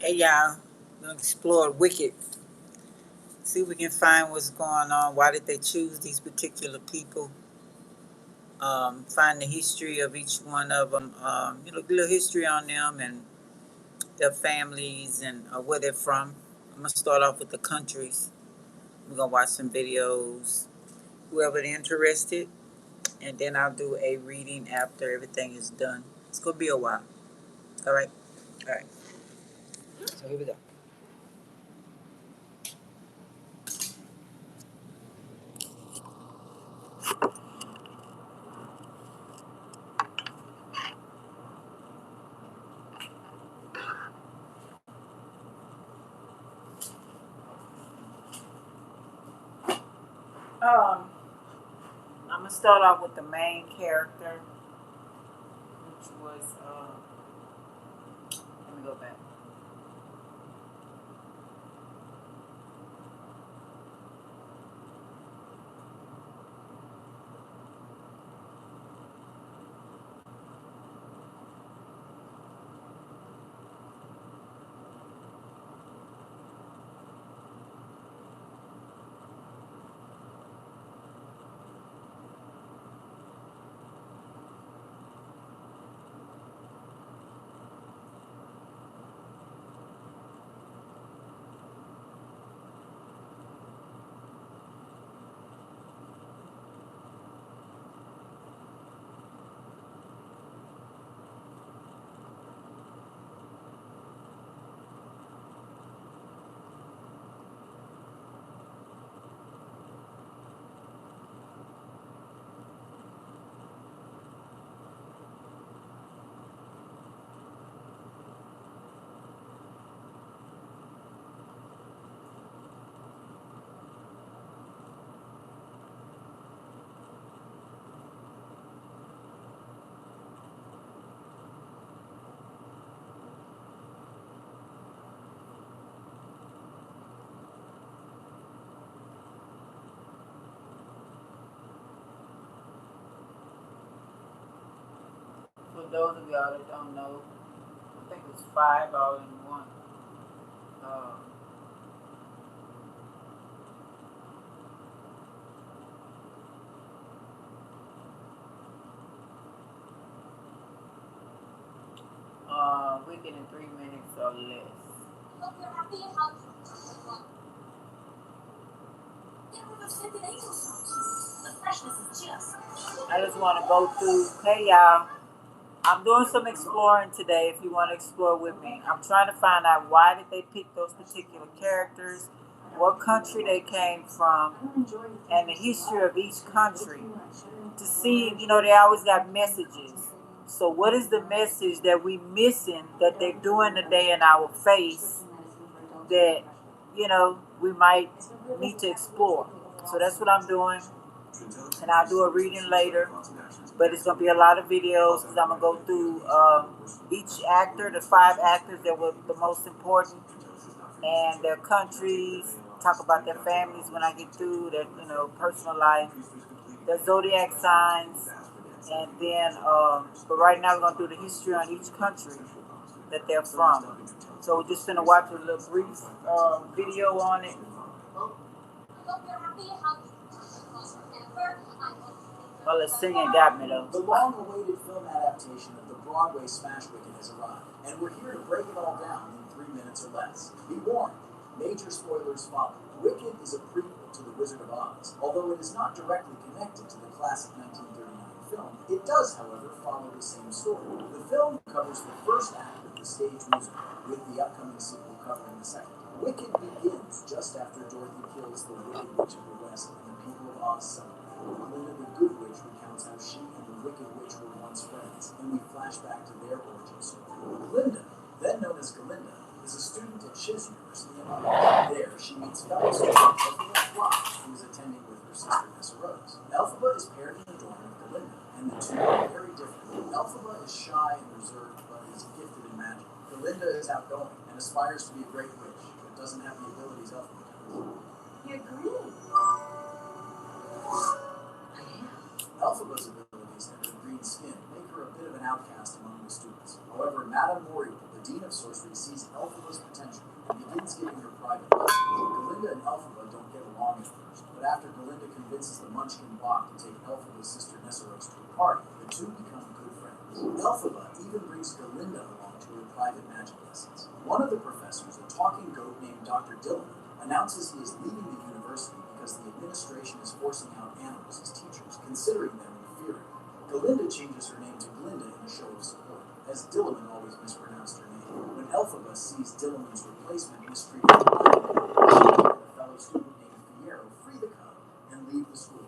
Hey y'all, we're gonna explore Wicked. See if we can find what's going on. Why did they choose these particular people? Find the history of each one of them. A little history on them and their families and where they're from. I'm gonna start off with the countries. We're gonna watch some videos. Whoever interested, and then I'll do a reading after everything is done. It's gonna be a while. All right. All right. So here we go. Um, I'm gonna start off with the main character, which was let me go back. For those of y'all that don't know, I think it's five all in one. Um, Wicked in 3 minutes or less. I just want to go through. Hey y'all, I'm doing some exploring today. If you want to explore with me, I'm trying to find out why did they pick those particular characters, what country they came from, and the history of each country. To see, they always got messages. So what is the message that we missing that they're doing today in our face that we might need to explore? So that's what I'm doing, and I'll do a reading later. But it's gonna be a lot of videos because I'm gonna go through each actor, the five actors that were the most important, and their countries. Talk about their families when I get through their personal life, their zodiac signs, and then. But right now we're gonna do the history on each country that they're from. So we're just gonna watch a little brief video on it. Well, the singing got me though. The long-awaited film adaptation of the Broadway smash Wicked has arrived, and we're here to break it all down in 3 minutes or less. Be warned, major spoilers follow. Wicked is a prequel to The Wizard of Oz. Although it is not directly connected to the classic 1939 film, it does, however, follow the same story. The film covers the first act of the stage musical, with the upcoming sequel covering the second. Wicked begins just after Dorothy kills the Wicked Witch of the West and the people of Oz celebrate. Glinda the Good Witch recounts how she and the Wicked Witch were once friends, and we flash back to their origin story. Glinda, then known as Galinda, is a student at Chiz University in London. There, she meets fellow student Elphaba Flop, who is attending with her sister Nessa Rose. Elphaba is paired in the dorm with Galinda, and the two are very different. Elphaba is shy and reserved, but is gifted in magic. Galinda is outgoing and aspires to be a great witch, but doesn't have the abilities Elphaba does. You're green. Elphaba's abilities and her green skin make her a bit of an outcast among the students. However, Madame Muriel, the Dean of Sorcery sees Elphaba's potential and begins giving her private lessons. Galinda and Elphaba don't get along at first, but after Galinda convinces the Munchkin Bach to take Elphaba's sister Nessarose to a party, the two become good friends. Elphaba even brings Galinda along to her private magic lessons. One of the professors, a talking goat named Dr. Dillon, announces he is leaving the university because the administration is forcing out animals as teachers, considering them inferior. Galinda changes her name to Glinda in a show of support, as Dilliman always mispronounced her name. When Elphaba sees Dilliman's replacement mistreated the lion, she and a fellow student named Fiero free the cub and leave the school.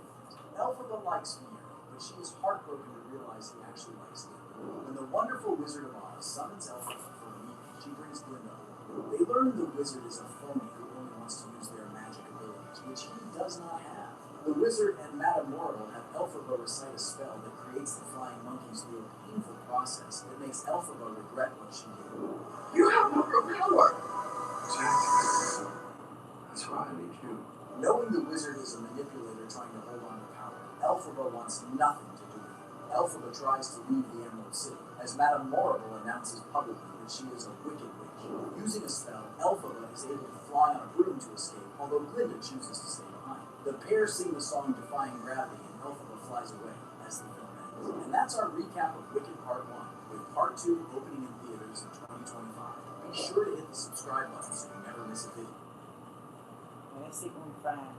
Elphaba likes Fiero, but she is heartbroken to realize he actually likes Glinda. When the wonderful Wizard of Oz summons Elphaba for a meeting, she brings Glinda along. They learn the wizard is a phony who only wants to use their magic abilities, which he does not have. The wizard and Madame Morrill have Elphaba recite a spell that creates the flying monkeys through a painful process that makes Elphaba regret what she did. You have no real power. Exactly. That's why I need you. Knowing the wizard is a manipulator trying to hold on to power, Elphaba wants nothing to do with it. Elphaba tries to leave the Emerald City, as Madame Morrill announces publicly that she is a wicked witch. Using a spell, Elphaba is able to fly on a broom to escape, although Glinda chooses to stay behind. The pair sing the song Defying Gravity, and Elphaba flies away as the film ends. And that's our recap of Wicked Part 1, with Part 2 opening in theaters in 2025. Be sure to hit the subscribe button so you never miss a video. Let's see if we can find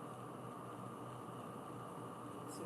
2.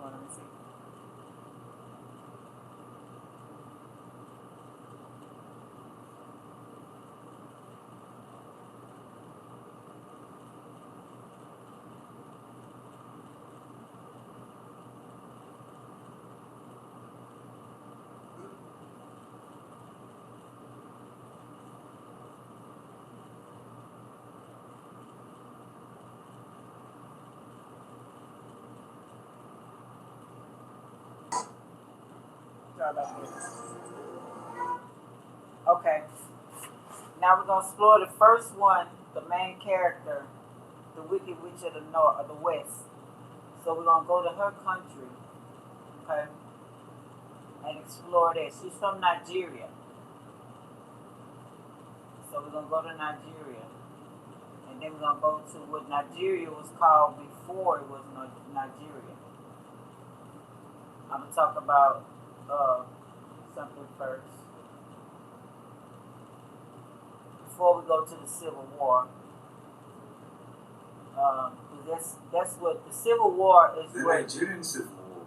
Let me see. Sorry about this. Okay. Now we're gonna explore the first one, the main character, the Wicked Witch of the North of the West. So we're gonna go to her country, okay, and explore that. She's from Nigeria. So we're gonna go to Nigeria. And then we're gonna go to what Nigeria was called before it was Nigeria. I'm gonna talk about something first. Before we go to the Civil War. That's what the Civil War is. The Nigerian Civil War.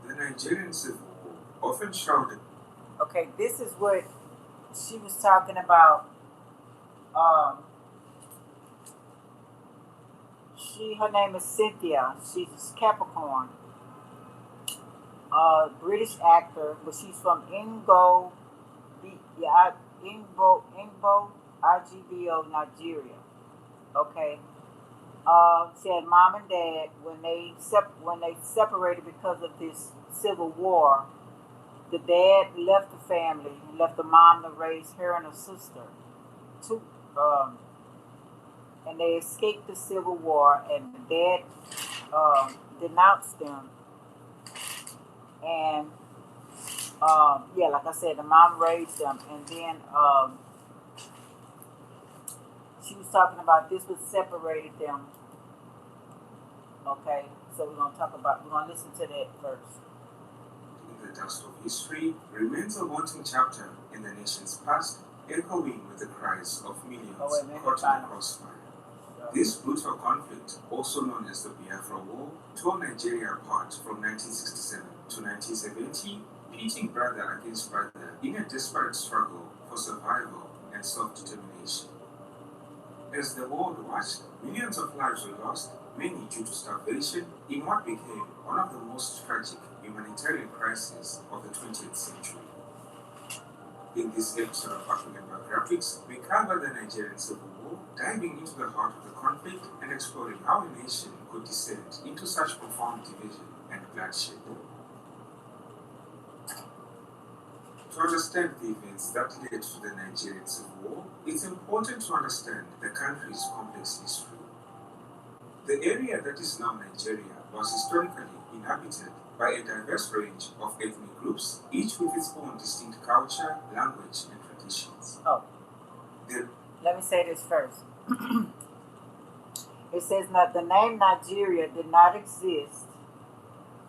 The Nigerian Civil War, often shrouded. Okay, this is what she was talking about. Her name is Cynthia. She's a Capricorn. British actor, but she's from Igbo, IGBO, Nigeria. Okay. She had mom and dad when they separated because of this civil war. The dad left the family, left the mom to raise her and her sister. And they escaped the civil war, and the dad denounced them. And like I said, the mom raised them, and then she was talking about this what separated them. Okay, so we're gonna listen to that first. in the dust of history, remains a wanting chapter in the nation's past, echoing with the cries of millions caught in the crossfire. This brutal conflict, also known as the Biafra War, tore Nigeria apart from 1967 to 1970, pitting brother against brother in a desperate struggle for survival and self-determination. As the world watched, millions of lives were lost, many due to starvation, in what became one of the most tragic humanitarian crises of the 20th century. In this episode of African Biographics, we cover the Nigerian Civil War, diving into the heart of the conflict and exploring how a nation could descend into such profound division and bloodshed. To understand the events that led to the Nigerian Civil War, it's important to understand the country's complex history. The area that is now Nigeria was historically inhabited by a diverse range of ethnic groups, each with its own distinct culture, language, and traditions. Let me say this first. It says that the name Nigeria did not exist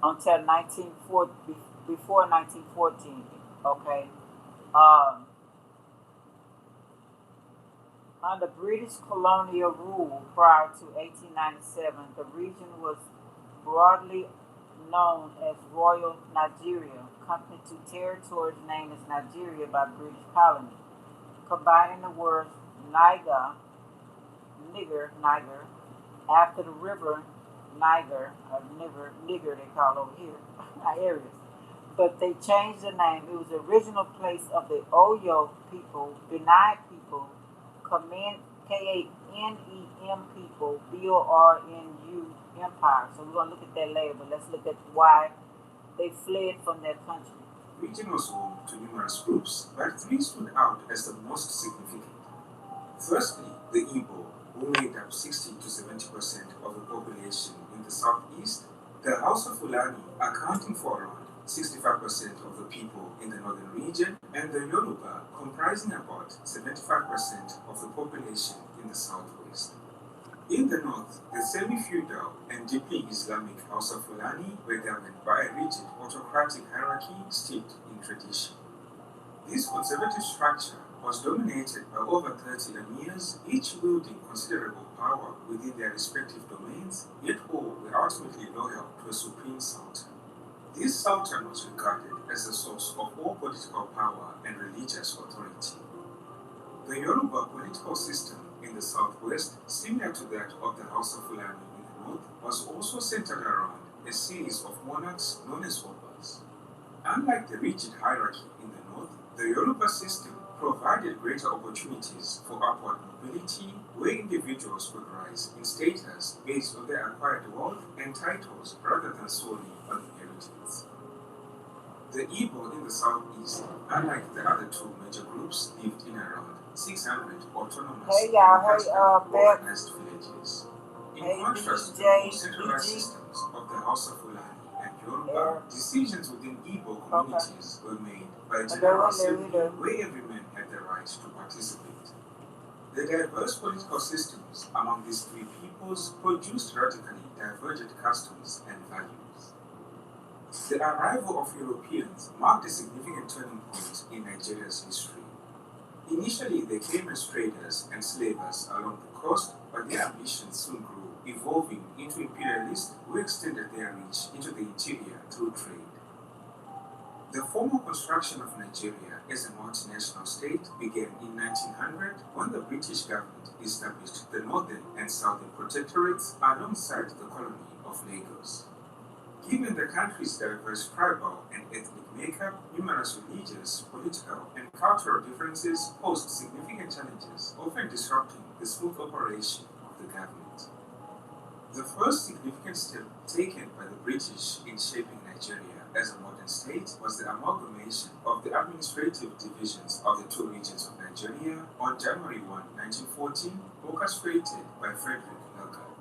until before 1914. Okay. Under British colonial rule prior to 1897, the region was broadly known as Royal Nigeria, accompanied to territories named as Nigeria by British colony, combining the words Niger, after the river Niger, or Nigger they call over here, areas. But they changed the name. It was the original place of the Oyo people, Benin people, K-A-N-E-M people, B-O-R-N-U empire. So we're going to look at that later, but let's look at why they fled from their country. The region was home to numerous groups, but three stood out as the most significant. Firstly, the Igbo, who made up 60 to 70% of the population in the southeast, the Hausa Fulani, accounting for around 65% of the people in the northern region, and the Yoruba, comprising about 75% of the population in the southwest. In the north, the semi-feudal and deeply Islamic Hausa Fulani were governed by a rigid autocratic hierarchy steeped in tradition. This conservative structure was dominated by over 30 emirs, each wielding considerable power within their respective domains, yet all were ultimately loyal to a supreme sultan. This sultan was regarded as the source of all political power and religious authority. The Yoruba political system in the southwest, similar to that of the House of Fulani in the north, was also centered around a series of monarchs known as Obas. Unlike the rigid hierarchy in the north, the Yoruba system provided greater opportunities for upward mobility, where individuals could rise in status based on their acquired wealth and titles rather than solely on inheritance. The Igbo in the southeast, unlike the other two major groups, lived in around 600 autonomous organized villages. In contrast to the more centralized systems of the Hausa Fulani and Yoruba, decisions within Igbo communities were made by a general assembly where every man had the right to participate. The diverse political systems among these three peoples produced radically divergent customs and values. The arrival of Europeans marked a significant turning point in Nigeria's history. Initially, they came as traders and slavers along the coast, but their ambitions soon grew, evolving into imperialists who extended their reach into the interior through trade. The formal construction of Nigeria as a multinational state began in 1900 when the British government established the northern and southern protectorates alongside the colony of Lagos. Given the country's diverse tribal and ethnic makeup, numerous religious, political, and cultural differences posed significant challenges, often disrupting the smooth operation of the government. The first significant step taken by the British in shaping Nigeria as a modern state was the amalgamation of the administrative divisions of the two regions of Nigeria on January 1, 1914, orchestrated by Frederick Lagarde.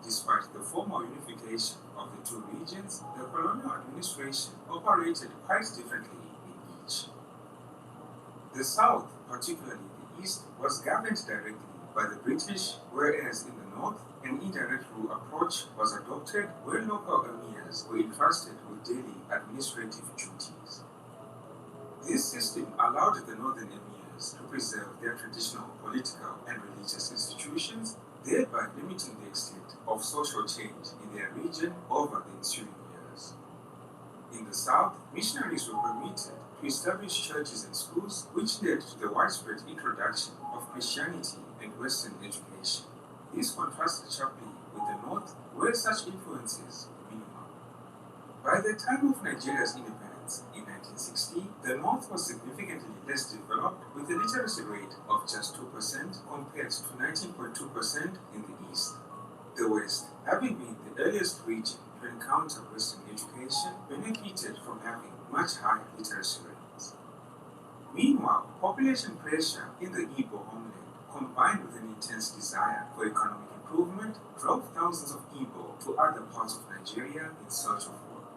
Despite the formal unification of the two regions, the colonial administration operated quite differently in each. The South, particularly the East, was governed directly by the British, whereas in the North, an indirect rule approach was adopted adopted where local emirs were entrusted with daily administrative duties. This system allowed the northern emirs to preserve their traditional political and religious institutions, thereby limiting the extent of social change in their region over the ensuing years. In the south, missionaries were permitted to establish churches and schools, which led to the widespread introduction of Christianity and Western education. This contrasted sharply with the north, where such influences were minimal. By the time of Nigeria's independence in 1960, the north was significantly less developed, with a literacy rate of just 2% compared to 19.2% in the east. The west, having been the earliest region to encounter Western education, benefited from having much higher literacy rates. Meanwhile, population pressure in the Igbo homeland, combined with an intense desire for economic improvement, drove thousands of Igbo to other parts of Nigeria in search of work.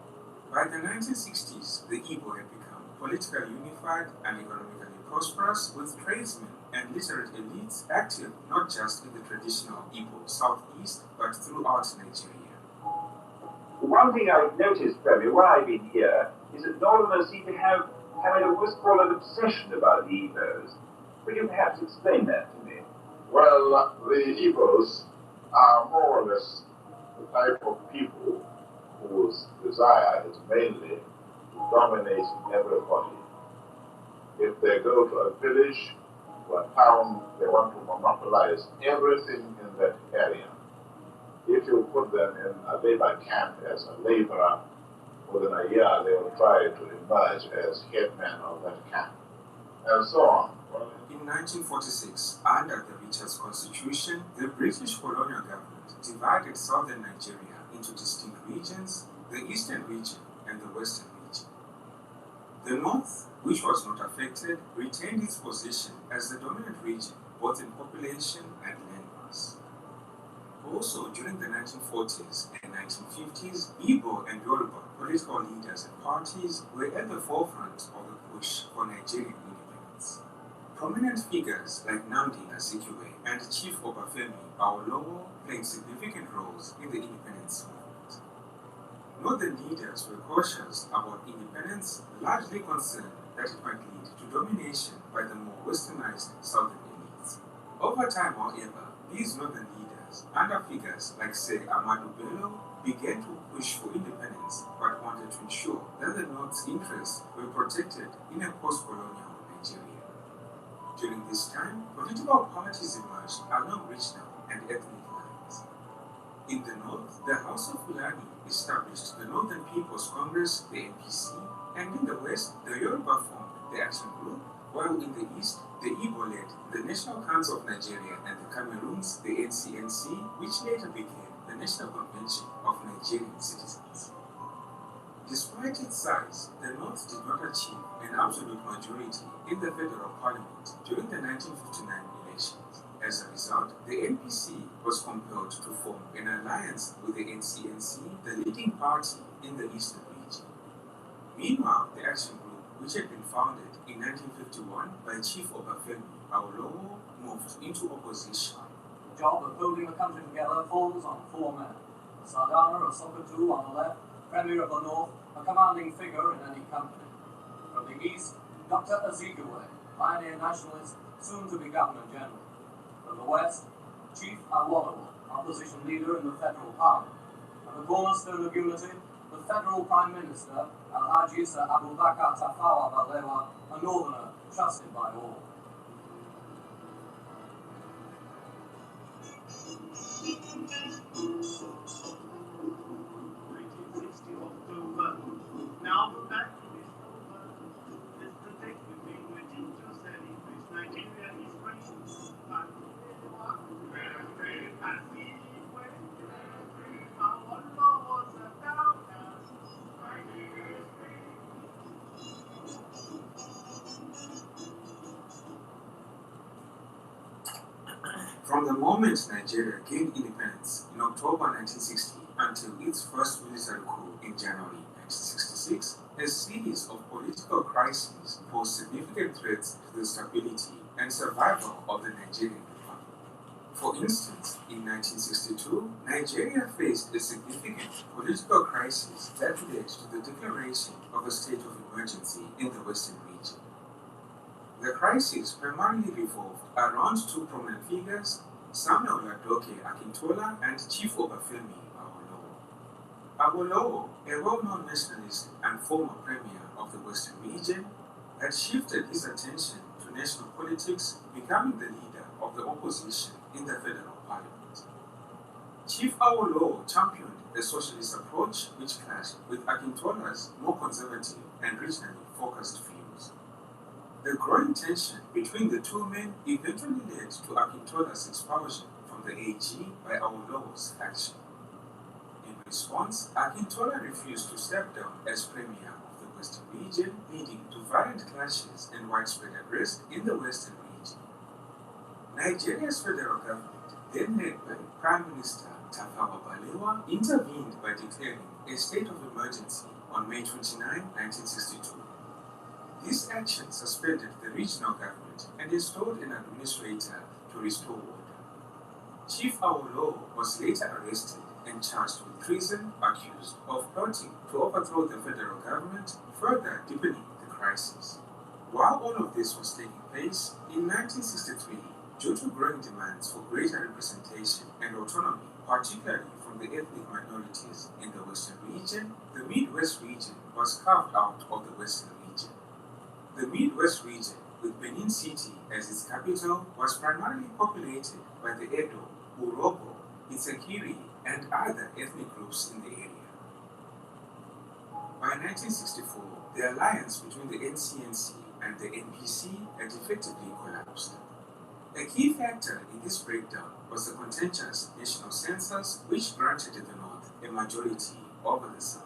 By the 1960s, the Igbo had become politically unified and economically prosperous, with tradesmen and literate elites active not just in the traditional Igbo southeast, but throughout Nigeria. One thing I've noticed, Premier, while I've been here, is that Northerners seem to have what's called an obsession about the Igbos. Could you perhaps explain that to me? Well, the Igbos are more or less the type of people whose desire is mainly to dominate everybody. If they go to a village or a town, they want to monopolize everything in that area. If you put them in a labor camp as a laborer, within a year they will try to emerge as headmen of that camp, and so on. In 1946, under the Richards Constitution, the British colonial government divided southern Nigeria into distinct regions, the eastern region and the western region. The north, which was not affected, retained its position as the dominant region, both in population and landmass. Also, during the 1940s and 1950s, Igbo and Yoruba political leaders and parties were at the forefront of the push for Nigerian independence. Prominent figures like Nnamdi Azikiwe and Chief Obafemi Awolowo played significant roles in the independence movement. Northern leaders were cautious about independence, largely concerned that it might lead to domination by the more westernized southern elites. Over time, however, these northern leaders, under figures like Sir Amadu Bello, began to push for independence but wanted to ensure that the North's interests were protected in a post-colonial Nigeria. During this time, political parties emerged along regional and ethnic lines. In the North, the House of Fulani established the Northern People's Congress, the NPC, and in the West, the Yoruba formed the Action Group, while in the East, the Igbo led the National Council of Nigeria and the Cameroons, the NCNC, which later became the National Convention of Nigerian Citizens. Despite its size, the North did not achieve an absolute majority in the federal parliament during the 1959 elections. As a result, the NPC was compelled to form an alliance with the NCNC, the leading party in the eastern region. Meanwhile, the Action Group, which had been founded in 1951 by Chief Obafemi Awolowo, moved into opposition. The job of holding the country together falls on 4 men. Sardana or Sokoto on the left, Premier of the North, a commanding figure in any company. From the East, Dr. Azikiwe, pioneer nationalist, soon to be Governor General. From the West, Chief Awolowo, opposition leader in the federal parliament. And the cornerstone of unity, the federal Prime Minister, Alhaji Sir Abubakar Tafawa Balewa, a northerner trusted by all. Now back to this over. Let's protect the thing which interested in which Nigeria is racist. But very happy when our law was about us. From the moment Nigeria gained independence in October 1960 until its first military coup in January 1966, a series of political crises posed significant threats to the stability and survival of the Nigerian Republic. For instance, in 1962, Nigeria faced a significant political crisis that led to the declaration of a state of emergency in the Western region. The crisis primarily revolved around two prominent figures, Samuel Ladoke Akintola and Chief Obafemi Awolowo. Awolowo, a well-known nationalist and former premier of the Western region, had shifted his attention to national politics, becoming the leader of the opposition in the federal parliament. Chief Awolowo championed a socialist approach which clashed with Akintola's more conservative and regionally focused views. The growing tension between the two men eventually led to Akintola's expulsion from the AG by Awolowo's faction. In response, Akintola refused to step down as premier of the Western region, leading to violent clashes and widespread unrest in the Western region. Nigeria's federal government, then led by Prime Minister Tafawa Balewa, intervened by declaring a state of emergency on May 29, 1962. This action suspended the regional government and installed an administrator to restore order. Chief Awolowo was later arrested and charged with treason, accused of plotting to overthrow the federal government, further deepening the crisis. While all of this was taking place, in 1963, due to growing demands for greater representation and autonomy, particularly from the ethnic minorities in the Western region, the Midwest region was carved out of the Western region. The Midwest region, with Benin City as its capital, was primarily populated by the Edo, Urhobo, Itsekiri, and other ethnic groups in the area. By 1964, the alliance between the NCNC and the NPC had effectively collapsed. A key factor in this breakdown was the contentious national census, which granted the North a majority over the South.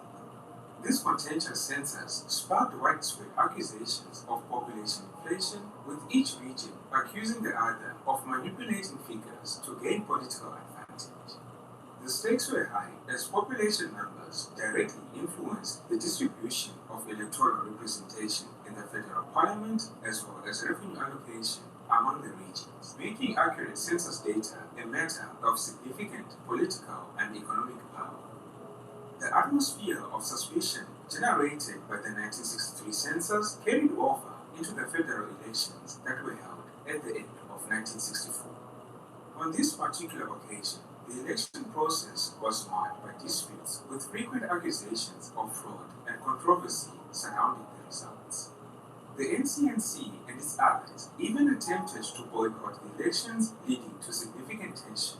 This contentious census sparked widespread accusations of population inflation, with each region accusing the other of manipulating figures to gain political advantage. The stakes were high as population numbers directly influenced the distribution of electoral representation in the federal parliament as well as revenue allocation among the regions, making accurate census data a matter of significant political and economic power. The atmosphere of suspicion generated by the 1963 census carried over into the federal elections that were held at the end of 1964. On this particular occasion, the election process was marked by disputes with frequent accusations of fraud and controversy surrounding the results. The NCNC and its allies even attempted to boycott the elections, leading to significant tension.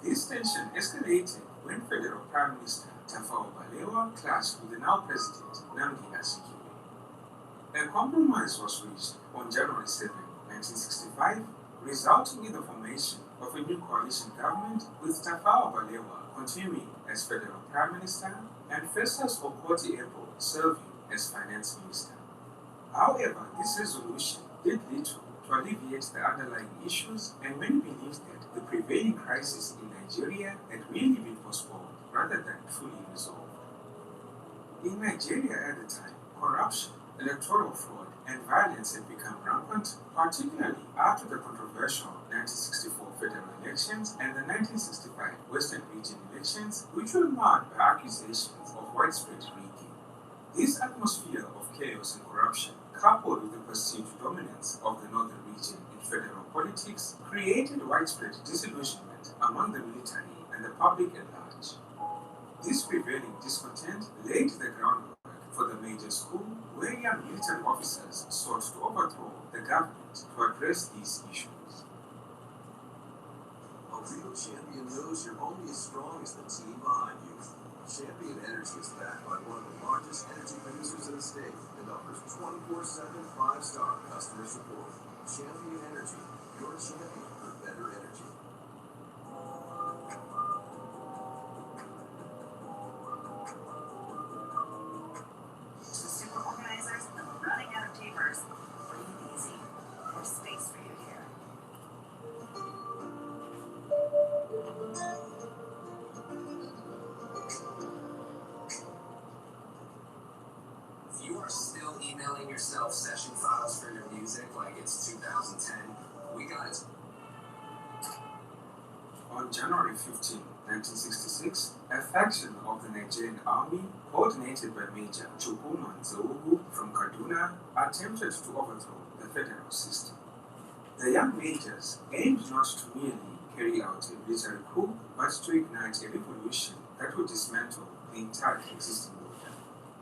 This tension escalated when Federal Prime Minister Tafawa Balewa clashed with the now President Nnamdi Azikiwe. A compromise was reached on January 7, 1965, resulting in the formation of a new coalition government with Tafawa Balewa continuing as Federal Prime Minister and Festus Okotie-Eboh serving as Finance Minister. However, this resolution did little to alleviate the underlying issues, and many believed that the prevailing crisis in Nigeria had really been postponed rather than fully resolved. In Nigeria at the time, corruption, electoral fraud, and violence had become rampant, particularly after the controversial 1964 federal elections and the 1965 Western Region elections, which were marked by accusations of widespread rigging. This atmosphere of chaos and corruption, coupled with the perceived dominance of the northern region in federal politics, created widespread disillusionment among the military and the public at large. This prevailing discontent laid the groundwork for the major school, where young military officers sought to overthrow the government to address these issues. A real champion knows you're only as strong as the team behind you. Champion Energy is backed by one of the largest energy producers in the state and offers 24/7 5-star customer support. Champion Energy, your champion for better energy. The super organizers, I'm running out of tapers. Breathe easy. There's space for you here. If you are still emailing yourself session files for your music like it's 2010, we got it. On January 15, 1966, a faction of the Nigerian army, coordinated by Major Chukwuma Nzeugu from Kaduna, attempted to overthrow the federal system. The young majors aimed not to merely carry out a military coup, but to ignite a revolution that would dismantle the entire existing order.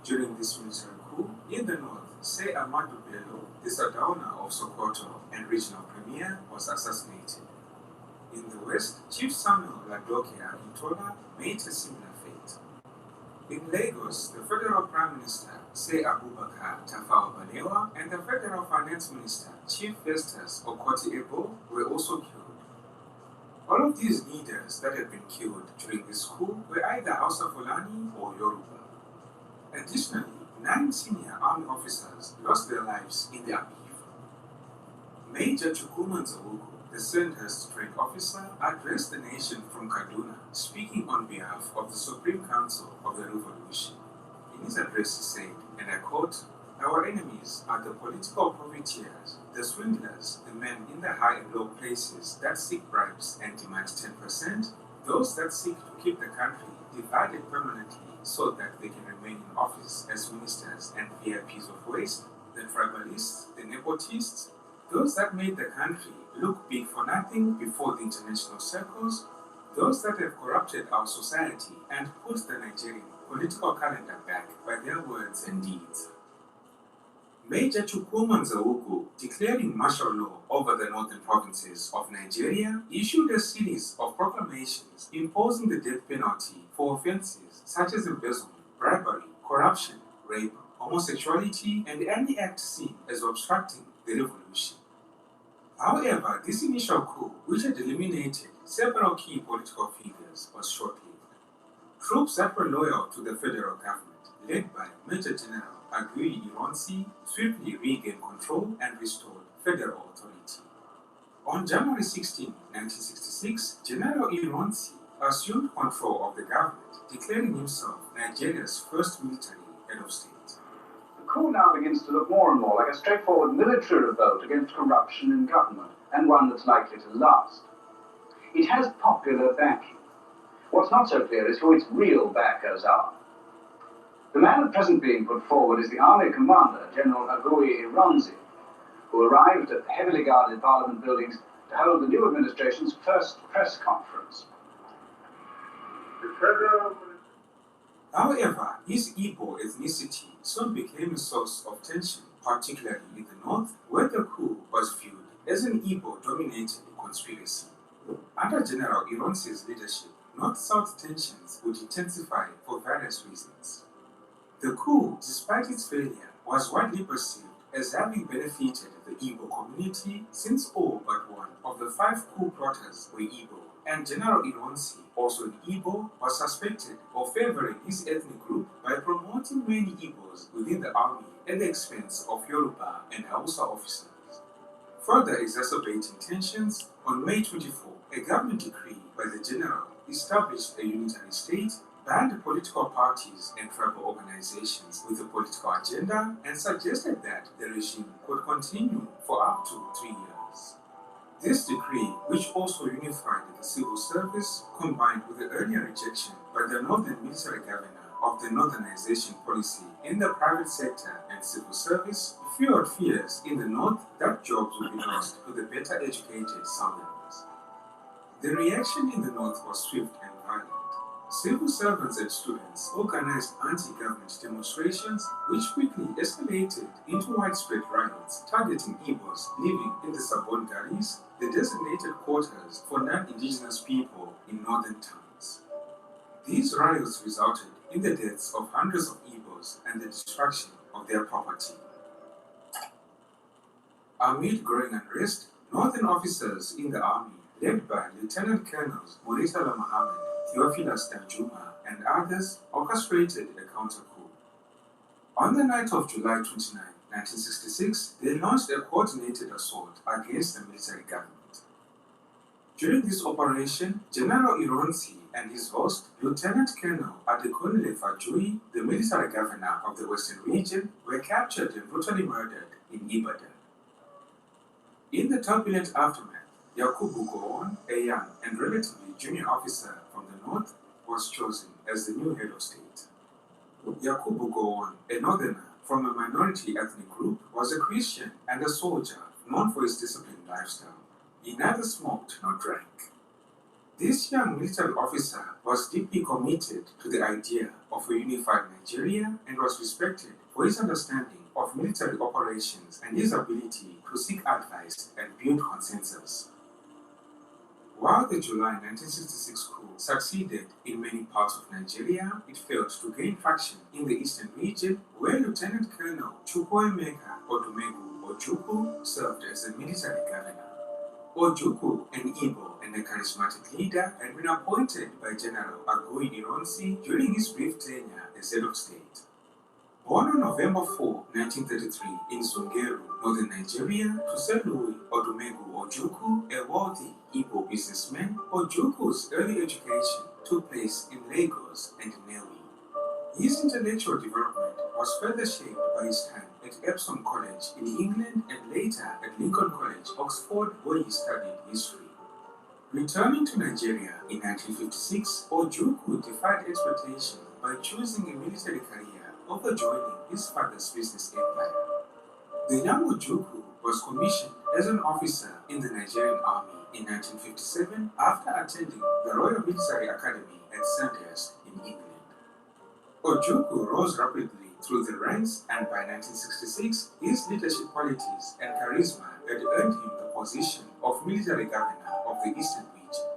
During this military coup, in the north, Sey Ahmadu Bello, the Sardauna of Sokoto and regional premier, was assassinated. In the west, Chief Samuel Ladoke Akintola made a similar fate. In Lagos, the federal prime minister, Sey Abubakar Tafawa Balewa, and the federal finance minister, Chief Festus Okoti Ebo, were also killed. All of these leaders that had been killed during this coup were either Hausa Fulani or Yoruba. Additionally, 9 senior army officers lost their lives in the upheaval. Major Chukwuma Nzeugu, the Sandhurst-trained officer, addressed the nation from Kaduna, speaking on behalf of the Supreme Council of the Revolution. In his address he said, and I quote, "Our enemies are the political profiteers, the swindlers, the men in the high and low places that seek bribes and demand 10%, those that seek to keep the country divided permanently so that they can remain in office as ministers and VIPs of waste, the tribalists, the nepotists, those that made the country look big for nothing before the international circles, those that have corrupted our society and put the Nigerian political calendar back by their words and deeds." Major Chukwuma Nzeugu, declaring martial law over the northern provinces of Nigeria, issued a series of proclamations imposing the death penalty for offences such as embezzlement, bribery, corruption, rape, homosexuality, and any act seen as obstructing the revolution. However, this initial coup, which had eliminated several key political figures, was short-lived. Troops that were loyal to the federal government, led by Major General Aguiyi Ironsi, swiftly regained control and restored federal authority. On January 16, 1966, General Ironsi assumed control of the government, declaring himself Nigeria's first military head of state. The coup now begins to look more and more like a straightforward military revolt against corruption in government, and one that's likely to last. It has popular backing. What's not so clear is who its real backers are. The man at present being put forward is the army commander, General Aguiyi Ironsi, who arrived at the heavily guarded Parliament buildings to hold the new administration's first press conference. However, his Igbo ethnicity soon became a source of tension, particularly in the north, where the coup was viewed as an Igbo-dominated conspiracy. Under General Ironsi's leadership, North-South tensions would intensify for various reasons. The coup, despite its failure, was widely perceived as having benefited the Igbo community, since all but one of the 5 coup plotters were Igbo, and General Ironsi, also an Igbo, was suspected of favoring his ethnic group by promoting many Igbos within the army at the expense of Yoruba and Hausa officers. Further exacerbating tensions, on May 24, a government decree by the general established a unitary state, banned political parties and tribal organizations with a political agenda, and suggested that the regime could continue for up to 3 years. This decree, which also unified the civil service, combined with the earlier rejection by the northern military governor of the northernization policy in the private sector and civil service, fueled fears in the north that jobs would be lost to the better educated southerners. The reaction in the north was swift and violent. Civil servants and students organized anti-government demonstrations, which quickly escalated into widespread riots targeting Igbos living in the Sabon Garis, the designated quarters for non-indigenous people in northern towns. These riots resulted in the deaths of hundreds of Igbos and the destruction of their property. Amid growing unrest, northern officers in the army, led by Lieutenant Colonels Muritala Mohammed, Theophilus Danjuma, and others, orchestrated a counter-coup. On the night of July 29, 1966, they launched a coordinated assault against the military government. During this operation, General Ironsi and his host, Lieutenant Colonel Adekunle Fajui, the military governor of the Western region, were captured and brutally murdered in Ibadan. In the turbulent aftermath, Yakubu Gowon, a young and relatively junior officer from the north, was chosen as the new head of state. Yakubu Gowon, a northerner from a minority ethnic group, was a Christian and a soldier known for his disciplined lifestyle. He neither smoked nor drank. This young military officer was deeply committed to the idea of a unified Nigeria and was respected for his understanding of military operations and his ability to seek advice and build consensus. While the July 1966 coup succeeded in many parts of Nigeria, it failed to gain traction in the eastern region, where Lieutenant Colonel Chukwuemeka Odumegu Ojukwu served as the military governor. Ojukwu, an Igbo and a charismatic leader, had been appointed by General Agui Ironsi during his brief tenure as head of state. Born on November 4, 1933 in Zungeru, northern Nigeria, to Sir Louis Odumegu Ojukwu, a wealthy Igbo businessman, Ojukwu's early education took place in Lagos and Nnewi. His intellectual development was further shaped by his time at Epsom College in England and later at Lincoln College, Oxford, where he studied history. Returning to Nigeria in 1956, Ojukwu defied expectation by choosing a military career over joining his father's business empire. The young Ojukwu was commissioned as an officer in the Nigerian Army in 1957 after attending the Royal Military Academy at Sandhurst in England. Ojukwu rose rapidly through the ranks, and by 1966, his leadership qualities and charisma had earned him the position of military governor of the Eastern region.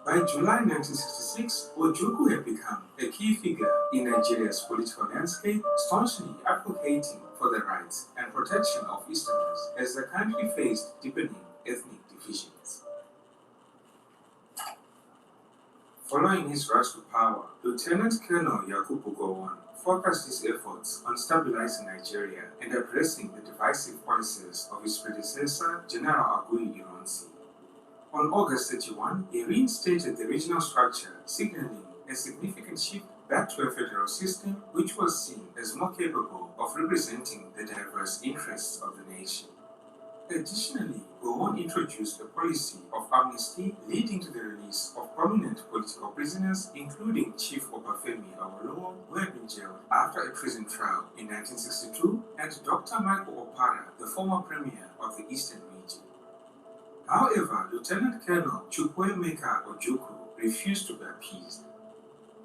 By July 1966, Ojukwu had become a key figure in Nigeria's political landscape, staunchly advocating for the rights and protection of Easterners as the country faced deepening ethnic divisions. Following his rise to power, Lieutenant Colonel Yakubu Gowon focused his efforts on stabilizing Nigeria and addressing the divisive policies of his predecessor, General Agui Ironsi. On August 31, he reinstated the regional structure, signaling a significant shift back to a federal system which was seen as more capable of representing the diverse interests of the nation. Additionally, Gowon introduced a policy of amnesty leading to the release of prominent political prisoners, including Chief Obafemi Awolowo, who had been jailed after a prison trial in 1962, and Dr. Michael Opara, the former premier of the Eastern region. However, Lieutenant Colonel Chukwuemeka Ojukwu refused to be appeased.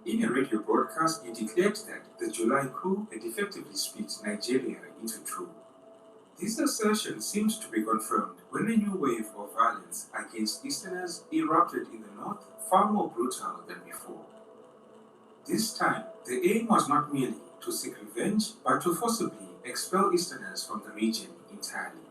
In a radio broadcast, he declared that the July coup had effectively split Nigeria into two. This assertion seemed to be confirmed when a new wave of violence against Easterners erupted in the north, far more brutal than before. This time, the aim was not merely to seek revenge, but to forcibly expel Easterners from the region entirely.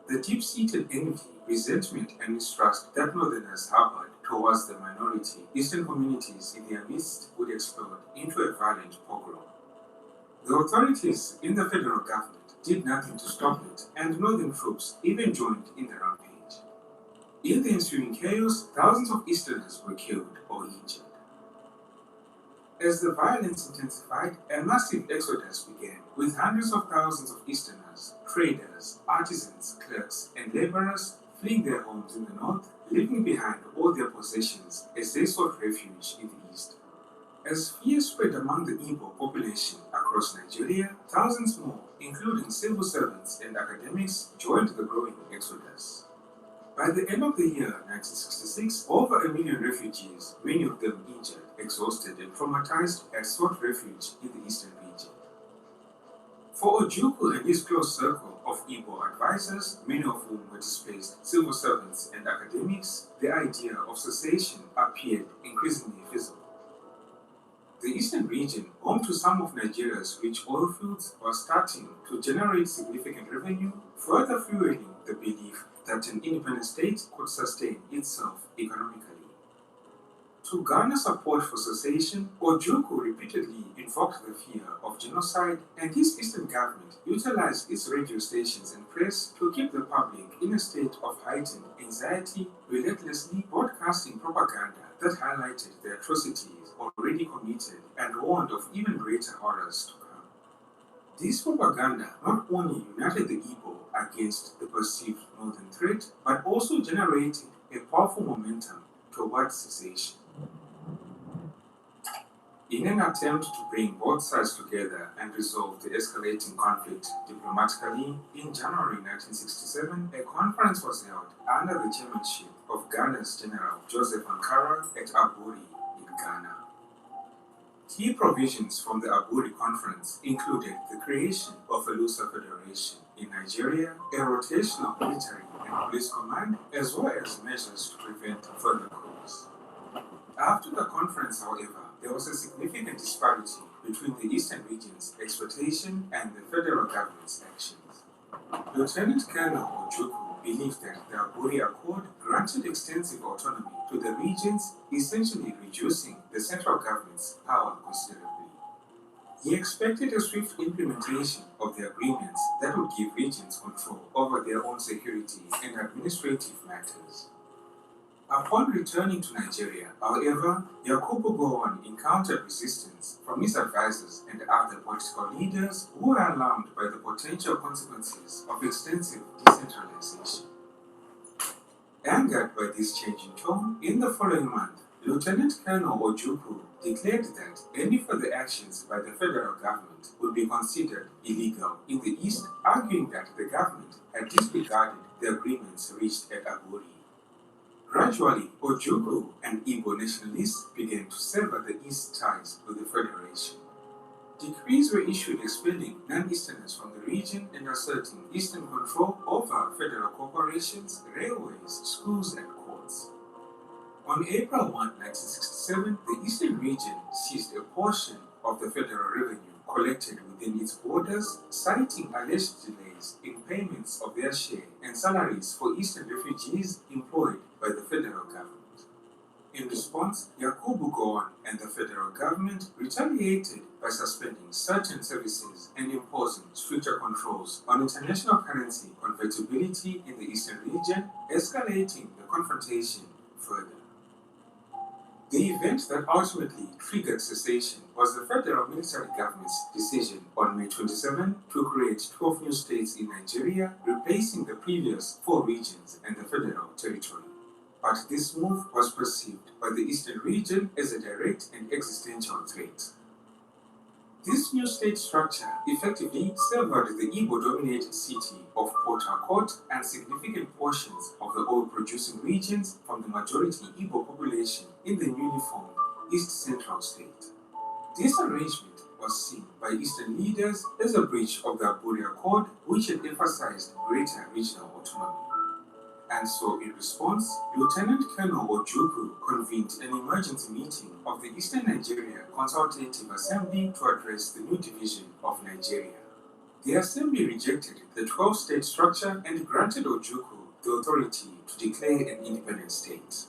The deep-seated envy, resentment, and mistrust that Northerners harbored towards the minority Eastern communities in their midst would explode into a violent pogrom. The authorities in the federal government did nothing to stop it, and Northern troops even joined in the rampage. In the ensuing chaos, thousands of Easterners were killed or injured. As the violence intensified, a massive exodus began, with hundreds of thousands of Easterners, traders, artisans, clerks, and laborers fleeing their homes in the north, leaving behind all their possessions as they sought refuge in the east. As fear spread among the Igbo population across Nigeria, thousands more, including civil servants and academics, joined the growing exodus. By the end of the year 1966, over 1 million refugees, many of them injured, exhausted, and traumatized, had sought refuge in the eastern region. For Ojukwu and his close circle of Igbo advisors, many of whom were displaced civil servants and academics, the idea of secession appeared increasingly feasible. The eastern region, home to some of Nigeria's rich oil fields, was starting to generate significant revenue, further fueling the belief that an independent state could sustain itself economically. To garner support for secession, Ojukwu repeatedly invoked the fear of genocide, and his eastern government utilized its radio stations and press to keep the public in a state of heightened anxiety, relentlessly broadcasting propaganda that highlighted the atrocities already committed and warned of even greater horrors to come. This propaganda not only united the Igbo against the perceived northern threat, but also generated a powerful momentum towards cessation. In an attempt to bring both sides together and resolve the escalating conflict diplomatically, in January 1967, a conference was held under the chairmanship of Ghana's General Joseph Ankara at Aburi in Ghana. Key provisions from the Aburi Conference included the creation of a looser federation in Nigeria, a rotational military and police command, as well as measures to prevent further coups. After the conference, however, there was a significant disparity between the Eastern region's expectation and the federal government's actions. Lieutenant Colonel Ojukwu believed that the Aburi Accord granted extensive autonomy to the regions, essentially reducing the central government's power considerably. He expected a swift implementation of the agreements that would give regions control over their own security and administrative matters. Upon returning to Nigeria, however, Yakubu Gowon encountered resistance from his advisors and other political leaders who were alarmed by the potential consequences of extensive decentralization. Angered by this change in tone, in the following month, Lieutenant Colonel Ojukwu declared that any further actions by the federal government would be considered illegal in the East, arguing that the government had disregarded the agreements reached at Aburi. Gradually, Ojukwu and Igbo nationalists began to sever the East ties with the Federation. Decrees were issued expelling non-Easterners from the region and asserting Eastern control over federal corporations, railways, schools, and courts. On April 1, 1967, the Eastern region seized a portion of the federal revenue collected within its borders, citing alleged delays in payments of their share and salaries for Eastern refugees employed by the federal government. In response, Yakubu Gowon and the federal government retaliated by suspending certain services and imposing stricter controls on international currency convertibility in the Eastern region, escalating the confrontation further. The event that ultimately triggered cessation was the federal military government's decision on May 27 to create 12 new states in Nigeria, replacing the previous 4 regions and the federal territory. But this move was perceived by the Eastern region as a direct and existential threat. This new state structure effectively severed the Igbo-dominated city of Port Harcourt and significant portions of the oil-producing regions from the majority Igbo population in the newly formed East Central State. This arrangement was seen by Eastern leaders as a breach of the Aburi Accord, which had emphasized greater regional autonomy. And so, in response, Lieutenant Colonel Ojukwu convened an emergency meeting of the Eastern Nigeria Consultative Assembly to address the new division of Nigeria. The Assembly rejected the 12-state structure and granted Ojukwu the authority to declare an independent state.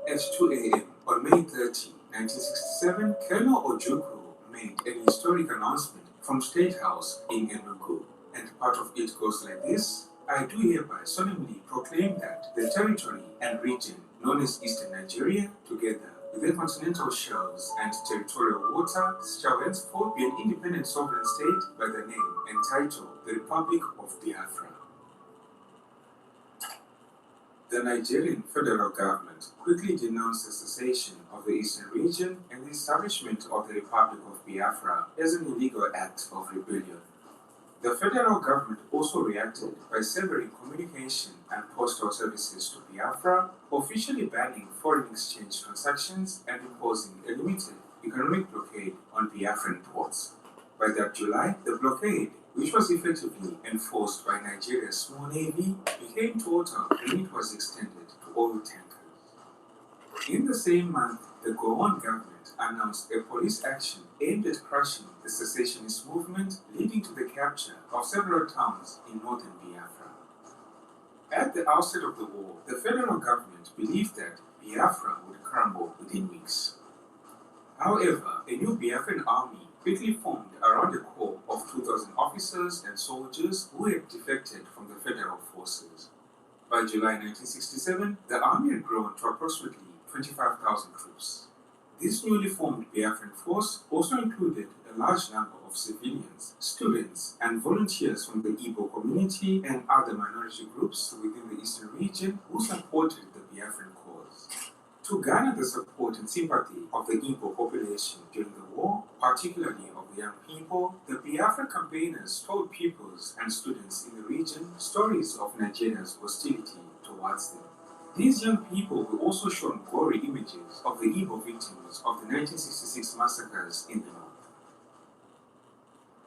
At 2 a.m. on May 30, 1967, Colonel Ojukwu made an historic announcement from State House in Enugu, and part of it goes like this. I do hereby solemnly proclaim that the territory and region known as Eastern Nigeria, together with their continental shelves and territorial waters, shall henceforth be an independent sovereign state by the name and title the Republic of Biafra. The Nigerian federal government quickly denounced the cessation of the Eastern region and the establishment of the Republic of Biafra as an illegal act of rebellion. The federal government also reacted by severing communication and postal services to Biafra, officially banning foreign exchange transactions and imposing a limited economic blockade on Biafran ports. By that July, the blockade, which was effectively enforced by Nigeria's small navy, became total when it was extended to oil tankers. In the same month, the Gowon government announced a police action aimed at crushing the secessionist movement, leading to the capture of several towns in northern Biafra. At the outset of the war, the federal government believed that Biafra would crumble within weeks. However, a new Biafran army quickly formed around a core of 2,000 officers and soldiers who had defected from the federal forces. By July 1967, the army had grown to approximately 25,000 troops. This newly formed Biafran force also included a large number of civilians, students, and volunteers from the Igbo community and other minority groups within the Eastern region who supported the Biafran cause. To garner the support and sympathy of the Igbo population during the war, particularly of the young people, the Biafra campaigners told pupils and students in the region stories of Nigeria's hostility towards them. These young people were also shown gory images of the Igbo victims of the 1966 massacres in the north.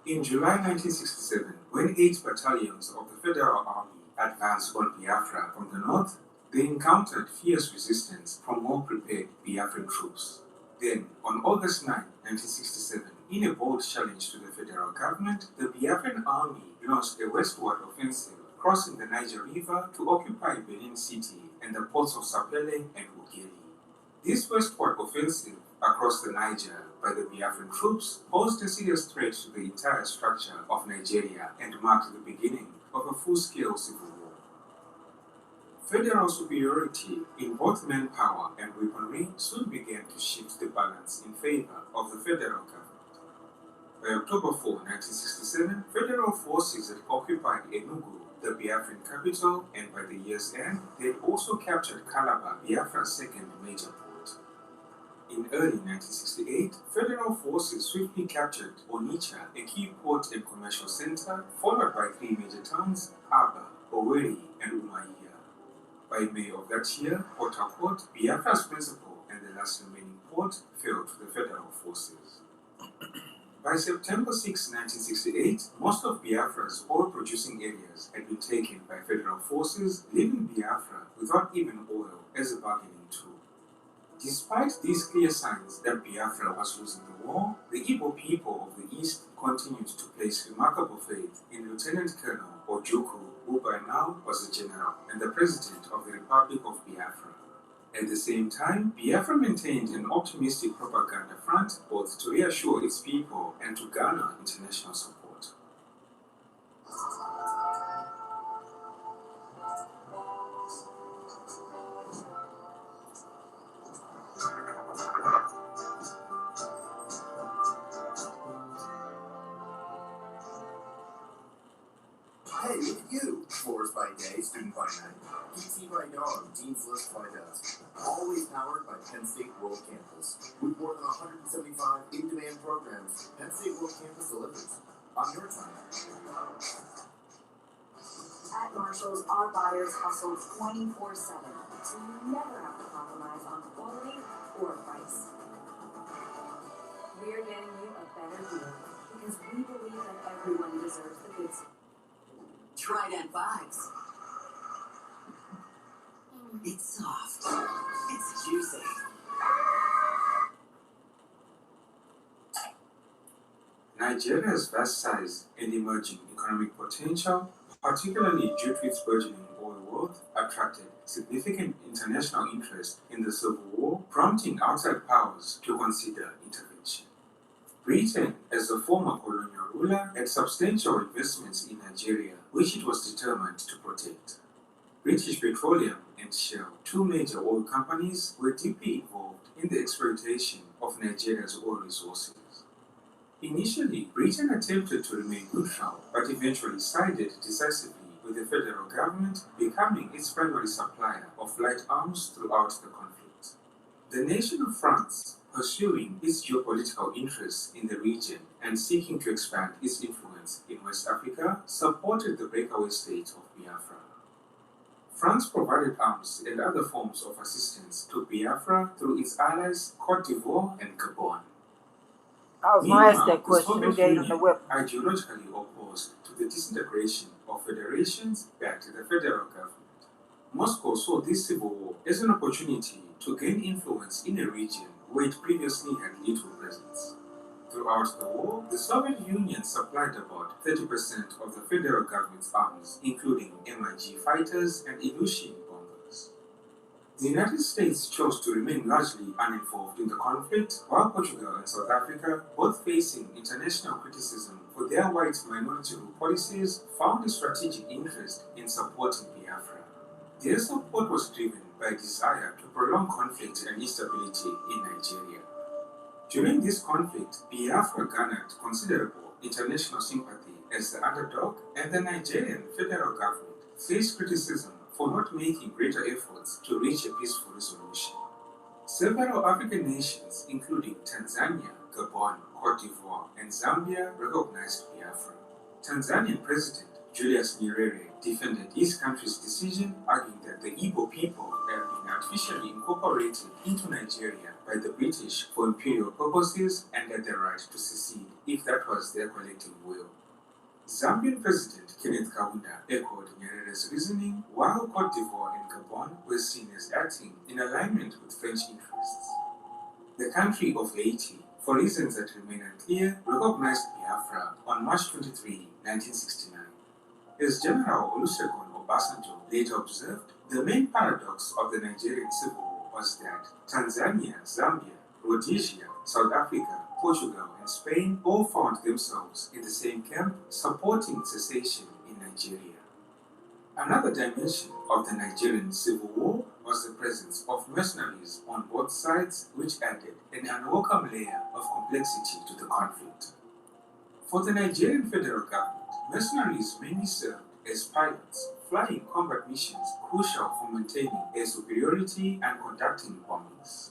In July 1967, when 8 battalions of the Federal Army advanced on Biafra from the north, they encountered fierce resistance from more prepared Biafran troops. Then, on August 9, 1967, in a bold challenge to the federal government, the Biafran army launched a westward offensive, crossing the Niger River to occupy Benin City and the ports of Sapele and Ugeli. This westward offensive across the Niger by the Biafran troops posed a serious threat to the entire structure of Nigeria and marked the beginning of a full-scale civil war. Federal superiority in both manpower and weaponry soon began to shift the balance in favor of the federal government. By October 4, 1967, federal forces had occupied Enugu, the Biafran capital, and by the year's end, they had also captured Calabar, Biafra's second major port. In early 1968, federal forces swiftly captured Onitsha, a key port and commercial center, followed by 3 major towns, Aba, Owerri, and Umuahia. By May of that year, Port Harcourt, Biafra's principal and the last remaining port, fell to the federal forces. By September 6, 1968, most of Biafra's oil-producing areas had been taken by federal forces, leaving Biafra without even oil as a bargaining tool. Despite these clear signs that Biafra was losing the war, the Igbo people of the East continued to place remarkable faith in Lieutenant Colonel Ojukwu, who by now was a general and the president of the Republic of Biafra. At the same time, Biafra maintained an optimistic propaganda front both to reassure its people and to garner international support. Hey, look at you! Floors by day, student by night. PT by dawn, Dean's List by dusk. Always powered by Penn State World Campus. With more than 175 in-demand programs, Penn State World Campus delivers on your time. At Marshall's, our buyers hustle 24/7, so you never have to compromise on quality or price. We're getting you a better deal because we believe that everyone deserves the goods. Trident vibes. It's soft. It's juicy. Nigeria's vast size and emerging economic potential, particularly due to its burgeoning oil wealth, attracted significant international interest in the Civil War, prompting outside powers to consider intervention. Britain, as the former colonial ruler, had substantial investments in Nigeria, which it was determined to protect. British Petroleum and Shell, 2 major oil companies, were deeply involved in the exploitation of Nigeria's oil resources. Initially, Britain attempted to remain neutral, but eventually sided decisively with the federal government, becoming its primary supplier of light arms throughout the conflict. The nation of France, pursuing its geopolitical interests in the region and seeking to expand its influence in West Africa, supported the breakaway state of Biafra. France provided arms and other forms of assistance to Biafra through its allies Cote d'Ivoire and Gabon. I was going to ask that The question. Who Soviet gave them the Union, whip? ideologically opposed to the disintegration of federations back to the federal government. Moscow saw this civil war as an opportunity to gain influence in a region where it previously had little presence. Throughout the war, the Soviet Union supplied about 30% of the federal government's arms, including MiG fighters and Ilyushin bombers. The United States chose to remain largely uninvolved in the conflict, while Portugal and South Africa, both facing international criticism for their white minority rule policies, found a strategic interest in supporting Biafra. Their support was driven by a desire to prolong conflict and instability in Nigeria. During this conflict, Biafra garnered considerable international sympathy as the underdog, and the Nigerian federal government faced criticism for not making greater efforts to reach a peaceful resolution. Several African nations, including Tanzania, Gabon, Cote d'Ivoire, and Zambia, recognized Biafra. Tanzanian President Julius Nyerere defended his country's decision, arguing that the Igbo people had been artificially incorporated into Nigeria by the British for imperial purposes and had the right to secede if that was their collective will. Zambian President Kenneth Kaunda echoed Nyerere's reasoning, while Cote d'Ivoire and Gabon were seen as acting in alignment with French interests. The country of Haiti, for reasons that remain unclear, recognized Biafra on March 23, 1969. As General Olusegun Obasanjo later observed, the main paradox of the Nigerian Civil War was that Tanzania, Zambia, Rhodesia, South Africa, Portugal, and Spain all found themselves in the same camp supporting secession in Nigeria. Another dimension of the Nigerian Civil War was the presence of mercenaries on both sides, which added an unwelcome layer of complexity to the conflict. For the Nigerian federal government, mercenaries mainly served as pilots, flying combat missions crucial for maintaining air superiority and conducting bombings.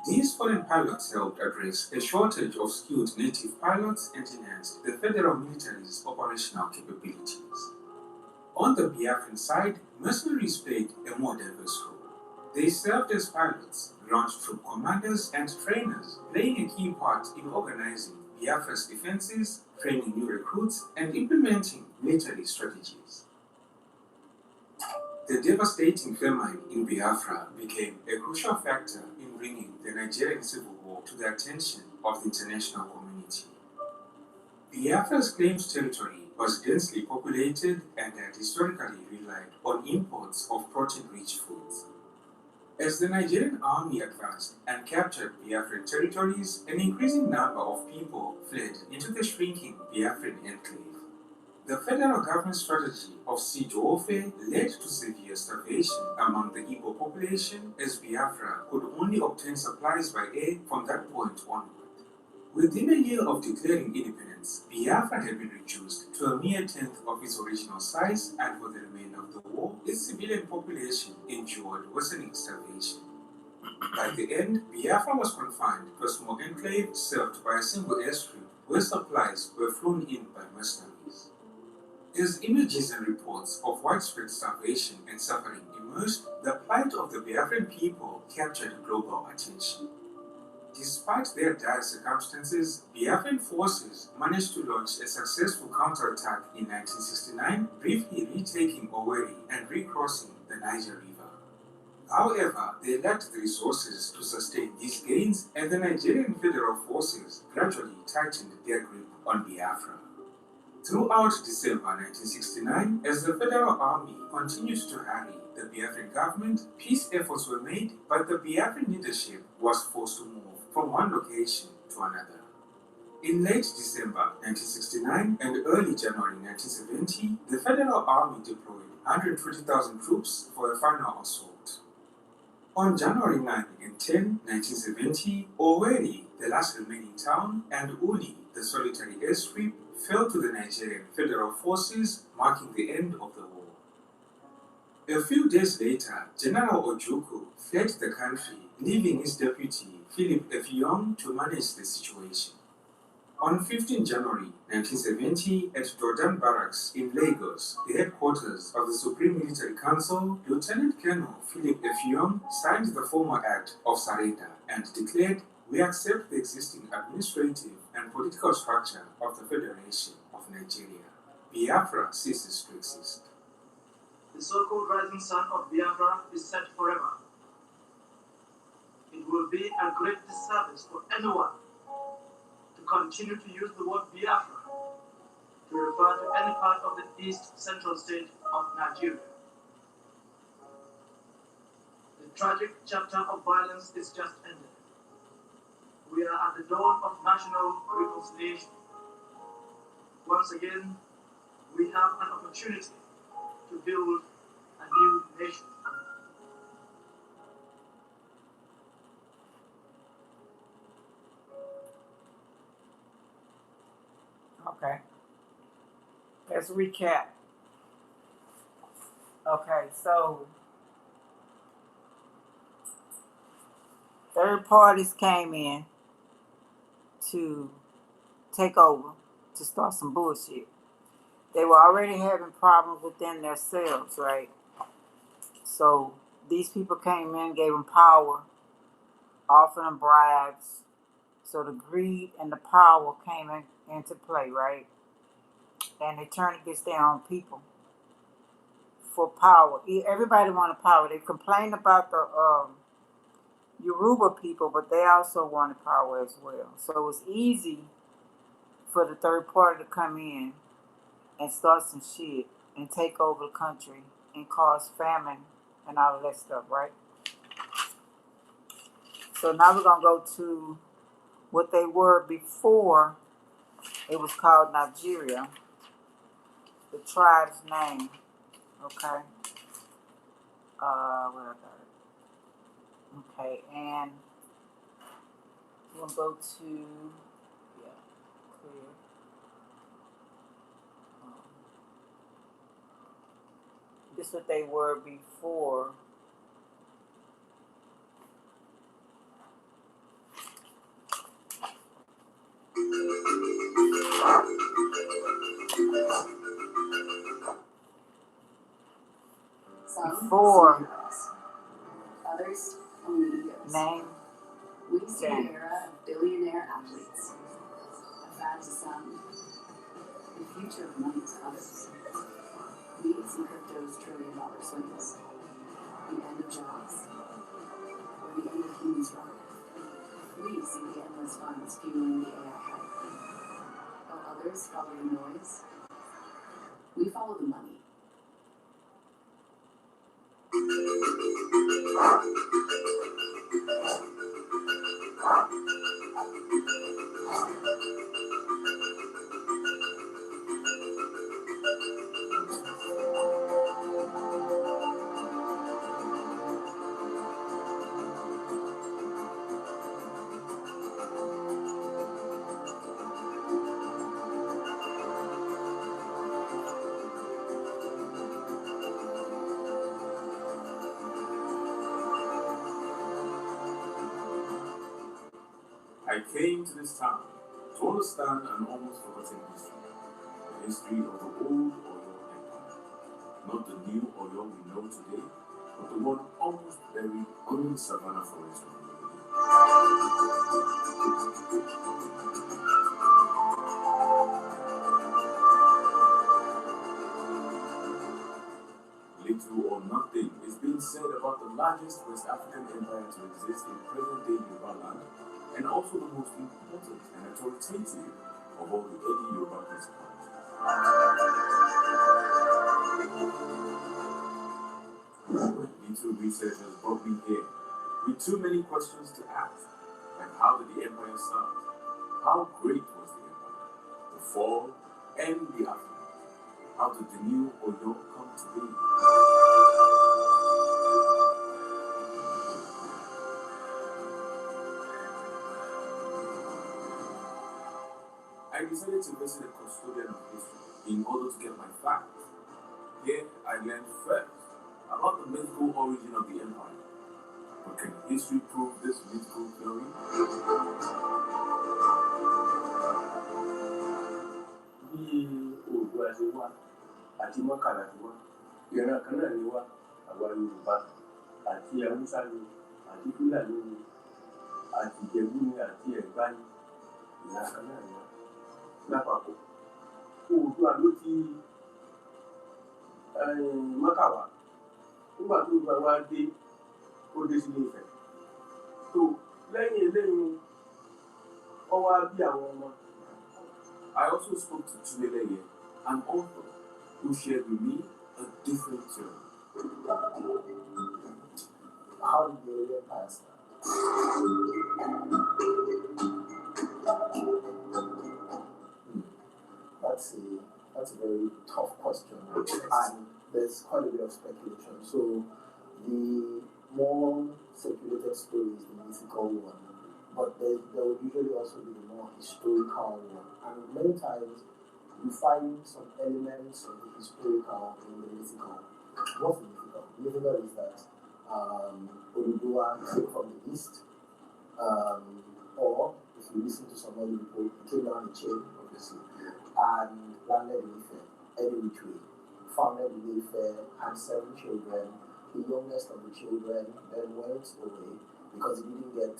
These foreign pilots helped address a shortage of skilled native pilots and enhanced the federal military's operational capabilities. On the Biafran side, mercenaries played a more diverse role. They served as pilots, ground troop commanders, and trainers, playing a key part in organizing Biafra's defenses, training new recruits, and implementing military strategies. The devastating famine in Biafra became a crucial factor in bringing the Nigerian Civil War to the attention of the international community. Biafra's claimed territory was densely populated and had historically relied on imports of protein-rich foods. As the Nigerian army advanced and captured Biafran territories, an increasing number of people fled into the shrinking Biafran enclave. The federal government's strategy of siege warfare led to severe starvation among the Igbo population, as Biafra could only obtain supplies by air from that point onward. Within a year of declaring independence, Biafra had been reduced to a mere tenth of its original size, and for the remainder of the war, its civilian population endured worsening starvation. By the end, Biafra was confined to a small enclave served by a single airstrip where supplies were flown in by mercenaries. As images and reports of widespread starvation and suffering emerged, the plight of the Biafran people captured global attention. Despite their dire circumstances, Biafran forces managed to launch a successful counterattack in 1969, briefly retaking Owerri and recrossing the Niger River. However, they lacked the resources to sustain these gains, and the Nigerian federal forces gradually tightened their grip on Biafra. Throughout December 1969, as the federal army continued to harry the Biafran government, peace efforts were made, but the Biafran leadership was forced to move from one location to another. In late December 1969 and early January 1970, the federal army deployed 120,000 troops for a final assault. On January 9 and 10, 1970, Owerri, the last remaining town, and Uli, the solitary airstrip, fell to the Nigerian federal forces, marking the end of the war. A few days later, General Ojukwu fled the country, leaving his deputy, Philip Effiong, to manage the situation. On 15 January 1970, at Jordan Barracks in Lagos, the headquarters of the Supreme Military Council, Lieutenant Colonel Philip Effiong signed the formal act of surrender and declared, "We accept the existing administrative and political structure of the Federation of Nigeria. Biafra ceases to exist." The so-called rising sun of Biafra is set forever. It will be a great disservice for anyone to continue to use the word Biafra to refer to any part of the East Central state of Nigeria. The tragic chapter of violence is just ended. We are at the dawn of national reconciliation. Once again, we have an opportunity to build a new nation. Okay. Let's recap. Okay, so third parties came in to take over, to start some bullshit. They were already having problems within themselves, right? So these people came in, gave them power, offered them bribes. So the greed and the power came into play, right? And they turned against their own people for power. Everybody wanted power. They complained about the Yoruba people, but they also wanted power as well. So it was easy for the third party to come in and start some shit and take over the country and cause famine and all of that stuff, right? So now we're going to go to what they were before it was called Nigeria. The tribe's name, okay? Where I got it. Okay, and we'll go to, yeah, clear. This is what they were before. Before others only egos. name. We see an era of billionaire athletes, a fad to some, the future of money to others. We see crypto's trillion-dollar swings, the end of jobs, or the end of human struggle. We see the endless funds fueling the AI hype, while others follow the noise. We follow the money. I came to this town to understand an almost forgotten history. The history of the old Oyo Empire. Not the new Oyo we know today, but the one almost buried under the savannah forest of the Little or nothing is being said about the largest West African empire to exist in present-day Yoruba land, and also the most important and authoritative of all the early Yoruba principalities. Little research has brought me here with too many questions to ask, like how did the empire start? How great was the empire? The fall and the aftermath. How did the new Oyo come to be? I decided to visit a custodian of history in order to get my facts. Here I learned first about the mythical origin of the empire. But can history prove this mythical theory? Bí Oòduà ṣe wá àti Mọ́kàlá ṣe wá, ìran kan náà ni wá, àwa Yorùbá àti Haúsá ni àti Fúlàní ni àti Ìjẹ̀bú ni àti Ẹ̀gbá ni, ìran kan náà ni wá. Lápapọ̀, Oòduà ló ti Mọ́kà wá. Nígbà tó Oòduà wá dé, ó dé sí Ilé-Ifẹ̀. So lẹ́yìn eléyìí, ó wá bí àwọn ọmọ. I also spoke to Chileleye, an author who shared with me a different theory. How did the Oyo Empire start? That's a very tough question, and there's quite a bit of speculation. So the more circulated story is the mythical one, but there will usually also be the more historical one. And many times you find some elements of the historical in the mythical. What's the mythical? The mythical is that Oduduwa came from the east, Or if you listen to some other people, he came down the chain, obviously, and landed in Ife, any which way. Founded in Ife, had 7 children. The youngest of the children then went away because he didn't get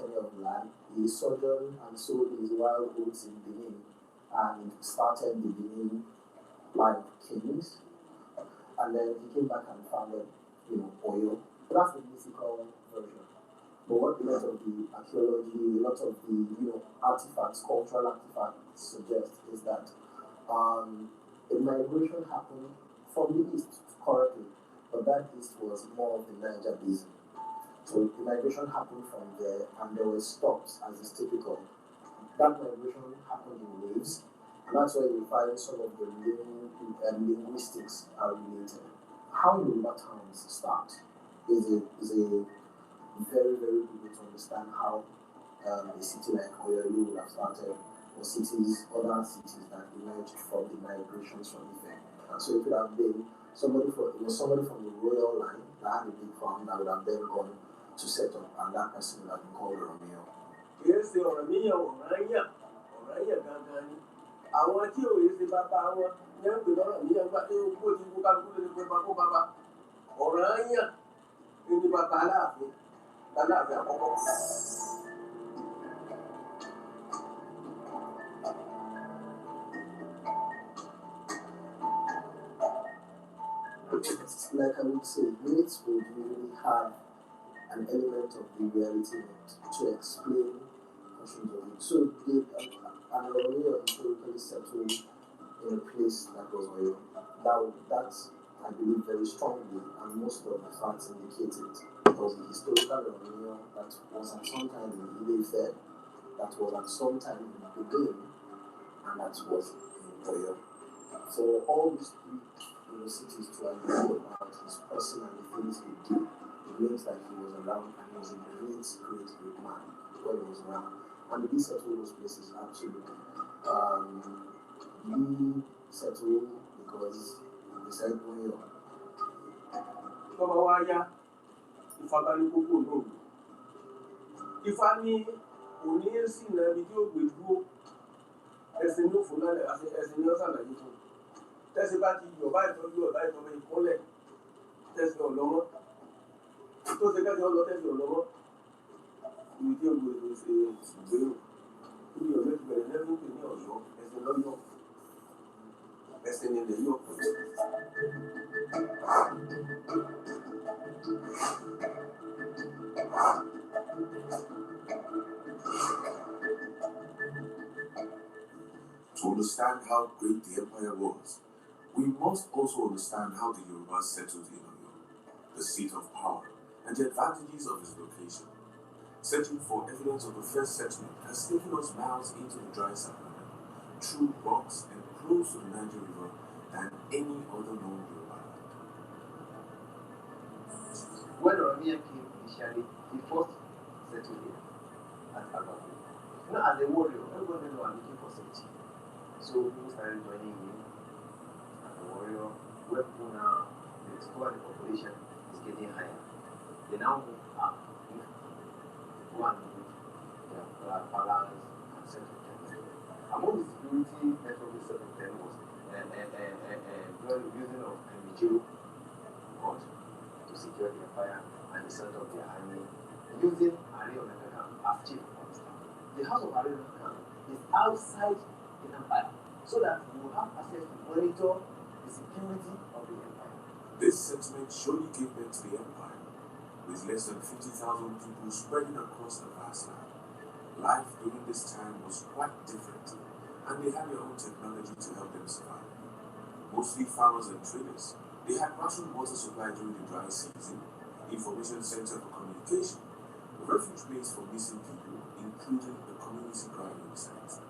any of the land. He sojourned and sold his wild oats in Benin and started the Benin line of kings. And then he came back and founded, Oyo. So that's the mythical version. But what a lot of the archaeology, a lot of the artifacts, cultural artifacts suggest is that a migration happened from the east, correctly, but that east was more of the Niger basin. So the migration happened from there, and there were stops, as is typical. That migration happened in waves, and that's why you find some of the linguistics are related. How Yoruba towns start is a very, very good way to understand how a city like Oyo would have started, or other cities that emerged from the migrations from Ife. And so it would have been somebody from the royal line that had a big farm that would have then gone to set up, and that person would have been called Romeo. Yes, the Romeo, Oraya Gangani. I want you, is the Papa, young Romeo, but you put in Baba, Oraya, in the Papa, Like I would say, myths would usually have an element of the reality in it to explain portions of it. So an Romeo historically settled in a place that was Oyo. That I believe very strongly, and most of the facts indicate it. There was a historical Romeo that was at some time in Ife, that was at some time in Benin, and that was in Oyo. For all these 3 cities to agree about his person and the things he did, it means that he was around, and he was a great, great, great man when he was around. And we settle those places, absolutely. We settle because we said, Oyo. If I can go, if I need only see the video with you as a new phone, as a new son, that's about your bite of a colleague. That's your lower. Because they got your lot of your lower. You deal with a will. You are making everything in your as a lawyer. As in the York. To understand how great the empire was, we must also understand how the Yorubas settled in Oyo, the seat of power, and the advantages of its location. Searching for evidence of the first settlement has taken us miles into the dry savannah, through rocks and close to the Niger River than any other known Yoruba land. When Oromia came initially, he first settled here at Ababu. As a warrior, everybody knew I'm looking for safety. So people started joining him as a warrior. Where people now, they discover the population is getting higher. They now move up. Go and move their balance and settle them. Among the security network we set up them was using of Mijo court to secure the empire and the center of their army, using Ari Onakaka as chief of staff. The house of Ari Onakaka is outside the empire, so that you will have access to monitor the security of the empire. This settlement surely gave birth to the empire, with less than 50,000 people spreading across the vast land. Life during this time was quite different, and they had their own technology to help them survive. Mostly farmers and traders, they had rationed water supply during the dry season, information center for communication, a refuge place for missing people, including a community gathering site.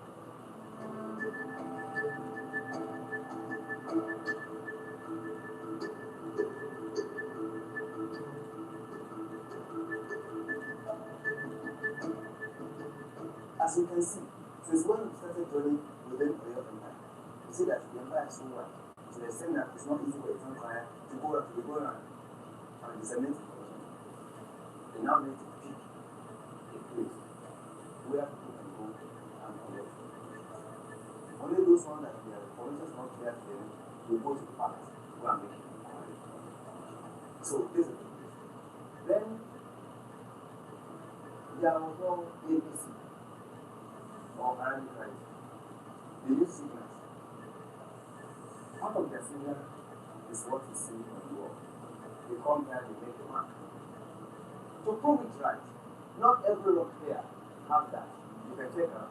As you can see, since when we started journey within Oyo Empire, you see that the empire is so wide. So they're saying that it's not easy for a town crier to go around and disseminate information. They now need to pick those ones that their information is not clear to them will go to the palace, go and make inquiry. So this is the thing. Then there was no ABC or Army crisis. They use signals. Part of their signal is what you see on the wall. They come here, they make a mark. To prove it right, not every rock here has that. You can check out.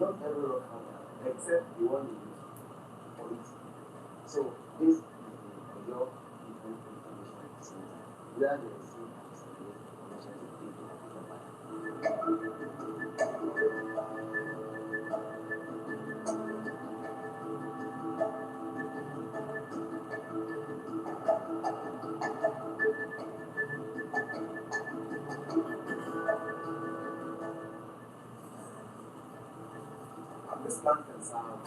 Not every rock has that, except the one you use for it. So this is your information center, where they receive and distribute information to people in the market. This plant can serve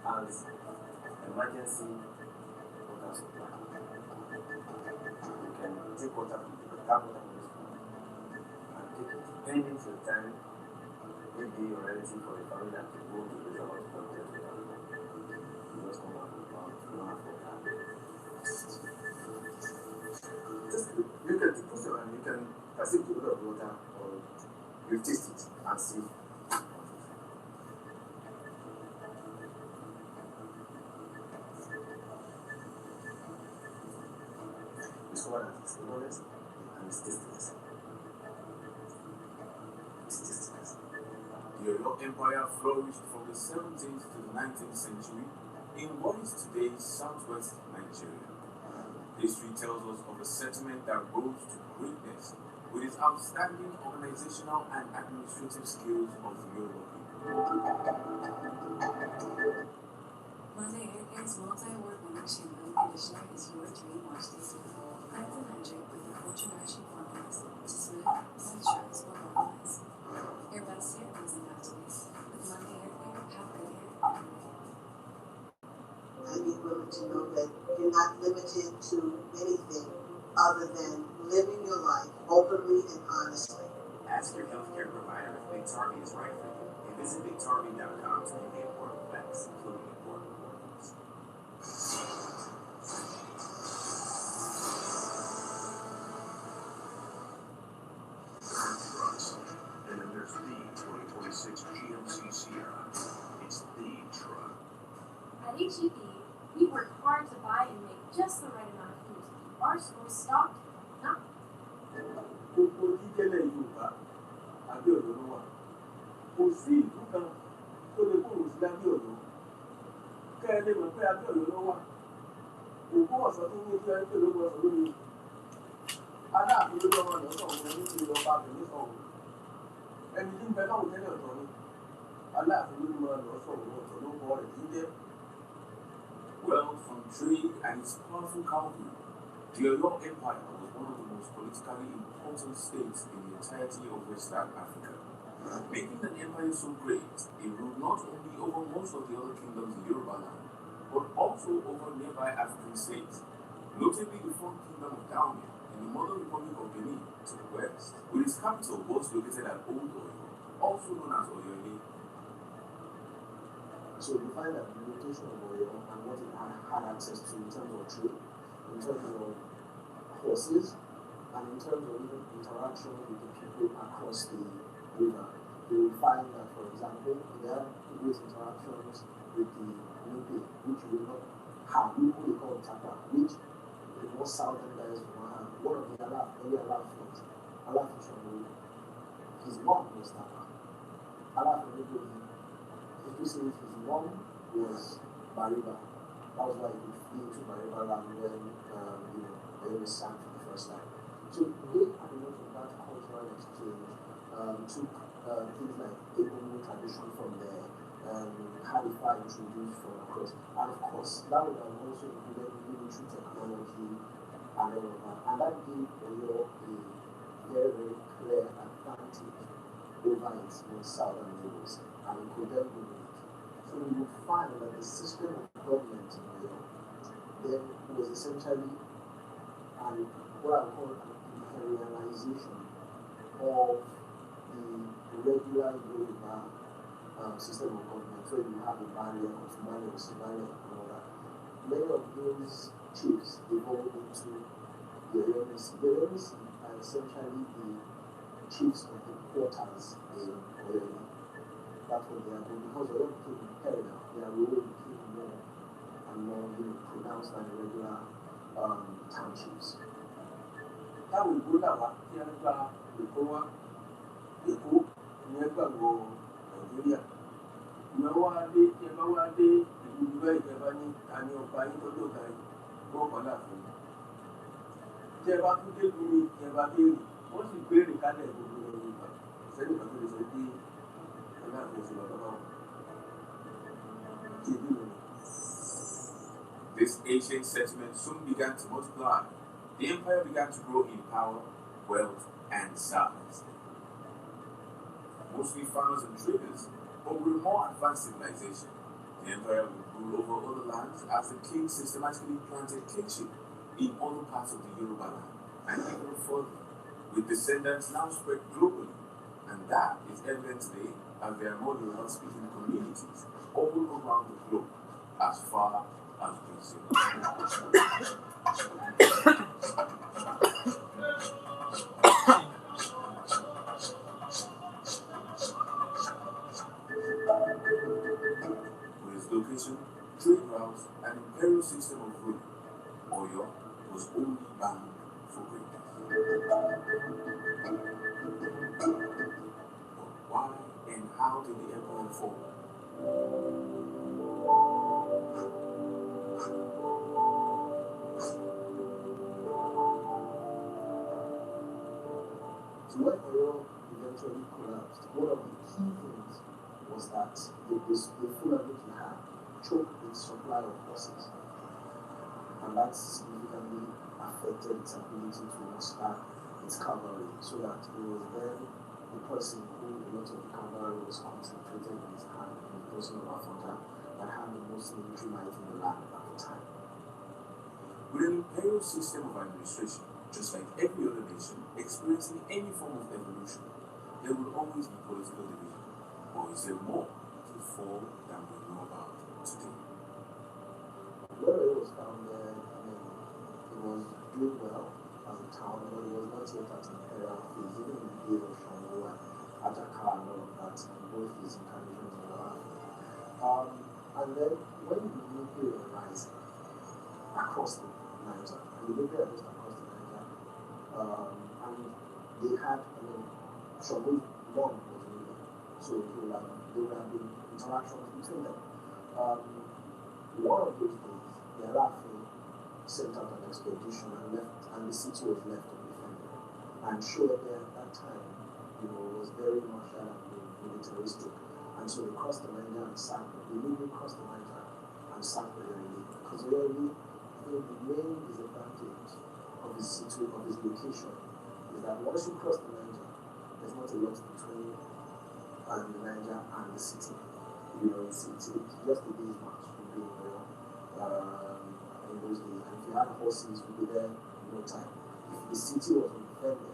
as emergency water supply. You can take water from the tap water from this plant and take it pending till the time maybe you're ready for a family that to go to the reservoir to collect water. You just come out of the plant, you don't have water. Just look at the process and you can perceive the odor of water or you taste it and see. Discover that it's odorless and it's tasteless. It's tasteless. The Oyo Empire flourished from the 17th to the 19th century in what is today's southwest Nigeria. History tells us of a settlement that rose to greatness with its outstanding organizational and administrative skills of the Yoruba people. Monday Airgain's multi-award winning shampoo and conditioner is your dream wash this year. Cleanse and hydrate with their ultra-nourishing formulas to smooth, moisturize, or harmonize. Your best hair doesn't have to waste. With Monday Airgain, have good hair. I need women to know that you're not limited to anything other than living your life openly and honestly. Ask your healthcare provider if Big Tarby is right for you, and visit BigTarby.com to get the important facts, including important warnings. Trucks. And then there's the 2026 GMC Sierra. It's the truck. At HEB, we work hard to buy and make just the right amount of food to keep our stores stocked, not Gbogbo jíjẹ́lẹ̀ Yorùbá àbí Ọ̀yọ́ ló wà. Kò sí ìlú kan tó lè kúrò sí lábẹ́ Ọ̀yọ́. Kẹ́ ẹ lè mọ̀ pé abẹ́ Ọ̀yọ́ ló wà. Òkú ọ̀sán tó ní ojú ẹni tó ló gbọ́ ọ̀sán lónìí. Aláàfin ló lọ́wọ́ ọ̀nà ọ̀sán òun ní ti lọ bá bẹ̀rẹ̀ ní sọ̀rọ̀. Ẹni tí ń bẹ náà tẹ́lẹ̀ ọ̀tọ̀ ni. Aláàfin ló lọ́wọ́ ọ̀nà ọ̀sán òun ọ̀tọ̀ ló kọ́ rẹ̀ jíjẹ́. Wealth from trade and its powerful cavalry, the Oyo Empire was one of the most politically important states in the entirety of West Africa. Making the empire so great, it ruled not only over most of the other kingdoms in Yoruba land, but also over nearby African states, notably the fourth kingdom of Daomia and the modern Republic of Benin to the west, with its capital both located at Old Oyo, also known as Oyo. So you find that the location of Oyo and what it had access to in terms of trade, in terms of horses, and in terms of even interaction with the people across the river. You will find that, for example, there are great interactions with the Nupe, which you will not have. We call Tapa, which the more southern guys will not have. One of the early Alafins, his mom was Tapa. Alafin, his mom was Bariba. That was why he could flee to Bariba land when they were sent for the first time. So they had a lot of that cultural exchange, took things like Ebony tradition from there, Halifa introduced from across. And of course, that would have also included military technology and all of that. And that gave Oyo a very, very clear advantage over its more southern neighbors. And it could then be moved. So you would find that the system of government in Oyo then was essentially what I call an imperialization of the regular Yoruba system of government where you have a barrier, Otumale, Osimale, and all that. Many of those chiefs evolved into the Oyomisi. The Oyomisi are essentially the chiefs of the quarters in Oyomi. That's what they are doing because Oyo became imperial. Their role became more and more pronounced than the regular townships. Táwọn ìbò làwà tí a gba Èkó wá, Èkó ni ẹ gbàgbọ́ Nàìjíríà. Ìyẹn wá dé tí ẹ bá wá dé ìlú ìgbà ìjọba ní àní ọba yín tó lò dáa wọ́n kọ́ láàfin. Tí ẹ bá tún dé ìlú mi tí ẹ bá béèrè, wọ́n sì béèrè kálẹ̀ gbogbo ọ̀rọ̀ ìgbà. Sẹ́ni kan tó lè sọ pé ẹ náà fi ṣe bàbá wọn. This ancient settlement soon began to multiply. The empire began to grow in power, wealth, and size. Mostly farmers and traders, but with a more advanced civilization, the empire would rule over other lands as the king systematically planted kingship in other parts of the Yoruba land, and even further, with descendants now spread globally. And that is evident today as there are more Yoruba-speaking communities all around the globe, as far as we see. With its location, trade routes, and imperial system of ruling, Oyo was only bound for greatness. But why and how did the empire fall? So when Oyo eventually collapsed, one of the key things was that the Fulani had choked its supply of horses. And that significantly affected its ability to muster its cavalry, so that it was then the person who a lot of the cavalry was concentrated in his hand, in the person of Afonja, that had the most military might in the land at the time. With an imperial system of administration, just like every other nation experiencing any form of evolution, there will always be political division. Or is there more to the fall than we know about today? Where it was founded, it was doing well as a town, but it was not yet at imperial phase, even in the days of Shango and Ajaka and all of that, both these incarnations of our and then when the nuclear were rising across the Niger, and the nuclear just across the Niger, and they had, Shango one was ruling, so there would have been interactions between them. One of those days, the Alaafin sent out an expedition and the city was left undefended. And Shola at that time, was very martial and militaristic. And so they crossed the Niger and sacked. They literally crossed the Niger and sacked Oyomi. Because Oyomi, the main disadvantage of his city, of his location, is that once you cross the Niger, there's not a lot between the Niger and the city. It's just a day's march from being there in those days. And if you had horses, you'd be there in no time. If the city was undefended,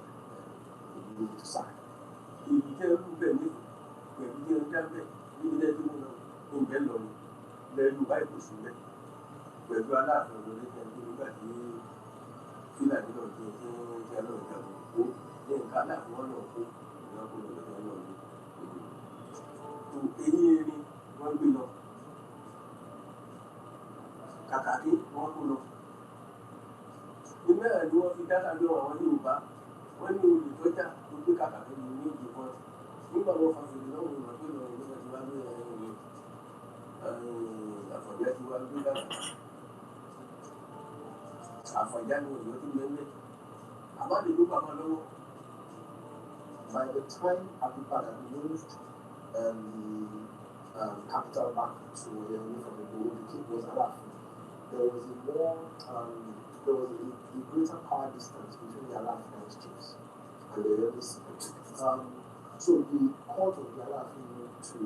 then you needed to sack. Kàkàkí wọ́n kó lọ. Nígbà tí wọ́n fi dáta lọ àwọn Yorùbá, wọ́n ní olùtọ́jà tó gbé kàkàkí ní ìdí kan. Nígbà wọn fa fèrè lọ́wọ́ ìmọ̀ pé lọ́wọ́ nígbà tí wọ́n gbé Àfọ̀njá tí wọ́n gbé kàkàkí. Àfọ̀njá ni òyìnbó tí mẹ́lẹ̀. Àbáde ló bàbá lọ́wọ́. By the time Apipa had moved the capital back to Oyomi from the Igbo, the king was Alaafin. There was a greater power distance between the Alaafin and his chiefs and the Oyomisi. So the court of the Alaafin moved to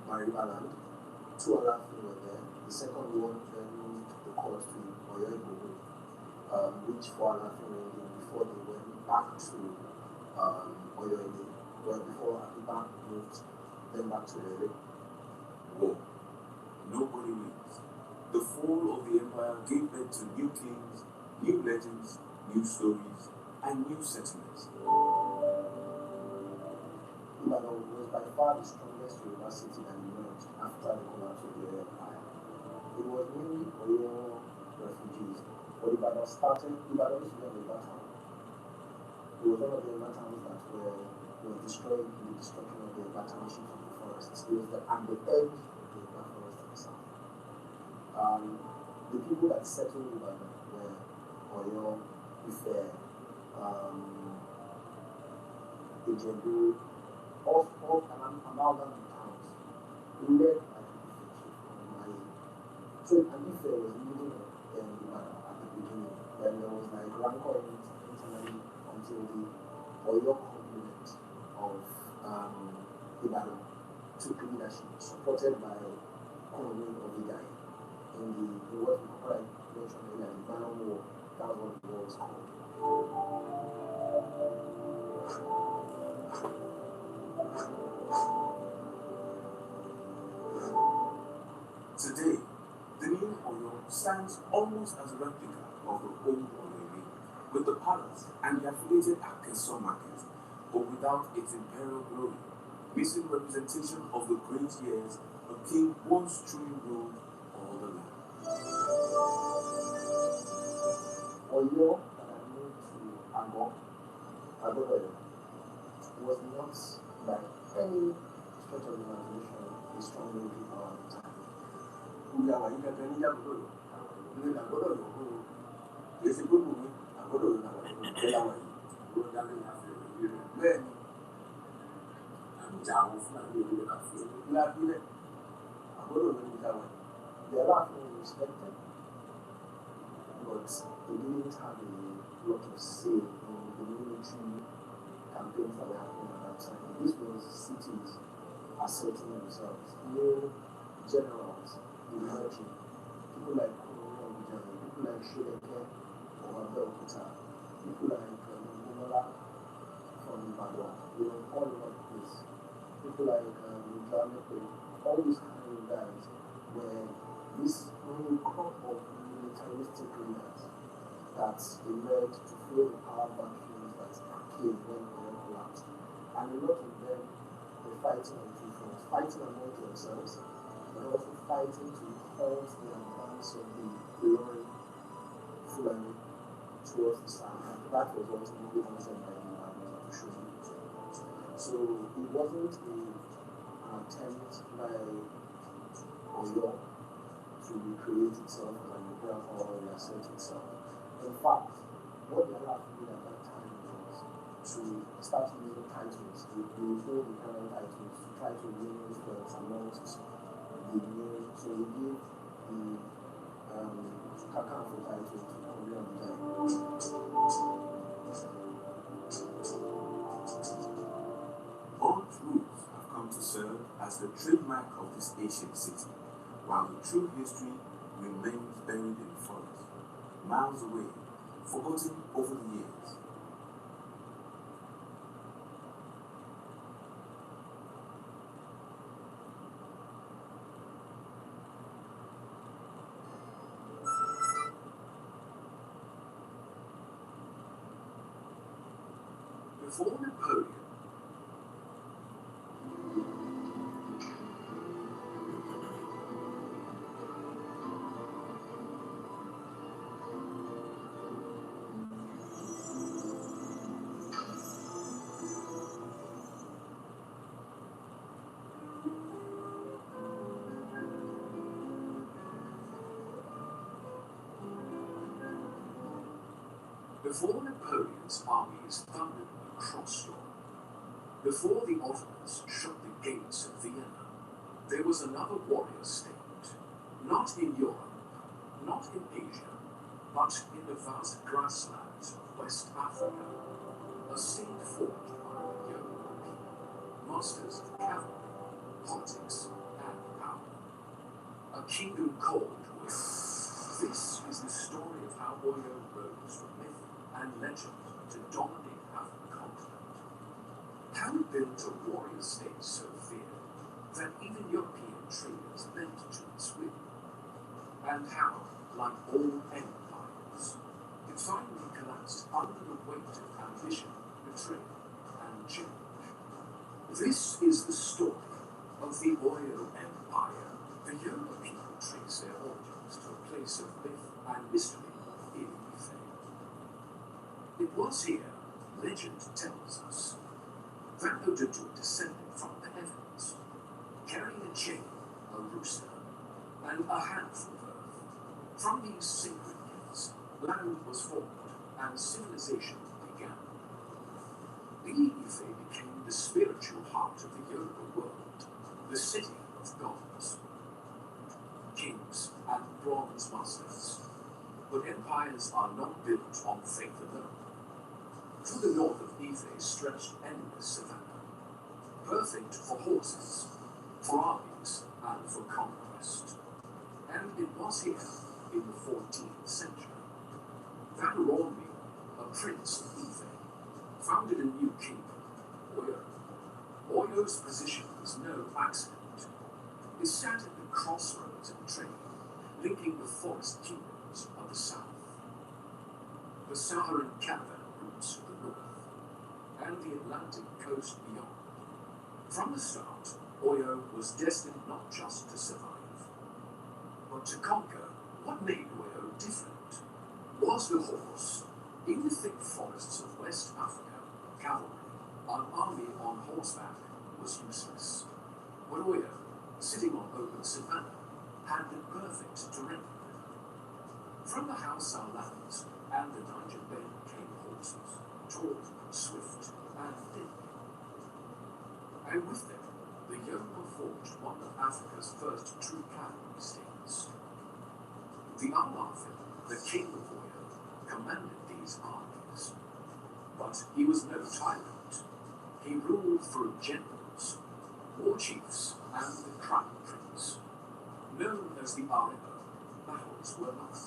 Maribaland. Two Alaafin were there. The second one then moved the court to Oyo, which for Alaafin reigned before they went back to Oyo, well, before Apipa moved then back to Ere. War. Nobody wins. The fall of the empire gave birth to new kings, new legends, new stories, and new settlements. Ibadan was by far the strongest university that emerged after the collapse of the empire. It was mainly Oyo refugees, but Ibadan used to be a river town. It was one of the river towns that were destroyed in the destruction of the river townships of the forests. It was the edge of the river forest in the south. The people that settled Ibadan were Oyo, Ife, Ijebu, all an amalgam of towns, led by Ife from Mali. So Ife was leading Ibadan at the beginning. Then there was like Rancor internally until the Oyo complement of Ibadan took leadership, supported by Colonel Ovigai in what I mentioned earlier, the Ibadan War. That was what the war was called. Today, the new Oyo stands almost as a replica of the old Oyo, with the palace and the affiliated Akeso market, but without its imperial glory, missing representation of the great years a king once truly ruled all the land. Oyo that I moved to Agodoyo, was not by any stretch of imagination a strong military power at the time. Their life was respected, but they didn't have a lot of say in the military campaigns that were happening at that time. This was cities asserting themselves, new generals emerging, people like Kuro Vijay, people like Shireke or Abeokuta, people like Momola from Ibadan, all over the place, people like Mujamepe, all these kind of guys were this new crop of militaristic leaders that emerged to fill the power vacuums that came when Oyo collapsed. And a lot of them were fighting on two fronts, fighting among themselves, but also fighting to halt the advance of the Ilorin Fulani towards the south. And that was ultimately answered by the Ibadan to show you. So it wasn't an attempt by Oyo to recreate itself as an imperial power or reassert itself. In fact, what the Arab did at that time was to start using titles, the old imperial titles, to try to win influence amongst the new. So we gave the Kakanfo title to Korean Guy. Old routes have come to serve as the trademark of this ancient city, while the true history remains buried in the forest, miles away, forgotten over the years. Before Napoleon, Before Napoleon's armies thundered across Europe, before the Ottomans shut the gates of Vienna, there was another warrior state, not in Europe, not in Asia, but in the vast grasslands of West Africa, a state forged by a young people, masters of cavalry, politics, and power. A kingdom called Oyo. This is the story of how Oyo rose from myth and legend to dominate African continent. How built a warrior state so feared that even European traders bent to its will, and how, like all empires, it finally collapsed under the weight of ambition, betrayal, and change. This is the story of the Oyo Empire. The Yoruba people trace their origins to a place of myth and mystery in Ife. It was here, legend tells us, that Odudu descended from the heavens, carrying a chain, a rooster, and a handful of earth. From these sacred gifts, land was formed and civilization began. Ife became the spiritual heart of the Yoruba world, the city of gods, kings, and bronze masters. But empires are not built on faith alone. To the north of Ife stretched endless savanna, perfect for horses, for armies, and for conquest. And it was here, in the 14th century, that Romeo, a prince of Ife, founded a new kingdom, Oyo. Oyo's position was no accident. It sat at the crossroads of trade, linking the forest kingdoms of the south, the Saharan caravan routes to the north, and the Atlantic coast beyond. From the start, Oyo was destined not just to survive, but to conquer. What made Oyo different was the horse. In the thick forests of West Africa, cavalry, an army on horseback, was useless. But Oyo, sitting on open savanna, had the perfect terrain. From the Hausa lands and the Niger Bend came horses, tall, swift, and thin. And with them, the Yoruba forged one of Africa's first true cavalry states. The Alaafin, the king of Oyo, commanded these armies. But he was no tyrant. He ruled through generals, war chiefs, and the crown prince. Known as the Arebo, battles were not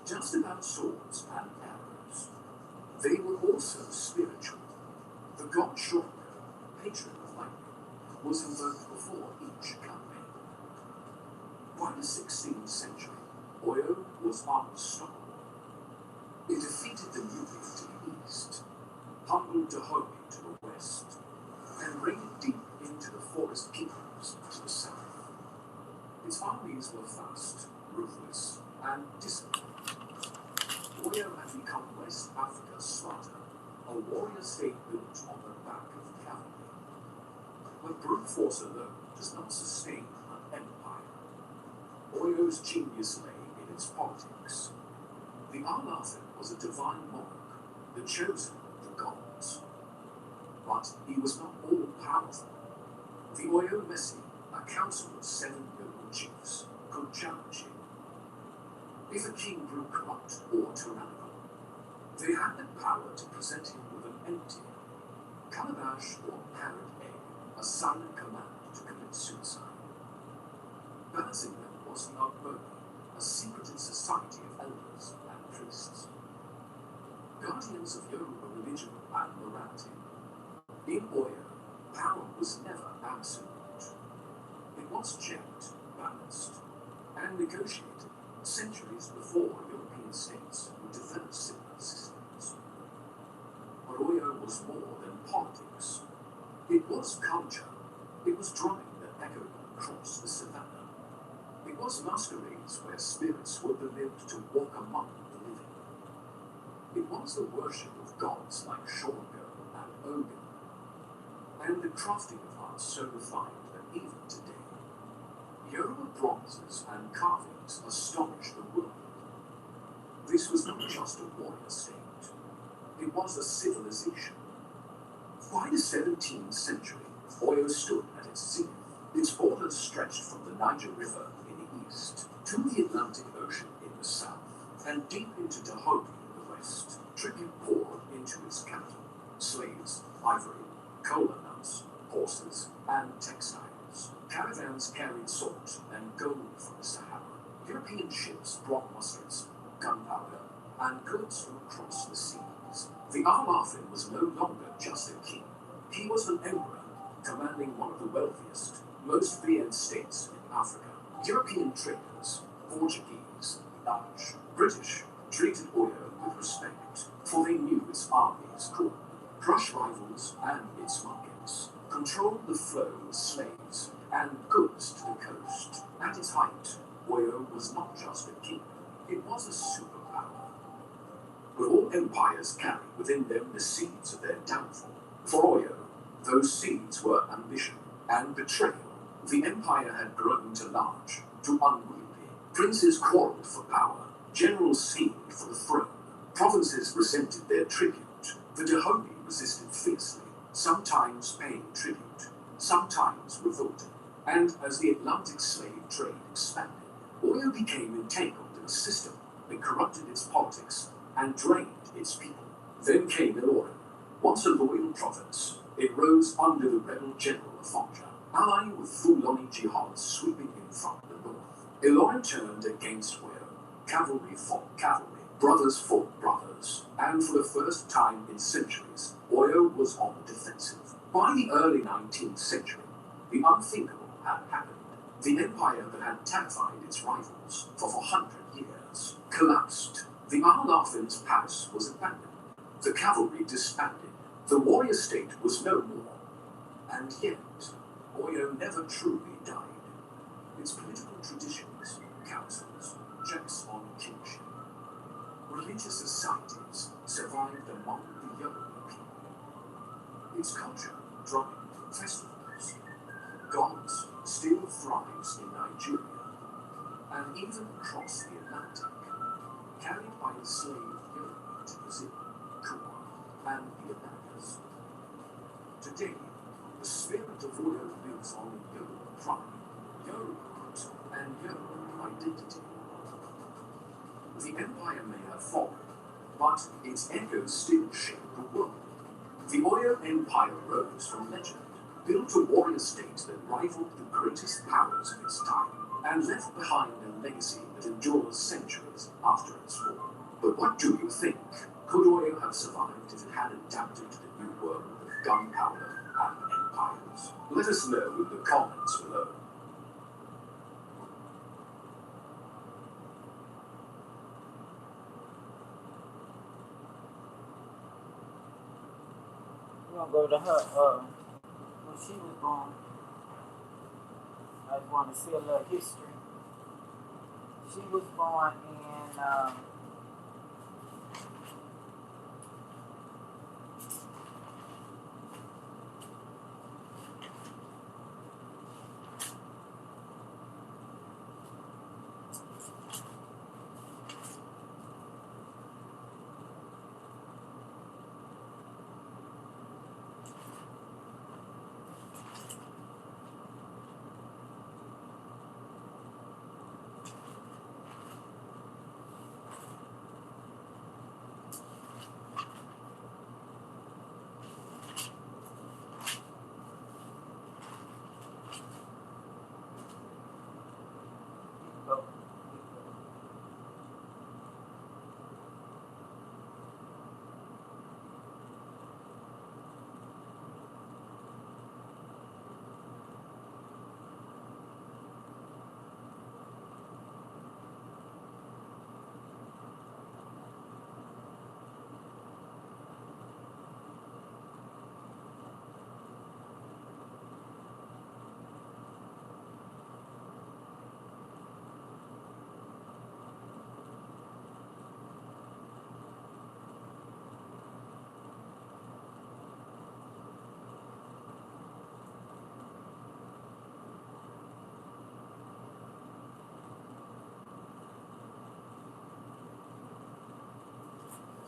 just about swords and arrows. They were also spiritual. The god Shorga, patron of lightning, was invoked before each campaign. By the 16th century, Oyo was unstoppable. It defeated the Nubian to the east, humbled Dahomey to the west, and raided deep into the forest kingdoms to the south. Its armies were fast, ruthless, and disciplined. Oyo had become West Africa's Sparta, a warrior state built on the back of cavalry. But brute force alone does not sustain an empire. Oyo's genius lay in its politics. The Alaafin was a divine monarch, the chosen of the gods. But he was not all-powerful. The Oyo Messi, a council of 7 noble chiefs, could challenge him. If a king grew corrupt or tyrannical, they had the power to present him with an empty calabash or parrot egg, a silent command to commit suicide. Balancing them was the Ogboni, a secretive society of elders and priests, guardians of Yoruba religion and morality. In Oyo, power was never absolute. It was checked, balanced, and negotiated centuries before European states would develop similar systems. But Oyo was more than politics. It was culture. It was drumming that echoed across the savannah. It was masquerades where spirits were believed to walk among the living. It was the worship of gods like Shorga and Ogun, and the crafting of art so refined that even today, Yoruba bronzes and carvings astonish the world. This was not just a warrior state, it was a civilization. By the 17th century, Oyo stood at its zenith. Its borders stretched from the Niger River in the east to the Atlantic Ocean in the south, and deep into Dahomey in the west. Tribute poured into its capital: slaves, ivory, cola nuts, horses, and textiles. Caravans carried salt and gold from the Sahara. European ships brought muskets, gunpowder, and goods from across the seas. The Alaafin was no longer just a king. He was an emperor, commanding one of the wealthiest most VN states in Africa. European traders, Portuguese, Dutch, British, treated Oyo with respect, for they knew its armies could crush rivals and its markets, control the flow of slaves and goods to the coast. At its height, Oyo was not just a kingdom, it was a superpower. But all empires carry within them the seeds of their downfall. For Oyo, those seeds were ambition and betrayal. The empire had grown too large, too unwieldy. Princes quarreled for power, generals schemed for the throne, provinces resented their tribute. The Dahomey resisted fiercely, sometimes paying tribute, sometimes revolting. And as the Atlantic slave trade expanded, Oyo became entangled in a system that corrupted its politics and drained its people. Then came Ilorin. Once a loyal province, it rose under the rebel general Afonja, allying with Fulani jihads sweeping in from the north. Ilorin turned against Oyo. Cavalry fought cavalry, brothers fought brothers, and for the first time in centuries, Oyo was on the defensive. By the early 19th century, the unthinkable had happened. The empire that had terrified its rivals for 400 years collapsed. The Amalafins' palace was abandoned. The cavalry disbanded. The warrior state was no more. And yet, Oyo never truly died. Its political traditions, councils, checks on kingship, religious societies survived among the Yoruba people. Its culture, drumming, festivals, gods still thrives in Nigeria, and even across the Atlantic, carried by the slave Yoruba to Brazil, Cuba, and the Americas. Today, the spirit of Oyo lives on Yoruba pride, Yorubahood, and Yoruba identity. The empire may have fallen, but its echoes still shape the world. The Oyo Empire rose from legend, built a warrior state that rivaled the greatest powers of its time, and left behind a legacy that endures centuries after its fall. But what do you think? Could Oyo have survived if it had adapted to the new world of gunpowder and empires? Let us know in the comments below. We're gonna go to her, when she was born. I just want to see a little history. She was born in,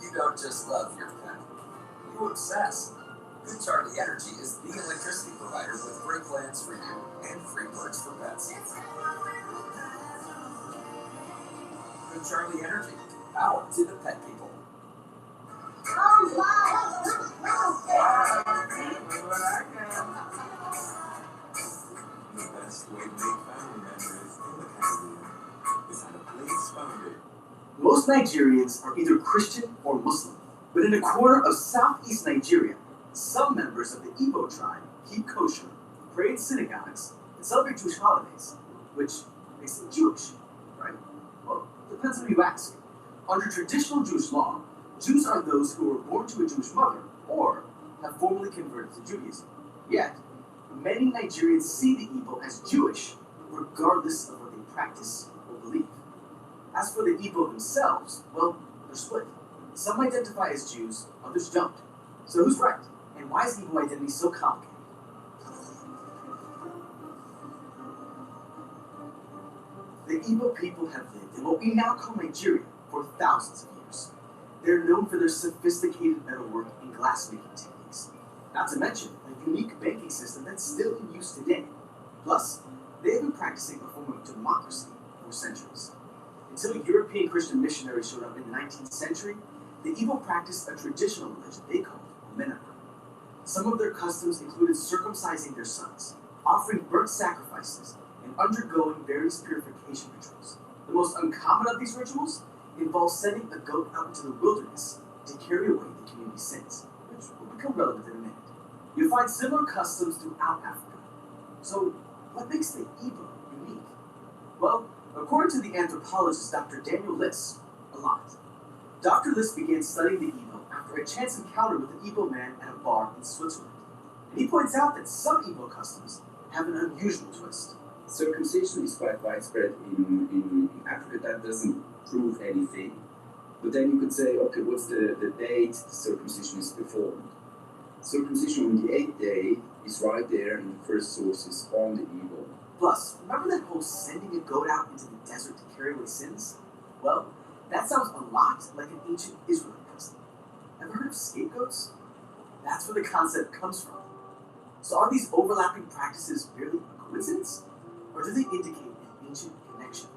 You don't just love your pet, you obsess. Good Charlie Energy is the electricity provider with free plans for you and free perks for pets. Good Charlie Energy, power to the pet people. The best way to make family memories in the Caribbean is at a place found it. Most Nigerians are either Christian or Muslim, but in a corner of southeast Nigeria, some members of the Igbo tribe keep kosher, pray in synagogues, and celebrate Jewish holidays, which makes them Jewish, right? Well, depends on who you ask. Under traditional Jewish law, Jews are those who were born to a Jewish mother or have formally converted to Judaism. Yet, many Nigerians see the Igbo as Jewish, regardless of what they practice or believe. As for the Igbo themselves, well, they're split. Some identify as Jews, others don't. So who's right? And why is Igbo identity so complicated? The Igbo people have lived in what we now call Nigeria for thousands of years. They're known for their sophisticated metalwork and glassmaking techniques, not to mention a unique banking system that's still in use today. Plus, they have been practicing a form of democracy for centuries. Until European Christian missionaries showed up in the 19th century, the Igbo practiced a traditional religion they called Omenala. Some of their customs included circumcising their sons, offering burnt sacrifices, and undergoing various purification rituals. The most uncommon of these rituals involves sending a goat out into the wilderness to carry away the community's sins, which will become relevant in a minute. You'll find similar customs throughout Africa. So, what makes the Igbo unique? Well, according to the anthropologist Dr. Daniel Liss, a lot. Dr. Liss began studying the Igbo after a chance encounter with an Igbo man at a bar in Switzerland. And he points out that some Igbo customs have an unusual twist. Circumcision is quite widespread in Africa. That doesn't prove anything. But then you could say, okay, what's the date the circumcision is performed? Circumcision on the 8th day is right there in the first sources on the Igbo. Plus, remember that whole sending a goat out into the desert to carry away sins? Well, that sounds a lot like an ancient Israelite custom. Ever heard of scapegoats? That's where the concept comes from. So are these overlapping practices merely a coincidence? Or do they indicate an ancient connection?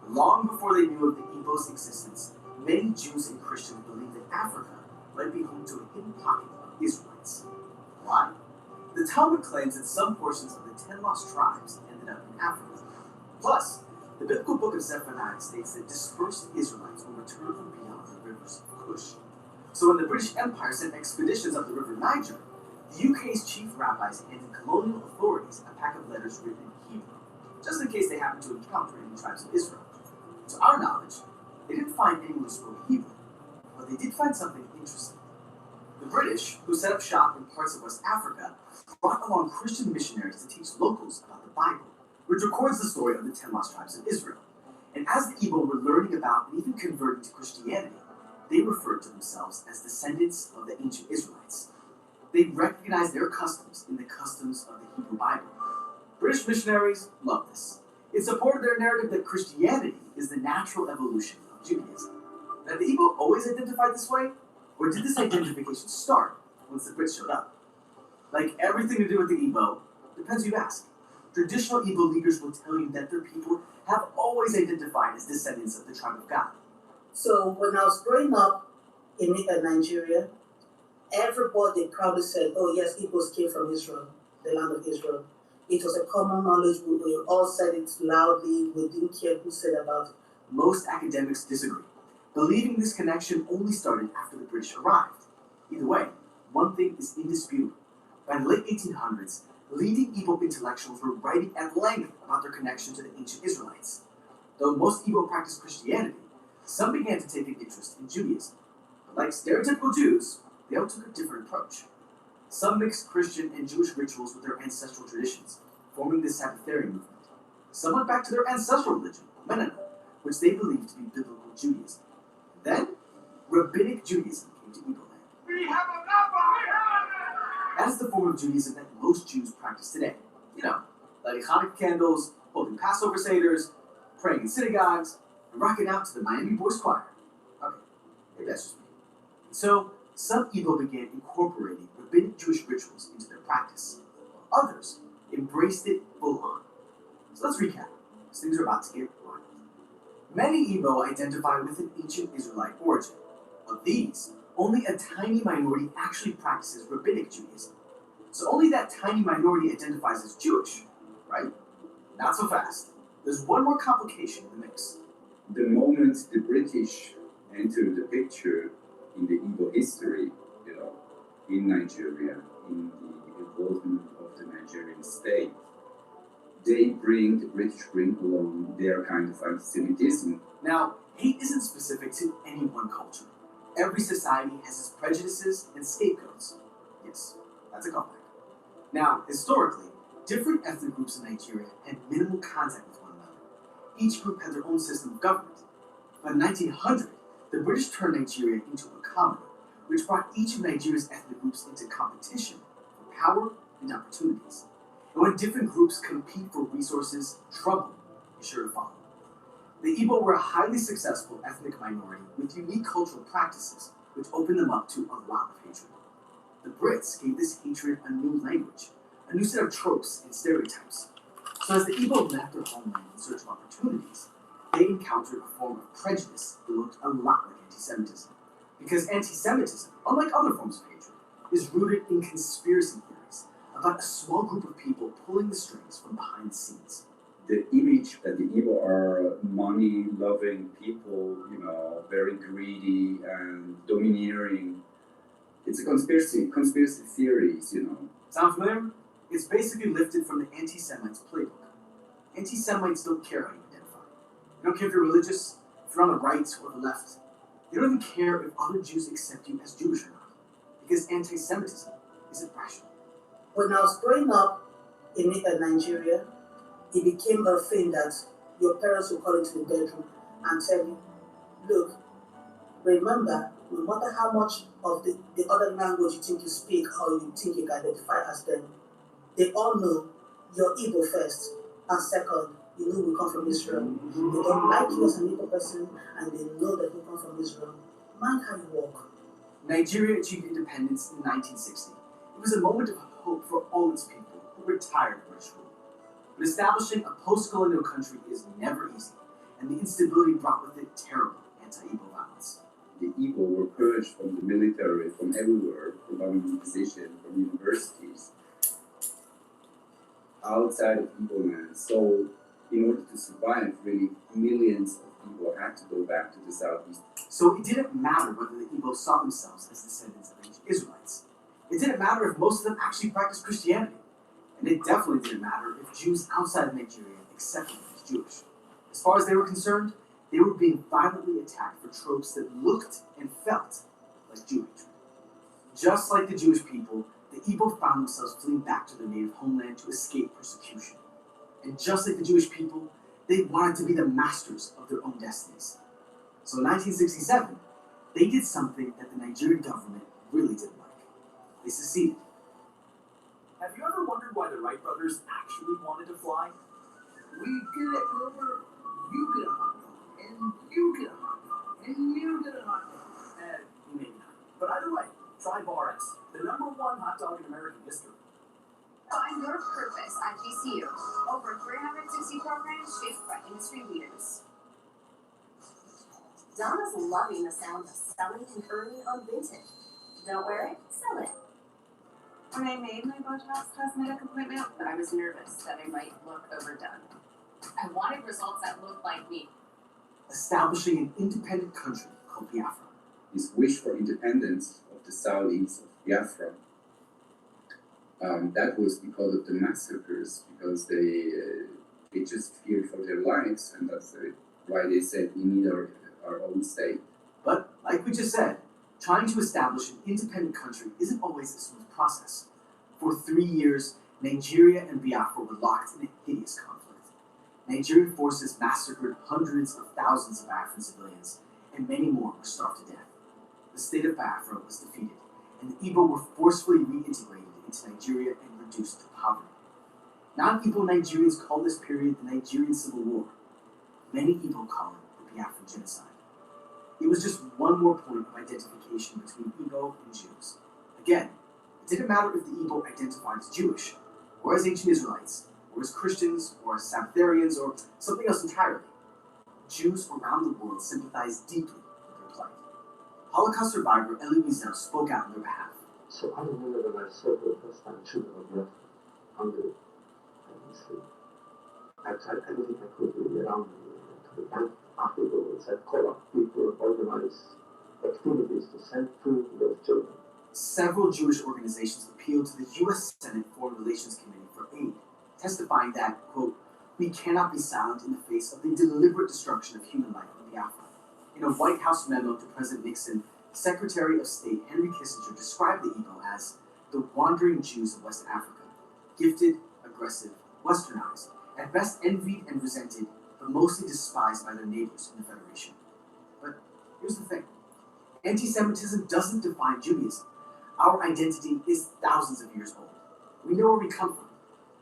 Long before they knew of the Igbo's existence, many Jews and Christians believed that Africa might be home to a hidden pocket of Israelites. Why? The Talmud claims that some portions of the 10 lost tribes ended up in Africa. Plus, the biblical book of Zephaniah states that dispersed Israelites will return from beyond the rivers of Cush. So when the British Empire sent expeditions up the river Niger, the UK's chief rabbis handed colonial authorities a pack of letters written in Hebrew, just in case they happened to encounter any tribes of Israel. To our knowledge, they didn't find anyone who spoke Hebrew, but they did find something interesting. The British, who set up shop in parts of West Africa, brought along Christian missionaries to teach locals about the Bible, which records the story of the 10 lost tribes of Israel. And as the Igbo were learning about and even converting to Christianity, they referred to themselves as descendants of the ancient Israelites. They recognized their customs in the customs of the Hebrew Bible. British missionaries loved this. It supported their narrative that Christianity is the natural evolution of Judaism. Now, the Igbo always identified this way, or did this identification start once the Brits showed up? Like everything to do with the Igbo, depends who you ask. Traditional Igbo leaders will tell you that their people have always identified as descendants of the tribe of God. So when I was growing up in Nigeria, everybody proudly said, oh yes, Igbos came from Israel, the land of Israel. It was a common knowledge, we all said it loudly, we didn't care who said about it. Most academics disagree, believing this connection only started after the British arrived. Either way, one thing is indisputable. By the late 1800s, leading Igbo intellectuals were writing at length about their connection to the ancient Israelites. Though most Igbo practiced Christianity, some began to take an interest in Judaism. But like stereotypical Jews, they all took a different approach. Some mixed Christian and Jewish rituals with their ancestral traditions, forming the Sabbatharian movement. Some went back to their ancestral religion, Mennonite, which they believed to be biblical Judaism. Then, Rabbinic Judaism came to Igbo land. We have a number! That is the form of Judaism that most Jews practice today. You know, lighting Hanukkah candles, holding Passover seders, praying in synagogues, and rocking out to the Miami Boys Choir. Okay, maybe that's just me. So, some Igbo began incorporating rabbinic Jewish rituals into their practice, while others embraced it full on. So let's recap, because things are about to get wild. Many Igbo identify with an ancient Israelite origin. Of these, only a tiny minority actually practices rabbinic Judaism. So only that tiny minority identifies as Jewish, right? Not so fast. There's one more complication in the mix. The moment the British entered the picture in the Igbo history, in Nigeria, in the involvement of the Nigerian state, The British bring along their kind of anti-Semitism. Now, hate isn't specific to any one culture. Every society has its prejudices and scapegoats. Yes, that's a callback. Now, historically, different ethnic groups in Nigeria had minimal contact with one another. Each group had their own system of government. By 1900, the British turned Nigeria into a colony, which brought each of Nigeria's ethnic groups into competition for power and opportunities. And when different groups compete for resources, trouble is sure to follow. The Igbo were a highly successful ethnic minority with unique cultural practices, which opened them up to a lot of hatred. The Brits gave this hatred a new language, a new set of tropes and stereotypes. So as the Igbo left their homeland in search of opportunities, they encountered a form of prejudice that looked a lot like anti-Semitism. Because anti-Semitism, unlike other forms of hatred, is rooted in conspiracy theories about a small group of people pulling the strings from behind the scenes. The image that the Igbo are money-loving people, very greedy and domineering. It's a conspiracy theories, Sound familiar? It's basically lifted from the anti-Semites playbook. Anti-Semites don't care how you identify. They don't care if you're religious, if you're on the right or the left. They don't even care if other Jews accept you as Jewish or not, because anti-Semitism isn't rational. When I was growing up in Nigeria, it became a thing that your parents would call into the bedroom and tell you, look, remember, no matter how much of the other language you think you speak or you think you can identify as them, they all know you're Igbo first, and second, you know we come from Israel. They don't like you as an Igbo person, and they know that you come from Israel. Mind how you walk. Nigeria achieved independence in 1960. It was a moment of hope for all its people who were tired of British rule. But establishing a post-colonial country is never easy, and the instability brought with it terrible anti-Igbo violence. The Igbo were purged from the military, from everywhere, from government position, from universities, outside of Igbo land. So, in order to survive, really, millions of people had to go back to the southeast. So it didn't matter whether the Igbo saw themselves as descendants of ancient Israelites. It didn't matter if most of them actually practiced Christianity. And it definitely didn't matter if Jews outside of Nigeria accepted them as Jewish. As far as they were concerned, they were being violently attacked for tropes that looked and felt like Jew hatred. Just like the Jewish people, the Igbo found themselves fleeing back to their native homeland to escape persecution. And just like the Jewish people, they wanted to be the masters of their own destinies. So in 1967, they did something that the Nigerian government really didn't like. They seceded. Have you ever wondered why the Wright brothers actually wanted to fly? We get it over, you get a hot dog, and you get a hot dog, and you get a hot dog. Maybe not. But either way, try Bar X, the #1 hot dog in American history. Find your purpose at GCU. Over 360 programs shaped by industry leaders. Donna's loving the sound of selling and earning on vintage. Don't wear it, sell it. When I made my Botox cosmetic appointment, I was nervous that I might look overdone. I wanted results that looked like me. Establishing an independent country called Biafra. His wish for independence of the southeast of Biafra, that was because of the massacres, because they just feared for their lives, and that's why they said we need our own state. But, like we just said, trying to establish an independent country isn't always a smooth process. For 3 years, Nigeria and Biafra were locked in a hideous conflict. Nigerian forces massacred hundreds of thousands of Biafran civilians, and many more were starved to death. The state of Biafra was defeated, and the Igbo were forcefully reintegrated into Nigeria and reduced to poverty. Non-Igbo Nigerians call this period the Nigerian Civil War. Many Igbo call it the Biafran Genocide. It was just one more point of identification between Igbo and Jews. Again, it didn't matter if the Igbo identified as Jewish, or as ancient Israelites, or as Christians, or as Sabbatharians, or something else entirely. Jews around the world sympathized deeply with their plight. Holocaust survivor Elie Wiesel spoke out on their behalf. So I remember when I saw the first time children of Biafra, hungry and sleep. I tried everything I could really around me to the bank afterwards. I called up people, organized activities to send food to those children. Several Jewish organizations appealed to the U.S. Senate Foreign Relations Committee for aid testifying that, quote, "We cannot be silent in the face of the deliberate destruction of human life in Biafra." In a White House memo to President Nixon, Secretary of State Henry Kissinger described the Igbo as the wandering Jews of West Africa, gifted, aggressive, westernized, at best envied and resented, but mostly despised by their neighbors in the Federation. But here's the thing. Anti-Semitism doesn't define Judaism. Our identity is thousands of years old. We know where we come from.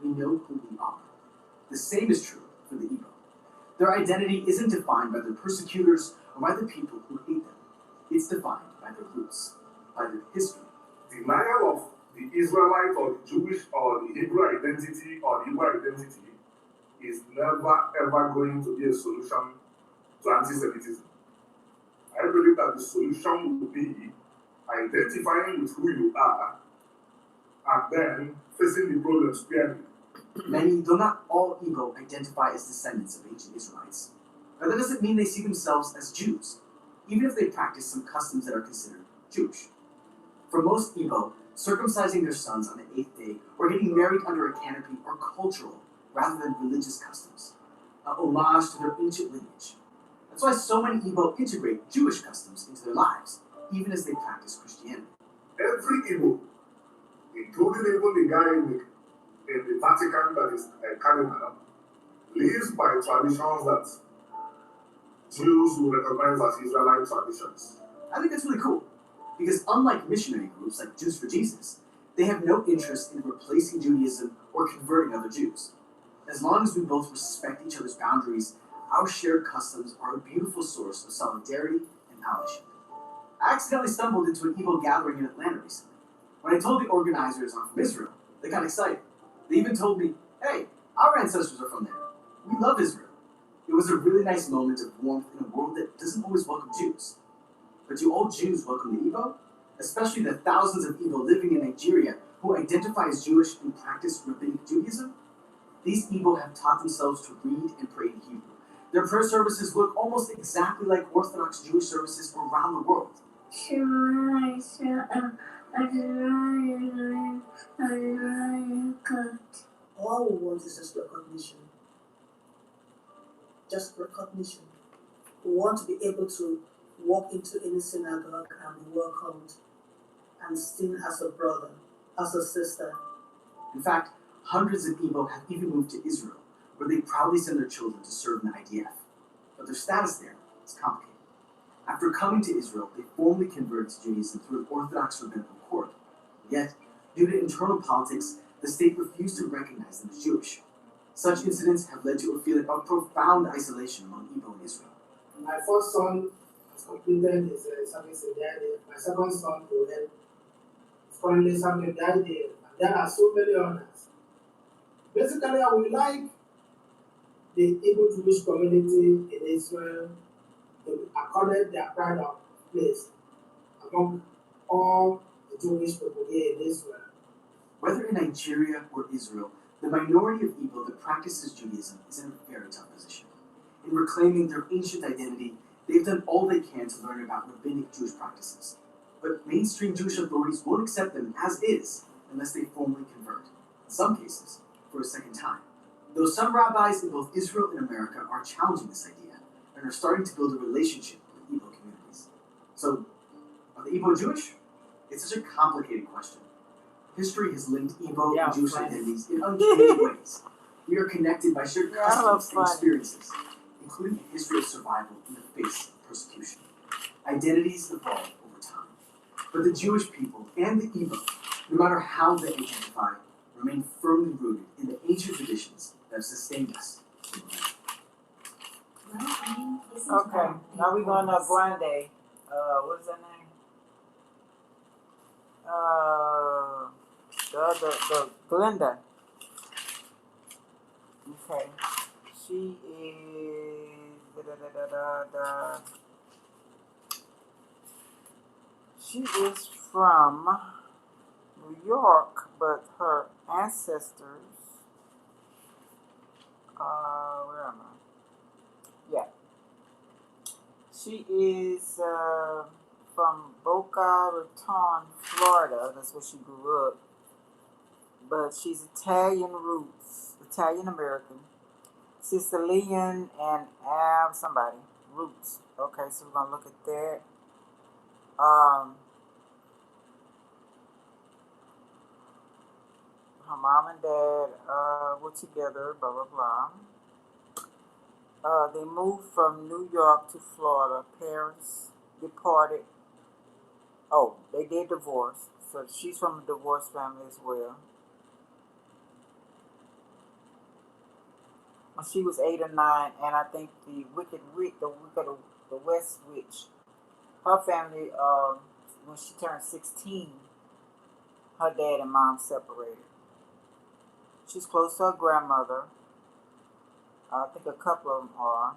We know who we are. The same is true for the Igbo. Their identity isn't defined by their persecutors or by the people who hate them. It's defined by their roots, by their history. Denial of the Israelite or the Jewish or the Hebrew identity or the Igbo identity is never ever going to be a solution to anti-Semitism. I believe that the solution will be identifying with who you are and then facing the problem squarely. Many, though not all, Igbo identify as descendants of ancient Israelites. But that doesn't mean they see themselves as Jews, even if they practice some customs that are considered Jewish. For most Igbo, circumcising their sons on the 8th day or getting married under a canopy are cultural rather than religious customs, an homage to their ancient lineage. That's why so many Igbo integrate Jewish customs into their lives, even as they practice Christianity. Every Igbo, including even the guy in the Vatican that is a cardinal, lives by traditions that Jews will recognize as Israelite traditions. I think that's really cool, because unlike missionary groups like Jews for Jesus, they have no interest in replacing Judaism or converting other Jews. As long as we both respect each other's boundaries, our shared customs are a beautiful source of solidarity and allyship. I accidentally stumbled into an Igbo gathering in Atlanta recently. When I told the organizers I'm from Israel, they got excited. They even told me, "Hey, our ancestors are from there. We love Israel." It was a really nice moment of warmth in a world that doesn't always welcome Jews. But do all Jews welcome the Igbo? Especially the thousands of Igbo living in Nigeria who identify as Jewish and practice rabbinic Judaism? These Igbo have taught themselves to read and pray in Hebrew. Their prayer services look almost exactly like Orthodox Jewish services around the world. All we want is just recognition. Just recognition. We want to be able to walk into any synagogue and be welcomed and seen as a brother, as a sister. In fact, hundreds of Igbo have even moved to Israel, where they proudly send their children to serve in the IDF. But their status there is complicated. After coming to Israel, they formally converted to Judaism through an Orthodox rabbinical court. Yet, due to internal politics, the state refused to recognize them as Jewish. Such incidents have led to a feeling of profound isolation among Igbo in Israel. My first son has completed his service in the IDF. My second son, Joel, is currently serving in the IDF. And there are so many others. Basically, I would like the Igbo Jewish community in Israel to be accorded their pride of place among all the Jewish people here in Israel. Whether in Nigeria or Israel, the minority of Igbo that practices Judaism is in a very tough position. In reclaiming their ancient identity, they've done all they can to learn about rabbinic Jewish practices. But mainstream Jewish authorities won't accept them as is unless they formally convert, in some cases, for a second time. Though some rabbis in both Israel and America are challenging this idea and are starting to build a relationship with Igbo communities. So, are the Igbo Jewish? It's such a complicated question. History has linked Igbo and Jewish identities in uncanny ways. We are connected by shared customs and experiences, including a history of survival in the face of persecution. Identities evolve over time. But the Jewish people and the Igbo, no matter how they identify, remain firmly rooted in the ancient traditions that have sustained us. Okay, now we're going to Grande. What is that name? The Glenda. Okay. She is She is from New York, but her ancestors. Where am I? Yeah. She is from Boca Raton, Florida. That's where she grew up. But she's Italian roots. Italian American, Sicilian, and somebody roots. Okay, so we're gonna look at that. Her mom and dad were together. Blah blah blah. They moved from New York to Florida. Parents departed. Oh, they did divorce. So she's from a divorced family as well. When she was 8 or 9, and I think the Wicked Witch, the West Witch, her family, when she turned 16, her dad and mom separated. She's close to her grandmother. I think a couple of them are.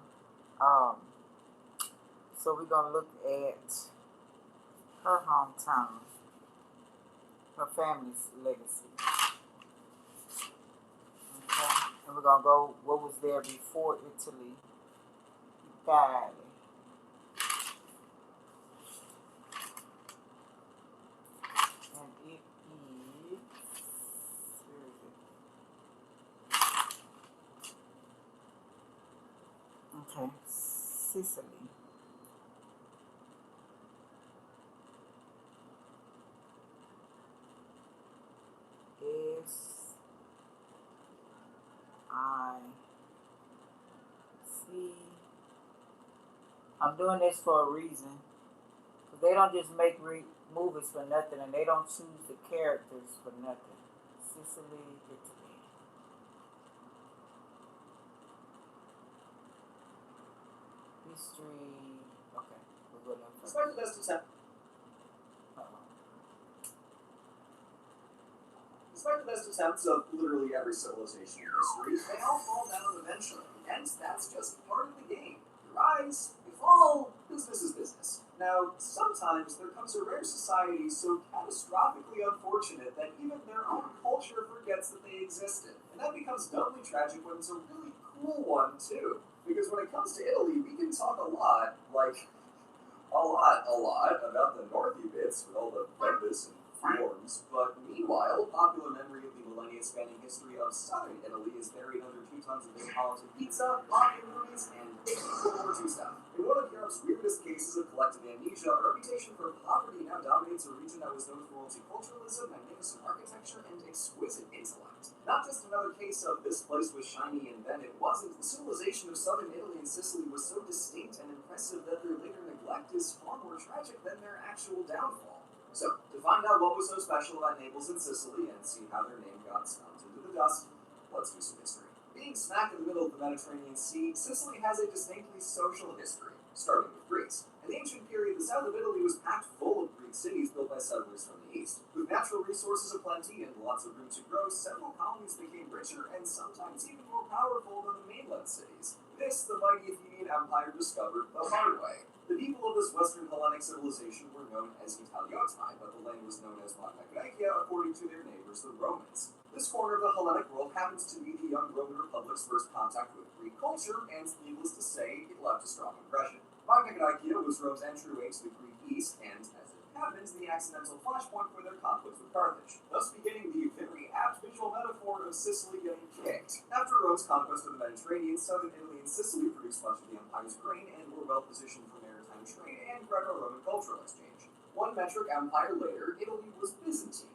Um, so we're gonna look at her hometown, her family's legacy. Okay, and we're gonna go what was there before Italy. Italy. And it is, where is it? Okay, Sicily. S I C. I'm doing this for a reason. Cause they don't just make movies for nothing, and they don't choose the characters for nothing. Sicily, Italy. History. Okay, we'll go down first. Despite the best attempt. Despite the best attempts of literally every civilization in history, they all fall down eventually, and that's just part of the game. You rise, you fall, business is business. Now, sometimes there comes a rare society so catastrophically unfortunate that even their own culture forgets that they existed. And that becomes doubly tragic when it's a really cool one, too. Because when it comes to Italy, we can talk a lot, like, a lot about the northy bits with all the Venice and forms, but meanwhile, popular memory of the millennia-spanning history of southern Italy is buried under 2 tons of Neapolitan pizza, mafia movies, and icky World War II stuff. In one of Europe's weirdest cases of collective amnesia, a reputation for poverty now dominates a region that was known for multiculturalism, magnificent architecture, and exquisite intellect. Not just another case of this place was shiny and then it wasn't. The civilization of southern Italy and Sicily was so distinct and impressive that their later neglect is far more tragic than their actual downfall. So, to find out what was so special about Naples and Sicily and see how their name got stomped into the dust, let's do some history. Being smack in the middle of the Mediterranean Sea, Sicily has a distinctly social history, starting with Greece. In the ancient period, the south of Italy was packed full of Greek cities built by settlers from the east. With natural resources aplenty and lots of room to grow, several colonies became richer and sometimes even more powerful than the mainland cities. This, the mighty Athenian Empire discovered the hard way. The people of this Western Hellenic civilization were known as Italiotai, but the land was known as Magna Graecia according to their neighbors, the Romans. This corner of the Hellenic world happens to be the young Roman Republic's first contact with Greek culture, and needless to say, it left a strong impression. Magna Graecia was Rome's entryway to the Greek East, and, as it happens, the accidental flashpoint for their conflict with Carthage, thus beginning the very apt visual metaphor of Sicily getting kicked. After Rome's conquest of the Mediterranean, southern Italy and Sicily produced much of the empire's grain and were well positioned for maritime trade and Greco-Roman cultural exchange. One metric empire later, Italy was Byzantine.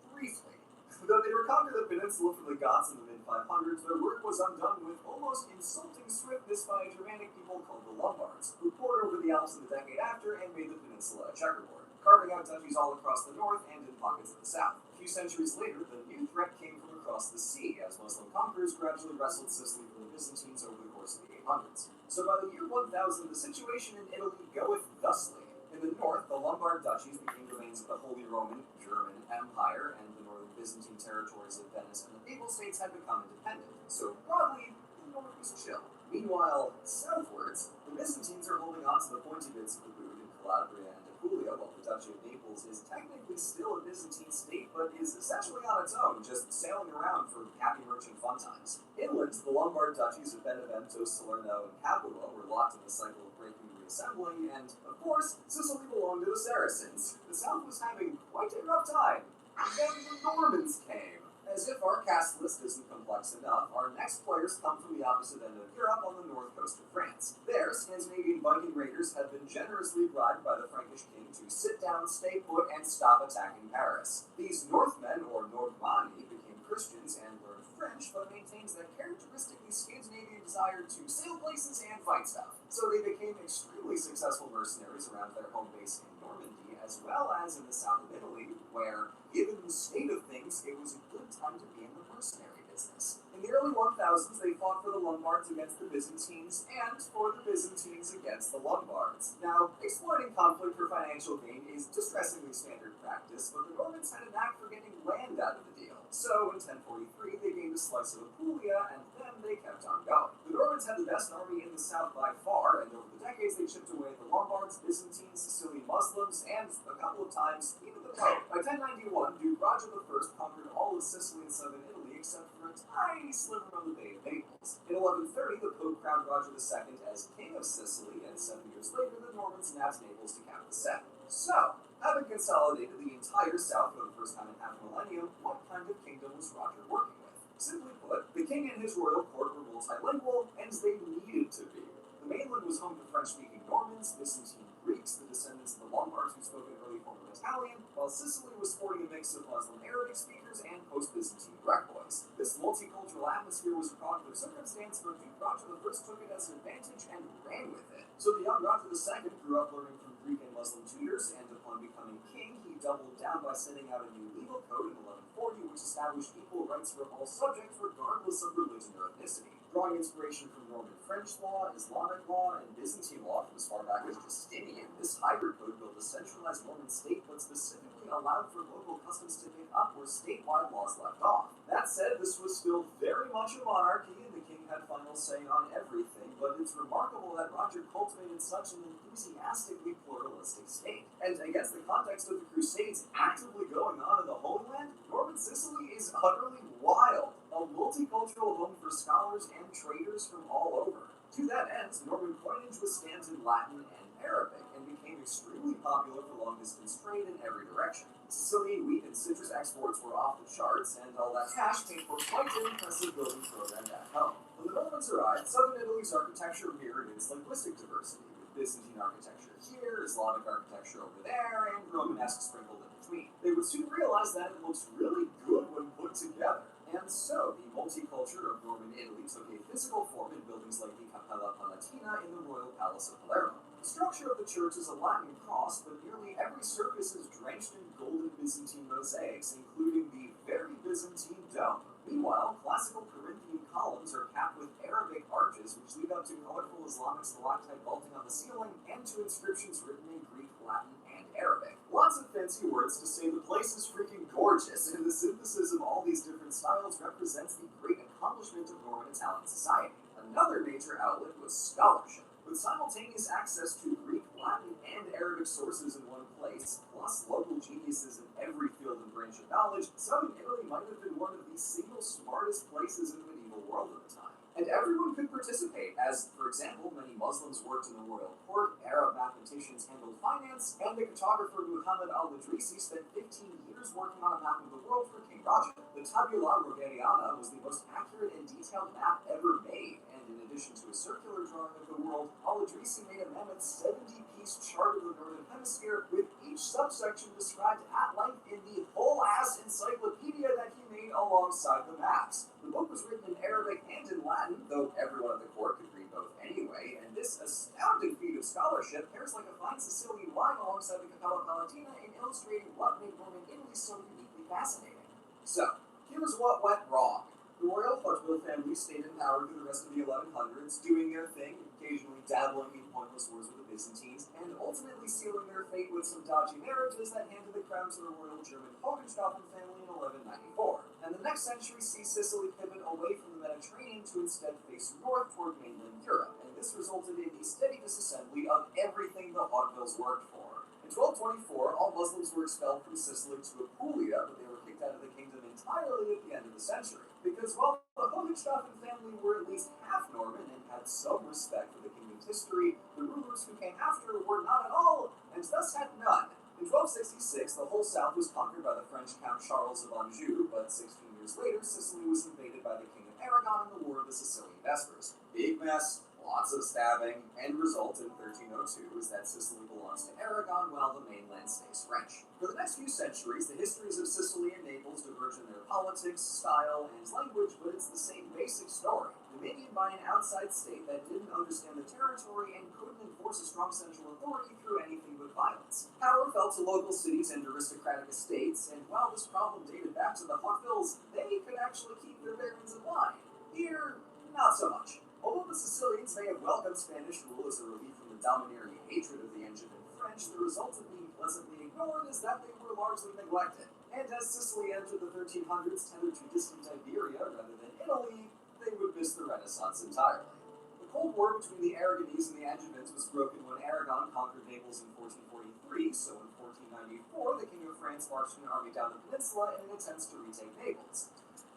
Briefly. Though they reconquered the peninsula from the Goths in the mid-500s, their work was undone with almost insulting swiftness by a Germanic people called the Lombards, who poured over the Alps in the decade after and made the peninsula a checkerboard, carving out duchies all across the north and in pockets of the south. A few centuries later, the new threat came from across the sea, as Muslim conquerors gradually wrestled Sicily from the Byzantines over the course of the 800s. So by the year 1000, the situation in Italy goeth thusly. In the north, the Lombard duchies became domains of the Holy Roman German Empire, and the northern Byzantine territories of Venice and the Papal States had become independent. So broadly, the north was chill. Meanwhile, southwards, the Byzantines are holding on to the pointy bits of the boot in Calabria and Apulia, while the Duchy of Naples is technically still a Byzantine state, but is essentially on its own, just sailing around for happy merchant fun times. Inland, the Lombard duchies of Benevento, Salerno, and Capua were locked in the cycle of breaking and reassembling, and, of course, Sicily belonged to the Saracens. The south was having quite a rough time. Then the Normans came. As if our cast list isn't complex complex enough, our next players come from the opposite end of Europe on the north coast of France. There, Scandinavian Viking raiders had been generously bribed by the Frankish king to sit down, stay put, and stop attacking Paris. These Northmen, or Nordmani, became Christians and learned French, but maintains that characteristically Scandinavian desire to sail places and fight stuff. So they became extremely successful mercenaries around their home base in Normandy, as well as in the south of Italy, where, given the state of things, it was a good time to be in the mercenary business. In the early 1000s, they fought for the Lombards against the Byzantines, and for the Byzantines against the Lombards. Now, exploiting conflict for financial gain is distressingly standard practice, but the Normans had a knack for getting land out of the deal. So, in 1043, they gained a slice of Apulia, and then they kept on going. The Normans had the best army in the south by far, and over the decades they chipped away at the Lombards, Byzantines, Sicilian Muslims, and, a couple of times, even the Pope. By 1091, Duke Roger I conquered all of Sicily and southern Italy, except for a tiny sliver on the Bay of Naples. In 1130, the Pope crowned Roger II as King of Sicily, and 7 years later, the Normans nabbed Naples to count the second. So, having consolidated the entire south for the first time in half a millennium, what kind of kingdom was Roger working with? Simply put, the king and his royal court were multilingual, and they needed to be. The mainland was home to French-speaking Normans, Byzantine Greeks, the descendants of the Lombards who spoke an early form of Italian, while Sicily was sporting a mix of Muslim Arabic speakers and post-Byzantine Grecois. This multicultural atmosphere was a product of circumstance, but Duke Roger I took it as an advantage and ran with it. So the young Roger II grew up learning from Greek and Muslim tutors, and upon becoming king, he doubled down by sending out a new legal code in 1140, which established equal rights for all subjects regardless of religion or ethnicity. Drawing inspiration from Norman French law, Islamic law, and Byzantine law from as far back as Justinian, this hybrid code built a centralized Norman state but specifically allowed for local customs to pick up where statewide laws left off. That said, this was still very much a monarchy, and the king had final say on everything, but it's remarkable that Roger cultivated such an enthusiastically pluralistic state. And against the context of the Crusades actively going on in the Holy Land, Norman Sicily is utterly wild, a multicultural home for scholars and traders from all over. To that end, Norman coinage was stamped in Latin and Arabic, and became extremely popular for long-distance trade in every direction. Sicilian wheat and citrus exports were off the charts, and all that cash paid for quite an impressive building program back home. When the Normans arrived, southern Italy's architecture mirrored its linguistic diversity, with Byzantine architecture here, Islamic architecture over there, and Romanesque sprinkled in between. They would soon realize that it looks really good when put together. And so, the multiculture of Norman Italy took a physical form in buildings like the Cappella Palatina in the Royal Palace of Palermo. The structure of the church is a Latin cross, but nearly every surface is drenched in golden Byzantine mosaics, including the very Byzantine dome. Meanwhile, classical Corinthian columns are capped with Arabic arches, which lead up to colorful Islamic stalactite vaulting on the ceiling, and to inscriptions written in Greek, Latin, and Arabic. Lots of fancy words to say the place is freaking gorgeous, and the synthesis of all these different styles represents the great accomplishment of Norman Italian society. Another major outlet was scholarship. With simultaneous access to Greek, Latin, and Arabic sources in one place, plus local geniuses in every field and branch of knowledge, southern Italy might have been one of the single smartest places in the medieval world at the time. And everyone could participate, as, for example, many Muslims worked in the royal court, Arab mathematicians handled finance, and the cartographer Muhammad al-Idrisi spent 15 years working on a map of the world for King Roger. The Tabula Rogeriana was the most accurate and detailed map ever made, and in addition to a circular drawing of the world, al-Idrisi made a mammoth 70-piece chart of the northern hemisphere, with each subsection described at length in the whole-ass encyclopedia that he made alongside the maps. The book was written in Arabic and in Latin, though everyone at the court could read both anyway, and this astounding feat of scholarship pairs like a fine Sicilian wine alongside the Cappella Palatina in illustrating what made Norman Italy so uniquely fascinating. So, here's what went wrong. The royal Hotwil family stayed in power through the rest of the 1100s, doing their thing, occasionally dabbling in pointless wars with the Byzantines, and ultimately sealing their fate with some dodgy marriages that handed the crown to the royal German Hohenstaufen family in 1194. And the next century sees Sicily pivot away from the Mediterranean to instead face north toward mainland Europe, and this resulted in the steady disassembly of everything the Hotwils worked for. In 1224, all Muslims were expelled from Sicily to Apulia, but they were kicked out of the kingdom entirely at the end of the century. Because while the Hohenstaufen family were at least half Norman and had some respect for the kingdom's history, the rulers who came after were not at all, and thus had none. In 1266, the whole south was conquered by the French Count Charles of Anjou, but 16 years later, Sicily was invaded by the King of Aragon and the War of the Sicilian Vespers. Big mess, lots of stabbing, end result in 1302 is that Sicily belongs to Aragon while the mainland stays French. For the next few centuries, the histories of Sicily and Naples diverge in their politics, style, and language, but it's the same basic story. Dominion by an outside state that didn't understand the territory and couldn't enforce a strong central authority through anything but violence. Power fell to local cities and aristocratic estates, and while this problem dated back to the Huckvilles, they could actually keep their barons in line. Here, not so much. Although the Sicilians may have welcomed Spanish rule as a relief from the domineering hatred of the Angevin French, the result of being pleasantly ignored is that they were largely neglected. And as Sicily entered the 1300s, tethered to distant Iberia rather than Italy, they would miss the Renaissance entirely. The Cold War between the Aragonese and the Angevins was broken when Aragon conquered Naples in 1443, so in 1494 the King of France marched an army down the peninsula in an attempt to retake Naples.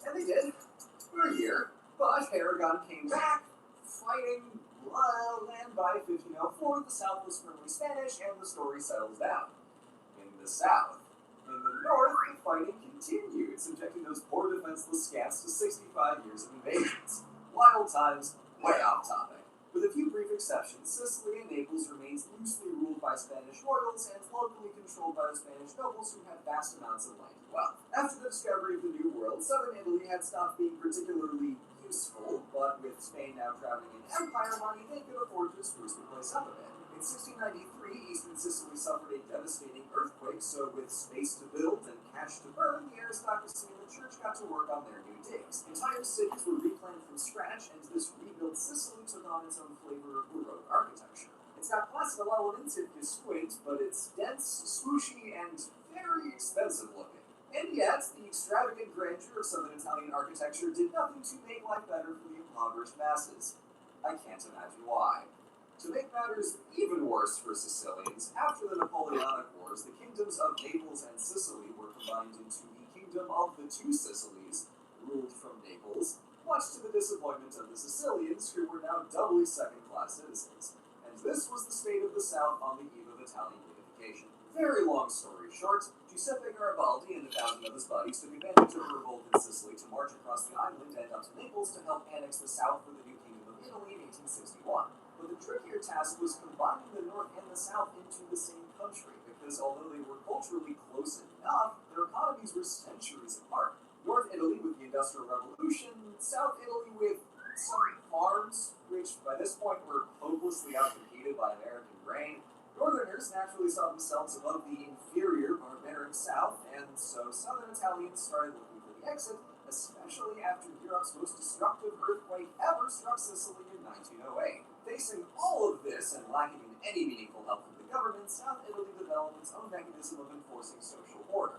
And they did, for a year, but Aragon came back, fighting land by 1504, the south was firmly Spanish, and the story settles down. In the south. In the north, the fighting continued, subjecting those poor defenseless scamps to 65 years of invasions. Wild times, way off topic. With a few brief exceptions, Sicily and Naples remains loosely ruled by Spanish royals and locally controlled by the Spanish nobles who had vast amounts of land and wealth. After the discovery of the New World, southern Italy had stopped being particularly useful, but with Spain now traveling in empire money, they could afford to spruce the place up a bit. In 1693, eastern Sicily suffered a devastating earthquake, so with space to build and cash to burn, the aristocracy and the church got to work on their new digs. Entire cities were replanned from scratch, and this rebuilt Sicily took on its own flavor of Baroque architecture. It's got classical elements if you squint, but it's dense, swooshy, and very expensive looking. And yet, the extravagant grandeur of Southern Italian architecture did nothing to make life better for the impoverished masses. I can't imagine why. To make matters even worse for Sicilians, after the Napoleonic Wars, the kingdoms of Naples and Sicily were combined into the Kingdom of the Two Sicilies, ruled from Naples, much to the disappointment of the Sicilians, who were now doubly second-class citizens. And this was the state of the South on the eve of Italian unification. Very long story short, Giuseppe Garibaldi and 1,000 of his buddies took advantage of a revolt in Sicily to march across the island and up to Naples to help annex the South for the new Kingdom of Italy in 1861. But the trickier task was combining the North and the South into the same country, because although they were culturally close enough, their economies were centuries apart. North Italy with the Industrial Revolution, South Italy with some farms, which by this point were hopelessly outcompeted by American grain. Northerners naturally saw themselves above the inferior barbaric South, and so Southern Italians started looking for the exit, especially after Europe's most destructive earthquake ever struck Sicily in 1908. Facing all of this and lacking in any meaningful help from the government, South Italy developed its own mechanism of enforcing social order,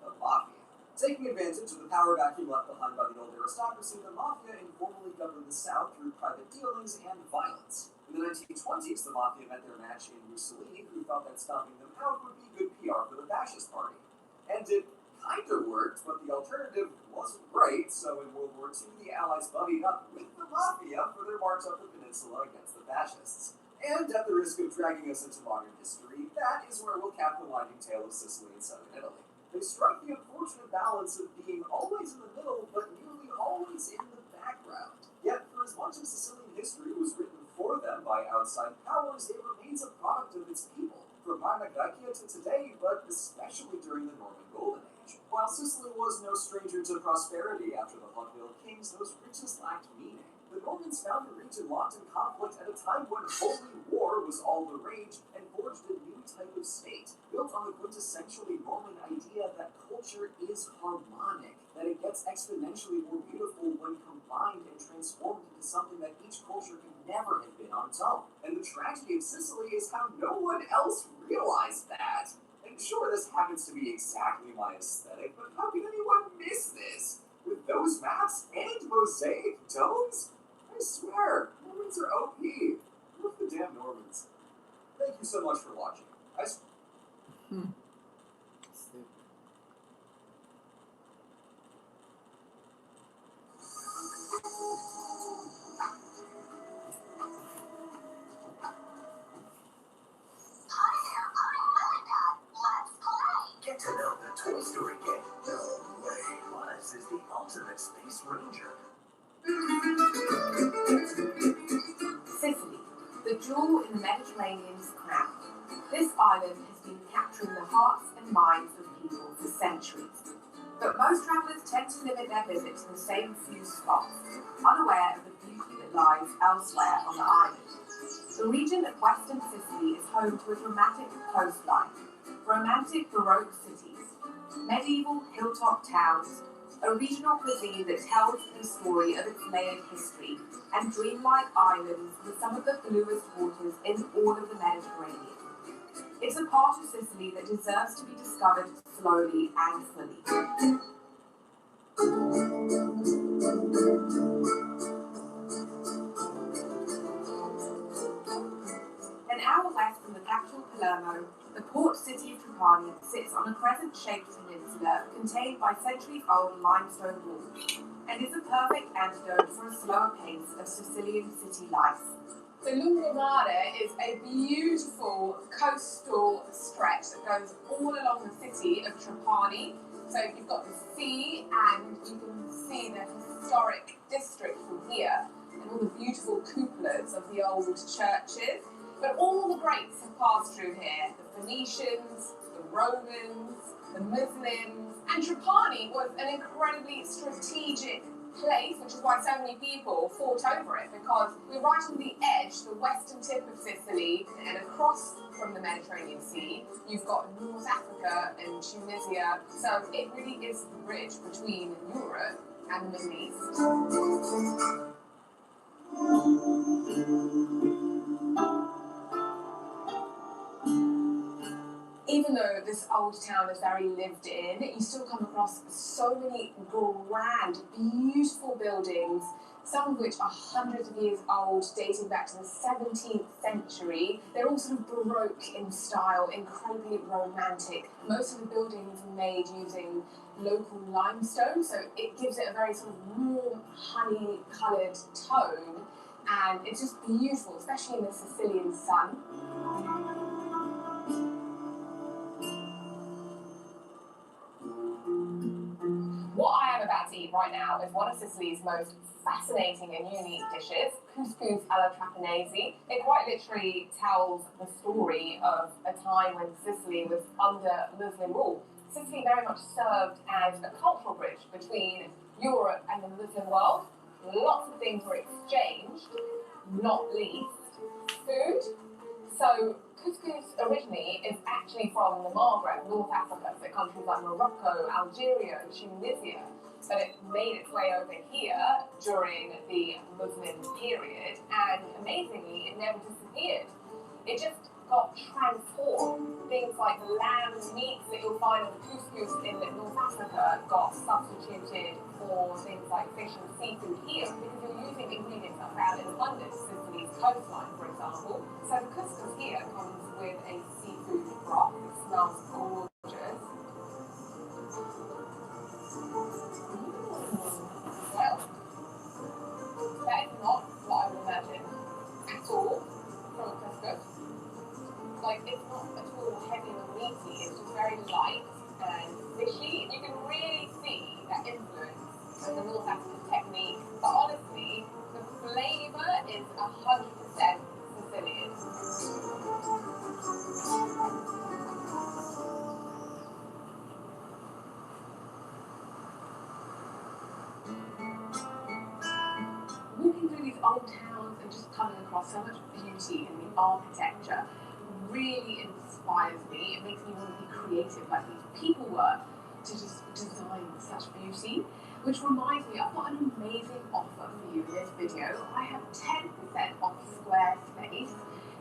the Mafia. Taking advantage of the power vacuum left behind by the old aristocracy, the Mafia informally governed the South through private dealings and violence. In the 1920s, the Mafia met their match in Mussolini, who thought that stomping them out would be good PR for the fascist party. And it kind of worked, but the alternative wasn't great, so in World War II, the Allies buddied up with the Mafia for their march up the peninsula against the fascists. And at the risk of dragging us into modern history, that is where we'll cap the winding tale of Sicily and southern Italy. They strike the unfortunate balance of being always in the middle, but nearly always in the background. Yet, for as much of Sicilian history was written for them by outside powers, it remains a product of its people, from Magna Graecia to today, but especially during the Norman Golden Age. While Sicily was no stranger to prosperity after the Huckville kings, those riches lacked meaning. The Normans found the region locked in conflict at a time when holy war was all the rage and forged a new type of state, built on the quintessentially Norman idea that culture is harmonic, that it gets exponentially more beautiful when combined and transformed into something that each culture could never have been on its own. And the tragedy of Sicily is how no one else realized that. And sure, this happens to be exactly my aesthetic, but how can anyone miss this? With those maps and mosaic domes? I swear, Normans are OP. Look the damn Normans. Thank you so much for watching. Get to know the Toy Story gang. No way. Buzz is the ultimate space ranger. Sicily, the jewel in the Mediterranean's crown. This island has been capturing the hearts and minds of people for centuries. But most travellers tend to limit their visit to the same few spots, unaware of the beauty that lies elsewhere on the island. The region of Western Sicily is home to a dramatic coastline, romantic Baroque cities, medieval hilltop towns, a regional cuisine that tells the story of its layered history, and dreamlike islands with some of the bluest waters in all of the Mediterranean. It's a part of Sicily that deserves to be discovered slowly and fully. An hour west from the capital Palermo, the port city of Trapani sits on a crescent-shaped peninsula contained by centuries-old limestone walls, and is a perfect antidote for a slower pace of Sicilian city life. The Lungomare is a beautiful coastal stretch that goes all along the city of Trapani. So you've got the sea, and you can see the historic district from here, and all the beautiful cupolas of the old churches. But all the greats have passed through here: the Phoenicians, the Romans, the Muslims, and Trapani was an incredibly strategic place, which is why so many people fought over it, because we're right on the edge, the western tip of Sicily, and across from the Mediterranean Sea, you've got North Africa and Tunisia, so it really is the bridge between Europe and the Middle East. Even though this old town is very lived in, you still come across so many grand, beautiful buildings, some of which are hundreds of years old, dating back to the 17th century. They're all sort of Baroque in style, incredibly romantic. Most of the buildings are made using local limestone, so it gives it a very sort of warm, honey-coloured tone, and it's just beautiful, especially in the Sicilian sun. What I am about to eat right now is one of Sicily's most fascinating and unique dishes, couscous alla trapanese. It quite literally tells the story of a time when Sicily was under Muslim rule. Sicily very much served as a cultural bridge between Europe and the Muslim world. Lots of things were exchanged, not least food. So couscous originally is actually from the Maghreb, North Africa, so countries like Morocco, Algeria, Tunisia, but it made its way over here during the Muslim period, and amazingly, it never disappeared. It just got transformed. Things like the lamb and meats that you'll find in the couscous in North Africa got substituted for things like fish and seafood here, because you're using ingredients that are found in abundance, Sicily's coastline, for example. So the couscous here comes with a seafood broth. It smells gorgeous. Well, that is not what I would imagine at all from a couscous. Like, it's not at all heavy or meaty, it's just very light and fishy. You can really see that influence of the North African technique, but honestly, the flavour is 100% Sicilian. Walking through these old towns and just coming across so much beauty in the architecture really inspires me. It makes me want to be creative like these people were to just design such beauty. Which reminds me, I've got an amazing offer for you in this video. I have 10% off Squarespace.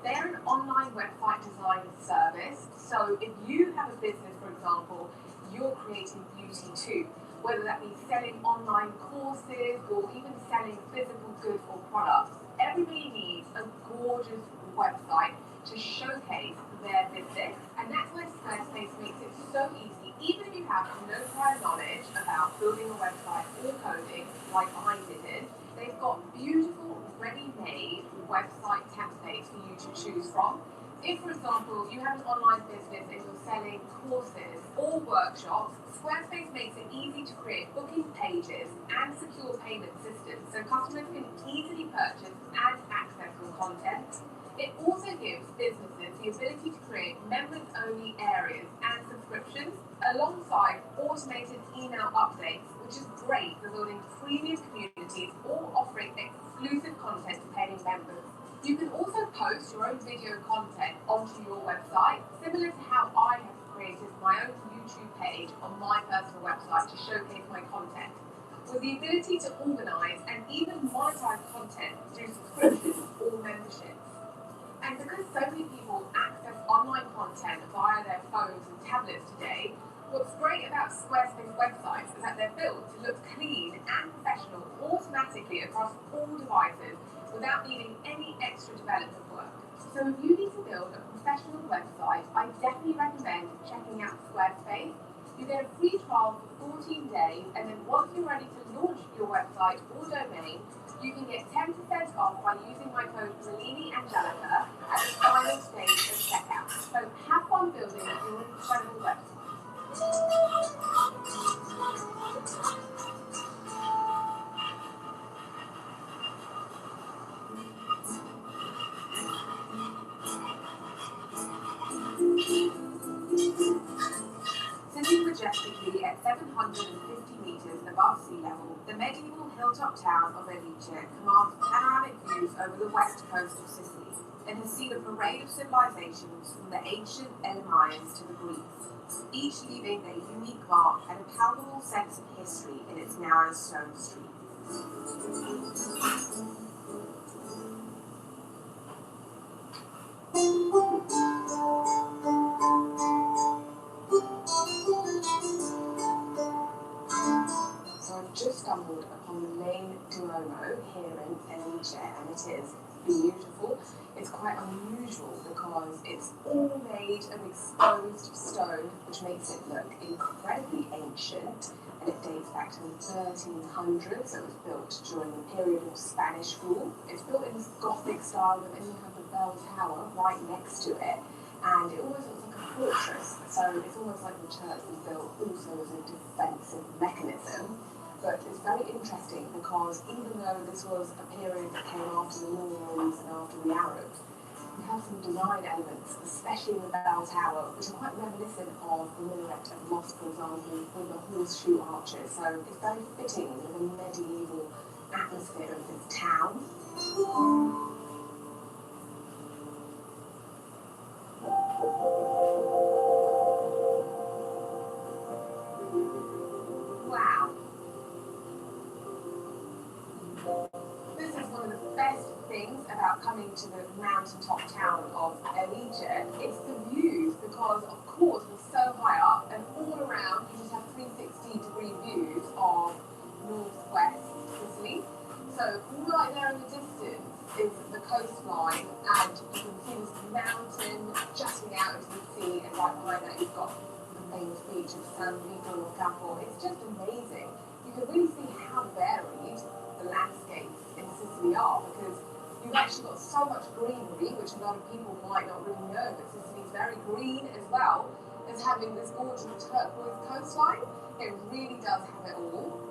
They're an online website design service. So if you have a business, for example, you're creating beauty too, whether that be selling online courses or even selling physical goods or products, everybody needs a gorgeous website to showcase their business, and that's where Squarespace makes it so easy. Even if you have no prior knowledge about building a website or coding like I did, they've got beautiful ready-made website templates for you to choose from. If, for example, you have an online business and you're selling courses or workshops, Squarespace makes it easy to create booking pages and secure payment system so customers can easily purchase and access more content. It also gives businesses the ability to create members-only areas and subscriptions alongside automated email updates, which is great for building premium communities or offering exclusive content to paying members. You can also post your own video content onto your website, similar to how I have created my own YouTube page on my personal website to showcase my content, with the ability to organise and even monetize content through subscriptions or memberships. And because so many people access online content via their phones and tablets today, what's great about Squarespace websites is that they're built to look clean and professional automatically across all devices without needing any extra development work. So if you need to build a professional website, I definitely recommend checking out Squarespace. You get a free trial for 14 days, and then once you're ready to launch your website or domain, you can get 10% off by using my code Melini Angelica at the final stage of checkout. So have fun building your incredible website. Sitting majestically at 750 metres above sea level, the medieval hilltop town of Elice commands panoramic views over the west coast of Sicily and has seen a parade of civilizations from the ancient Elamians to the Greeks, each leaving their unique mark and a palpable sense of history in its narrow stone streets. So I've just stumbled upon the main Duomo here in Elice, and it is beautiful. It's quite unusual because it's all made of exposed stone, which makes it look incredibly ancient, and it dates back to the 1300s, so it was built during the period of Spanish rule. It's built in this Gothic style, but then you have the bell tower right next to it, and it almost looks like a fortress, so it's almost like the church was built also as a defensive mechanism. But it's very interesting because even though this was a period that came after the Normans and after the Arabs, we have some design elements, especially in the bell tower, which are quite reminiscent of the minaret of Mosque, for example, or the horseshoe arches. So it's very fitting with the medieval atmosphere of this town. Wow. This is one of the best things about coming to the mountaintop town of Elice. It's the views, because of course we're so high up and all around you just have 360-degree views of northwest Sicily. So right there in the distance is the coastline, and you can see this mountain jutting out into the sea, and right behind that you've got the famous beach of San Vito del Capo. It's just amazing. You can really see how varied the landscapes in Sicily are, because you've actually got so much greenery, which a lot of people might not really know, but Sicily's very green as well as having this gorgeous turquoise coastline. It really does have it all.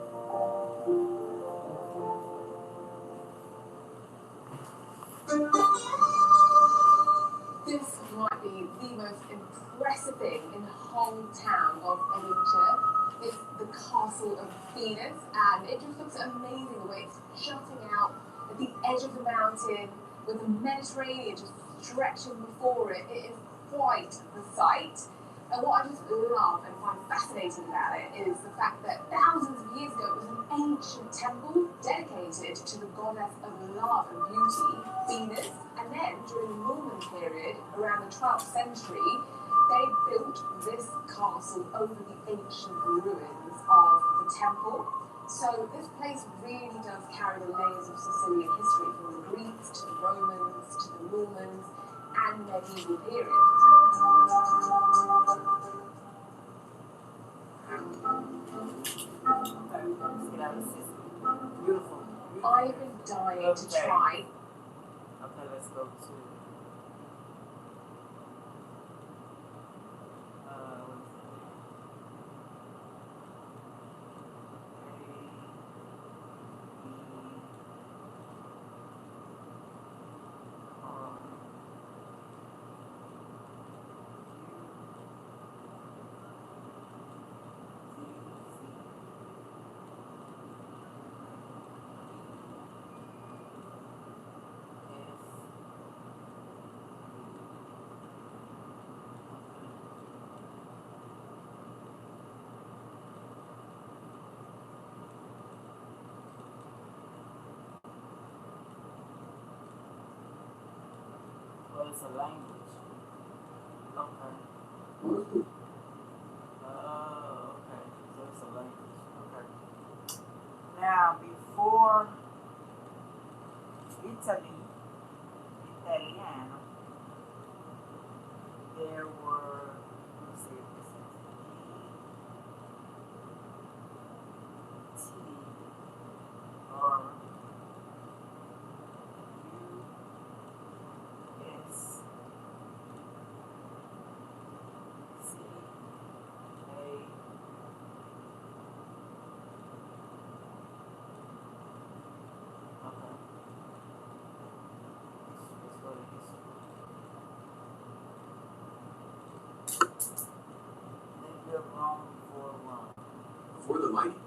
This might be the most impressive thing in the whole town of Elice. It's the Castle of Venus, and it just looks amazing the way it's jutting out at the edge of the mountain with the Mediterranean just stretching before it. It is quite the sight. And what I just love and find fascinating about it is the fact that thousands of years ago it was an ancient temple dedicated to the goddess of love and beauty, Venus. And then during the Norman period, around the 12th century, they built this castle over the ancient ruins of the temple. So this place really does carry the layers of Sicilian history, from the Greeks to the Romans to the Normans and medieval period. Beautiful. I've been dying to try. Okay, let's go to. it's a language. Okay. Mostly. Okay. So it's a language. Okay. Now, before Italy, Italiano, there were, let's see if this is E, T, or U, S, C, A, okay. Let's go to history. They built Rome before Rome. Before the mighty?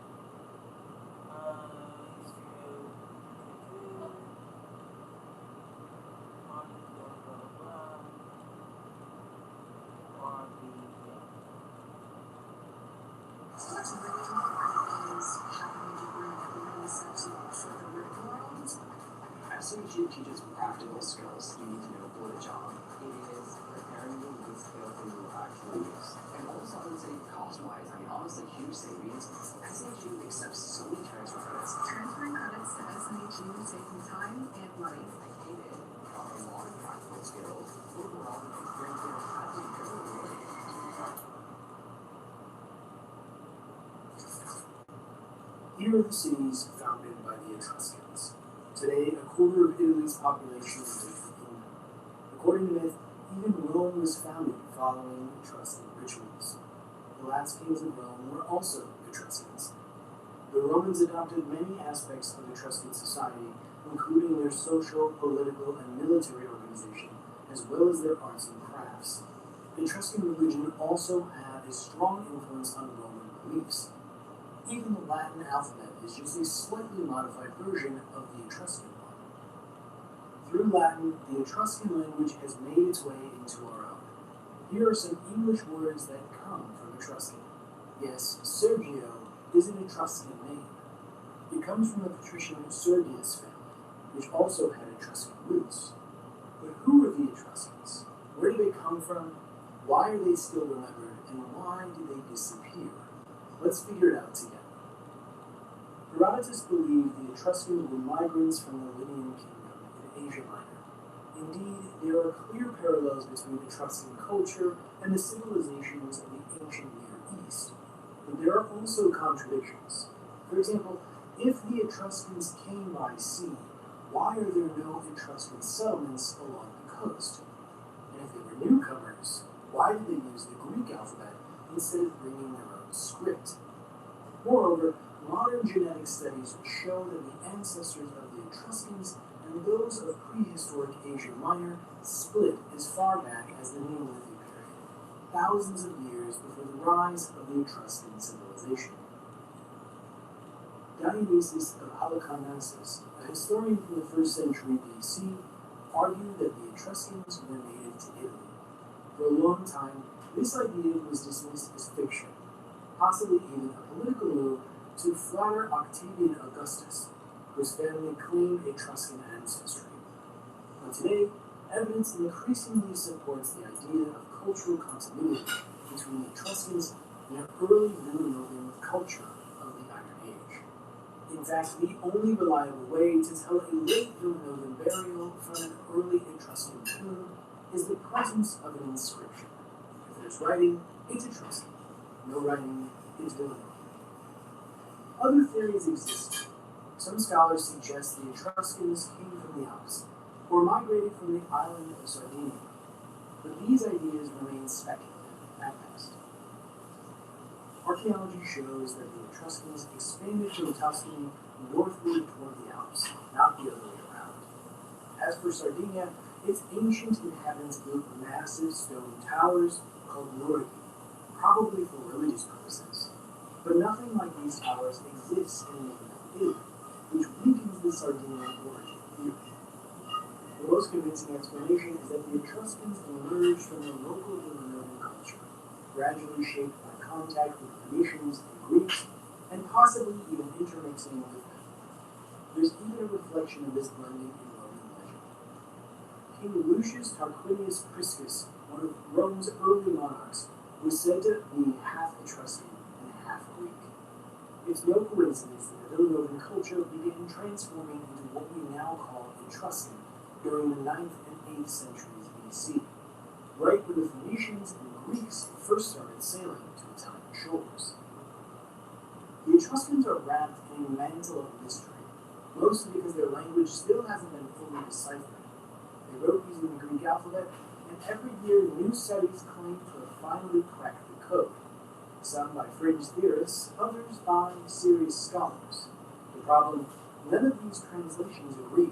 History of blah, blah, blah, or the, SAG teaches practical skills you need to know for the job. It is preparing you with skills that you will actually use. And also, I would say cost-wise, I mean, honestly, huge savings. SAG accepts so many transfer credits. Transferring credits to SAG saves me time and money. I hate it. A lot of practical skills. Overall, it's very clear how to go. Here are the cities founded by the Etruscans. Today, a quarter of Italy's population lives in England. According to myth, even Rome was founded following Etruscan rituals. The last kings of Rome were also Etruscans. The Romans adopted many aspects of Etruscan society, including their social, political, and military organization, as well as their arts and crafts. Etruscan religion also had a strong influence on Roman beliefs. Even the Latin alphabet is just a slightly modified version of the Etruscan one. Through Latin, the Etruscan language has made its way into our own. Here are some English words that come from Etruscan. Yes, Sergio is an Etruscan name. It comes from the patrician Sergius family, which also had Etruscan roots. But who are the Etruscans? Where do they come from? Why are they still remembered? And why did they disappear? Let's figure it out together. Herodotus believed the Etruscans were migrants from the Lydian kingdom in Asia Minor. Indeed, there are clear parallels between Etruscan culture and the civilizations of the ancient Near East. But there are also contradictions. For example, if the Etruscans came by sea, why are there no Etruscan settlements along the coast? And if they were newcomers, why did they use the Greek alphabet instead of bringing their own script? Moreover, modern genetic studies show that the ancestors of the Etruscans and those of prehistoric Asia Minor split as far back as the Neolithic period, thousands of years before the rise of the Etruscan civilization. Dionysius of Halicarnassus, a historian from the 1st century BC, argued that the Etruscans were native to Italy. For a long time, this idea was dismissed as fiction, possibly even a political move to flatter Octavian Augustus, whose family claimed Etruscan ancestry. But today, evidence increasingly supports the idea of cultural continuity between the Etruscans and an early Villanovanan culture of the Iron Age. In fact, the only reliable way to tell a late Villanovan burial from an early Etruscan tomb is the presence of an inscription. If there's writing, it's Etruscan. No writing, it's Villanovan. Other theories exist. Some scholars suggest the Etruscans came from the Alps, or migrated from the island of Sardinia. But these ideas remain speculative at best. Archaeology shows that the Etruscans expanded from Tuscany northward toward the Alps, not the other way around. As for Sardinia, its ancient inhabitants built massive stone towers called nuraghi, probably for religious purposes. But nothing like these towers exists in mainland Italy, which weakens the Sardinian origin theory. The most convincing explanation is that the Etruscans emerged from the local Villanovan culture, gradually shaped by contact with Phoenicians and Greeks, and possibly even intermixing with them. There's even a reflection of this blending in Roman legend. King Lucius Tarquinius Priscus, one of Rome's early monarchs, was said to be half Etruscan and half Greek. It's no coincidence that the Villanovan culture began transforming into what we now call Etruscan during the 9th and 8th centuries BC, right when the Phoenicians and Greeks first started sailing to Italian shores. The Etruscans are wrapped in a mantle of mystery, mostly because their language still hasn't been fully deciphered. They wrote using the Greek alphabet, and every year new studies claim to have finally cracked the code. Some by fringe theorists, others by serious scholars. The problem, none of these translations agree.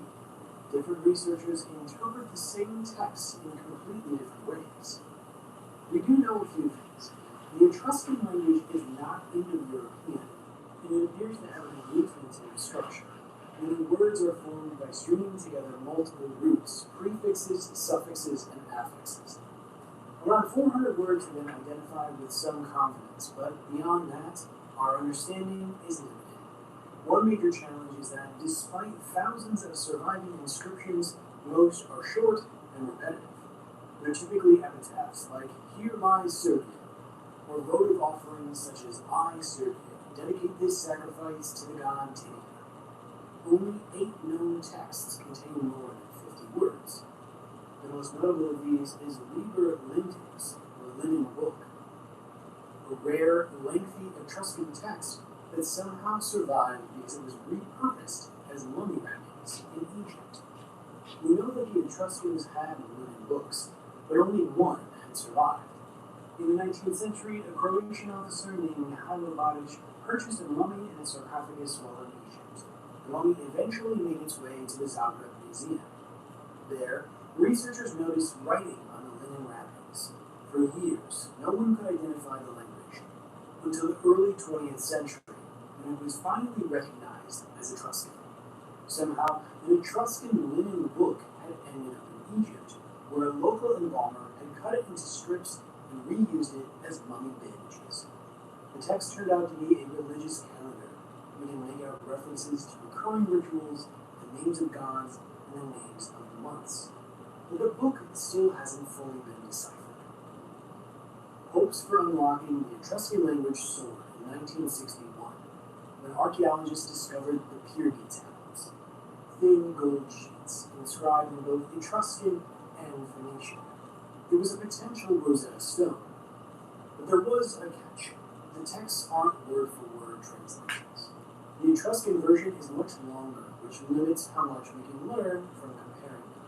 Different researchers interpret the same text in completely different ways. We do know a few things. The Etruscan language is not Indo-European, and it appears to have an agglutinative structure, meaning words are formed by stringing together multiple roots, prefixes, suffixes, and affixes. Around 400 words have been identified with some confidence, but beyond that, our understanding is limited. One major challenge is that, despite thousands of surviving inscriptions, most are short and repetitive. They're typically epitaphs like, "Here lies Sergia," or votive offerings such as, "I, Sergia, dedicate this sacrifice to the god Tinia." Only 8 known texts contain more than 50 words. The most notable of these is Liber Lentis, or Linen Book, a rare, lengthy Etruscan text that somehow survived because it was repurposed as mummy wrappings in Egypt. We know that the Etruscans had linen books, but only one had survived. In the 19th century, a Croatian officer named Mihajlo Baric purchased a mummy in a sarcophagus while in Egypt. The mummy eventually made its way to the Zagreb Museum. There, researchers noticed writing on the linen wrappings. For years, no one could identify the language, until the early 20th century, when it was finally recognized as Etruscan. Somehow, an Etruscan linen book had ended up in Egypt, where a local embalmer had cut it into strips and reused it as mummy bandages. The text turned out to be a religious calendar. We can make out references to recurring rituals, the names of gods, and the names of the months. But the book still hasn't fully been deciphered. Hopes for unlocking the Etruscan language soared in 1961, when archaeologists discovered the Pyrgi tablets, thin gold sheets inscribed in both Etruscan and Phoenician. It was a potential Rosetta Stone. But there was a catch. The texts aren't word-for-word translations. The Etruscan version is much longer, which limits how much we can learn from comparing them.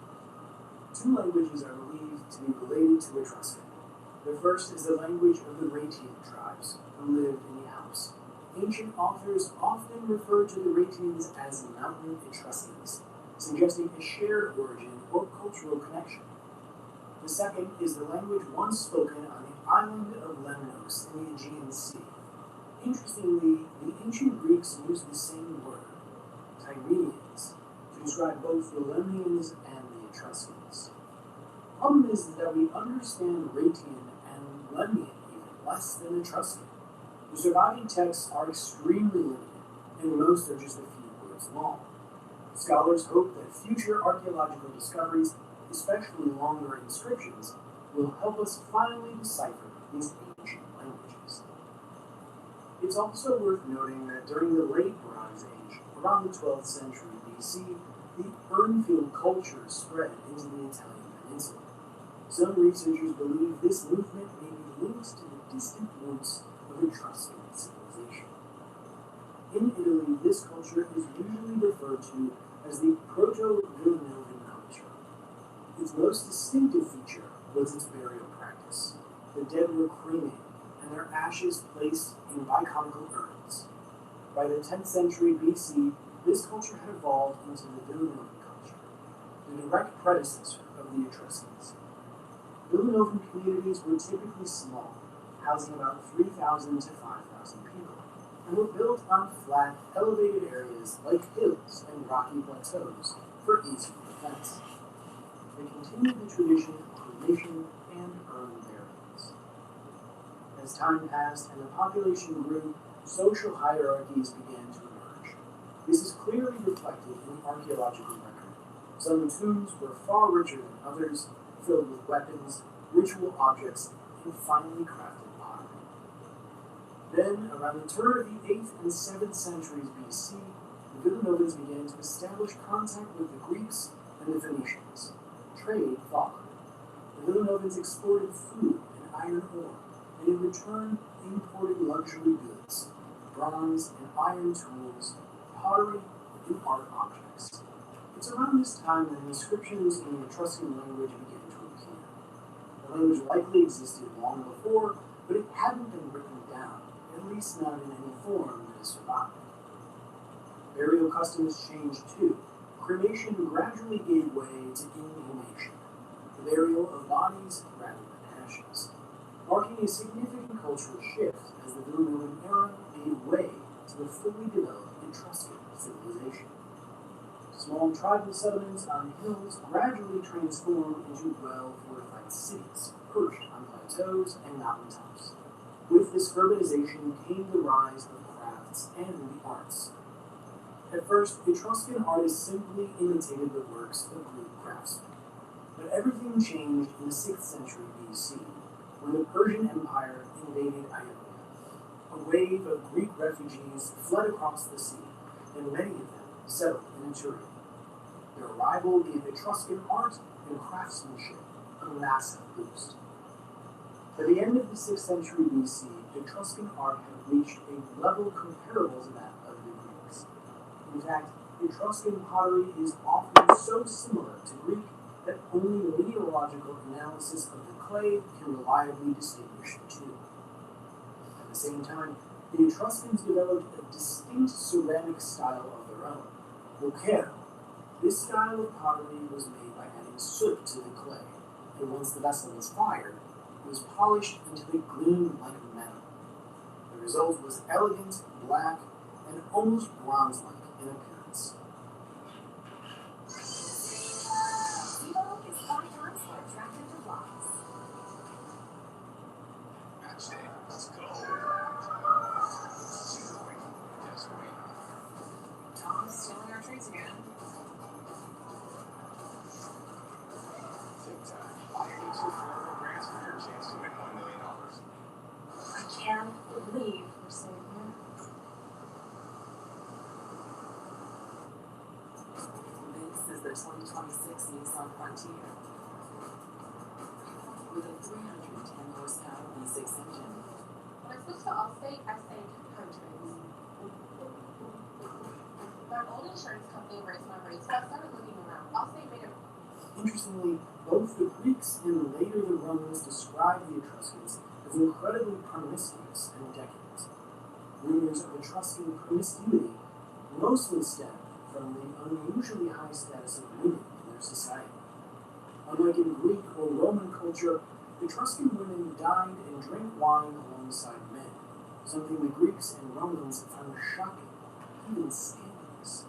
2 languages are believed to be related to Etruscan. The first is the language of the Rhaetian tribes, who lived in the Alps. Ancient authors often refer to the Rhaetians as mountain Etruscans, suggesting a shared origin or cultural connection. The second is the language once spoken on the island of Lemnos in the Aegean Sea. Interestingly, the ancient Greeks used the same word, Tyrrhenians, to describe both the Lemnians and the Etruscans. The problem is that we understand Rhaetian and Lemnian even less than Etruscan. The surviving texts are extremely limited, and most are just a few words long. Scholars hope that future archaeological discoveries, especially longer inscriptions, will help us finally decipher these ancient languages. It's also worth noting that during the late Bronze Age, around the 12th century BC, the urn-filled culture spread into the Italian peninsula. Some researchers believe this movement may be linked to the distant roots of Etruscan civilization. In Italy, this culture is usually referred to as the Proto-Villanovan culture. Its most distinctive feature was its burial practice. The dead were cremated, and their ashes placed in biconical urns. By the 10th century BC, this culture had evolved into the Villanovan culture, the direct predecessor of the Etruscans. Villanovan communities were typically small, housing about 3,000 to 5,000 people, and were built on flat, elevated areas like hills and rocky plateaus for easy defense. They continued the tradition of cremation and urn burials. As time passed and the population grew, social hierarchies began to emerge. This is clearly reflected in the archaeological record. Some tombs were far richer than others, filled with weapons, ritual objects, and finely crafted pottery. Then, around the turn of the 8th and 7th centuries BC, the Villanovans began to establish contact with the Greeks and the Phoenicians. Trade followed. The Villanovans exported food and iron ore, and in return imported luxury goods, bronze and iron tools, pottery, and art objects. It's around this time that inscriptions in the Etruscan language began to appear. The language likely existed long before, but it hadn't been written down, at least not in any form that has survived. Burial customs changed too. Cremation gradually gave way to inhumation, the burial of bodies rather than ashes, marking a significant cultural shift as the Villanovan era gave way to the fully developed Etruscan civilization. Small tribal settlements on hills gradually transformed into well-fortified cities, perched on plateaus and mountaintops. With this urbanization came the rise of crafts and the arts. At first, Etruscan artists simply imitated the works of Greek craftsmen. But everything changed in the 6th century BC, when the Persian Empire invaded Ionia. A wave of Greek refugees fled across the sea, and many of them settled in Etruria. Their arrival gave Etruscan art and craftsmanship a massive boost. By the end of the 6th century BC, Etruscan art had reached a level comparable to that of the Greeks. In fact, Etruscan pottery is often so similar to Greek that only meteorological analysis of the clay can reliably distinguish the two. At the same time, the Etruscans developed a distinct ceramic style of their own, vocero. This style of pottery was made by adding soot to the clay, and once the vessel was fired, it was polished until it gleamed like metal. The result was elegant, black, and almost bronze-like in appearance. Vivo is 5 times more attractive to flies. Match day. Let's go. Just wait. Tom's stealing our treats again. TikTok. Buy any 2 Florida brands for your chance to win $1 million. I can't believe we're saving him. This is the 2026 Nissan Frontier. With a 310 horsepower V6 engine. When I switched to Allstate, I saved hundreds. My old insurance company raised my rates, so I started looking around. Allstate made it. Interestingly, both the Greeks and later the Romans described the Etruscans as incredibly promiscuous and decadent. Rumors of Etruscan promiscuity mostly stem from the unusually high status of women in their society. Unlike in Greek or Roman culture, Etruscan women dined and drank wine alongside men, something the Greeks and Romans found shocking, even scandalous.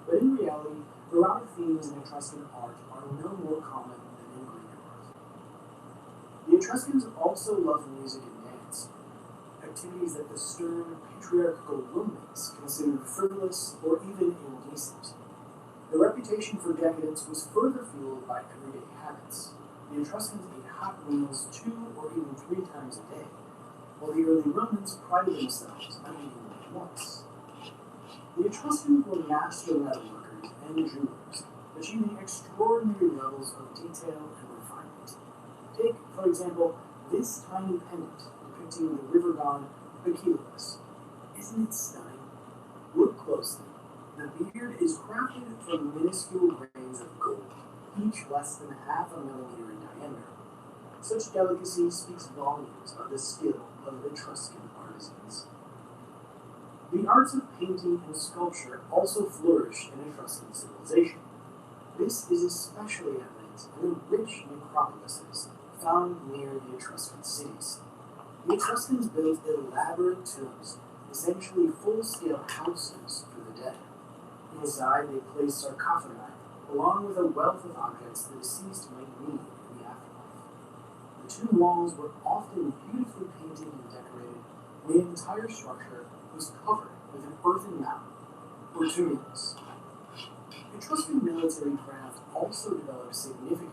But in reality, erotic themes in Etruscan art are no more common than in Greek art. The Etruscans also loved music and dance, activities that the stern, patriarchal Romans considered frivolous or even indecent. The reputation for decadence was further fueled by everyday habits. The Etruscans ate hot meals 2 or even 3 times a day, while the early Romans prided themselves on eating them once. The Etruscans were master metalworkers and jewelers, achieving extraordinary levels of detail and refinement. Take, for example, this tiny pendant depicting the river god Achelous. Isn't it stunning? Look closely. The beard is crafted from minuscule grains of gold, each less than ½ millimeter in diameter. Such delicacy speaks volumes of the skill of Etruscan artisans. The arts of painting and sculpture also flourished in Etruscan civilization. This is especially evident in the rich necropolises found near the Etruscan cities. The Etruscans built elaborate tombs, essentially full-scale houses for the dead. Inside, they placed sarcophagi, along with a wealth of objects the deceased might need in the afterlife. The tomb walls were often beautifully painted and decorated, and the entire structure was covered with an earthen mound, or tumulus. Etruscan military craft also developed significantly.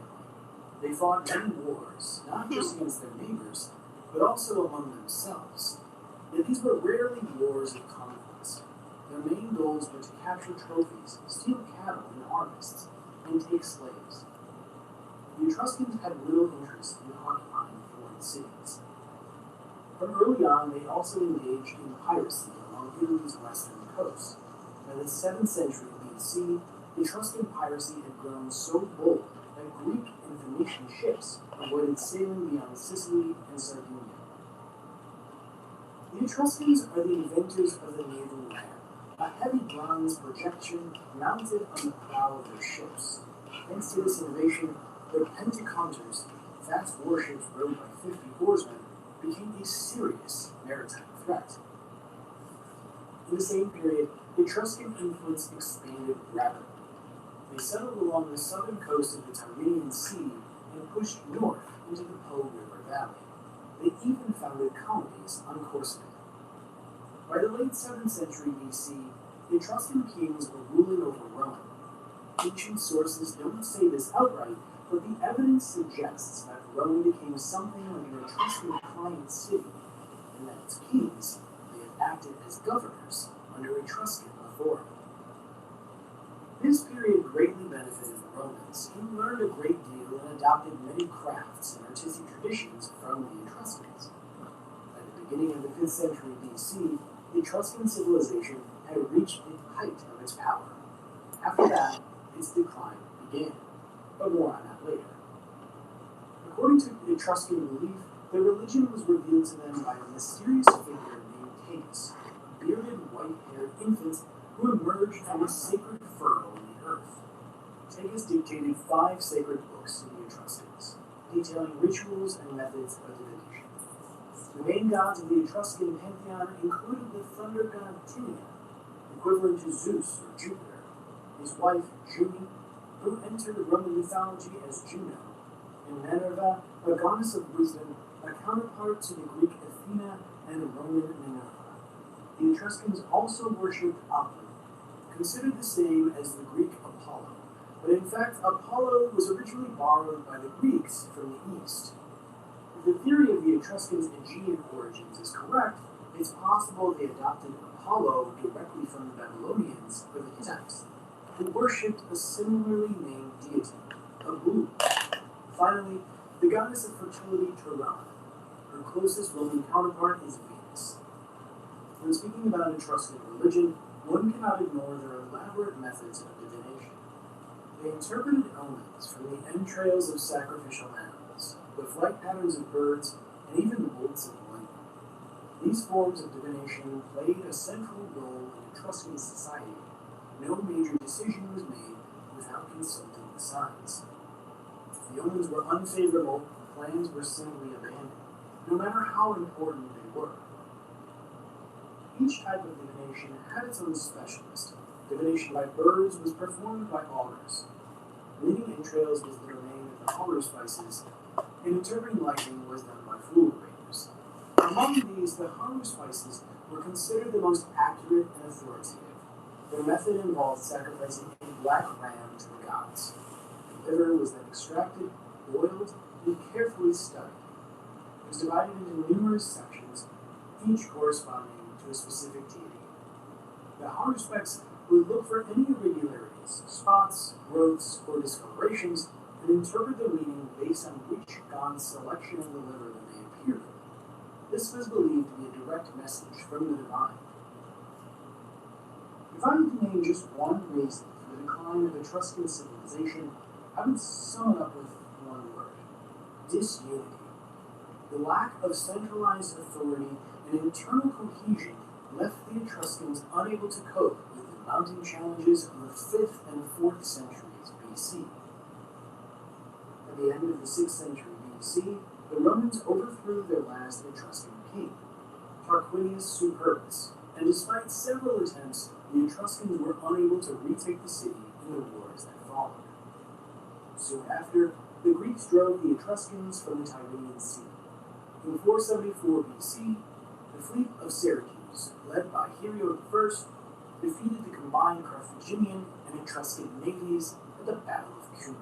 They fought many wars, not just against their neighbors, but also among themselves. Yet these were rarely wars of conquest. Their main goals were to capture trophies, steal cattle and harvests, and take slaves. The Etruscans had little interest in occupying foreign cities. From early on, they also engaged in piracy along Italy's western coast. By the 7th century BC, Etruscan piracy had grown so bold that Greek and Phoenician ships avoided sailing beyond Sicily and Sardinia. The Etruscans are the inventors of the naval ram, a heavy bronze projection mounted on the prow of their ships. Thanks to this innovation, their pentaconters, fast warships rowed by 50 oarsmen, became a serious maritime threat. In the same period, Etruscan influence expanded rapidly. They settled along the southern coast of the Tyrrhenian Sea and pushed north into the Po River Valley. They even founded colonies on Corsica. By the late 7th century BC, the Etruscan kings were ruling over Rome. Ancient sources don't say this outright, but the evidence suggests that Rome became something like an Etruscan client city, and that its kings may have acted as governors under Etruscan authority. This period greatly benefited the Romans, who learned a great deal and adopted many crafts and artistic traditions from the Etruscans. At the beginning of the 5th century BC, the Etruscan civilization had reached the height of its power. After that, its decline began, but more on that later. According to Etruscan belief, their religion was revealed to them by a mysterious figure named Tagus, a bearded, white-haired infant who emerged from a sacred furrow in the earth. Tagus dictated 5 sacred books to the Etruscans, detailing rituals and methods of divination. The main gods of the Etruscan pantheon included the thunder god Tinia, equivalent to Zeus or Jupiter, his wife Juno, who entered Roman mythology as Juno, and Minerva, a goddess of wisdom, a counterpart to the Greek Athena and Roman Minerva. The Etruscans also worshipped Apu, considered the same as the Greek Apollo, but in fact Apollo was originally borrowed by the Greeks from the East. If the theory of the Etruscans' Aegean origins is correct, it's possible they adopted Apollo directly from the Babylonians or the Hittites, who worshipped a similarly named deity, Abu. Finally, the goddess of fertility Tirana. Her closest Roman counterpart is Venus. When speaking about Etruscan religion, one cannot ignore their elaborate methods of divination. They interpreted omens from the entrails of sacrificial animals, the flight patterns of birds, and even the bolts of lightning. These forms of divination played a central role in Etruscan society. No major decision was made without consulting the signs. If the omens were unfavorable, plans were simply abandoned, no matter how important they were. Each type of divination had its own specialist. Divination by birds was performed by augurs. Reading entrails was the domain of the haruspices, and interpreting lightning was done by fulgurators. Among these, the haruspices were considered the most accurate and authoritative. Their method involved sacrificing a black ram to the gods. The liver was then extracted, boiled, and carefully studied. It was divided into numerous sections, each corresponding to a specific deity. The haruspices would look for any irregularities, spots, growths, or discolorations, and interpret the meaning based on which god's selection of the liver that they appeared in. This was believed to be a direct message from the divine. If I had to name just one reason for the decline of Etruscan civilization, I would sum it up with one word: disunity. The lack of centralized authority and internal cohesion left the Etruscans unable to cope with the mounting challenges of the 5th and 4th centuries BC. At the end of the 6th century BC, the Romans overthrew their last Etruscan king, Tarquinius Superbus, and despite several attempts, the Etruscans were unable to retake the city in the wars that followed. Soon after, the Greeks drove the Etruscans from the Tyrrhenian Sea. In 474 BC, the fleet of Syracuse, led by Hero I, defeated the combined Carthaginian and Etruscan navies at the Battle of Cumae.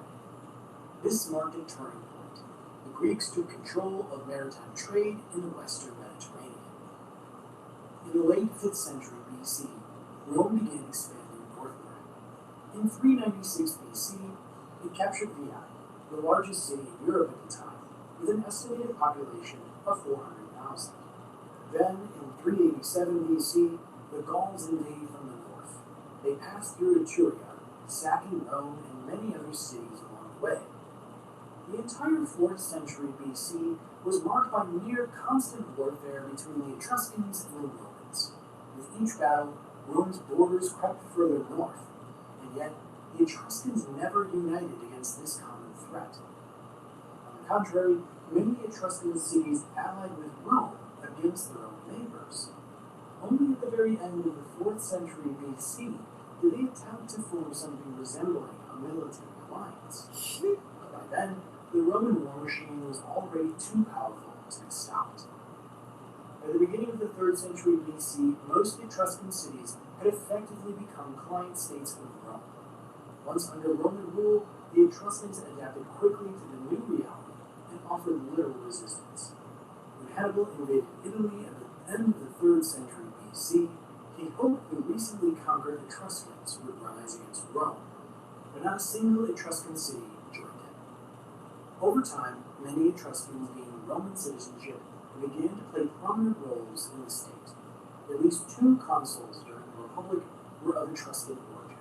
This marked a turning point. The Greeks took control of maritime trade in the western Mediterranean. In the late 5th century BC, Rome began expanding northward. In 396 BC, it captured Veii, the largest city in Europe at the time, with an estimated population of 400,000. Then, in 387 BC, the Gauls invaded from the north. They passed through Etruria, sacking Rome and many other cities along the way. The entire 4th century BC was marked by near constant warfare between the Etruscans and the Romans. With each battle, Rome's borders crept further north, and yet the Etruscans never united against this common threat. On the contrary, many Etruscan cities allied with Rome against their own neighbors. Only at the very end of the 4th century BC did they attempt to form something resembling a military alliance. But by then, the Roman war machine was already too powerful to be stopped. By the beginning of the 3rd century BC, most Etruscan cities had effectively become client states of Rome. Once under Roman rule, the Etruscans adapted quickly to the new reality and offered little resistance. When Hannibal invaded Italy at the end of the 3rd century BC, he hoped the recently conquered Etruscans would rise against Rome, but not a single Etruscan city joined him. Over time, many Etruscans gained Roman citizenship and began to play prominent roles in the state. At least 2 consuls during the Republic were of Etruscan origin.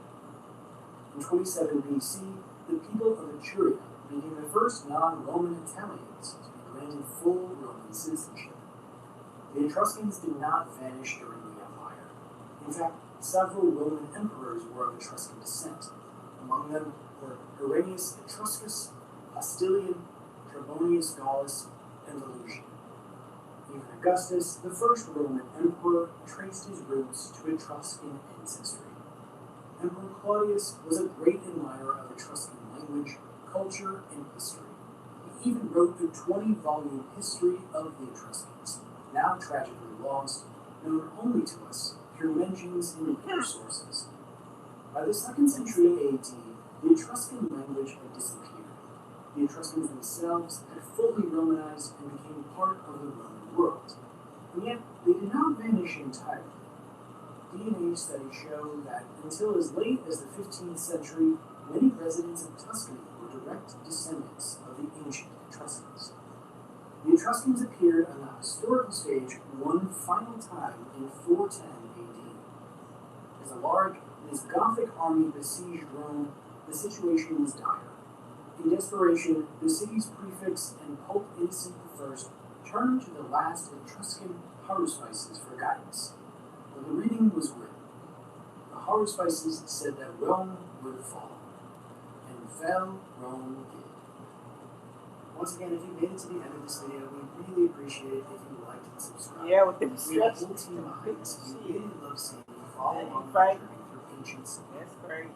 In 27 BC, the people of Etruria became the first non-Roman Italians to be granted full Roman citizenship. The Etruscans did not vanish during the Empire. In fact, several Roman emperors were of Etruscan descent. Among them were Irenaeus Etruscus, Hostilian, Trebonius Gallus, and Volusian. Even Augustus, the first Roman emperor, traced his roots to Etruscan ancestry. Emperor Claudius was a great admirer of Etruscan language, culture, and history. He even wrote the 20-volume history of the Etruscans, now tragically lost, known only to us through mentions in later sources. By the 2nd century AD, the Etruscan language had disappeared. The Etruscans themselves had fully Romanized and became part of the Roman world. And yet, they did not vanish entirely. DNA studies show that until as late as the 15th century, many residents of Tuscany were direct descendants of the ancient Etruscans. The Etruscans appeared on the historical stage one final time in 410 AD. As a large and Gothic army besieged Rome, the situation was dire. In desperation, the city's prefects and Pope Innocent I turned to the last Etruscan haruspices for guidance. But the reading was grim. The haruspices said that Rome would fall. And fell Rome did. Once again, if you made it to the end of this video, we really appreciate it if you liked and subscribed. Yeah, with the We have a whole team behind us. We really love seeing you follow along the journey through ancient cities. That's great.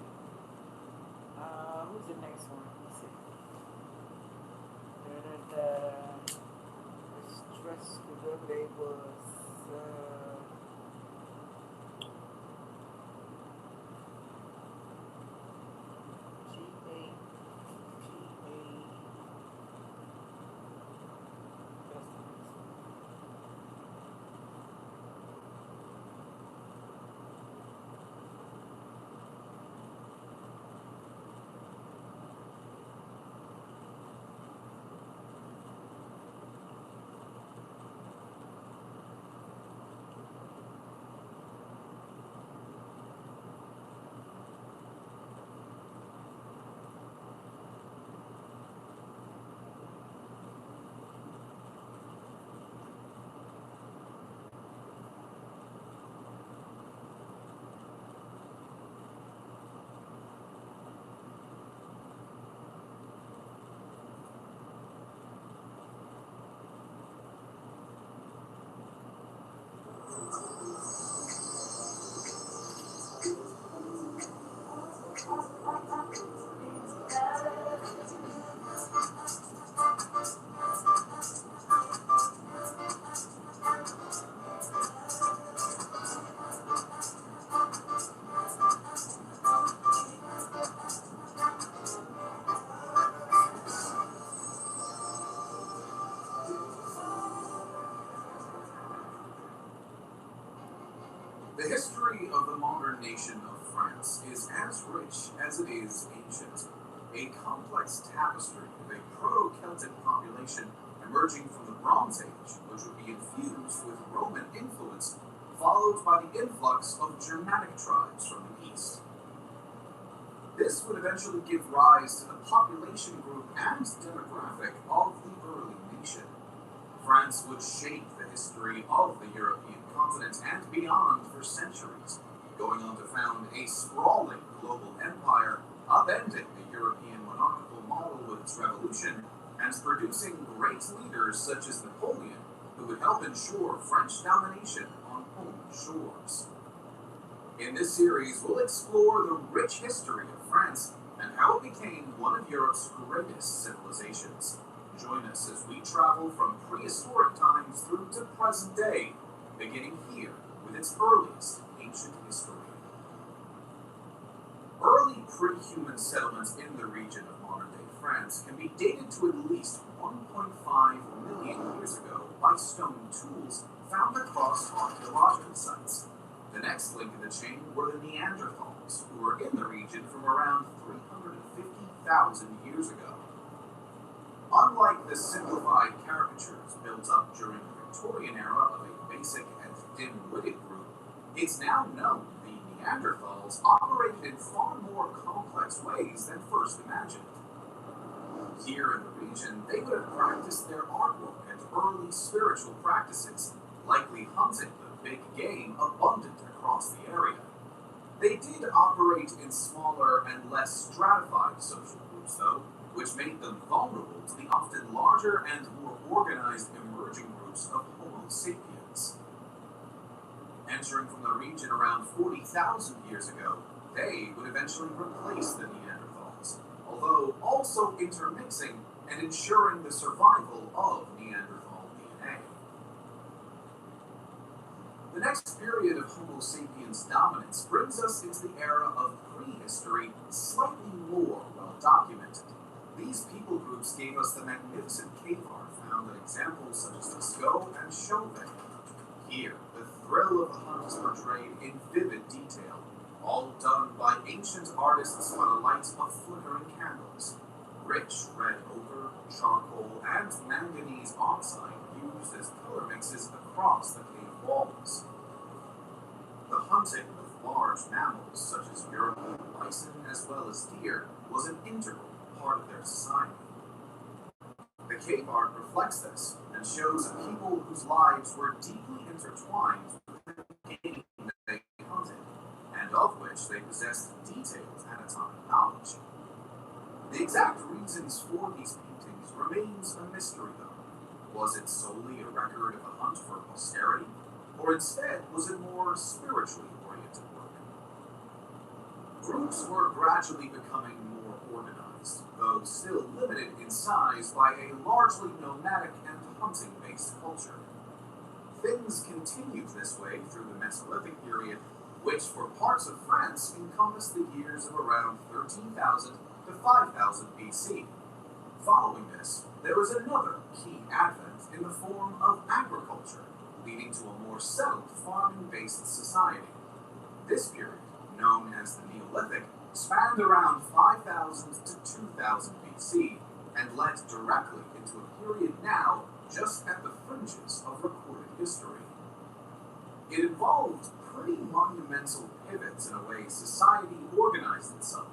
Who's the next one? Let's see. The stress today was modern nation of France is as rich as it is ancient. A complex tapestry of a proto-Celtic population emerging from the Bronze Age, which would be infused with Roman influence, followed by the influx of Germanic tribes from the east. This would eventually give rise to the population group and demographic of the early nation. France would shape the history of the European continent and beyond for centuries, going on to found a sprawling global empire, upending the European monarchical model with its revolution, and producing great leaders such as Napoleon, who would help ensure French domination on home shores. In this series, we'll explore the rich history of France and how it became one of Europe's greatest civilizations. Join us as we travel from prehistoric times through to present day, beginning here with its earliest ancient history. Early pre-human settlements in the region of modern-day France can be dated to at least 1.5 million years ago by stone tools found across archaeological sites. The next link in the chain were the Neanderthals, who were in the region from around 350,000 years ago. Unlike the simplified caricatures built up during the Victorian era of a basic and dim-witted group, it's now known the Neanderthals operated in far more complex ways than first imagined. Here in the region, they would have practiced their artwork and early spiritual practices, likely hunting the big game abundant across the area. They did operate in smaller and less stratified social groups, though, which made them vulnerable to the often larger and more organized emerging groups of Homo sapiens. Entering from the region around 40,000 years ago, they would eventually replace the Neanderthals, although also intermixing and ensuring the survival of Neanderthal DNA. The next period of Homo sapiens dominance brings us into the era of prehistory, slightly more well documented. These people groups gave us the magnificent cave art found in examples such as Lascaux and Chauvet. Here, the thrill of the hunt is portrayed in vivid detail, all done by ancient artists by the light of flickering candles. Rich red ochre, charcoal, and manganese oxide used as color mixes across the cave walls. The hunting with large mammals such as European bison as well as deer was an integral part of their society. The cave art reflects this and shows a people whose lives were deeply intertwined with the game they hunted, and of which they possessed detailed anatomic knowledge. The exact reasons for these paintings remains a mystery, though. Was it solely a record of a hunt for posterity, or instead was it more spiritually oriented work? Groups were gradually becoming more organized, though still limited in size by a largely nomadic and hunting-based culture. Things continued this way through the Mesolithic period, which for parts of France encompassed the years of around 13,000 to 5000 BC. Following this, there was another key advent in the form of agriculture, leading to a more settled farming-based society. This period, known as the Neolithic, spanned around 5000 to 2000 BC and led directly into a period now just at the fringes of recorded history. It involved pretty monumental pivots in a way society organized itself,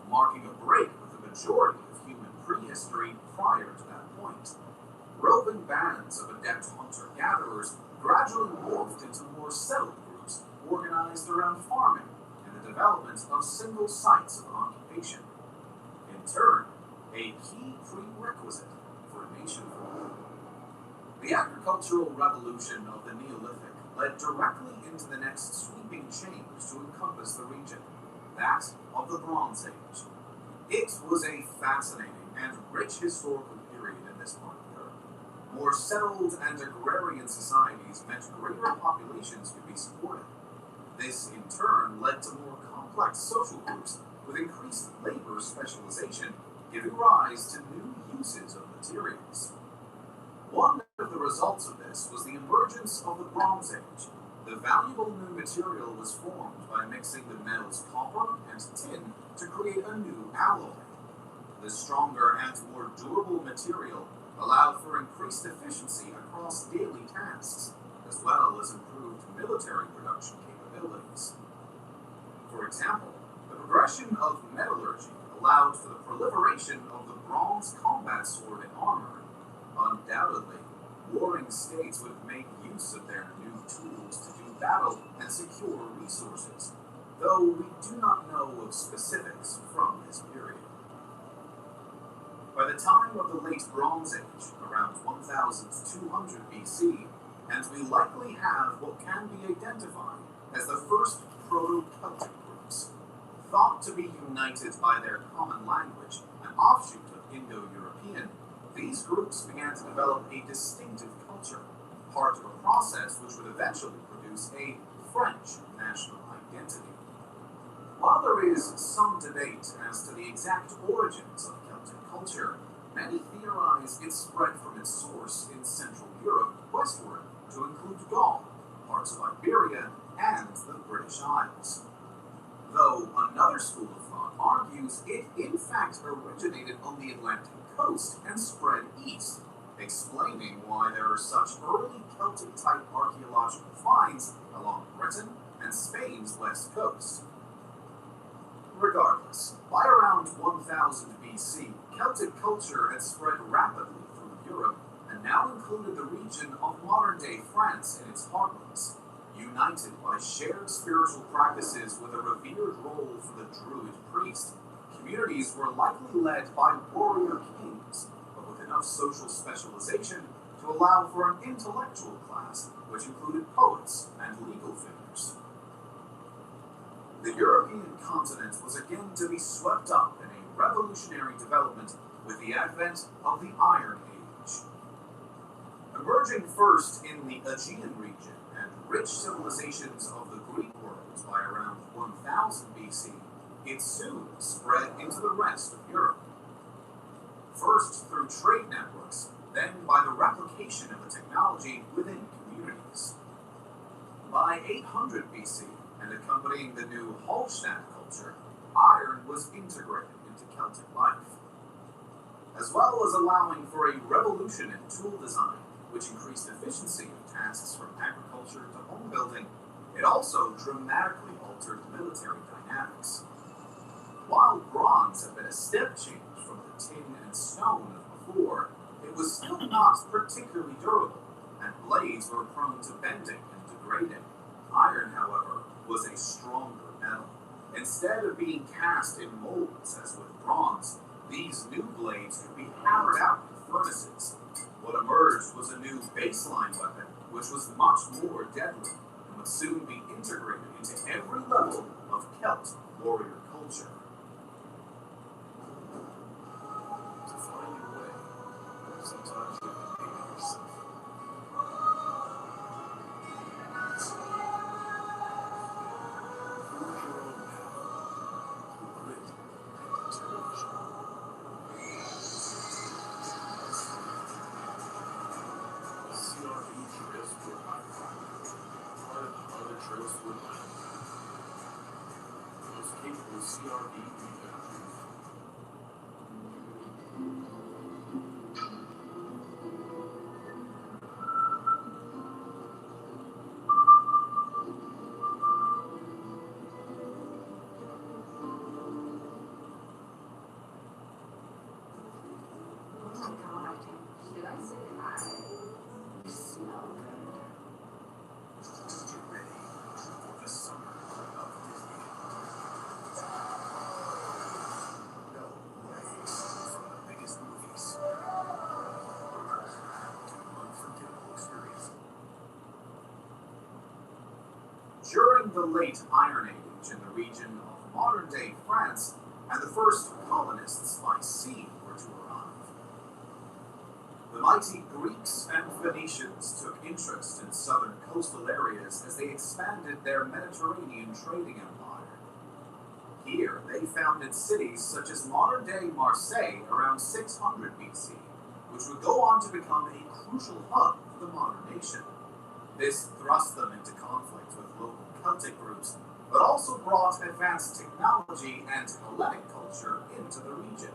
marking a break with the majority of human prehistory prior to that point. Roving bands of adept hunter-gatherers gradually morphed into more settled groups organized around farming and the development of single sites of occupation. In turn, a key prerequisite for a nation formed. The agricultural revolution of the Neolithic led directly into the next sweeping change to encompass the region, that of the Bronze Age. It was a fascinating and rich historical period in this part of Europe. More settled and agrarian societies meant greater populations could be supported. This, in turn, led to more complex social groups with increased labor specialization, giving rise to new uses of materials. One of the results of this was the emergence of the Bronze Age, The valuable new material was formed by mixing the metals copper and tin to create a new alloy. The stronger and more durable material allowed for increased efficiency across daily tasks, as well as improved military production capabilities. For example, the progression of metallurgy allowed for the proliferation of the bronze combat sword and armor. Undoubtedly, warring states would make use of their new tools to do battle and secure resources, though we do not know of specifics from this period. By the time of the late Bronze Age, around 1200 BC, and we likely have what can be identified as the first Proto-Celtic groups, thought to be united by their common language, an offshoot of Indo-European, these groups began to develop a distinctive culture, part of a process which would eventually produce a French national identity. While there is some debate as to the exact origins of Celtic culture, many theorize it spread from its source in Central Europe westward to include Gaul, parts of Iberia, and the British Isles. Though another school of thought argues it in fact originated on the Atlantic coast and spread east, explaining why there are such early Celtic-type archaeological finds along Britain and Spain's west coast. Regardless, by around 1000 BC, Celtic culture had spread rapidly through Europe and now included the region of modern-day France in its heartlands, united by shared spiritual practices with a revered role for the Druid priest. Communities were likely led by warrior kings, but with enough social specialization to allow for an intellectual class, which included poets and legal figures. The European continent was again to be swept up in a revolutionary development with the advent of the Iron Age. Emerging first in the Aegean region and rich civilizations of the Greek world by around 1000 BC, it soon spread into the rest of Europe. First through trade networks, then by the replication of the technology within communities. By 800 BC, and accompanying the new Hallstatt culture, iron was integrated into Celtic life, as well as allowing for a revolution in tool design, which increased efficiency of tasks from agriculture to home building. It also dramatically altered military dynamics. While bronze had been a step change from the tin and stone of before, it was still not particularly durable, and blades were prone to bending and degrading. Iron, however, was a stronger metal. Instead of being cast in molds as with bronze, these new blades could be hammered out in furnaces. What emerged was a new baseline weapon, which was much more deadly, and would soon be integrated into every level of Celt warrior culture. To find your way, sometimes you have to make it yourself. Forge your own path through grit and determination. CRV Transport Highway, part of the other transport highway. The most capable CRV we've ever produced. Oh my god, should I say hi? You smell good. Get ready for the summer of Disney. No way from the biggest movies to unforgettable experience. During the late Iron Age in the region of modern-day France, and the first colonists by sea were to arrive. The mighty Greeks and Phoenicians took interest in southern coastal areas as they expanded their Mediterranean trading empire. Here, they founded cities such as modern-day Marseille around 600 BC, which would go on to become a crucial hub for the modern nation. This thrust them into conflict with local Celtic groups, but also brought advanced technology and Hellenic culture into the region.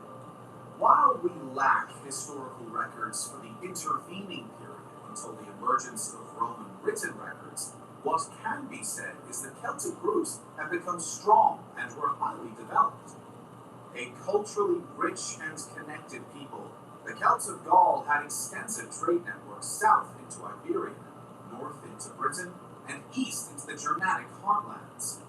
While we lack historical records for the intervening period until the emergence of Roman written records, what can be said is that Celtic groups have become strong and were highly developed. A culturally rich and connected people, the Celts of Gaul had extensive trade networks south into Iberia, north into Britain, and east into the Germanic heartlands.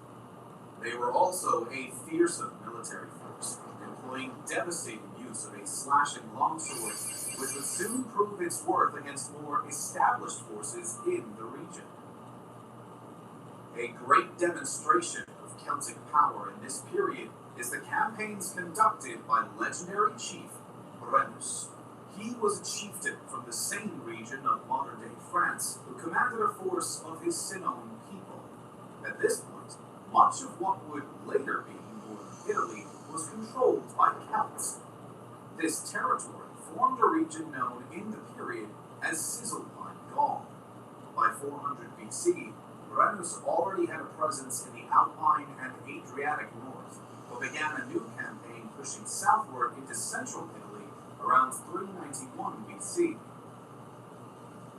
They were also a fearsome military force, employing devastating use of a slashing longsword, which would soon prove its worth against more established forces in the region. A great demonstration of Celtic power in this period is the campaigns conducted by legendary chief Brennus. He was a chieftain from the same region of modern-day France who commanded a force of his Sinoan people. At this point, much of what would later be northern Italy was controlled by Celts. This territory formed a region known in the period as Cisalpine Gaul. By 400 BC, Brennus already had a presence in the Alpine and Adriatic north, but began a new campaign pushing southward into central Italy around 391 BC.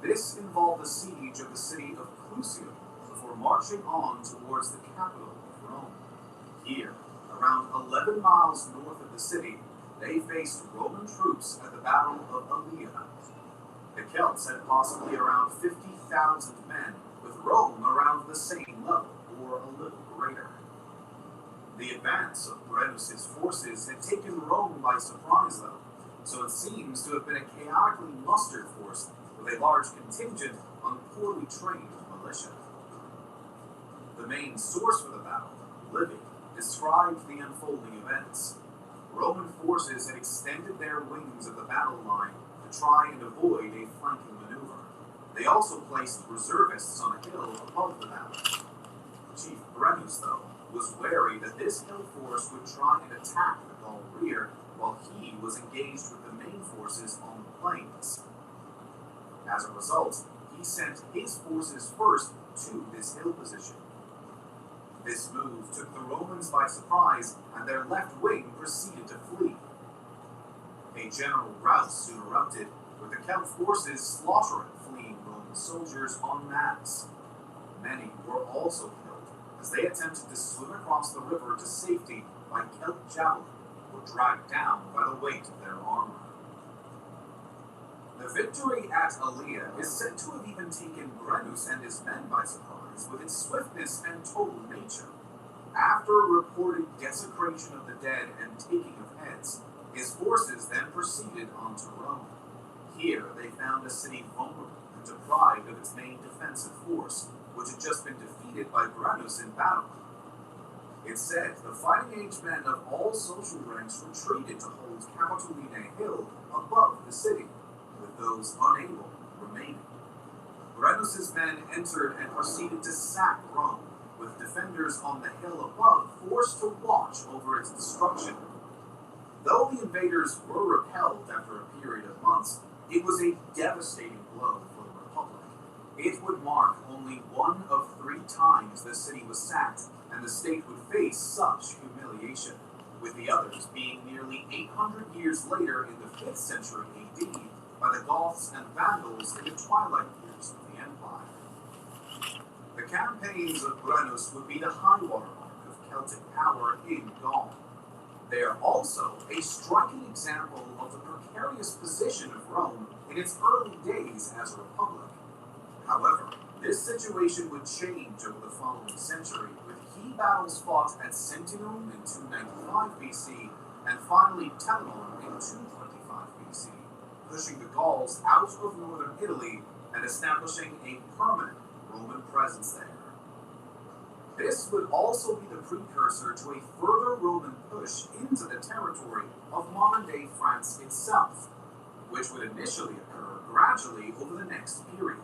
This involved the siege of the city of Clusium before marching on towards the capital of Rome. Here, around 11 miles north of the city, they faced Roman troops at the Battle of Allia. The Celts had possibly around 50,000 men, with Rome around the same level, or a little greater. The advance of Brennus's forces had taken Rome by surprise, though, so it seems to have been a chaotically mustered force with a large contingent on poorly trained militia. The main source for the battle, Livy, described the unfolding events. Roman forces had extended their wings of the battle line to try and avoid a flanking maneuver. They also placed reservists on a hill above the battle. Chief Brennus, though, was wary that this hill force would try and attack the Gaul rear while he was engaged with the main forces on the plains. As a result, he sent his forces first to this hill position. This move took the Romans by surprise, and their left wing proceeded to flee. A general rout soon erupted, with the Celt forces slaughtering fleeing Roman soldiers en masse. Many were also killed, as they attempted to swim across the river to safety by Celt javelin, or dragged down by the weight of their armor. The victory at Allia is said to have even taken Brennus and his men by surprise with its swiftness and total nature. After a reported desecration of the dead and taking of heads, his forces then proceeded on to Rome. Here they found a city vulnerable and deprived of its main defensive force, which had just been defeated by Brennus in battle. It said the fighting-age men of all social ranks retreated to hold Capitoline Hill above the city, with those unable remaining. Brennus's men entered and proceeded to sack Rome, with defenders on the hill above forced to watch over its destruction. Though the invaders were repelled after a period of months, it was a devastating blow for the Republic. It would mark only one of 3 times the city was sacked, and the state would face such humiliation, with the others being nearly 800 years later in the 5th century AD by the Goths and Vandals in the twilight years of the Empire. The campaigns of Brennus would be the high-water mark of Celtic power in Gaul. They are also a striking example of the precarious position of Rome in its early days as a republic. However, this situation would change over the following century, with key battles fought at Sentinum in 295 BC and finally Telamon in 225 BC, pushing the Gauls out of northern Italy and establishing a permanent Roman presence there. This would also be the precursor to a further Roman push into the territory of modern-day France itself, which would initially occur gradually over the next period.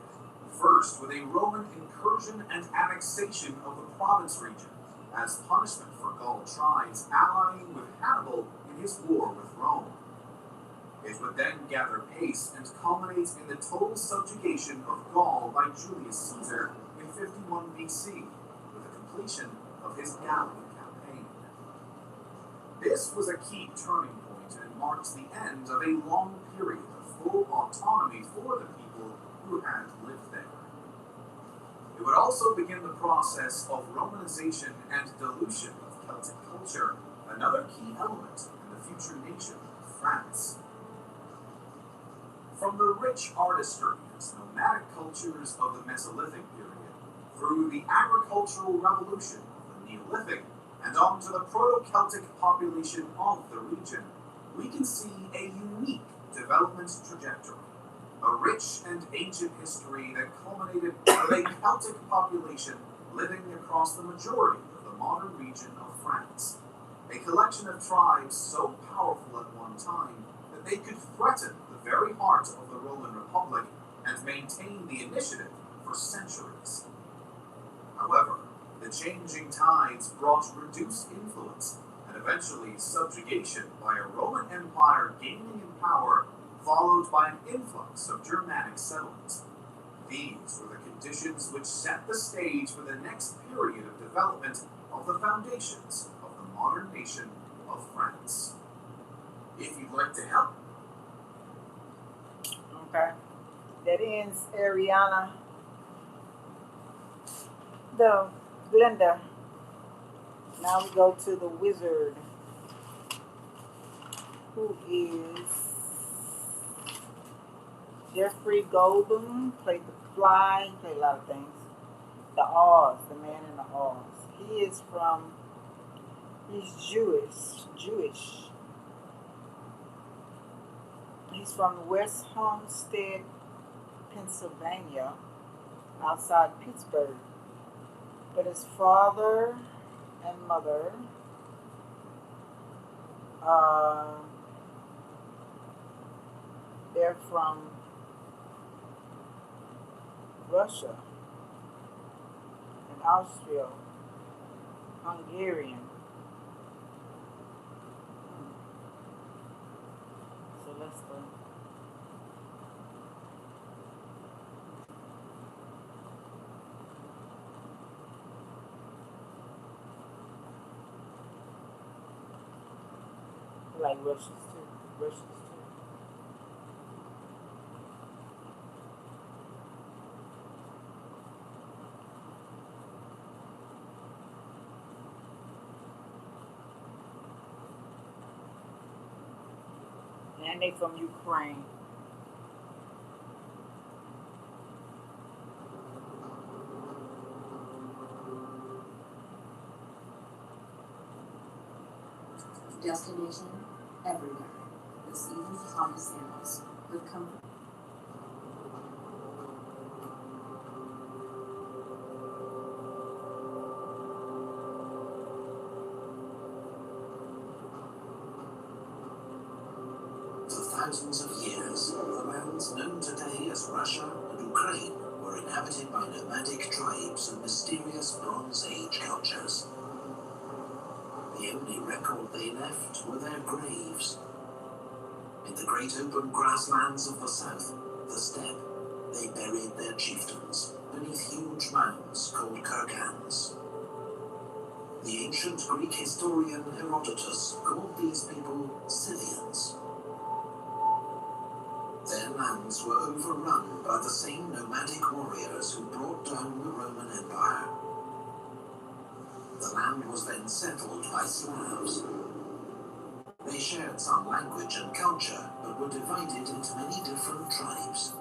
First, with a Roman incursion and annexation of the province region, as punishment for Gaul tribes allying with Hannibal in his war with Rome. It would then gather pace and culminate in the total subjugation of Gaul by Julius Caesar in 51 BC, with the completion of his Gallic campaign. This was a key turning point and marked the end of a long period of full autonomy for the people who had lived there. It would also begin the process of Romanization and dilution of Celtic culture, another key element in the future nation of France. From the rich artistry and nomadic cultures of the Mesolithic period, through the agricultural revolution of the Neolithic, and on to the Proto-Celtic population of the region, we can see a unique development trajectory. A rich and ancient history that culminated with a Celtic population living across the majority of the modern region of France. A collection of tribes so powerful at one time that they could threaten the very heart of the Roman Republic and maintain the initiative for centuries. However, the changing tides brought reduced influence and eventually subjugation by a Roman Empire gaining in power, followed by an influx of Germanic settlements. These were the conditions which set the stage for the next period of development of the foundations of the modern nation of France. If you'd like to help. Okay. That ends Ariana. The Glenda. Now we go to the wizard, who is Jeffrey Goldblum. Played the Fly. He played a lot of things. The Oz, the man in the Oz. He's Jewish. He's from West Homestead, Pennsylvania, outside Pittsburgh. But his father and mother they're from Russia and Austria, Hungarian. So let's go. Like Russians too. And they from Ukraine. Destination everywhere. This even the hottest samples with comfort. For thousands of years, the lands known today as Russia and Ukraine were inhabited by nomadic tribes and mysterious Bronze Age cultures. The only record they left were their graves. In the great open grasslands of the south, the steppe, they buried their chieftains beneath huge mounds called kurgans. The ancient Greek historian Herodotus called these people Scythians. Their lands were overrun by the same nomadic warriors who brought down the Roman Empire. The land was then settled by Slavs. They shared some language and culture, but were divided into many different tribes.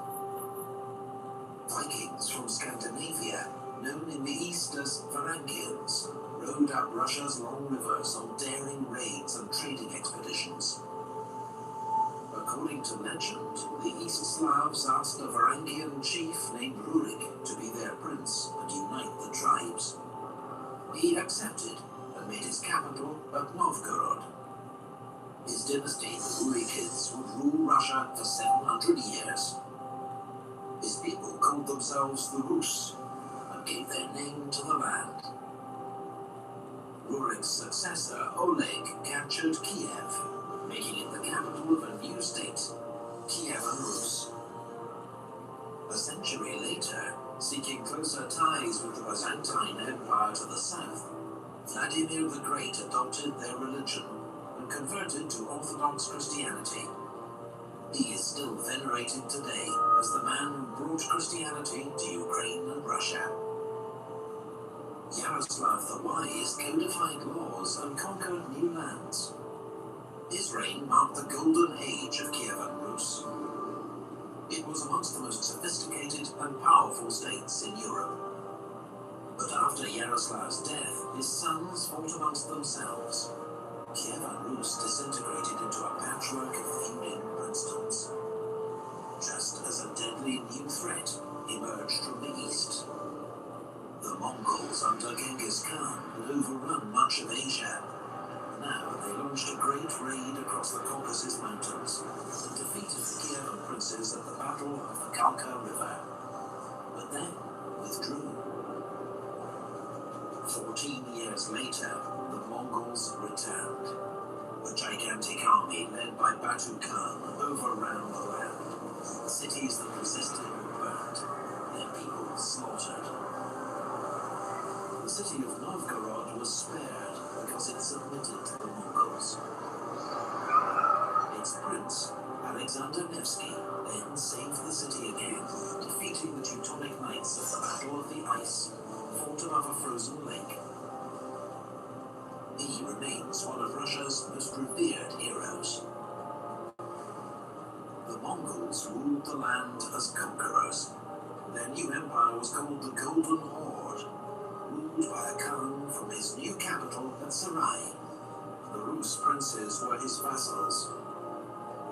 Vikings from Scandinavia, known in the east as Varangians, rode up Russia's long rivers on daring raids and trading expeditions. According to legend, the East Slavs asked a Varangian chief named Rurik to be their prince and unite the tribes. He accepted and made his capital at Novgorod. His dynasty, the Rurikids, would rule Russia for 700 years. His people called themselves the Rus and gave their name to the land. Rurik's successor, Oleg, captured Kiev, making it the capital of a new state bitter ties with the Byzantine Empire to the south, Vladimir the Great adopted their religion and converted to Orthodox Christianity. He is still venerated today as the man who brought Christianity to Ukraine and Russia. Yaroslav the Wise codified laws and conquered new lands. His reign marked the golden age of Kievan Rus. It was amongst the most sophisticated and powerful states in Europe. But after Yaroslav's death, his sons fought amongst themselves. Kievan Rus disintegrated into a patchwork of feuding princedoms, just as a deadly new threat emerged from the east. The Mongols under Genghis Khan had overrun much of Asia. Now they launched a great raid across the Caucasus Mountains and defeated the Kievan princes at the Battle of the Kalka River, but then withdrew. 14 years later, the Mongols returned. A gigantic army led by Batu Khan overran the land. Cities that resisted were burned, their people slaughtered. The city of Novgorod was spared because it submitted to the Mongols. Its prince, Alexander Nevsky, then saved the city again, defeating the Teutonic Knights at the Battle of the Ice, fought above a frozen lake. He remains one of Russia's most revered heroes. The Mongols ruled the land as conquerors. Their new empire was called the Golden Horde, ruled by a Khan from his new capital at Sarai. The Rus princes were his vassals.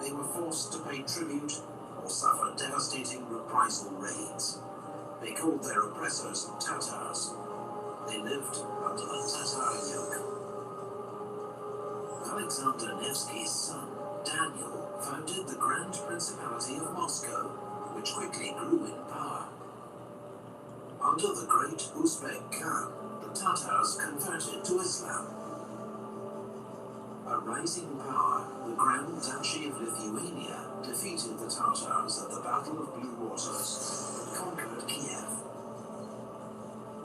They were forced to pay tribute or suffer devastating reprisal raids. They called their oppressors Tatars. They lived under the Tatar yoke. Alexander Nevsky's son, Daniel, founded the Grand Principality of Moscow, which quickly grew in power. Under the great Uzbek Khan, the Tatars converted to Islam. A rising power, the Grand Duchy of Lithuania defeated the Tatars at the Battle of Blue Waters and conquered Kiev.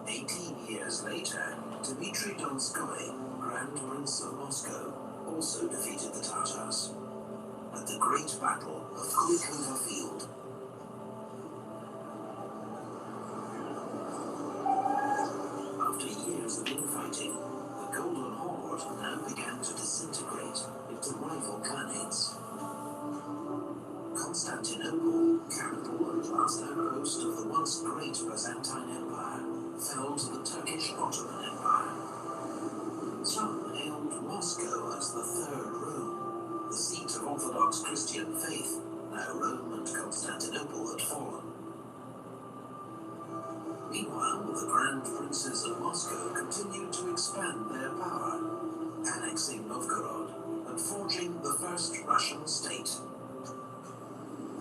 18 years later, Dmitry Donskoy, Grand Prince of Moscow, also defeated the Tatars at the Great Battle of Kulikovo Field. After years of infighting, the Golden Horde now began to disintegrate into rival khanates. Constantinople, capital and last outpost of the once great Byzantine Empire, fell to the Turkish Ottoman Empire. Some hailed Moscow as the Third Rome, the seat of Orthodox Christian faith. Now Rome and Constantinople had fallen. Meanwhile, the Grand Princes of Moscow continued to expand their power, annexing Novgorod and forging the first Russian state.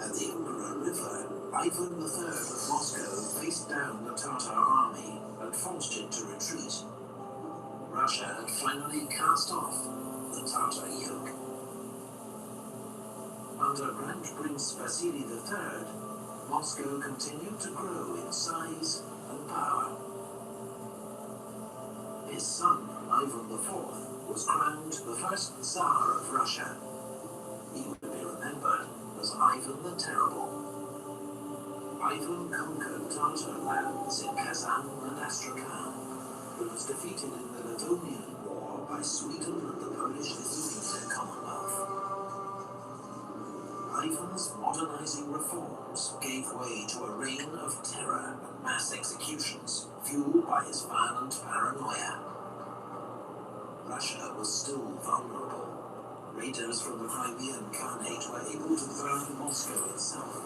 At the Ugra River, Ivan III of Moscow faced down the Tatar army and forced it to retreat. Russia had finally cast off the Tatar yoke. Under Grand Prince Vasily III, Moscow continued to grow in size and power. His son, Ivan IV, was crowned the first Tsar of Russia. He would be remembered as Ivan the Terrible. Ivan conquered Tatar lands in Kazan and Astrakhan, but was defeated in the Livonian War by Sweden and the Polish-Lithuanian Commonwealth. Ivan's modernizing reforms gave way to a reign of terror and mass executions, fueled by his violent paranoia. Russia was still vulnerable. Raiders from the Crimean Khanate were able to burn Moscow itself.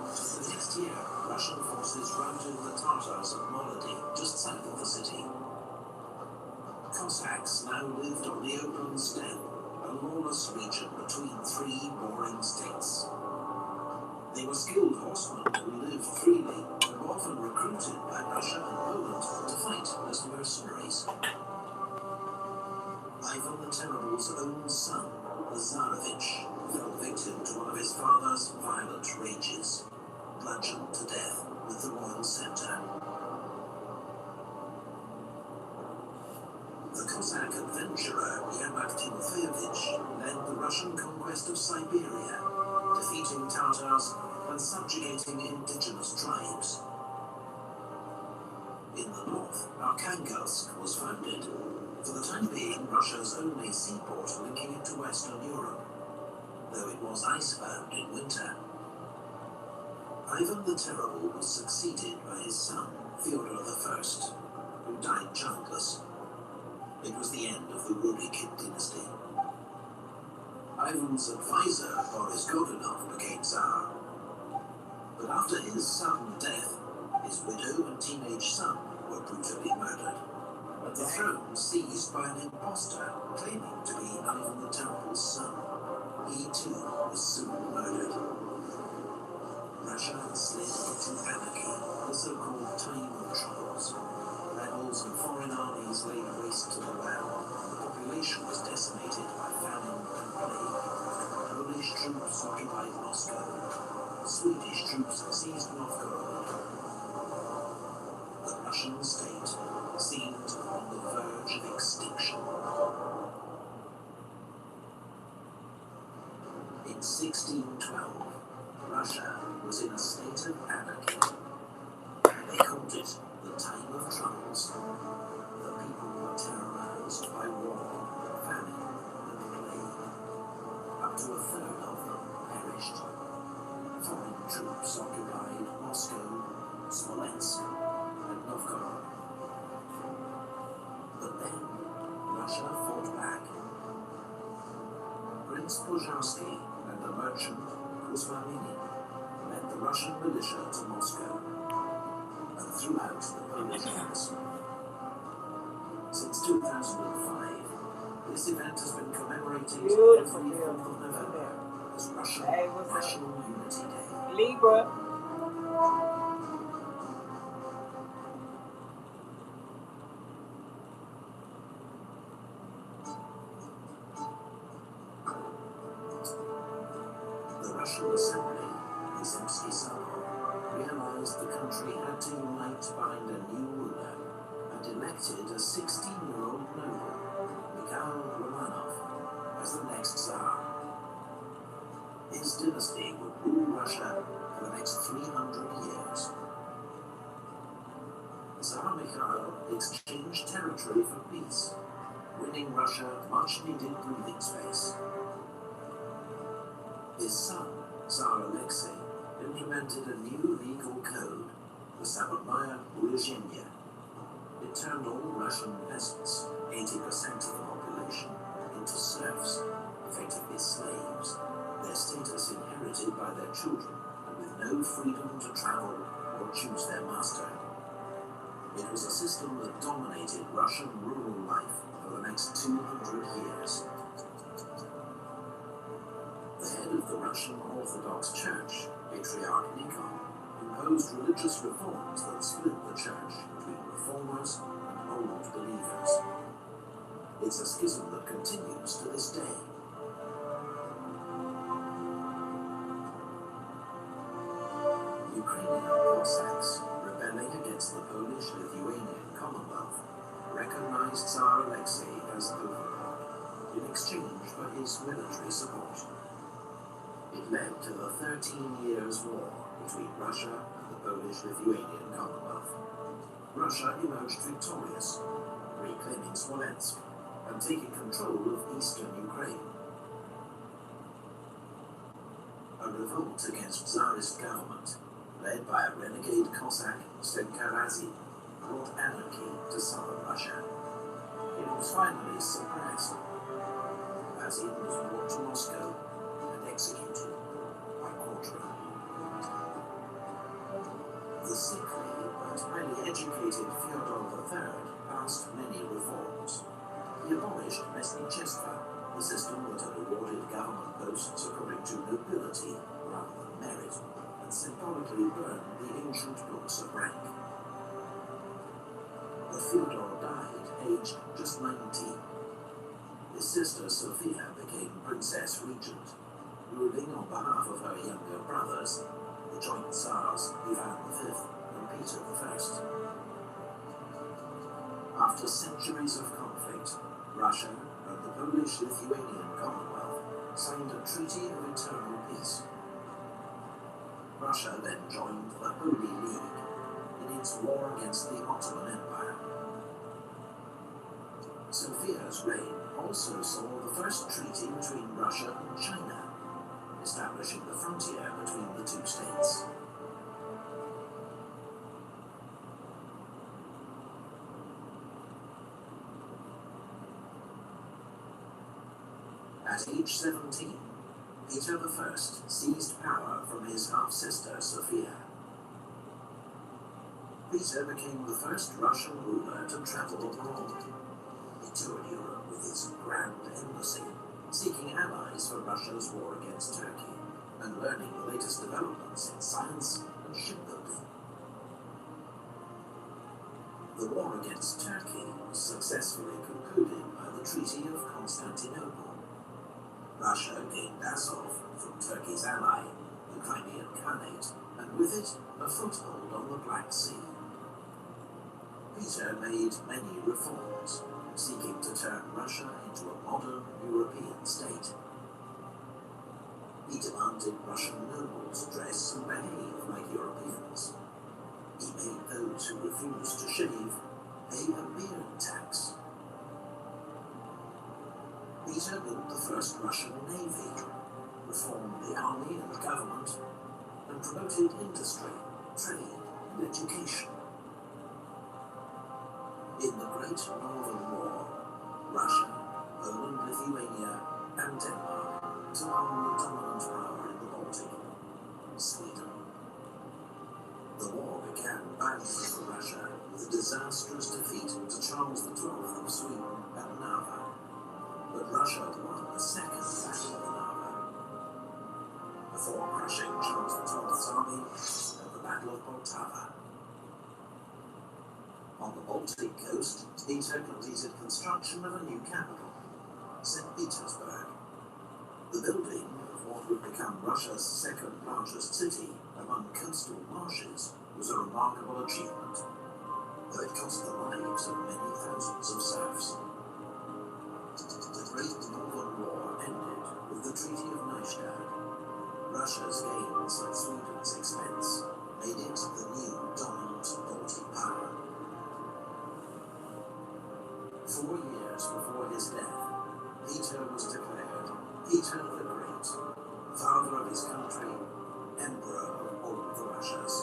The next year, Russian forces routed the Tatars of Molody, just south of the city. Cossacks now lived on the open steppe, a lawless region between three warring states. They were skilled horsemen who lived freely and were often recruited by Russia and Poland to fight as mercenaries. Ivan the Terrible's own son, the Tsarevich, fell victim to one of his father's violent rages, bludgeoned to death with the royal scepter. Cossack adventurer Yermak Timofeyevich led the Russian conquest of Siberia, defeating Tatars and subjugating indigenous tribes. In the north, Arkhangelsk was founded, for the time being Russia's only seaport linking it to Western Europe, though it was icebound in winter. Ivan the Terrible was succeeded by his son, Fyodor I, who died childless. It was the end of the Rurikid dynasty. Ivan's advisor, Boris Godunov, became Tsar. But after his sudden death, his widow and teenage son were brutally murdered, and the throne seized by an impostor claiming to be Ivan the Terrible's son. He too was soon murdered. Russia slid into anarchy, the so-called Time of Troubles. Rebels and foreign armies laid waste to the land. The population was decimated by famine and plague. Polish troops occupied Moscow. Swedish troops seized Novgorod. The Russian state seemed on the verge of extinction. In 1612, Russia was in a state of anarchy. They called it the Time of Troubles. The people were terrorized by war, famine, and plague. Up to a third of them perished. Foreign troops occupied Moscow, Smolensk, and Novgorod. But then, Russia fought back. Prince Pozharsky and the merchant Kuzma Minin led the Russian militia to Moscow and threw out the Polish garrison. Since 2005, this event has been commemorated every 4th of November as Russian National Unity Day. Libra. The Russian Assembly, the Zemsky Sabor, realized the country had to unite behind a new ruler and elected a 16-year-old noble, Mikhail Romanov, as the next Tsar. His dynasty would rule Russia for the next 300 years. Tsar Mikhail exchanged territory for peace, winning Russia much-needed breathing space. His son, Tsar Alexei, implemented a new legal code, the Sabornaya Ulizhenie. It turned all Russian peasants, 80% of the population, into serfs, effectively slaves, their status inherited by their children, and with no freedom to travel or choose their master. It was a system that dominated Russian rural life for the next 200 years. The head of the Russian Orthodox Church, Patriarch Nikon, imposed religious reforms that split the church between reformers and old believers. It's a schism that continues to this day. Ukrainian Cossacks, rebelling against the Polish-Lithuanian Commonwealth, recognized Tsar Alexei as overlord in exchange for his military support. It led to the 13 Years' War between Russia and the Polish-Lithuanian Commonwealth. Russia emerged victorious, reclaiming Smolensk and taking control of eastern Ukraine. A revolt against Tsarist government, led by a renegade Cossack, Stenka Razin, brought anarchy to southern Russia. It was finally suppressed. Razin was brought to Moscow and executed by quartering. The sickly but highly educated Fyodor III passed many reforms. He abolished Mesnichestva, the system that had awarded government posts according to nobility rather than merit, and symbolically burned the ancient books of rank. But Fyodor died aged just 19. His sister Sophia became Princess Regent, ruling on behalf of her younger brothers, the joint Tsars Ivan V and Peter I. After centuries of conflict, Russia and the Polish-Lithuanian Commonwealth signed a treaty of eternal peace. Russia then joined the Holy League in its war against the Ottoman Empire. Sophia's reign also saw the first treaty between Russia and China, establishing the frontier between the two states. At age 17, Peter I seized power from his half-sister Sophia. Peter became the first Russian ruler to travel abroad. He toured Europe with his grand embassy, seeking allies for Russia's war against Turkey and learning the latest developments in science and shipbuilding. The war against Turkey was successfully concluded by the Treaty of Constantinople. Russia gained Azov from Turkey's ally, the Crimean Khanate, and with it a foothold on the Black Sea. Peter made many reforms, seeking to turn Russia into a modern European state. He demanded Russian nobles dress and behave like Europeans. He made those who refused to shave pay a beard tax. Peter built the first Russian navy, reformed the army and government, and promoted industry, trade, and education. In the Great Northern War, Russia, Poland, Lithuania, and Denmark took on the dominant power in the Baltic, Sweden. The war began badly for Russia with a disastrous defeat to Charles XII of Sweden at Narva. But Russia won the second battle of Narva before crushing Charles XII's army at the Battle of Poltava. On the Baltic coast, Peter completed construction of a new capital, St. Petersburg. The building of what would become Russia's second largest city among coastal marshes was a remarkable achievement, though it cost the lives of many thousands of serfs. The Great Northern War ended with the Treaty of Neustadt. Russia's gains at Sweden's expense made it the new dominant Baltic power. 4 years before his death, Peter was declared Peter the Great, father of his country, emperor of all the Russias.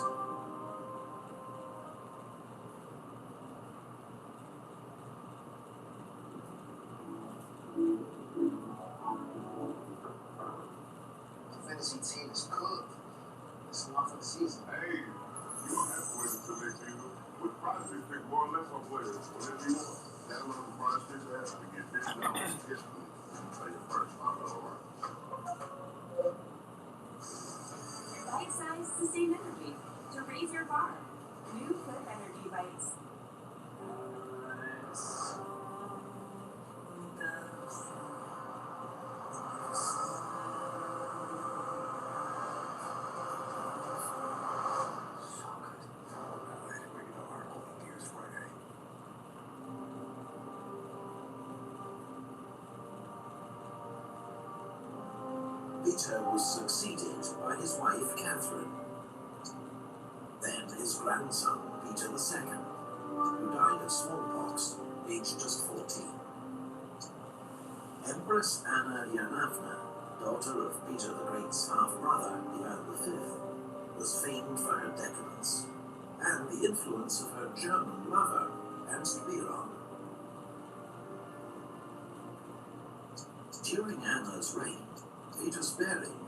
Fantasy team is cooked. It's not for the season. Hey, you don't have to wait until next season. With prizes, pick more or less on players whenever you want. Download the Prize Picks app to get $50 instantly when you play your first $5 round. Bite size, sustained energy to raise your bar. New Clip Energy Bites. Peter was succeeded by his wife Catherine, then his grandson Peter II, who died of smallpox, aged just 14. Empress Anna Ivanovna, daughter of Peter the Great's half-brother Ivan V, was famed for her decadence and the influence of her German lover Ernst Biron. During Anna's reign, Peter Bering,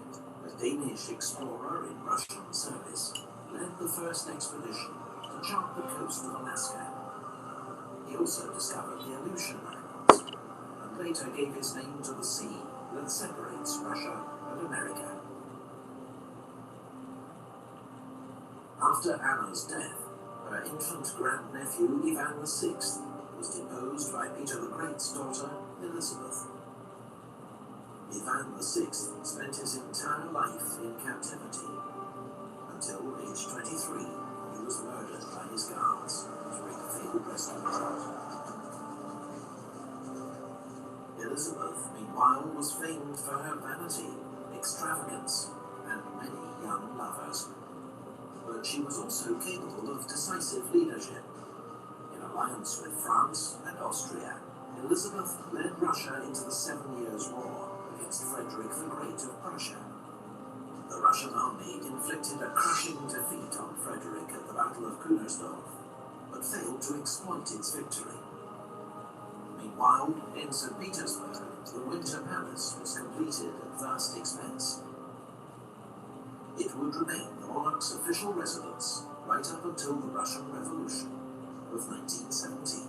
a Danish explorer in Russian service, led the first expedition to chart the coast of Alaska. He also discovered the Aleutian Islands, and later gave his name to the sea that separates Russia and America. After Anna's death, her infant grandnephew Ivan VI was deposed by Peter the Great's daughter Elizabeth. Ivan VI spent his entire life in captivity, until age 23 he was murdered by his guards during a failed rescue attempt. Elizabeth, meanwhile, was famed for her vanity, extravagance, and many young lovers. But she was also capable of decisive leadership. In alliance with France and Austria, Elizabeth led Russia into the 7 Years' War against Frederick the Great of Prussia. The Russian army inflicted a crushing defeat on Frederick at the Battle of Kunersdorf, but failed to exploit its victory. Meanwhile, in St. Petersburg, the Winter Palace was completed at vast expense. It would remain the monarch's official residence right up until the Russian Revolution of 1917.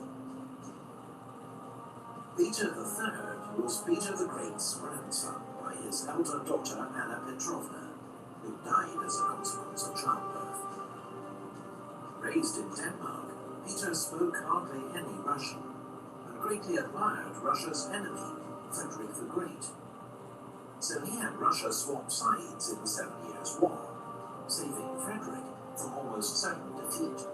Peter III was Peter the Great's grandson by his elder daughter Anna Petrovna, who died as a consequence of childbirth. Raised in Denmark, Peter spoke hardly any Russian, and greatly admired Russia's enemy, Frederick the Great. So he had Russia swap sides in the 7 Years' War, saving Frederick from almost certain defeat.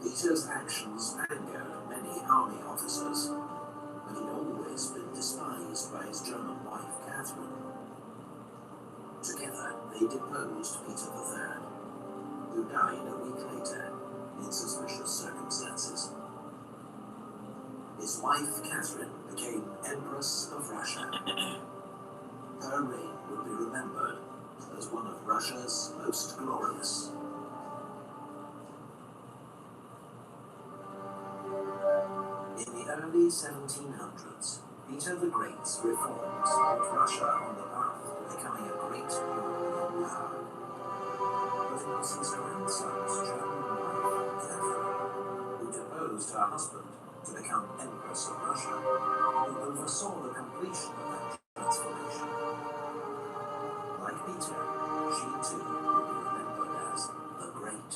Peter's actions angered many army officers, but he'd always been despised by his German wife, Catherine. Together, they deposed Peter III, who died a week later in suspicious circumstances. His wife, Catherine, became Empress of Russia. Her reign would be remembered as one of Russia's most glorious. In the early 1700s, Peter the Great's reforms put Russia on the path to becoming a great European power. But it was his grandson's German wife, Catherine, who deposed her husband to become Empress of Russia, who oversaw the completion of that transformation. Like Peter, she too will be remembered as the Great.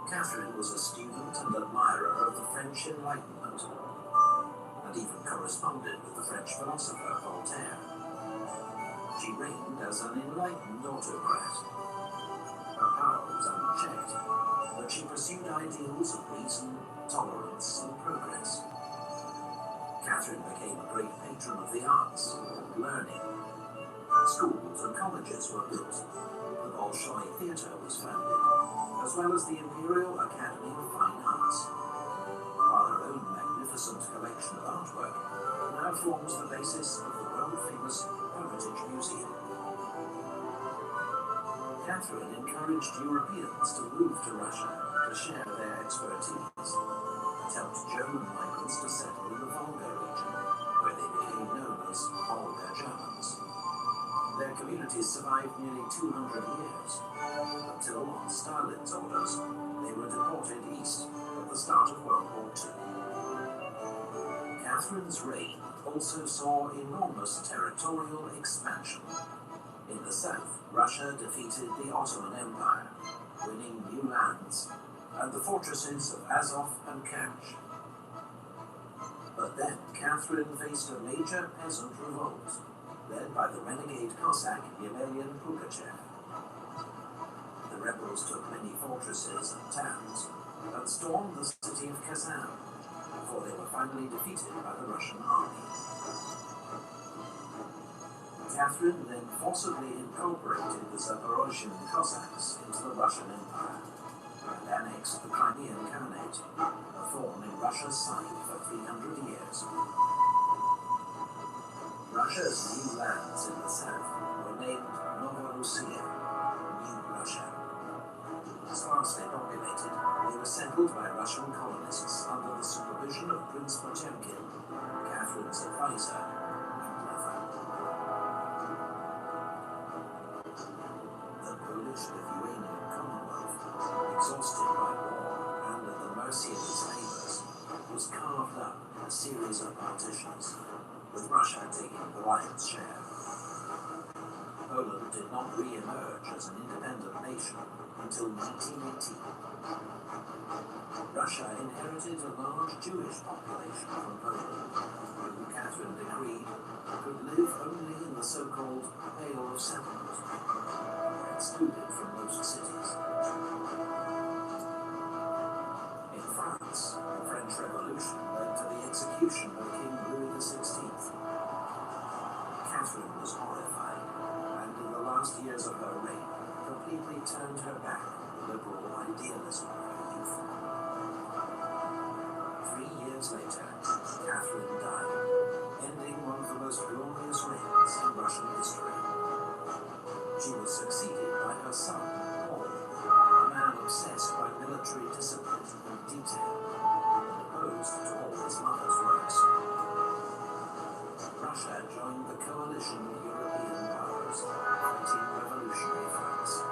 Catherine was a student and admirer of the French Enlightenment, and even corresponded with the French philosopher Voltaire. She reigned as an enlightened autocrat. Her power was unchecked, but she pursued ideals of reason, tolerance, and progress. Catherine became a great patron of the arts and learning. Schools and colleges were built. The Bolshoi Theatre was founded, as well as the Imperial Academy of Fine Arts, while her own magnificent collection of artwork now forms the basis of the world-famous Hermitage Museum. Catherine encouraged Europeans to move to Russia to share their expertise, and helped German migrants to settle in the Volga region, where they became known as Volga Germans. Their communities survived nearly 200 years, until on Stalin's orders, they were deported east at the start of World War II. Catherine's reign also saw enormous territorial expansion. In the south, Russia defeated the Ottoman Empire, winning new lands, and the fortresses of Azov and Kerch. But then Catherine faced a major peasant revolt, led by the renegade Cossack Yemelyan Pugachev. The rebels took many fortresses and towns, and stormed the city of Kazan, before they were finally defeated by the Russian army. Catherine then forcibly incorporated the Zaporozhian Cossacks into the Russian Empire, and annexed the Crimean Khanate, a thorn in Russia's side for 300 years. Russia's new lands in the south were named Novorossiya, New Russia. Sparsely populated, they were settled by Russian colonists under the supervision of Prince Potemkin, Catherine's advisor and lover. The Polish-Lithuanian Commonwealth, exhausted by war and at the mercy of its neighbours, was carved up in a series of partitions, with Russia taking the lion's share. Poland did not re-emerge as an independent nation until 1918. Russia inherited a large Jewish population from Poland, who Catherine decreed could live only in the so-called Pale of Settlement, where excluded from most cities. In France, the French Revolution led to the execution of King Louis XVI. Catherine was horrified, and in the last years of her reign, completely turned her back on the liberal idealism of her youth. 3 years later, Catherine died, ending one of the most glorious reigns in Russian history. She was succeeded by her son, Paul, a man obsessed by military discipline and detail, and opposed to all his mother's works. Russia joined the coalition of European powers, fighting revolutionary France.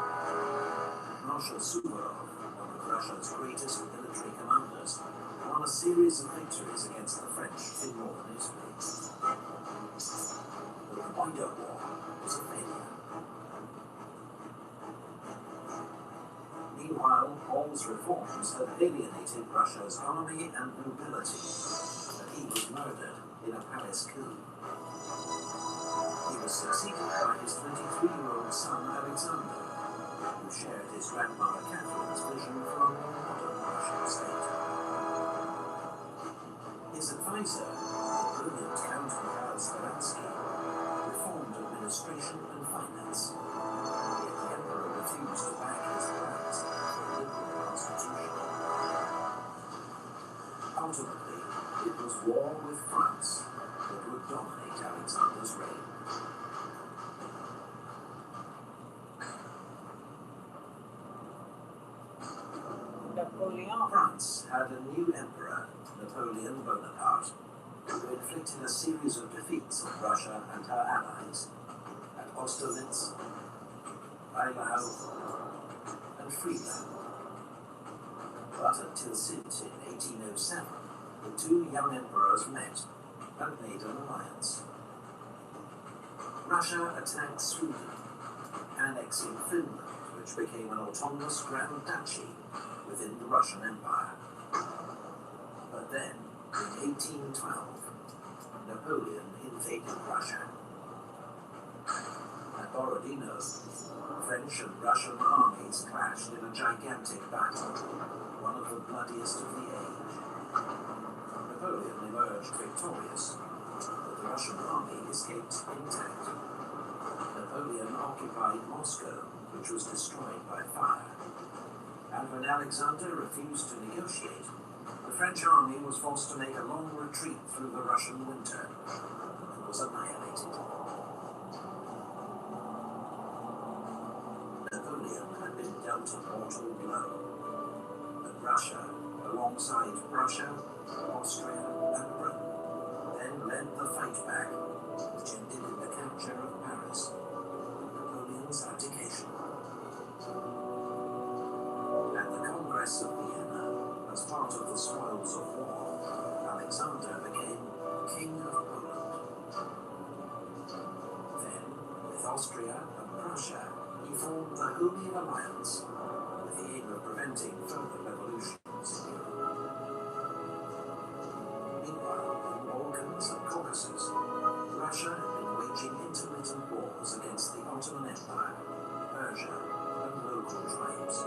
Marshal Suvorov, one of Russia's greatest military commanders, won a series of victories against the French in northern Italy. But the wider war was a failure. Meanwhile, Paul's reforms had alienated Russia's army and nobility, and he was murdered in a palace coup. He was succeeded by his 23-year-old son Alexander, who shared his grandmother Catherine's vision for a more modern Russian state. His advisor, the brilliant Count Mikhail Speransky, reformed administration and finance, yet the emperor refused to back his plans for a liberal constitution. Ultimately, it was war with France that would dominate Alexander's reign. France had a new emperor, Napoleon Bonaparte, who inflicted a series of defeats on Russia and her allies at Austerlitz, Eylau, and Friedland. But until since in 1807, the two young emperors met and made an alliance. Russia attacked Sweden, annexing Finland, which became an autonomous Grand Duchy within the Russian Empire. But then, in 1812, Napoleon invaded Russia. At Borodino, French and Russian armies clashed in a gigantic battle, one of the bloodiest of the age. Napoleon emerged victorious, but the Russian army escaped intact. Napoleon occupied Moscow, which was destroyed by fire. And when Alexander refused to negotiate, the French army was forced to make a long retreat through the Russian winter and was annihilated. Napoleon had been dealt a mortal blow, and Russia, alongside Prussia, Austria, and Britain, then led the fight back, which ended in the capture of Paris and Napoleon's abdication. At the Congress of Vienna, as part of the spoils of war, Alexander became King of Poland. Then, with Austria and Prussia, he formed the Holy Alliance, with the aim of preventing further revolutions in Europe. Meanwhile, in Balkans and Caucasus, Russia had been waging intermittent wars against the Ottoman Empire, Persia, and local tribes.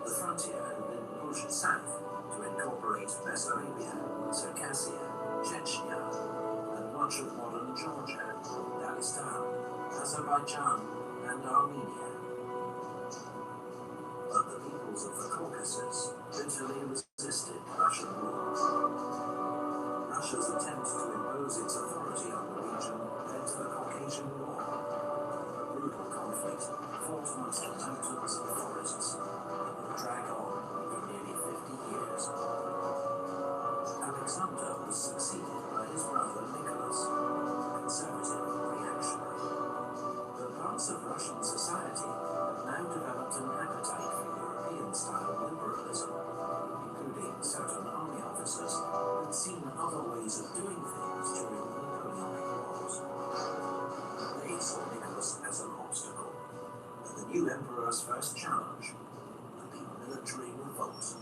The frontier had been pushed south to incorporate Bessarabia, Circassia, Chechnya, and much of modern Georgia, Dagestan, Azerbaijan, and Armenia. But the peoples of the Caucasus bitterly resisted Russian rule. Russia's attempt to impose its authority on the region led to the Caucasian War, a brutal conflict fought amongst the mountains and forests that would drag on for nearly 50 years. Alexander was succeeded by his brother Nicholas, a conservative reactionary. But parts of Russian society have now developed an appetite for European-style liberalism, including certain army officers who had seen other ways of doing things during the Napoleonic Wars. They saw Nicholas as an obstacle, and the new emperor's first challenge would be military revolt.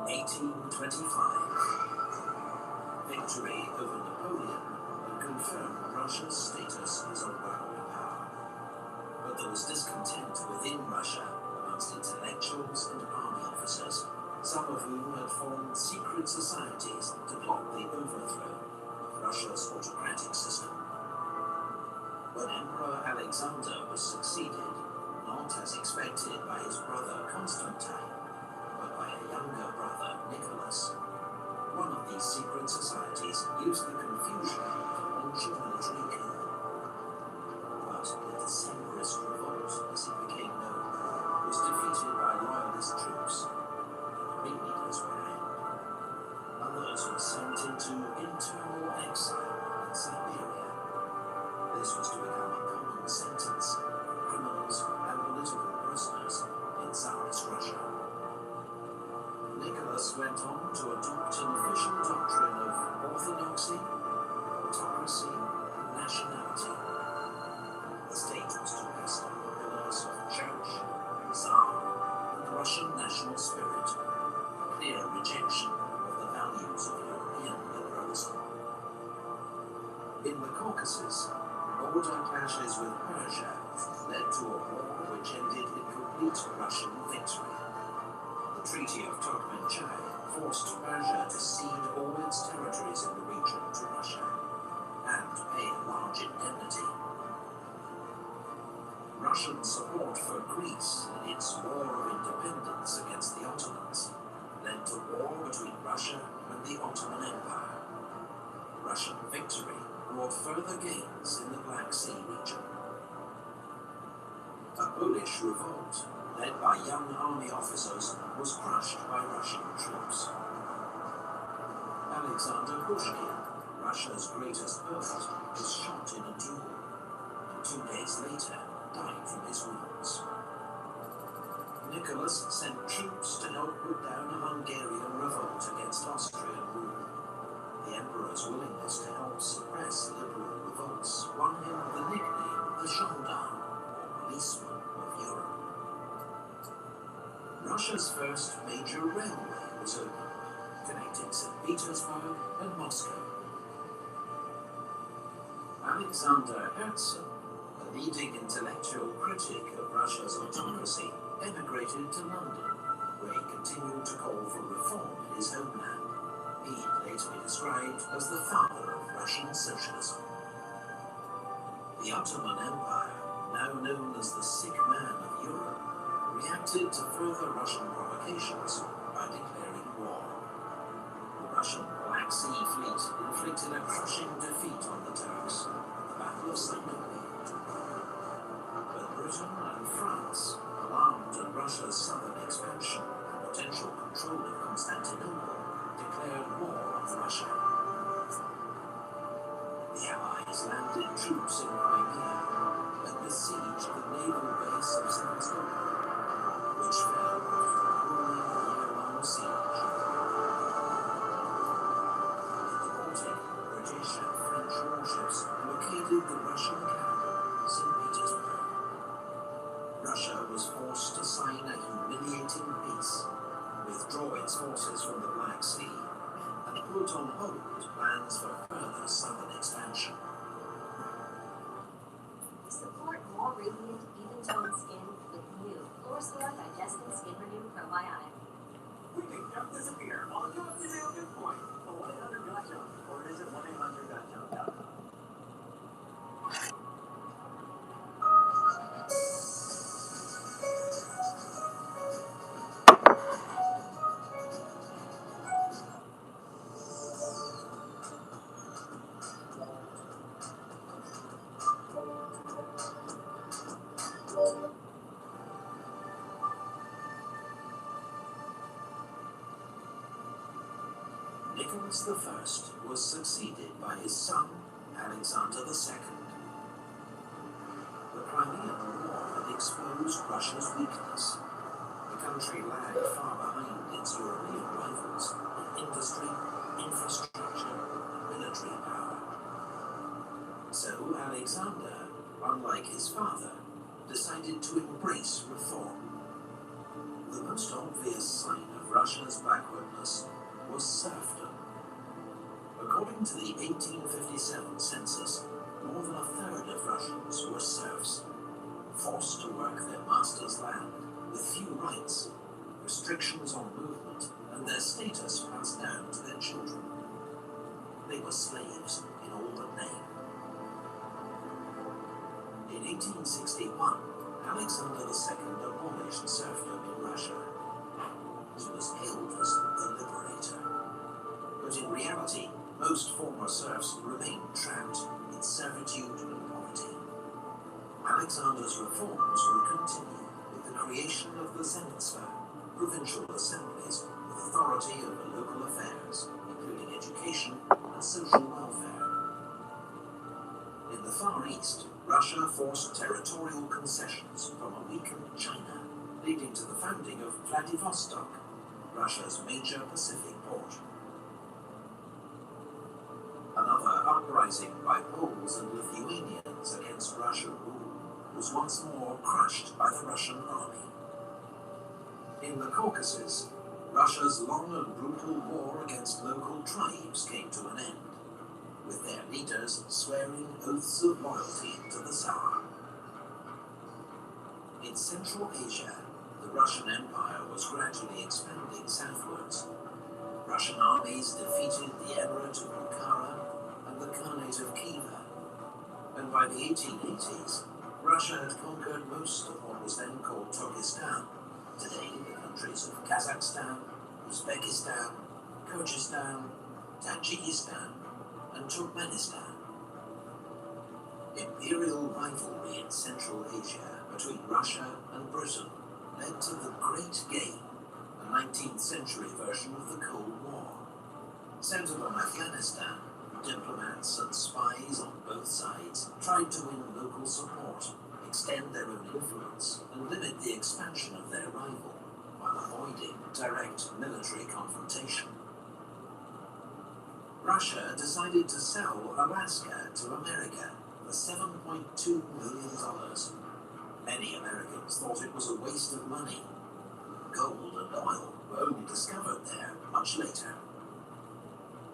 1825. victory over Napoleon confirmed Russia's status as a world power. But there was discontent within Russia amongst intellectuals and army officers, some of whom had formed secret societies to plot the overthrow of Russia's autocratic system. When Emperor Alexander was succeeded, not as expected by his brother Constantine, but by a younger brother Nicholas, one of these secret societies used the confusion to launch a military coup. But the Decembrist revolt, as it became known, was defeated by loyalist troops, and the ringleaders were hanged. Others were sent into internal exile in Siberia. This was to become a common sentence for criminals and political prisoners in Tsarist Russia. Nicholas went on to adopt an official doctrine of orthodoxy, autocracy, and nationality. The state was to rest on the pillars of church, Tsar, and Russian national spirit, a clear rejection of the values of European liberalism. In the Caucasus, border clashes with Persia led to a war which ended in complete Russian victory. The Treaty of Turkmenchai forced Persia to cede all its territories in the region to Russia and pay a large indemnity. Russian support for Greece in its war of independence against the Ottomans led to war between Russia and the Ottoman Empire. Russian victory brought further gains in the Black Sea region. A Polish revolt, led by young army officers, was crushed by Russian troops. Alexander Pushkin, Russia's greatest poet, was shot in a duel, and 2 days later died from his wounds. Nicholas sent troops to help put down a Hungarian revolt against Austrian rule. The emperor's willingness to help suppress liberal revolts won him the nickname the gendarme, or policeman of Europe. Russia's first major railway was opened, connecting St. Petersburg and Moscow. Alexander Herzen, a leading intellectual critic of Russia's autocracy, emigrated to London, where he continued to call for reform in his homeland. He'd later be described as the father of Russian socialism. The Ottoman Empire, now known as the sick man of Europe, reacted to further Russian provocations by declaring war. The Russian Black Sea Fleet inflicted a crushing defeat on the Turks at the Battle of Sinope. But Britain and France, alarmed at Russia's southern expansion and potential control of Constantinople, declared war on Russia. The Allies landed troops in Crimea and besieged the naval base of Sevastopol, which fell after a grueling year-long siege. In the Baltic, British and French warships blockaded the Russian capital, St. Petersburg. Russia was forced to sign a humiliating peace, withdraw its forces from the Black Sea, and put on hold plans for further southern expansion. Support more radiant, even-toned skin with new Floristore Digestive Skin Renew Probiotic. Quickly, don't disappear. All you have to do is point. The 1-800-GOT-JUMP, or visit 1-800-GOT-JUMP.com. Nicholas I was succeeded by his son, Alexander II. The Crimean War had exposed Russia's weakness. The country lagged far behind its European rivals in industry, infrastructure, and military power. So Alexander, unlike his father, decided to embrace reform. The most obvious sign of Russia's backwardness was serfdom. According to the 1857 census, more than a third of Russians were serfs, forced to work their master's land with few rights, restrictions on movement, and their status passed down to their children. They were slaves in all but name. In 1861, Alexander II abolished serfdom in Russia. He was hailed as the liberator. But in reality, most former serfs remained trapped in servitude and poverty. Alexander's reforms would continue with the creation of the Zemstva, provincial assemblies with authority over local affairs, including education and social welfare. In the Far East, Russia forced territorial concessions from a weakened China, leading to the founding of Vladivostok, Russia's major Pacific port. Another uprising by Poles and Lithuanians against Russian rule was once more crushed by the Russian army. In the Caucasus, Russia's long and brutal war against local tribes came to an end, with their leaders swearing oaths of loyalty to the Tsar. In Central Asia, the Russian Empire was gradually expanding southwards. Russian armies defeated the Emirate of Bukhara and the Khanate of Khiva, and by the 1880s, Russia had conquered most of what was then called Turkestan, today the countries of Kazakhstan, Uzbekistan, Kyrgyzstan, Tajikistan, and Turkmenistan. Imperial rivalry in Central Asia between Russia and Britain led to the Great Game, a 19th century version of the Cold War. Centered on Afghanistan, diplomats and spies on both sides tried to win local support, extend their own influence, and limit the expansion of their rival, while avoiding direct military confrontation. Russia decided to sell Alaska to America for $7.2 million. Many Americans thought it was a waste of money. Gold and oil were only discovered there much later.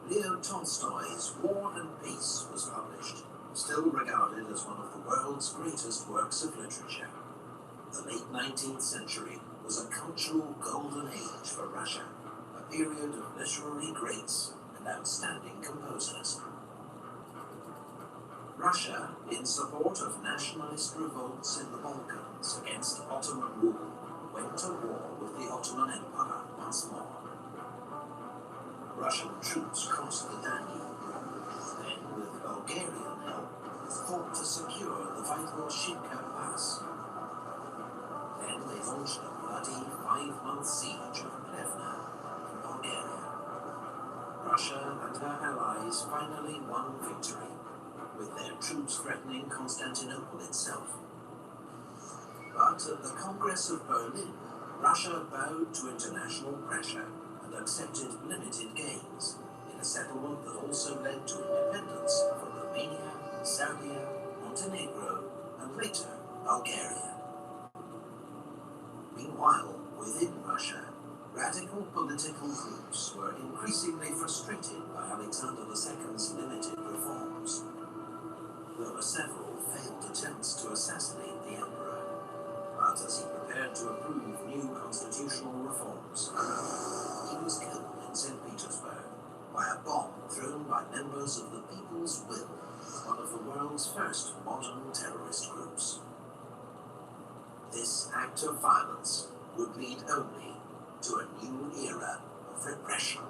Leo Tolstoy's War and Peace was published, still regarded as one of the world's greatest works of literature. The late 19th century was a cultural golden age for Russia, a period of literary greats and outstanding composers. Russia, in support of nationalist revolts in the Balkans against Ottoman rule, went to war with the Ottoman Empire once more. Russian troops crossed the Danube, then, with Bulgarian help, fought to secure the vital Shipka Pass. Then they launched a bloody 5-month siege of Plevna in Bulgaria. Russia and her allies finally won victory, with their troops threatening Constantinople itself. But at the Congress of Berlin, Russia bowed to international pressure and accepted limited gains in a settlement that also led to independence for Romania, Serbia, Montenegro, and later Bulgaria. Meanwhile, within Russia, radical political groups were increasingly frustrated by Alexander II's limited reforms. There were several failed attempts to assassinate the emperor, but as he prepared to approve new constitutional reforms, he was killed in St. Petersburg by a bomb thrown by members of the People's Will, one of the world's first modern terrorist groups. This act of violence would lead only to a new era of repression.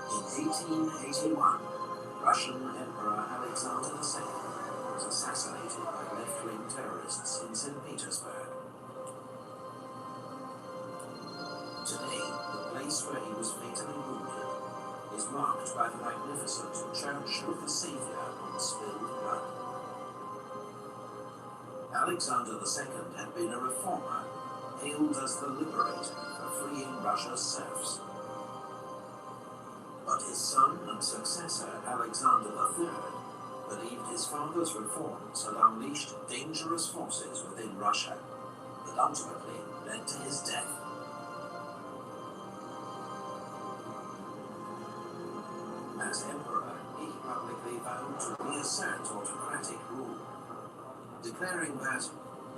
In 1881, Russian Emperor Alexander II was assassinated by left-wing terrorists in St. Petersburg. Today, the place where he was fatally wounded is marked by the magnificent Church of the Saviour on Spilled Blood. Alexander II had been a reformer, hailed as the liberator for freeing Russia's serfs. But his son and successor, Alexander III, believed his father's reforms had unleashed dangerous forces within Russia that ultimately led to his death. As emperor, he publicly vowed to reassert autocratic rule, declaring that,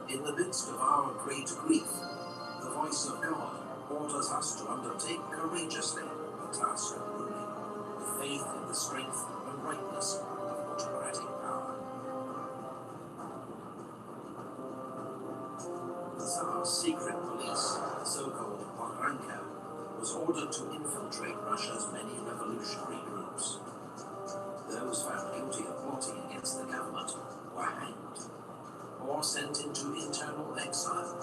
in the midst of our great grief, the voice of God orders us to undertake courageously the task of ruling, with faith in the strength and rightness of autocratic power. The Tsar's secret police, the so-called Bagranka, was ordered to infiltrate Russia's many revolutionary groups. Those found guilty of plotting against the government were hanged or sent into internal exile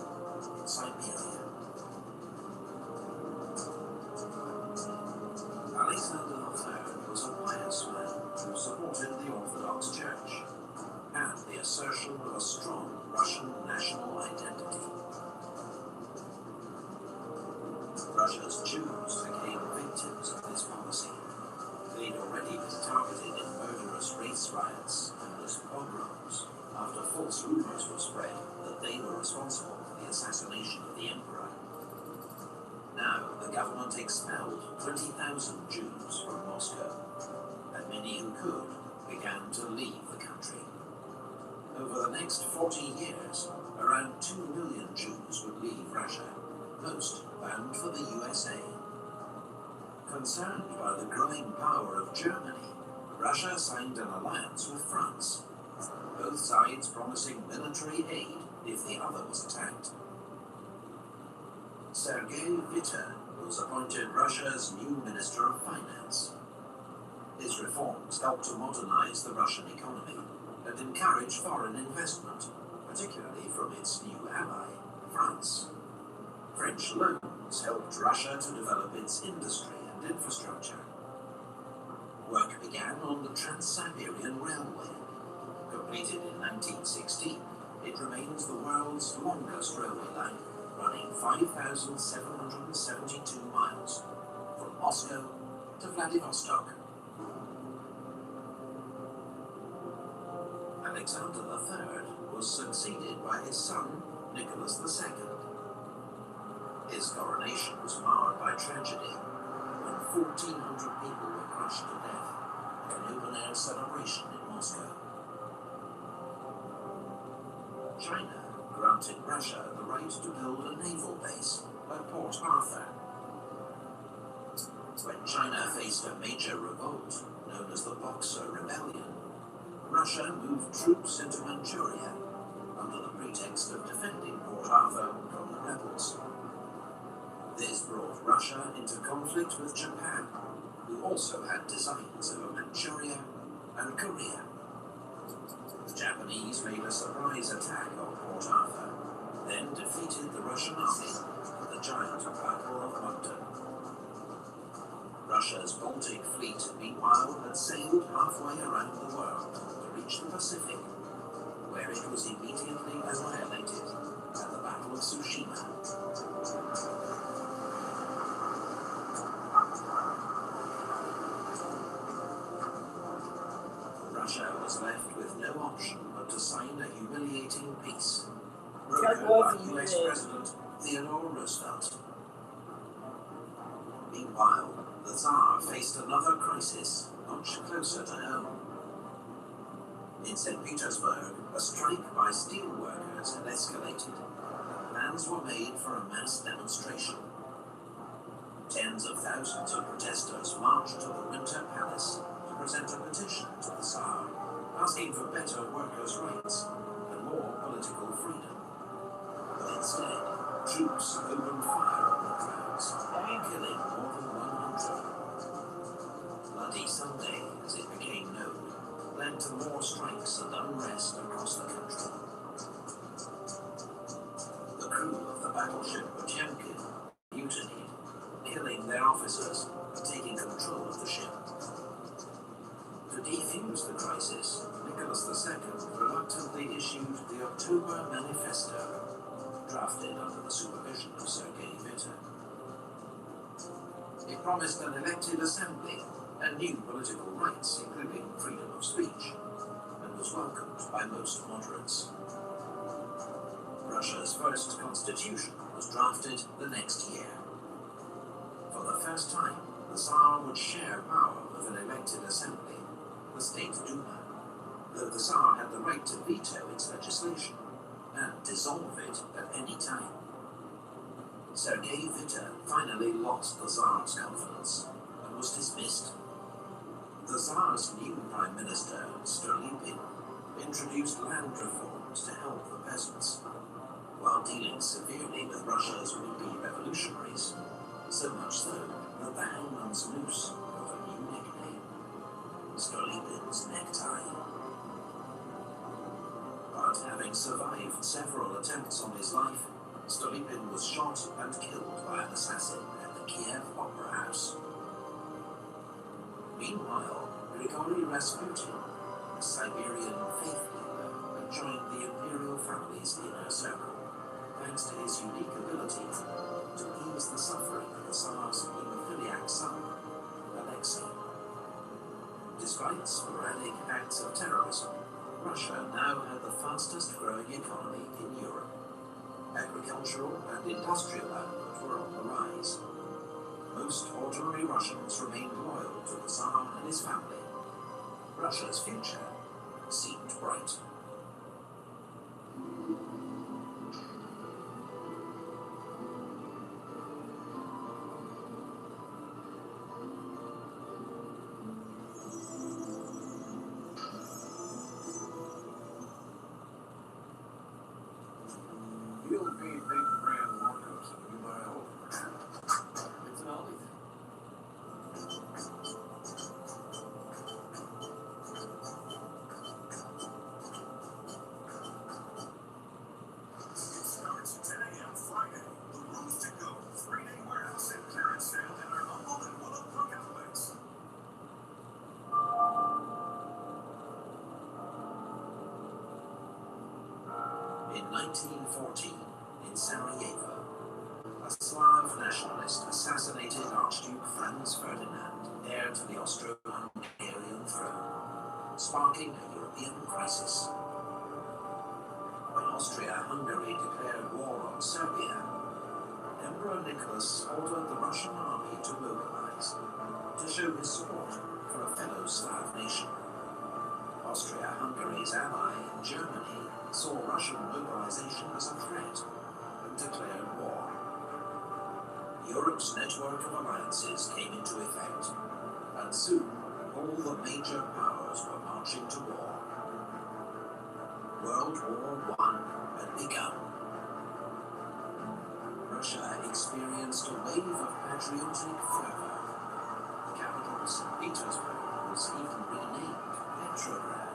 in Siberia. Alexander III was a pious man who supported the Orthodox Church and the assertion of a strong Russian national identity. Russia's Jews became victims of this policy. They'd already been targeted in murderous race riots and as pogroms after false rumors were spread that they were responsible for the assassination of the emperor. Now, the government expelled 20,000 Jews from Moscow, and many who could began to leave the country. Over the next 40 years, around 2 million Jews would leave Russia, most bound for the USA. Concerned by the growing power of Germany, Russia signed an alliance with France, both sides promising military aid if the other was attacked. Sergei Witte was appointed Russia's new Minister of Finance. His reforms helped to modernize the Russian economy and encourage foreign investment, particularly from its new ally, France. French loans helped Russia to develop its industry and infrastructure. Work began on the Trans-Siberian Railway. Completed in 1916, it remains the world's longest railway line, running 5,772 miles from Moscow to Vladivostok. Alexander III was succeeded by his son, Nicholas II. His coronation was marred by tragedy when 1,400 people were crushed to death at an open-air celebration in Moscow. China granted Russia the right to build a naval base at Port Arthur. When China faced a major revolt, known as the Boxer Rebellion, Russia moved troops into Manchuria under the pretext of defending Port Arthur from the rebels. This brought Russia into conflict with Japan, who also had designs over Manchuria and Korea. The Japanese made a surprise attack on Port Arthur, then defeated the Russian army at the giant Battle of London. Russia's Baltic Fleet, meanwhile, had sailed halfway around the world to reach the Pacific, where it was immediately annihilated at the Battle of Tsushima. Russia was left with no option but to sign a humiliating peace, brokered by US President Theodore Roosevelt. Meanwhile, the Tsar faced another crisis much closer to home. In St. Petersburg, a strike by steel workers had escalated, and plans were made for a mass demonstration. Tens of thousands of protesters marched to the Winter Palace to present a petition to the Tsar, asking for better workers' rights and more political freedom. But instead, troops opened fire on the crowds, killing more than 100. Bloody Sunday, as it became known, led to more strikes and unrest across the country. The crew of the battleship Potemkin mutinied, killing their officers and taking control of the ship. To defuse the crisis, Nicholas II reluctantly issued the October Manifesto, drafted under the supervision of Sergei Witte. It promised an elected assembly and new political rights, including freedom of speech, and was welcomed by most moderates. Russia's first constitution was drafted the next year. For the first time, the Tsar would share power of an elected assembly, the State Duma, though the Tsar had the right to veto its legislation and dissolve it at any time. Sergei Witte finally lost the Tsar's confidence and was dismissed. The Tsar's new Prime Minister, Stolypin, introduced land reforms to help the peasants, while dealing severely with Russia's would-be revolutionaries, so much so that the hangman's noose got a new nickname, Stolypin's necktie. But having survived several attempts on his life, Stolypin was shot and killed by an assassin at the Kiev Opera House. Meanwhile, Grigory Rasputin, a Siberian faith leader, had joined the imperial family's inner circle, thanks to his unique ability to ease the suffering of the Tsar's hemophiliac son, Alexei. Despite sporadic acts of terrorism, Russia now had the fastest growing economy in Europe. Agricultural and industrial output were on the rise. Most ordinary Russians remained loyal to the Tsar and his family. Russia's future seemed bright. You'll be big brand markups when you buy a home. It's an Ollie thing. It starts 10 a.m. Friday. The Rooms to Go 3-day warehouse and clearance sale at our Humble and Willowbrook outlets. In 1914, in Sarajevo, a Slav nationalist assassinated Archduke Franz Ferdinand, heir to the Austro-Hungarian throne, sparking a European crisis. When Austria-Hungary declared war on Serbia, Emperor Nicholas ordered the Russian army to mobilize, to show his support for a fellow Slav nation. Austria-Hungary's ally, Germany, saw Russian mobilization as a threat and declared war. Europe's network of alliances came into effect, and soon all the major powers were marching to war. World War I had begun. Russia experienced a wave of patriotic fervor. The capital, St. Petersburg, was even renamed Petrograd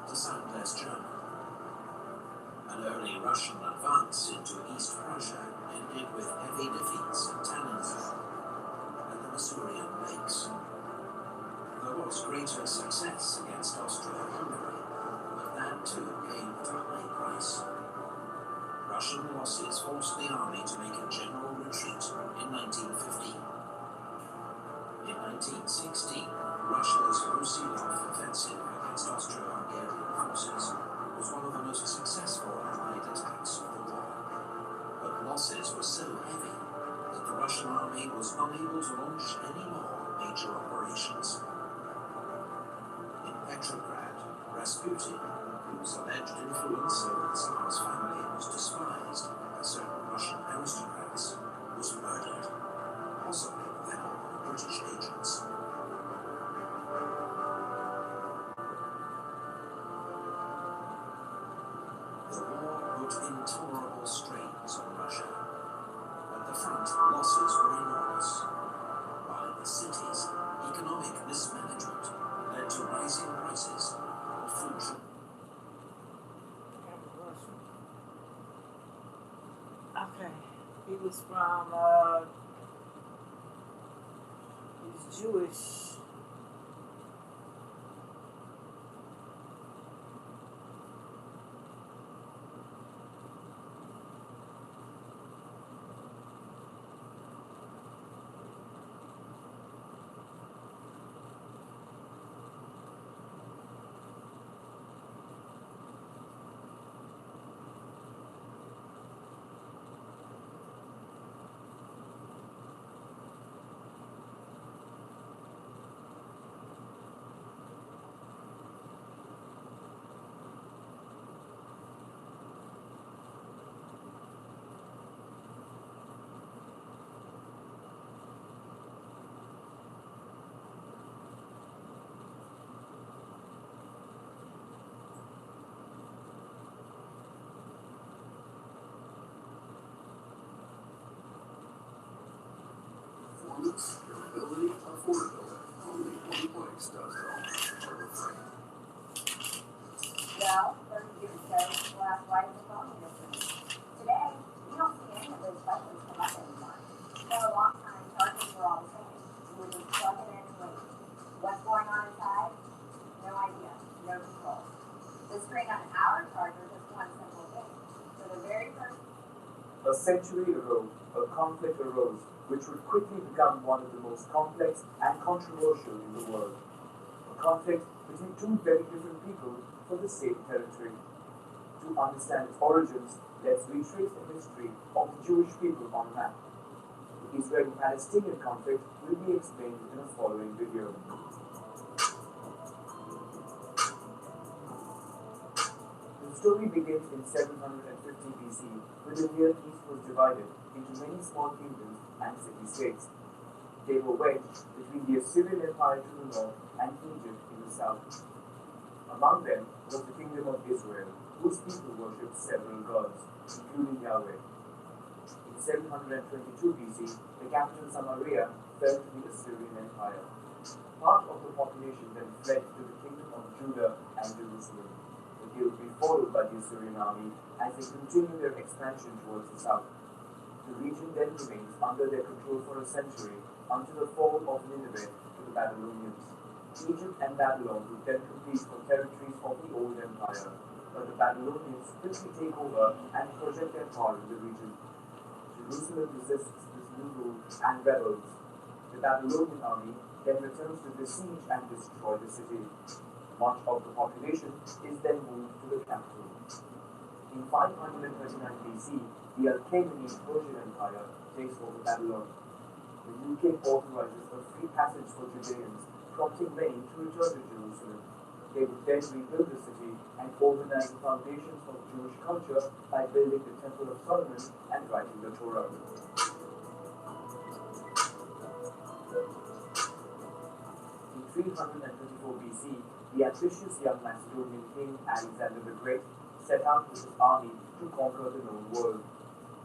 to sound less German. An early Russian advance into East Prussia ended with heavy defeats at Tannenbaum and the Masurian Lakes. There was greater success against Austria-Hungary, but that too came at a high price. Russian losses forced the army to make a general retreat in 1915. In 1916, Russia's Brusilov offensive against Austro-Hungarian forces was one of the most successful Allied attacks of the war. But losses were so heavy that the Russian army was unable to launch any more major operations. In Petrograd, Rasputin, whose alleged influence over the Tsar's family was despised by certain Russian aristocrats, was murdered, possibly with the help of British agents. The war put intolerable strains on Russia. At the front, losses were enormous, while in the cities, economic mismanagement led to rising prices and food shortages. Okay, he was from, he's Jewish. roots, durability, affordability. Only one place does it all. Everframe. Well, 30 years ago, glass lighting was on the difference. Today, you don't see any of those buttons come up anymore. For a long time, chargers were all the same. You would just plug it in and wait. What's going on inside? No idea. No control. The screen on our charger does one simple thing. For the very first A century ago, a conflict arose which would quickly become one of the most complex and controversial in the world. A conflict between two very different people for the same territory. To understand its origins, let's retrace the history of the Jewish people on a map. The Israeli-Palestinian conflict will be explained in the following video. The story begins in 750 BC, when the Near East was divided into many small kingdoms and city-states. They were wedged between the Assyrian Empire to the north and Egypt in the south. Among them was the kingdom of Israel, whose people worshipped several gods, including Yahweh. In 722 BC, the capital Samaria fell to the Assyrian Empire. Part of the population then fled to the kingdom of Judah and Jerusalem. They would be followed by the Assyrian army as they continue their expansion towards the south. The region then remains under their control for a century until the fall of Nineveh to the Babylonians. Egypt and Babylon would then compete for territories of the old empire, but the Babylonians quickly take over and project their power in the region. Jerusalem resists this new rule and rebels. The Babylonian army then returns to besiege and destroy the city. Much of the population is then moved to the capital. In 539 BC, the Achaemenid Persian Empire takes over Babylon. The new king authorizes a free passage for Judeans, prompting many to return to Jerusalem. They would then rebuild the city and organize the foundations of Jewish culture by building the Temple of Solomon and writing the Torah. In 324 BC, the ambitious young Macedonian king Alexander the Great set out with his army to conquer the known world.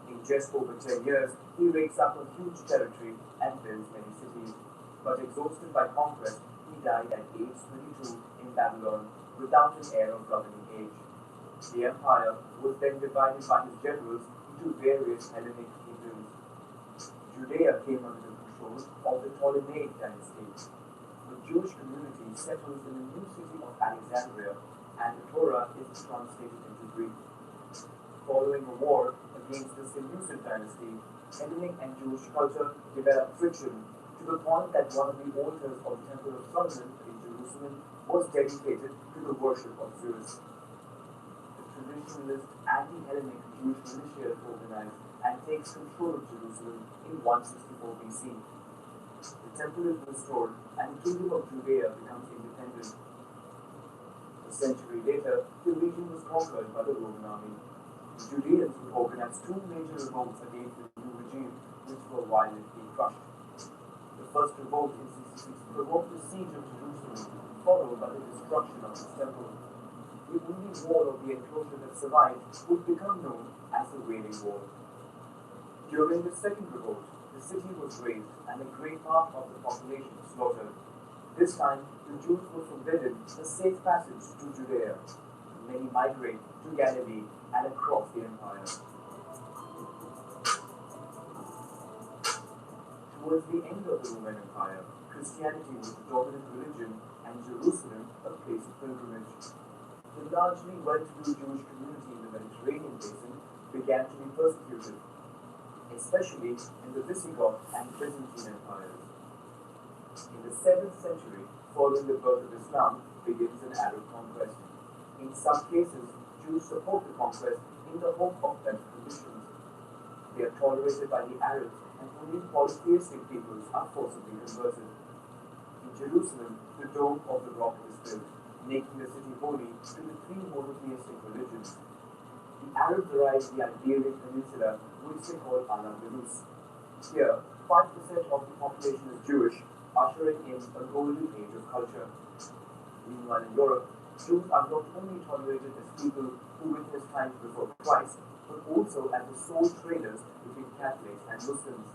In just over 10 years, he rakes up a huge territory and builds many cities. But exhausted by conquest, he died at age 22 in Babylon without an heir of governing age. The empire was then divided by his generals into various Hellenic kingdoms. Judea came under the control of the Ptolemaic dynasty. The Jewish community settles in the new city of Alexandria, and the Torah is translated into Greek. Following a war against the Seleucid dynasty, Hellenic and Jewish culture developed friction to the point that one of the altars of the Temple of Solomon in Jerusalem was dedicated to the worship of Zeus. The traditionalist anti-Hellenic Jewish militia is organized and takes control of Jerusalem in 164 BC. The temple is restored and the kingdom of Judea becomes independent. A century later, the region was conquered by the Roman army. The Judeans would organize two major revolts against the new regime, which were violently crushed. The first revolt in 66 provoked the siege of Jerusalem, followed by the destruction of its temple. The only wall of the enclosure that survived would become known as the Wailing Wall. During the second revolt, the city was razed and a great part of the population slaughtered. This time, the Jews were forbidden a safe passage to Judea. Many migrate to Galilee and across the empire. Towards the end of the Roman Empire, Christianity was the dominant religion and Jerusalem a place of pilgrimage. The largely well-to-do Jewish community in the Mediterranean basin began to be persecuted, especially in the Visigoth and Byzantine empires. In the 7th century, following the birth of Islam, begins an Arab conquest. In some cases, Jews support the conquest in the hope of better conditions. They are tolerated by the Arabs, and only polytheistic peoples are forcibly converted. In Jerusalem, the Dome of the Rock is built, making the city holy to the three monotheistic religions. The Arabs arrive the Iberian Peninsula, which they call Al-Andalus. Here, 5% of the population is Jewish, ushering in a golden age of culture. Meanwhile, in Europe, Jews are not only tolerated as people who witnessed times before Christ, but also as the sole traders between Catholics and Muslims.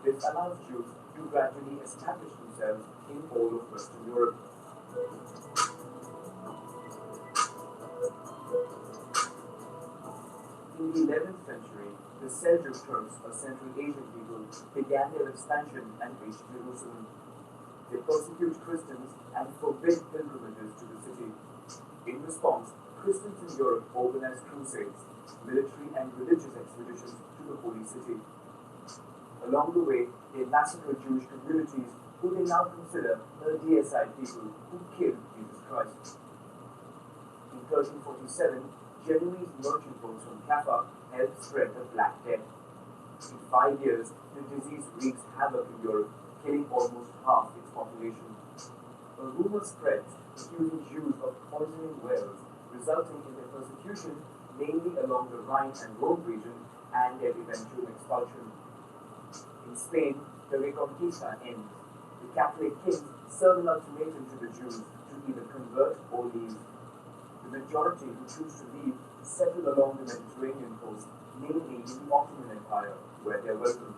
This allows Jews to gradually establish themselves in all of Western Europe. In the 11th century, the Seljuk Turks, a Central Asian people, began their expansion and reached Jerusalem. They persecute Christians and forbid pilgrimages to the city. In response, Christians in Europe organized crusades, military and religious expeditions to the Holy City. Along the way, they massacred Jewish communities who they now consider deicide people who killed Jesus Christ. In 1347, Genoese merchant boats from Kaffa helped spread the Black Death. In 5 years, the disease wreaks havoc in Europe, killing almost half its population. A rumor spreads accusing Jews of poisoning whales, resulting in their persecution mainly along the Rhine and Rhone region and their eventual expulsion. In Spain, the Reconquista ends. The Catholic kings serve an ultimatum to the Jews to either convert or leave. The majority who choose to leave settle along the Mediterranean coast, mainly in the Ottoman Empire, where they are welcomed.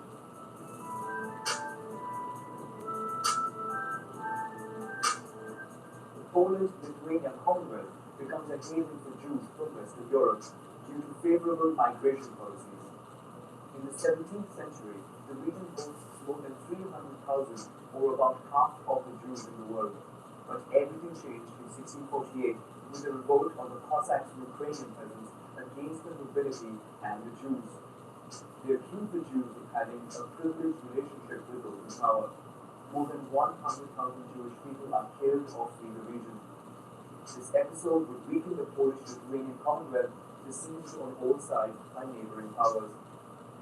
The Poland-Lithuania Commonwealth becomes a haven for Jews from Western Europe due to favorable migration policies. In the 17th century, the region boasts more than 300,000, or about half of the Jews in the world. But everything changed in 1648 with a revolt of the Cossacks and Ukrainian peasants against the nobility and the Jews. They accused the Jews of having a privileged relationship with those in power. More than 100,000 Jewish people are killed or flee the region. This episode would weaken the Polish-Lithuanian Commonwealth, besieged on all sides by neighboring powers.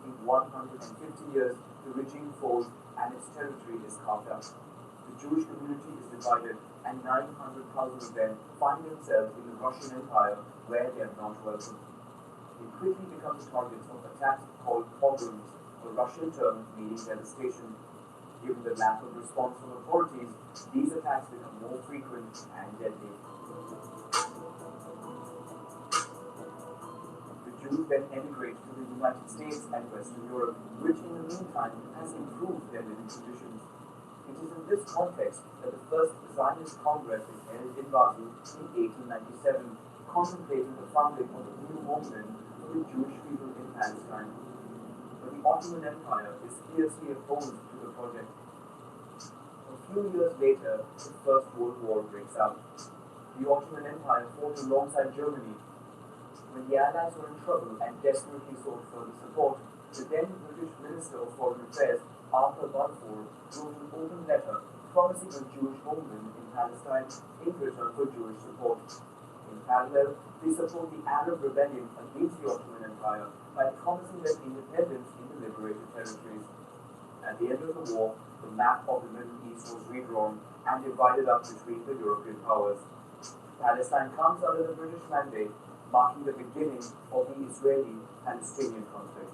In 150 years, the regime falls and its territory is carved up. The Jewish community is divided, and 900,000 of them find themselves in the Russian Empire, where they are not welcome. They quickly become the targets of attacks called pogroms, a Russian term meaning devastation. Given the lack of response from authorities, these attacks become more frequent and deadly. The Jews then emigrate to the United States and Western Europe, which in the meantime has improved their living conditions. It is in this context that the first Zionist Congress is held in Basel in 1897, contemplating the founding of a new homeland for the Jewish people in Palestine. But the Ottoman Empire is fiercely opposed to the project. A few years later, the First World War breaks out. The Ottoman Empire fought alongside Germany. When the Allies were in trouble and desperately sought further support, the then British Minister of Foreign Affairs, Arthur Balfour, wrote an open letter promising a Jewish homeland in Palestine in return for Jewish support. In parallel, they support the Arab rebellion against the Ottoman Empire by promising them independence in the liberated territories. At the end of the war, the map of the Middle East was redrawn and divided up between the European powers. Palestine comes under the British mandate, marking the beginning of the Israeli-Palestinian conflict.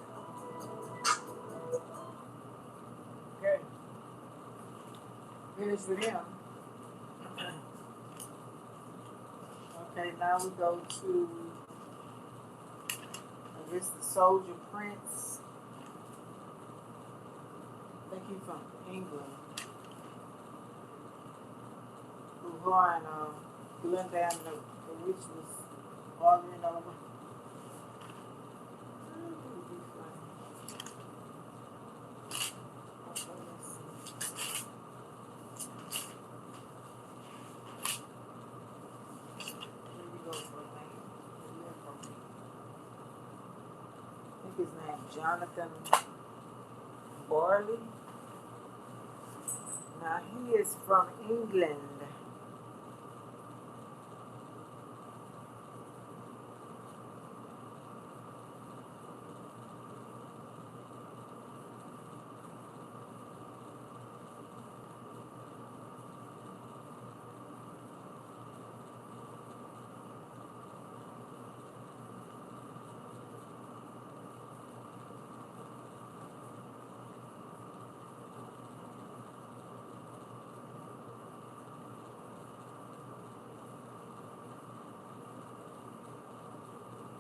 Okay. Finished with him. Okay, now we go to, I guess, the Soldier Prince. I think he's from England. Who won Glendale, the witch was arguing over. I think his name Jonathan Barley. Now he is from England.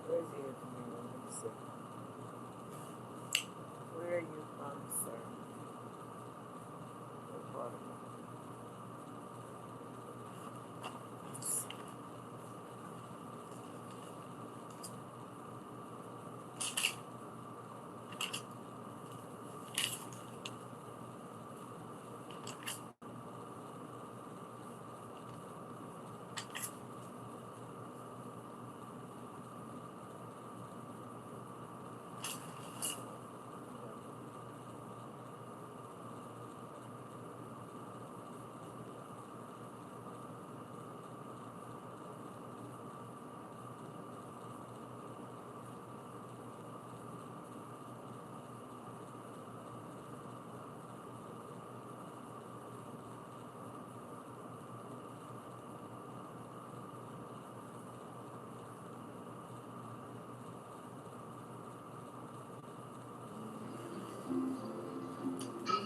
Where's he from England? Let me see. Where are you from, sir? protocol.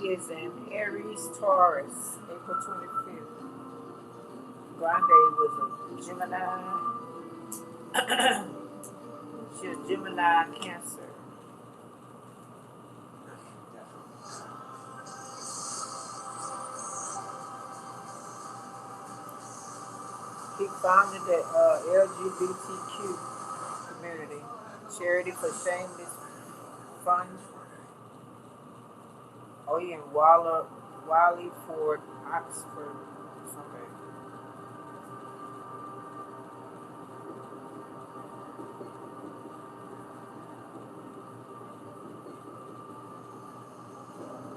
He is in Aries Taurus, April 25th. Grande was a Gemini. She was Gemini Cancer. He founded the LGBTQ community, Charity for Shameless Fund. Oh, he in Wallyford, Oxford, something.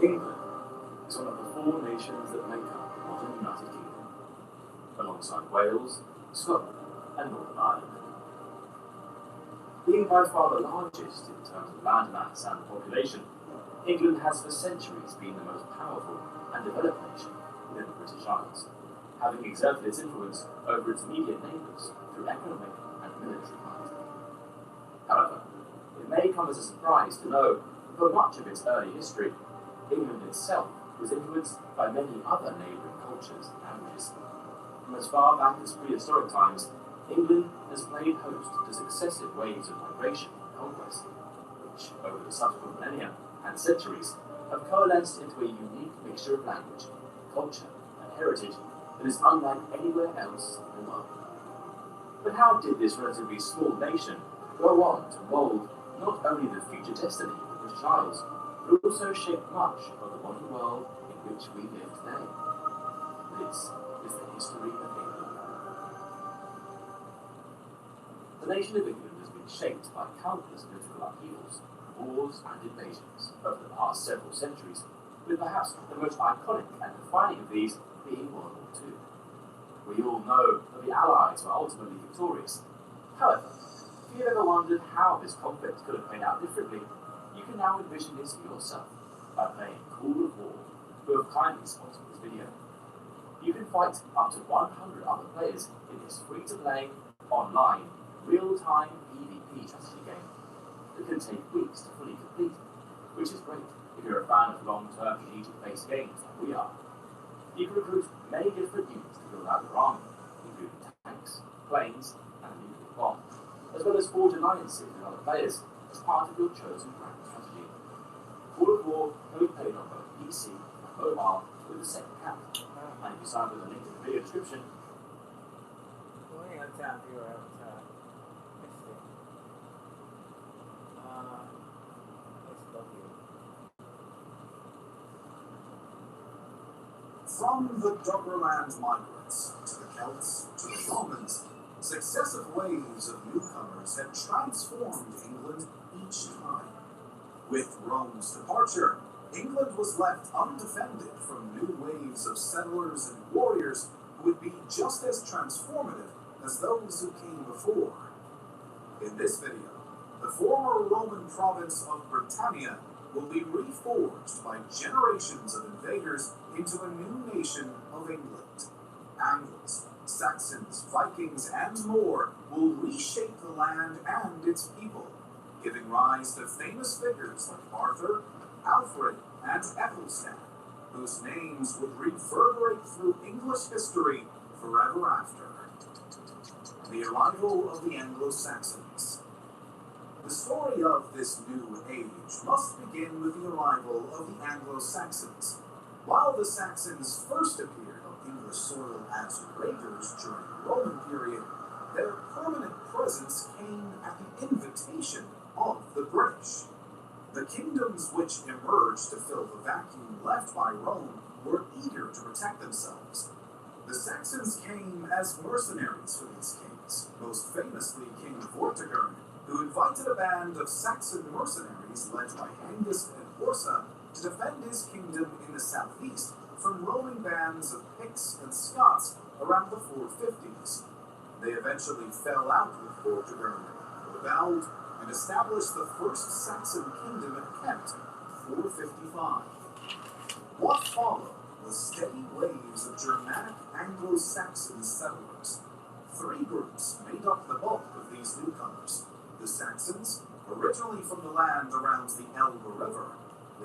England is one of the four nations that make up the modern United Kingdom, alongside Wales, Scotland, and Northern Ireland. Being by far the largest in terms of land mass and population, England has for centuries been the most powerful and developed nation within the British Isles, having exerted its influence over its immediate neighbours through economic and military might. However, it may come as a surprise to know that for much of its early history, England itself was influenced by many other neighbouring cultures and languages. From as far back as prehistoric times, England has played host to successive waves of migration and conquest, which, over the subsequent millennia and centuries, have coalesced into a unique mixture of language, culture, and heritage that is unlike anywhere else in the world. But how did this relatively small nation go on to mould not only the future destiny of the British Isles, but also shape much of the modern world in which we live today? This is the history of England. The nation of England has been shaped by countless political upheavals, wars and invasions over the past several centuries, with perhaps the most iconic and defining of these being World War II. We all know that the Allies were ultimately victorious. However, if you've ever wondered how this conflict could have played out differently, you can now envision this for yourself by playing Call of War, who have kindly sponsored this video. You can fight up to 100 other players in this free-to-play, online, real-time PvP strategy game that can take weeks to fully complete, which is great if you're a fan of long-term strategic-based games like we are. You can recruit many different units to build out your army, including tanks, planes, and a nuclear bomb, as well as forge alliances with other players as part of your chosen grand strategy. Call of War can be played on both PC and mobile with the same account, and if you sign with the link in the video description, We ain't got time for your avatar. Let's see. Let's go here. From the Doggerland migrants to the Celts to the Romans, successive waves of newcomers have transformed England each time. With Rome's departure, England was left undefended from new waves of settlers and warriors who would be just as transformative as those who came before. In this video, the former Roman province of Britannia will be reforged by generations of invaders into a new nation of England. Angles, Saxons, Vikings, and more will reshape the land and its people, giving rise to famous figures like Arthur, Alfred, and Ethelstan, whose names would reverberate through English history forever after. The arrival of the Anglo-Saxons. The story of this new age must begin with the arrival of the Anglo-Saxons. While the Saxons first appeared on English soil as raiders during the Roman period, their permanent presence came at the invitation of the British. The kingdoms which emerged to fill the vacuum left by Rome were eager to protect themselves. The Saxons came as mercenaries for these kings, most famously King Vortigern, who invited a band of Saxon mercenaries led by Hengist and Horsa to defend his kingdom in the southeast from roaming bands of Picts and Scots around the 450s. They eventually fell out with Vortigern, rebelled, and established the first Saxon kingdom at Kent, 455. What followed was steady waves of Germanic Anglo-Saxon settlers. Three groups made up the bulk of these newcomers: the Saxons, originally from the land around the Elbe River,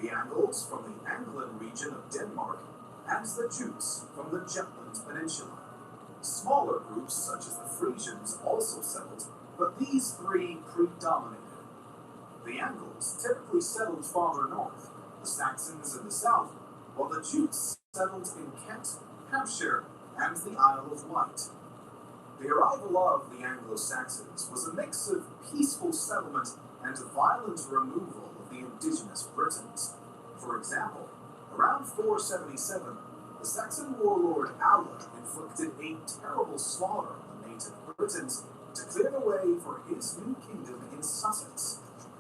the Angles from the Anglan region of Denmark, and the Jutes from the Jutland Peninsula. Smaller groups such as the Frisians also settled, but these three predominated. The Angles typically settled farther north, the Saxons in the south, while the Jutes settled in Kent, Hampshire, and the Isle of Wight. The arrival of the Anglo-Saxons was a mix of peaceful settlement and violent removal of the indigenous Britons. For example, around 477, the Saxon warlord Alba inflicted a terrible slaughter on the native Britons to clear the way for his new kingdom in Sussex.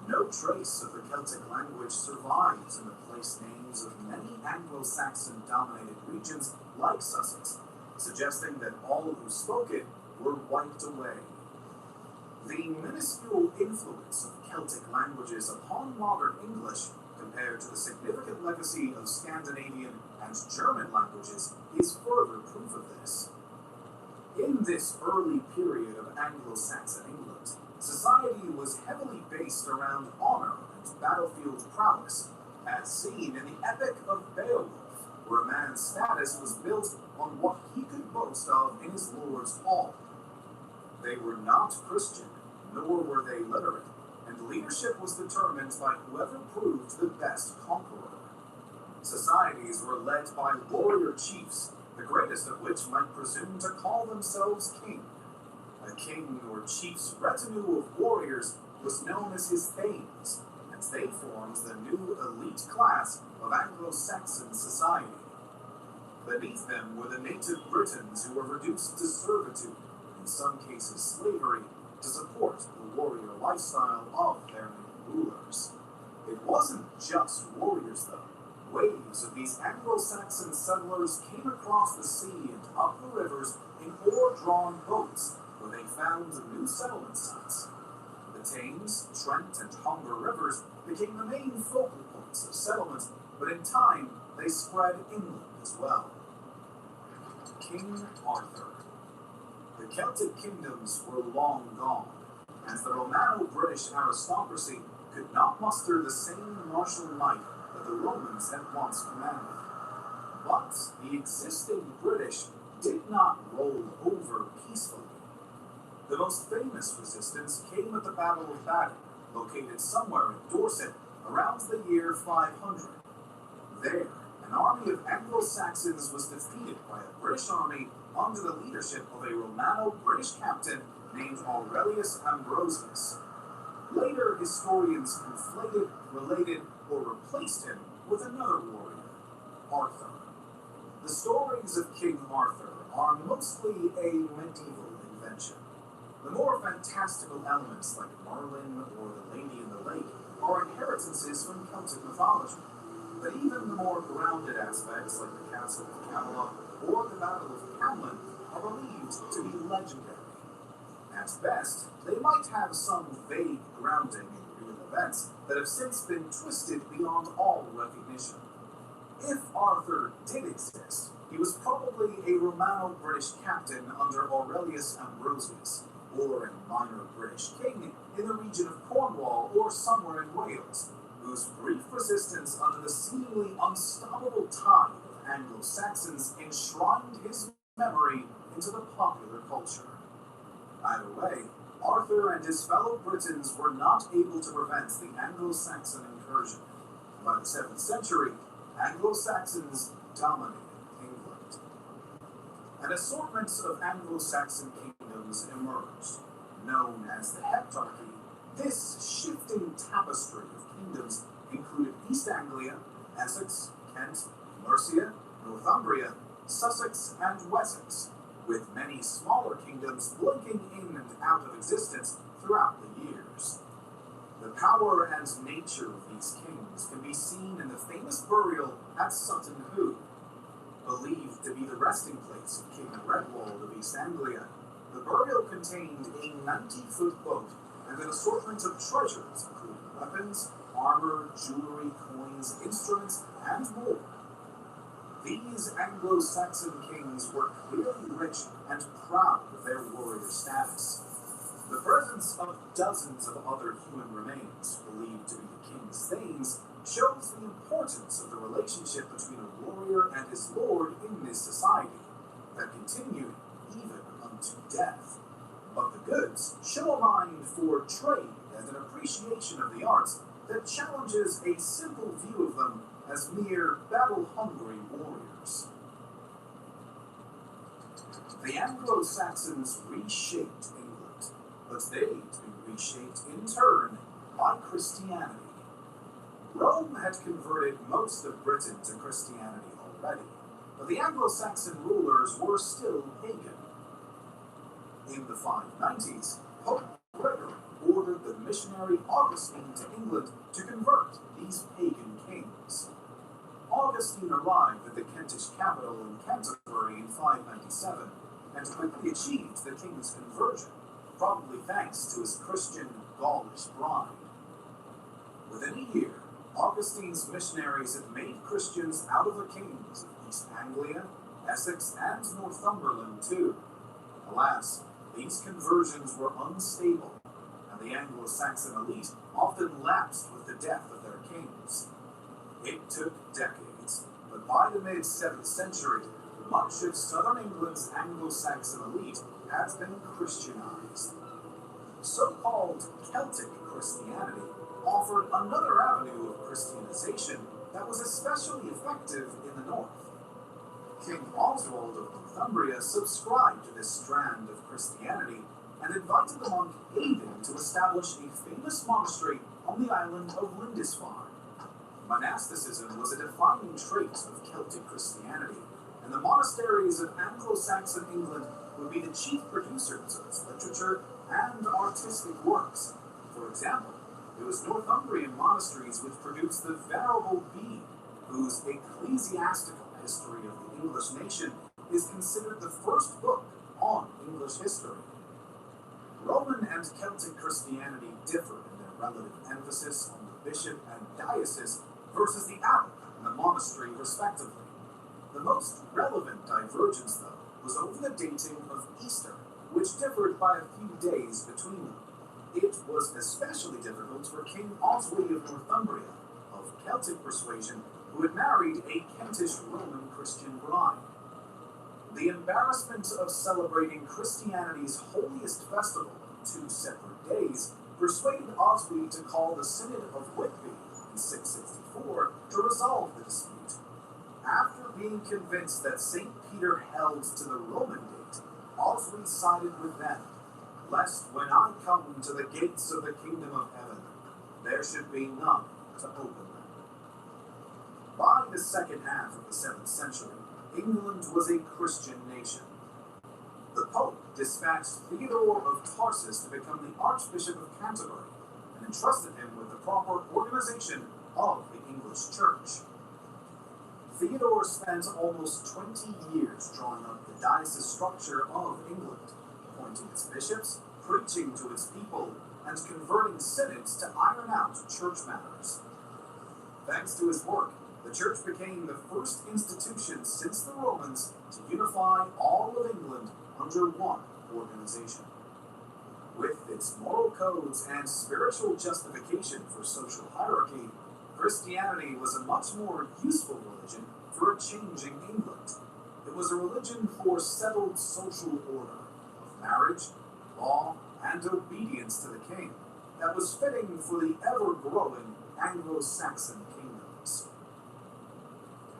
No trace of the Celtic language survives in the place names of many Anglo-Saxon-dominated regions like Sussex, suggesting that all who spoke it were wiped away. The minuscule influence of Celtic languages upon modern English, compared to the significant legacy of Scandinavian and German languages, is further proof of this. In this early period of Anglo-Saxon England, society was heavily based around honor and battlefield prowess, as seen in the Epic of Beowulf, where a man's status was built on what he could boast of in his lord's hall. They were not Christian, nor were they literate, and leadership was determined by whoever proved the best conqueror. Societies were led by warrior chiefs, the greatest of which might presume to call themselves king. A king or chief's retinue of warriors was known as his thanes, and they formed the new elite class of Anglo-Saxon society. Beneath them were the native Britons who were reduced to servitude, in some cases slavery, to support the warrior lifestyle of their new rulers. It wasn't just warriors, though. Waves of these Anglo-Saxon settlers came across the sea and up the rivers in oar-drawn boats, where they found new settlement sites. The Thames, Trent, and Humber rivers became the main focal points of settlement, but in time they spread inland as well. King Arthur. The Celtic kingdoms were long gone, as the Romano-British aristocracy could not muster the same martial might that the Romans had once commanded. But the existing British did not roll over peacefully. The most famous resistance came at the Battle of Badon, located somewhere in Dorset around the year 500. There, an army of Anglo-Saxons was defeated by a British army under the leadership of a Romano-British captain named Aurelius Ambrosius. Later, historians conflated, related, or replaced him with another warrior, Arthur. The stories of King Arthur are mostly a medieval invention. The more fantastical elements like Merlin or the Lady in the Lake are inheritances from Celtic mythology. But even the more grounded aspects like the Castle of Camelot or the Battle of Camlan are believed to be legendary. At best, they might have some vague grounding in real events that have since been twisted beyond all recognition. If Arthur did exist, he was probably a Romano-British captain under Aurelius Ambrosius, or a minor British king in the region of Cornwall or somewhere in Wales, whose brief resistance under the seemingly unstoppable tide of Anglo-Saxons enshrined his memory into the popular culture. Either way, Arthur and his fellow Britons were not able to prevent the Anglo-Saxon incursion. By the 7th century, Anglo-Saxons dominated England. An assortment of Anglo-Saxon kingdoms emerged, known as the Heptarchy. This shifting tapestry of kingdoms included East Anglia, Essex, Kent, Mercia, Northumbria, Sussex, and Wessex, with many smaller kingdoms blinking in and out of existence throughout the years. The power and nature of these kings can be seen in the famous burial at Sutton Hoo. Believed to be the resting place of King Redwald of East Anglia, the burial contained a 90-foot boat and an assortment of treasures, including weapons, armor, jewelry, coins, instruments, and more. These Anglo-Saxon kings were clearly rich and proud of their warrior status. The presence of dozens of other human remains, believed to be the king's thanes, shows the importance of the relationship between a warrior and his lord in this society, that continued even unto death. But the goods show a mind for trade and an appreciation of the arts that challenges a simple view of them as mere battle-hungry warriors. The Anglo-Saxons reshaped England, but they'd been reshaped in turn by Christianity. Rome had converted most of Britain to Christianity already, but the Anglo-Saxon rulers were still pagan. In the 590s, Pope Gregory ordered the missionary Augustine to England to convert these pagan kings. Augustine arrived at the Kentish capital in Canterbury in 597 and quickly achieved the king's conversion, probably thanks to his Christian Gaulish bride. Within a year, Augustine's missionaries had made Christians out of the kings of East Anglia, Essex, and Northumberland too. Alas, these conversions were unstable, and the Anglo-Saxon elite often lapsed with the death of their kings. It took decades, but by the mid-7th century, much of southern England's Anglo-Saxon elite had been Christianized. So-called Celtic Christianity offered another avenue of Christianization that was especially effective in the north. King Oswald of Northumbria subscribed to this strand of Christianity and invited the monk Aidan to establish a famous monastery on the island of Lindisfarne. Monasticism was a defining trait of Celtic Christianity, and the monasteries of Anglo-Saxon England would be the chief producers of its literature and artistic works. For example, it was Northumbrian monasteries which produced the Venerable Bede, whose ecclesiastical history of the English nation is considered the first book on English history. Roman and Celtic Christianity differed in their relative emphasis on the bishop and diocese versus the abbot and the monastery, respectively. The most relevant divergence, though, was over the dating of Easter, which differed by a few days between them. It was especially difficult for King Oswy of Northumbria, of Celtic persuasion, who had married a Kentish Roman Christian bride. The embarrassment of celebrating Christianity's holiest festival on 2 separate days persuaded Oswy to call the Synod of Whitby in 664 to resolve the dispute. After being convinced that St. Peter held to the Roman date, Oswy sided with them, lest when I come to the gates of the kingdom of heaven, there should be none to open them. By the second half of the 7th century, England was a Christian nation. The Pope dispatched Theodore of Tarsus to become the Archbishop of Canterbury and entrusted him with the proper organization of the English Church. Theodore spent almost 20 years drawing up the diocese structure of England, appointing its bishops, preaching to its people, and converting synods to iron out church matters. Thanks to his work, the church became the first institution since the Romans to unify all of England under one organization. With its moral codes and spiritual justification for social hierarchy, Christianity was a much more useful religion for a changing England. It was a religion for settled social order, of marriage, law, and obedience to the king, that was fitting for the ever-growing Anglo-Saxon kingdoms.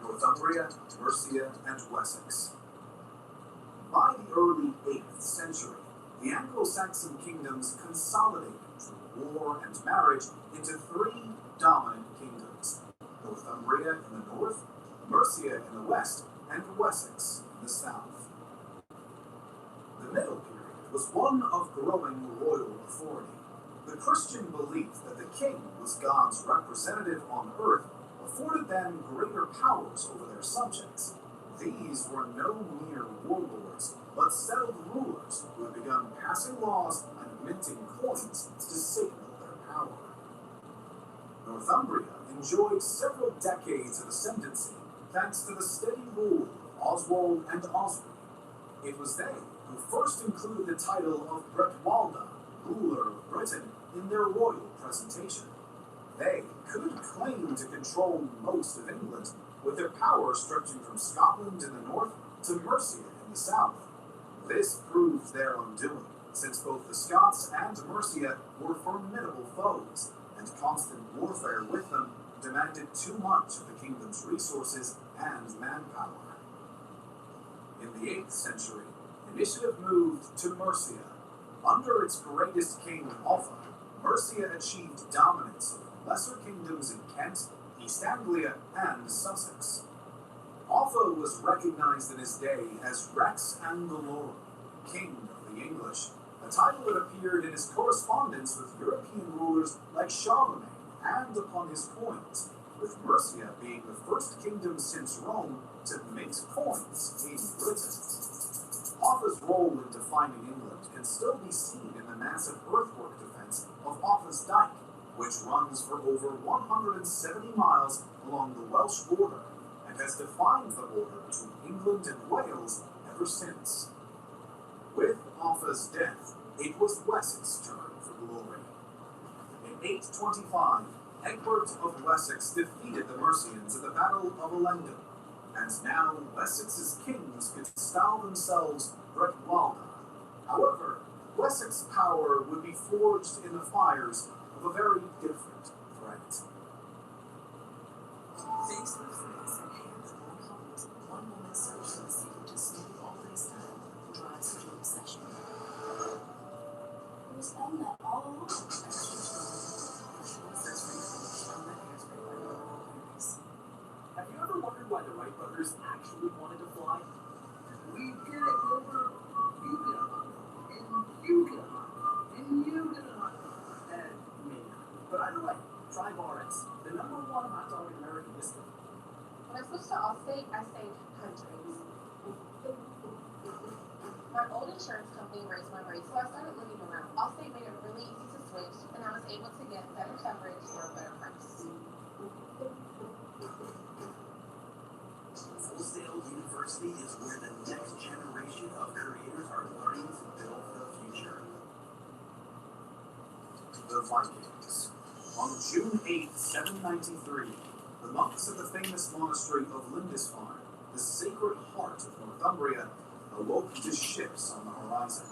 Northumbria, Mercia, and Wessex. By the early 8th century, the Anglo-Saxon kingdoms consolidated through war and marriage into three dominant kingdoms: Northumbria in the north, Mercia in the west, and Wessex in the south. The middle period was one of growing royal authority. The Christian belief that the king was God's representative on earth afforded them greater powers over their subjects. These were no mere warlords, but settled rulers who had begun passing laws and minting coins to signal their power. Northumbria enjoyed several decades of ascendancy thanks to the steady rule of Oswald and Oswy. It was they who first included the title of Bretwalda, ruler of Britain, in their royal presentation. They could claim to control most of England, with their power stretching from Scotland in the north to Mercia in the south. This proved their undoing, since both the Scots and Mercia were formidable foes, and constant warfare with them demanded too much of the kingdom's resources and manpower. In the 8th century, initiative moved to Mercia. Under its greatest king, Offa, Mercia achieved dominance over lesser kingdoms in Kent, East Anglia, and Sussex. Offa was recognized in his day as Rex Anglorum, King of the English, a title that appeared in his correspondence with European rulers like Charlemagne and upon his coins, with Mercia being the first kingdom since Rome to mint coins in Britain. Offa's role in defining England can still be seen in the massive earthwork defense of Offa's Dyke, which runs for over 170 miles along the Welsh border and has defined the border between England and Wales ever since. With Offa's death, it was Wessex's turn for glory. In 825, Egbert of Wessex defeated the Mercians at the Battle of Elendon, and now Wessex's kings could style themselves Bretwalda. However, Wessex's power would be forged in the fires of a very different threat. Thanks to the phrase and hands on couples, one woman's search for the secret to smooth all things style drives her to obsession. Who's done that all along? Have you ever wondered why the Wright brothers actually wanted to fly? We get it over, you get a hot dog, and you get a hot dog, and you get a hot dog. Me. But either way, try Bar-S, the #1 hot dog in American history. When I switched to Allstate, I saved hundreds. My old insurance company raised my rates, so I started looking around. Allstate made it really easy to switch, and I was able to get better coverage for a better price. Full University is where the next generation of creators are learning to build the future. The Vikings. On June 8, 793, the monks of the famous monastery of Lindisfarne, the Sacred Heart of Northumbria, awoke to ships on the horizon.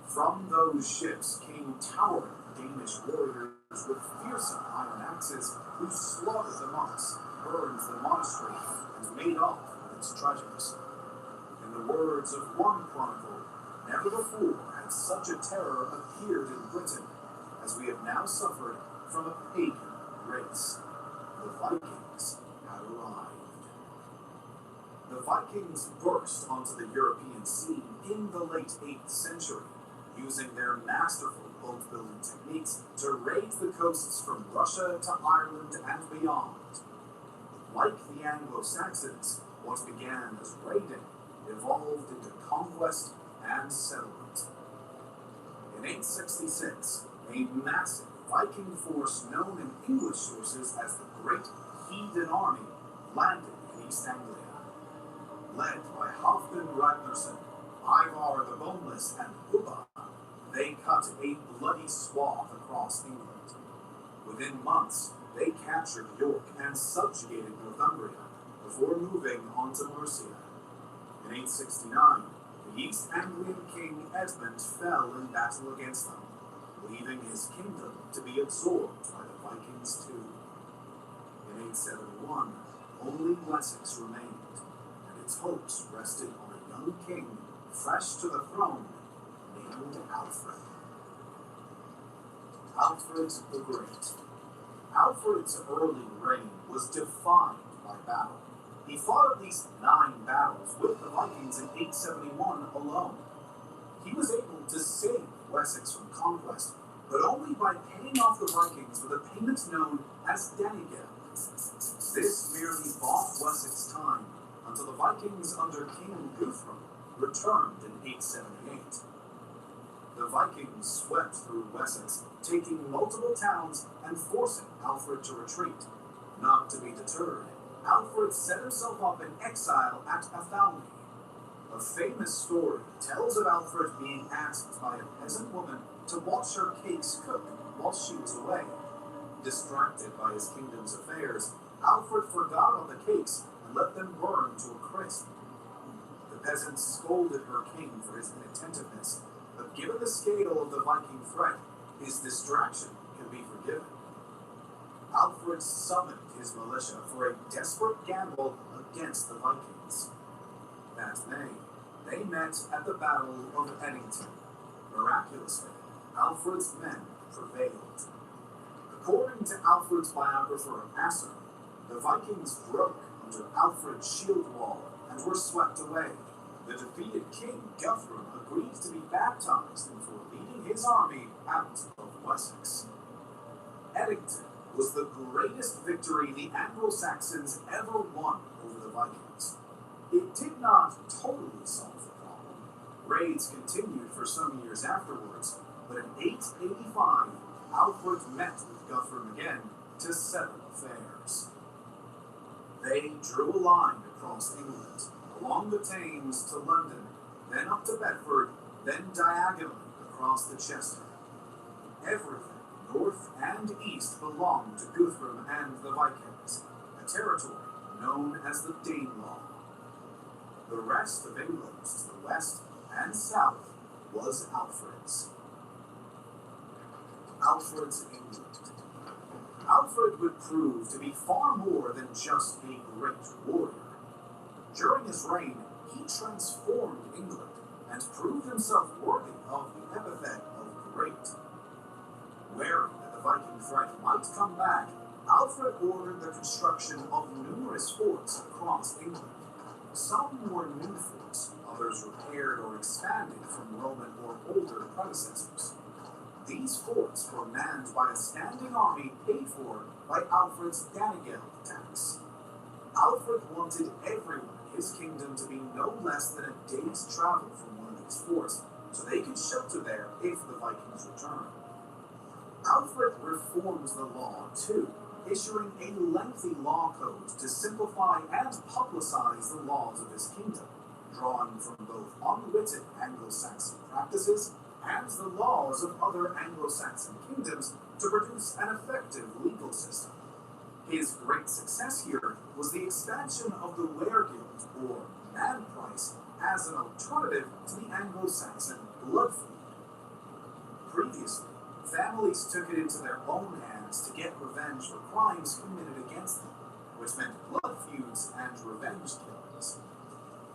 From those ships came towering Danish warriors with fearsome iron axes who slaughtered the monks, burned the monastery, and made off with its treasures. In the words of one chronicle, never before had such a terror appeared in Britain as we have now suffered from a pagan race. The Vikings had arrived. The Vikings burst onto the European scene in the late 8th century, using their masterful boat-building techniques to raid the coasts from Russia to Ireland and beyond. Like the Anglo-Saxons, what began as raiding evolved into conquest and settlement. In 866, a massive Viking force known in English sources as the Great Heathen Army landed in East Anglia. Led by Halfdan Ragnarsson, Ivar the Boneless, and Ubba, they cut a bloody swath across England. Within months, they captured York and subjugated Northumbria before moving on to Mercia. In 869, the East Anglian king Edmund fell in battle against them, leaving his kingdom to be absorbed by the Vikings too. In 871, only Wessex remained, and its hopes rested on a young king fresh to the throne named Alfred. Alfred the Great. Alfred's early reign was defined by battle. He fought at least 9 battles with the Vikings in 871 alone. He was able to save Wessex from conquest, but only by paying off the Vikings with a payment known as Danegeld. This merely bought Wessex time until the Vikings under King Guthrum returned in 878. The Vikings swept through Wessex, taking multiple towns and forcing Alfred to retreat. Not to be deterred, Alfred set himself up in exile at Athelney. A famous story tells of Alfred being asked by a peasant woman to watch her cakes cook while she was away. Distracted by his kingdom's affairs, Alfred forgot about the cakes and let them burn to a crisp. The peasant scolded her king for his inattentiveness, but given the scale of the Viking threat, his distraction can be forgiven. Alfred summoned his militia for a desperate gamble against the Vikings. That May, they met at the Battle of Edington. Miraculously, Alfred's men prevailed. According to Alfred's biographer Asser, the Vikings broke under Alfred's shield wall and were swept away. The defeated king Guthrum agreed to be baptized before leading his army out of Wessex. Edington was the greatest victory the Anglo-Saxons ever won over the Vikings. It did not totally solve the problem. Raids continued for some years afterwards, but in 885, Alfred met with Guthrum again to settle affairs. They drew a line across England, along the Thames to London, then up to Bedford, then diagonally across the Chester. Everything, north and east, belonged to Guthrum and the Vikings, a territory known as the Danelaw. The rest of England to the west and south was Alfred's. Alfred's England. Alfred would prove to be far more than just a great warrior. During his reign, he transformed England and proved himself worthy of the epithet of great. Wary that the Viking threat might come back, Alfred ordered the construction of numerous forts across England. Some were new forts, others repaired or expanded from Roman or older predecessors. These forts were manned by a standing army paid for by Alfred's Danegeld tax. Alfred wanted everyone in his kingdom to be no less than a day's travel from one of these forts, so they could shelter there if the Vikings returned. Alfred reforms the law too, issuing a lengthy law code to simplify and publicize the laws of his kingdom, drawing from both unwritten Anglo-Saxon practices and the laws of other Anglo-Saxon kingdoms to produce an effective legal system. His great success here was the expansion of the weregild, or man price, as an alternative to the Anglo-Saxon blood feud. Previously, families took it into their own hands to get revenge for crimes committed against them, which meant blood feuds and revenge killings.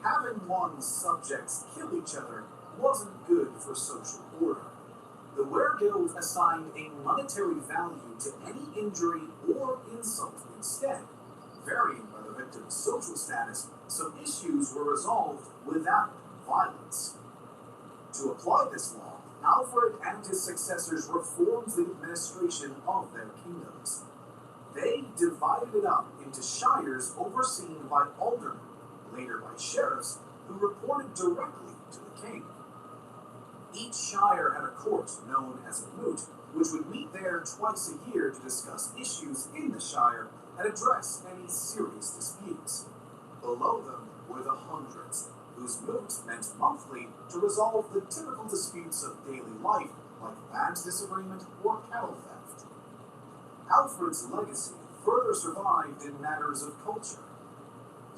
Having one's subjects kill each other wasn't good for social order. The weregild assigned a monetary value to any injury or insult instead, varying by the victim's social status, so issues were resolved without violence. To apply this law, Alfred and his successors reformed the administration of their kingdoms. They divided it up into shires overseen by aldermen, later by sheriffs, who reported directly to the king. Each shire had a court known as a moot, which would meet there twice a year to discuss issues in the shire and address any serious disputes. Below them were the hundreds, whose moot meant monthly to resolve the typical disputes of daily life, like land disagreement or cattle theft. Alfred's legacy further survived in matters of culture.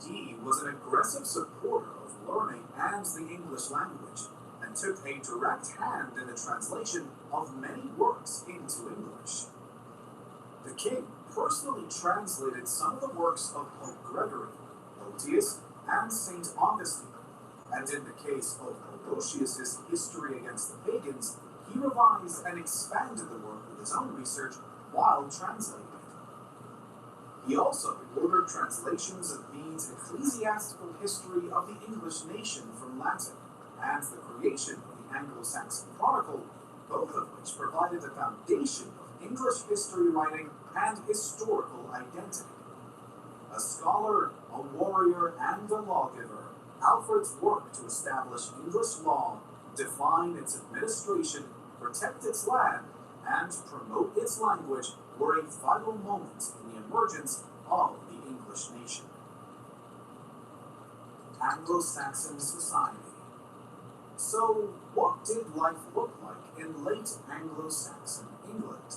He was an aggressive supporter of learning and the English language, and took a direct hand in the translation of many works into English. The king personally translated some of the works of Pope Gregory, Photius, and St. Augustine, and in the case of Theodosius' History Against the Pagans, he revised and expanded the work with his own research while translating it. He also ordered translations of Bede's Ecclesiastical History of the English Nation from Latin, and the creation of the Anglo-Saxon Chronicle, both of which provided the foundation of English history writing and historical identity. A scholar, a warrior, and a lawgiver, Alfred's work to establish English law, define its administration, protect its land, and promote its language were a vital moment in the emergence of the English nation. Anglo-Saxon society. So, what did life look like in late Anglo-Saxon England?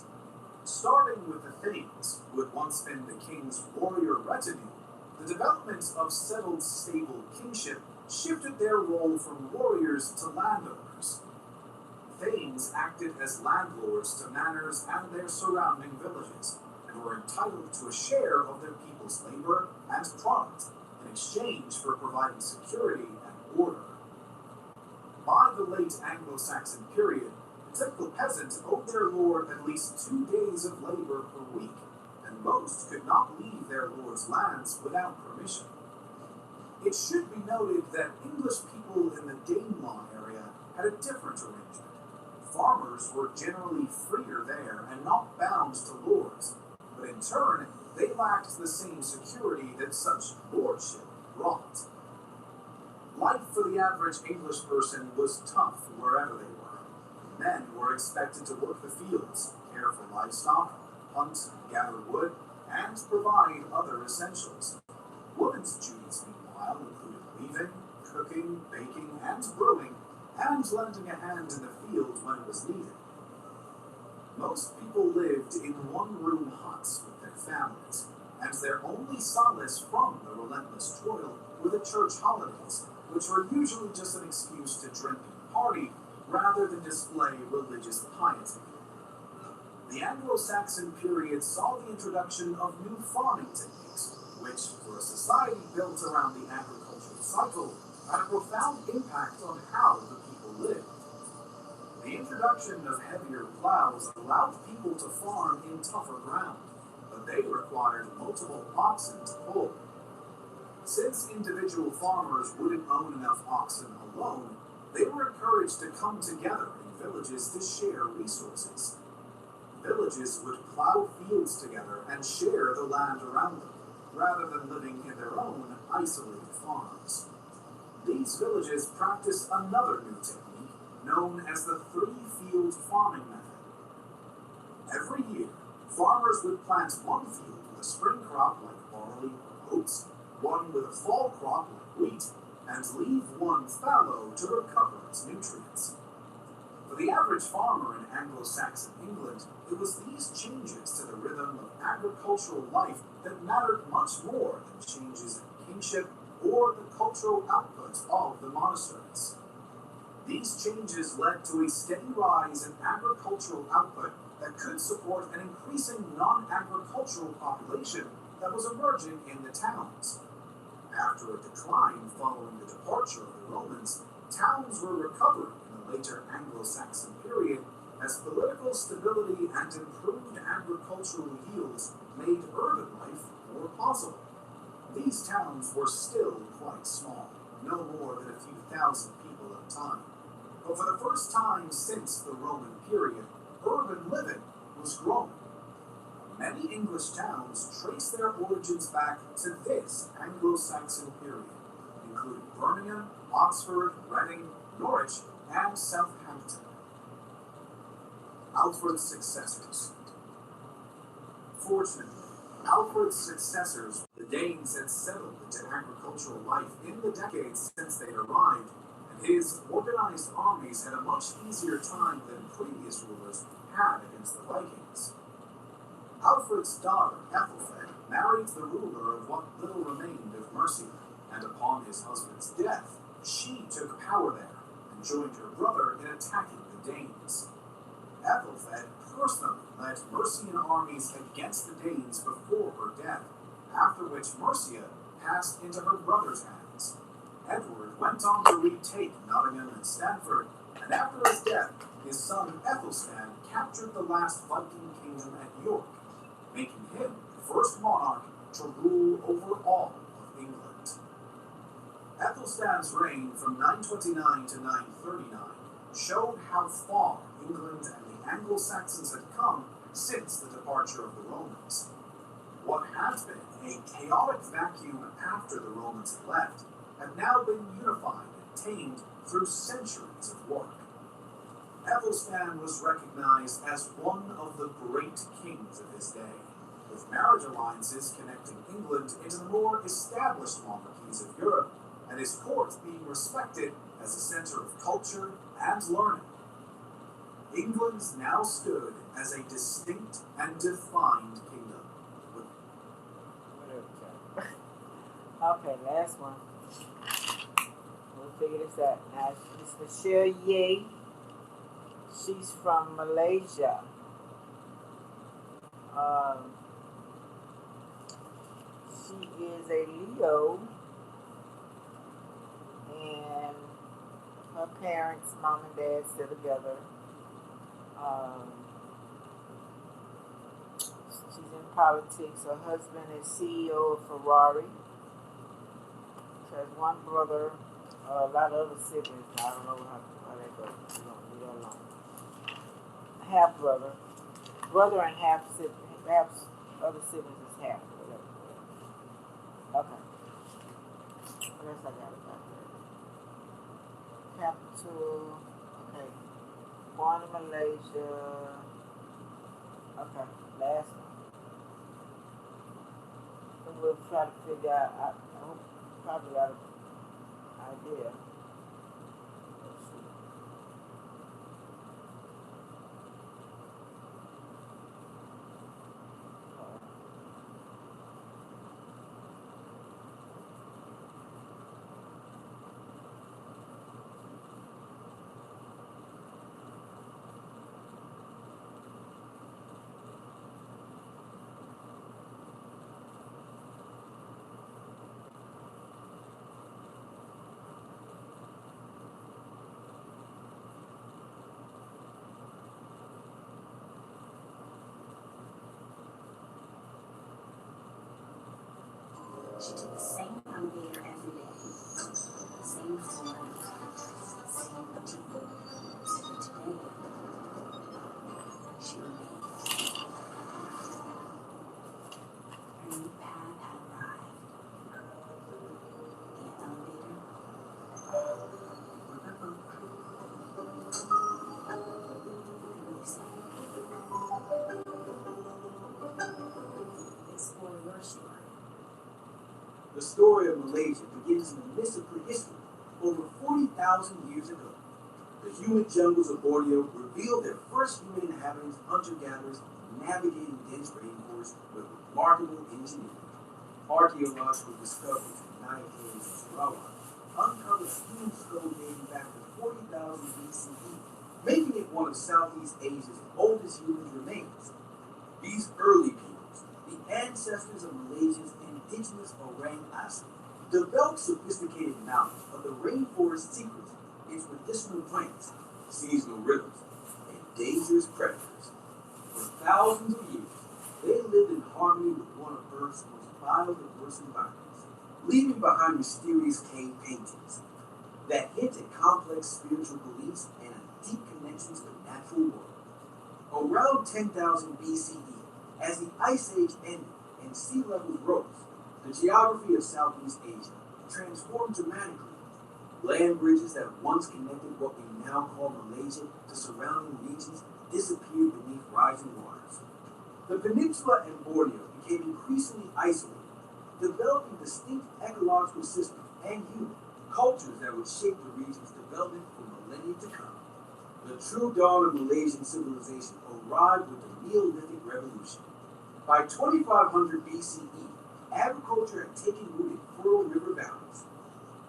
Starting with the Thanes, who had once been the king's warrior retinue, the development of settled stable kingship shifted their role from warriors to landowners. Thanes acted as landlords to manors and their surrounding villages, and were entitled to a share of their people's labor and product in exchange for providing security and order. By the late Anglo-Saxon period, the typical peasant owed their lord at least 2 days of labor per week, and most could not leave their lord's lands without permission. It should be noted that English people in the Danelaw area had a different arrangement. Farmers were generally freer there and not bound to lords, but in turn, they lacked the same security that such lordship brought. Life for the average English person was tough wherever they were. Men were expected to work the fields, care for livestock, hunt, gather wood, and provide other essentials. Women's duties, meanwhile, included weaving, cooking, baking, and brewing, and lending a hand in the field when it was needed. Most people lived in one-room huts with their families, and their only solace from the relentless toil were the church holidays, which were usually just an excuse to drink and party rather than display religious piety. The Anglo-Saxon period saw the introduction of new farming techniques, which, for a society built around the agricultural cycle, had a profound impact on how the people lived. The introduction of heavier plows allowed people to farm in tougher ground, but they required multiple oxen to pull. Since individual farmers wouldn't own enough oxen alone, they were encouraged to come together in villages to share resources. Villages would plow fields together and share the land around them, rather than living in their own isolated farms. These villages practiced another new technique known as the three-field farming method. Every year, farmers would plant one field with a spring crop like barley or oats, one with a fall crop like wheat, and leave one fallow to recover its nutrients. For the average farmer in Anglo-Saxon England, it was these changes to the rhythm of agricultural life that mattered much more than changes in kingship or the cultural output of the monasteries. These changes led to a steady rise in agricultural output that could support an increasing non-agricultural population that was emerging in the towns. After a decline following the departure of the Romans, towns were recovering in the later Anglo-Saxon period as political stability and improved agricultural yields made urban life more possible. These towns were still quite small, no more than a few thousand people at a time. But for the first time since the Roman period, urban living was growing. Many English towns trace their origins back to this Anglo-Saxon period, including Birmingham, Oxford, Reading, Norwich, and Southampton. Alfred's successors. Fortunately, Alfred's successors, the Danes, had settled into agricultural life in the decades since they arrived, and his organized armies had a much easier time than previous rulers had against the Vikings. Alfred's daughter, Ethelfed, married the ruler of what little remained of Mercia, and upon his husband's death, she took power there and joined her brother in attacking the Danes. Ethelfed personally led Mercian armies against the Danes before her death, after which Mercia passed into her brother's hands. Edward went on to retake Nottingham and Stamford, and after his death, his son Aethelstan captured the last Viking kingdom at York, making him the first monarch to rule over all of England. Aethelstan's reign from 929 to 939 showed how far England and the Anglo-Saxons had come since the departure of the Romans. What had been a chaotic vacuum after the Romans had left had now been unified and tamed through centuries of work. Aethelstan was recognized as one of the great kings of his day, with marriage alliances connecting England into the more established monarchies of Europe, and his court being respected as a center of culture and learning. England now stood as a distinct and defined kingdom. Okay, last one. We'll figure this out. Now, Miss Michelle Ye. She's from Malaysia. She is a Leo, and her parents, mom and dad, still together. She's in politics. Her husband is CEO of Ferrari. She has one brother, a lot of other siblings. I don't know how that goes. We don't leave that alone. Half brother and half sibling, half other siblings is half, whatever. Okay. What else I got about that? Capital. Okay. Born in Malaysia. Okay. Last one. And we'll try to figure out. I hope probably got an idea. Let's see. She took the same elevator every day, same floors, same people. Today, she remained. Her new path had arrived. The elevator with her book. Explore your story. The story of Malaysia begins in the midst of prehistory, over 40,000 years ago. The humid jungles of Borneo revealed their first human inhabitants, hunter-gatherers, navigating dense rainforests with remarkable engineering. Archaeological discoveries in Naya caves in Sarawak uncovered a human skull dating back to 40,000 BCE, making it one of Southeast Asia's oldest human remains. These early peoples, the ancestors of Malaysia's indigenous orang asli, developed sophisticated knowledge of the rainforest secrets, its medicinal plants, seasonal rhythms, and dangerous predators. For thousands of years, they lived in harmony with one of Earth's most biodiverse environments, leaving behind mysterious cave paintings that hint at complex spiritual beliefs and a deep connection to the natural world. Around 10,000 BCE, as the Ice Age ended and sea levels rose, the geography of Southeast Asia transformed dramatically. Land bridges that once connected what we now call Malaysia to surrounding regions disappeared beneath rising waters. The peninsula and Borneo became increasingly isolated, developing distinct ecological systems and human cultures that would shape the region's development for millennia to come. The true dawn of Malaysian civilization arrived with the Neolithic Revolution. By 2500 BCE, agriculture had taken root in fertile river valleys.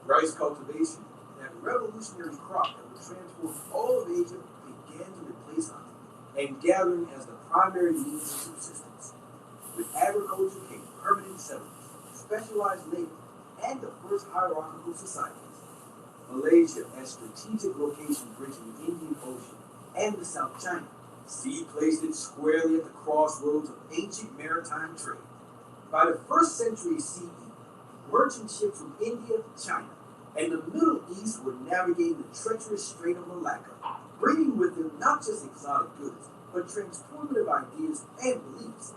Rice cultivation, that revolutionary crop that would transform all of Asia, began to replace hunting. and gathering as the primary means of subsistence. With agriculture came permanent settlements, specialized labor, and the first hierarchical societies. Malaysia, as strategic location bridging the Indian Ocean and the South China Sea, placed it squarely at the crossroads of ancient maritime trade. By the 1st century CE, merchant ships from India, China, and the Middle East were navigating the treacherous Strait of Malacca, bringing with them not just exotic goods, but transformative ideas and beliefs.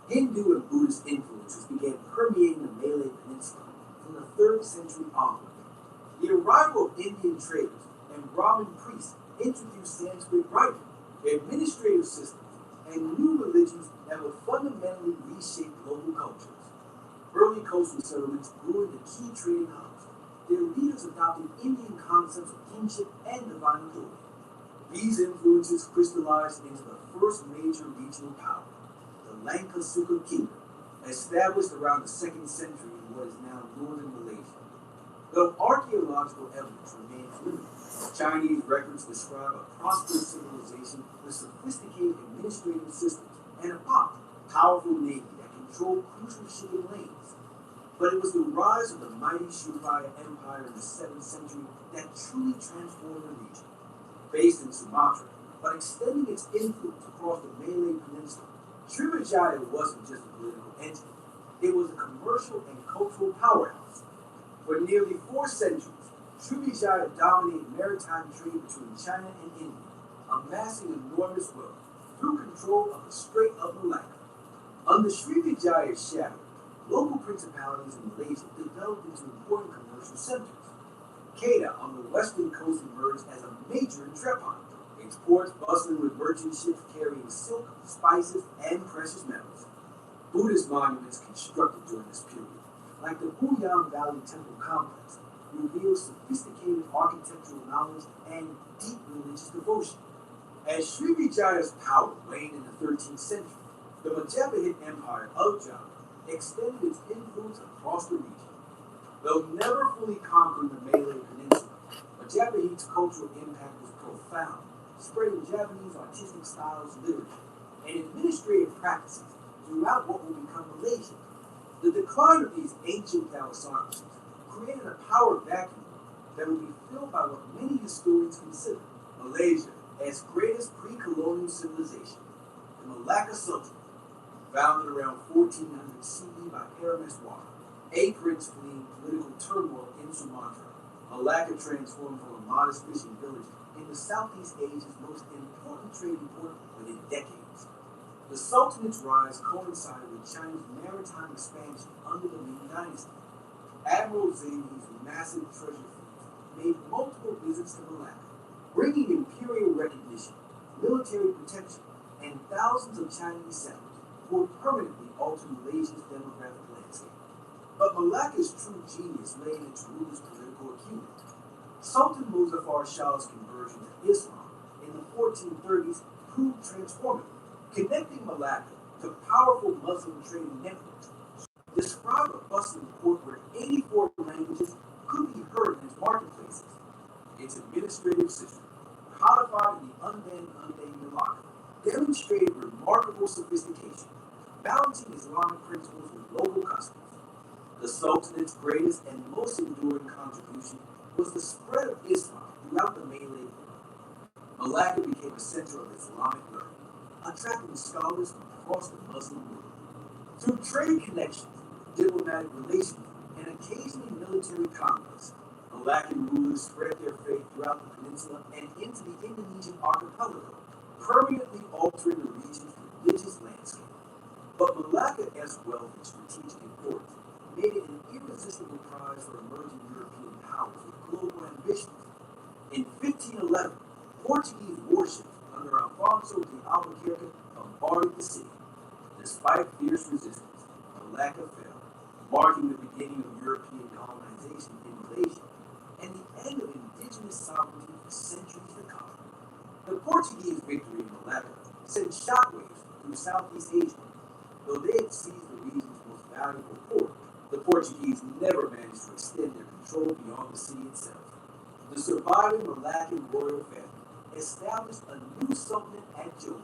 Hindu and Buddhist influences began permeating the Malay Peninsula from the 3rd century onward. The arrival of Indian traders and Brahmin priests introduced Sanskrit writing, administrative systems, and new religions that would fundamentally reshape local cultures. Early coastal settlements grew into key trading hubs. Their leaders adopted Indian concepts of kingship and divine authority. These influences crystallized into the first major regional power, the Lanka-Sukha Kingdom, established around the 2nd century in what is now northern Malaysia. Though archaeological evidence remains limited, Chinese records describe a prosperous civilization with sophisticated administrative systems and a powerful navy that controlled crucial shipping lanes. But it was the rise of the mighty Srivijaya Empire in the 7th century that truly transformed the region. Based in Sumatra, but extending its influence across the Malay Peninsula, Srivijaya wasn't just a political entity, it was a commercial and cultural powerhouse. For nearly 4 centuries, Srivijaya dominated maritime trade between China and India, amassing enormous wealth through control of the Strait of Malacca. Under Srivijaya's shadow, local principalities in Malaysia developed into important commercial centers. Kedah on the western coast emerged as a major entrepot, its ports bustling with merchant ships carrying silk, spices, and precious metals. Buddhist monuments constructed during this period, like the Buyang Valley Temple Complex, reveal sophisticated architectural knowledge and deep religious devotion. As Srivijaya's power waned in the 13th century, the Majapahit Empire of Java extended its influence across the region. Though never fully conquering the Malay Peninsula, Majapahit's cultural impact was profound, spreading Javanese artistic styles, literature, and administrative practices throughout what would become Malaysia. The decline of these ancient aristocracies created a power vacuum that would be filled by what many historians consider Malaysia as greatest pre-colonial civilization, the Malacca Sultanate, founded around 1400 CE by Parameswara, a prince fleeing political turmoil in Sumatra. Malacca transformed from a modest fishing village into Southeast Asia's most important trading port within decades. The Sultanate's rise coincided with China's maritime expansion under the Ming Dynasty. Admiral Zhenghi's massive treasure fleets made multiple visits to Malacca, bringing imperial recognition, military protection, and thousands of Chinese settlers who would permanently alter Malaysia's demographic landscape. But Malacca's true genius lay in its ruler's political acumen. Sultan Muzaffar Shah's conversion to Islam in the 1430s proved transformative, connecting Malacca to powerful Muslim trading networks. Describe a bustling port where 84 languages could be heard in its marketplaces. Its administrative system, codified in the Undang-Undang Malacca, demonstrated remarkable sophistication, balancing Islamic principles with local customs. The Sultanate's greatest and most enduring contribution was the spread of Islam throughout the Malay world. Malacca became a center of Islamic learning, attracting scholars from across the Muslim world. Through trade connections, diplomatic relations, and occasionally military conquests, Malaccan rulers spread their faith throughout the peninsula and into the Indonesian archipelago, permanently altering the region's religious landscape. But Malacca's wealth and strategic importance made it an irresistible prize for emerging European powers with global ambitions. In 1511, Portuguese warships under Alfonso de Albuquerque bombarded the city. Despite fierce resistance, Malacca fell, marking the beginning of European colonization in Malaysia and the end of indigenous sovereignty for centuries to come. The Portuguese victory in Malacca sent shockwaves through Southeast Asia. Though they had seized the region's most valuable port, the Portuguese never managed to extend their control beyond the city itself. The surviving Malaccan royal family established a new sultanate at Johor,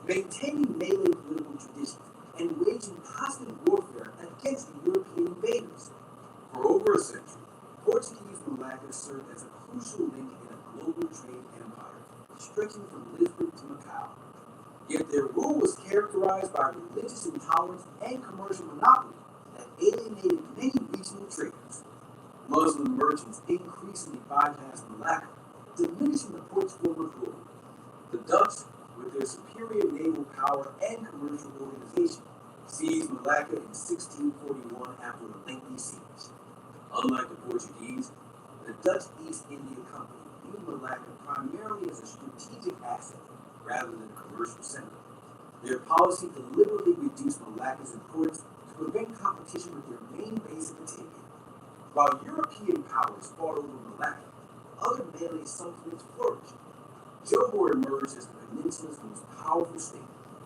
maintaining Malay political traditions and waging constant warfare against the European invaders. For over a century, Portuguese Malacca served as a crucial link in a global trade empire, stretching from Lisbon to Macau. Yet their rule was characterized by religious intolerance and commercial monopoly that alienated many regional traders. Muslim merchants increasingly bypassed Malacca, diminishing the port's former glory. The Dutch, with their superior naval power and commercial organization, seized Malacca in 1641 after a lengthy siege. Unlike the Portuguese, the Dutch East India Company viewed Malacca primarily as a strategic asset rather than a commercial center. Their policy deliberately reduced Malacca's importance to prevent competition with their main base at Batavia. While European powers fought over Malacca, other Malay sultanates flourished. Johor emerged as the peninsula's most powerful state,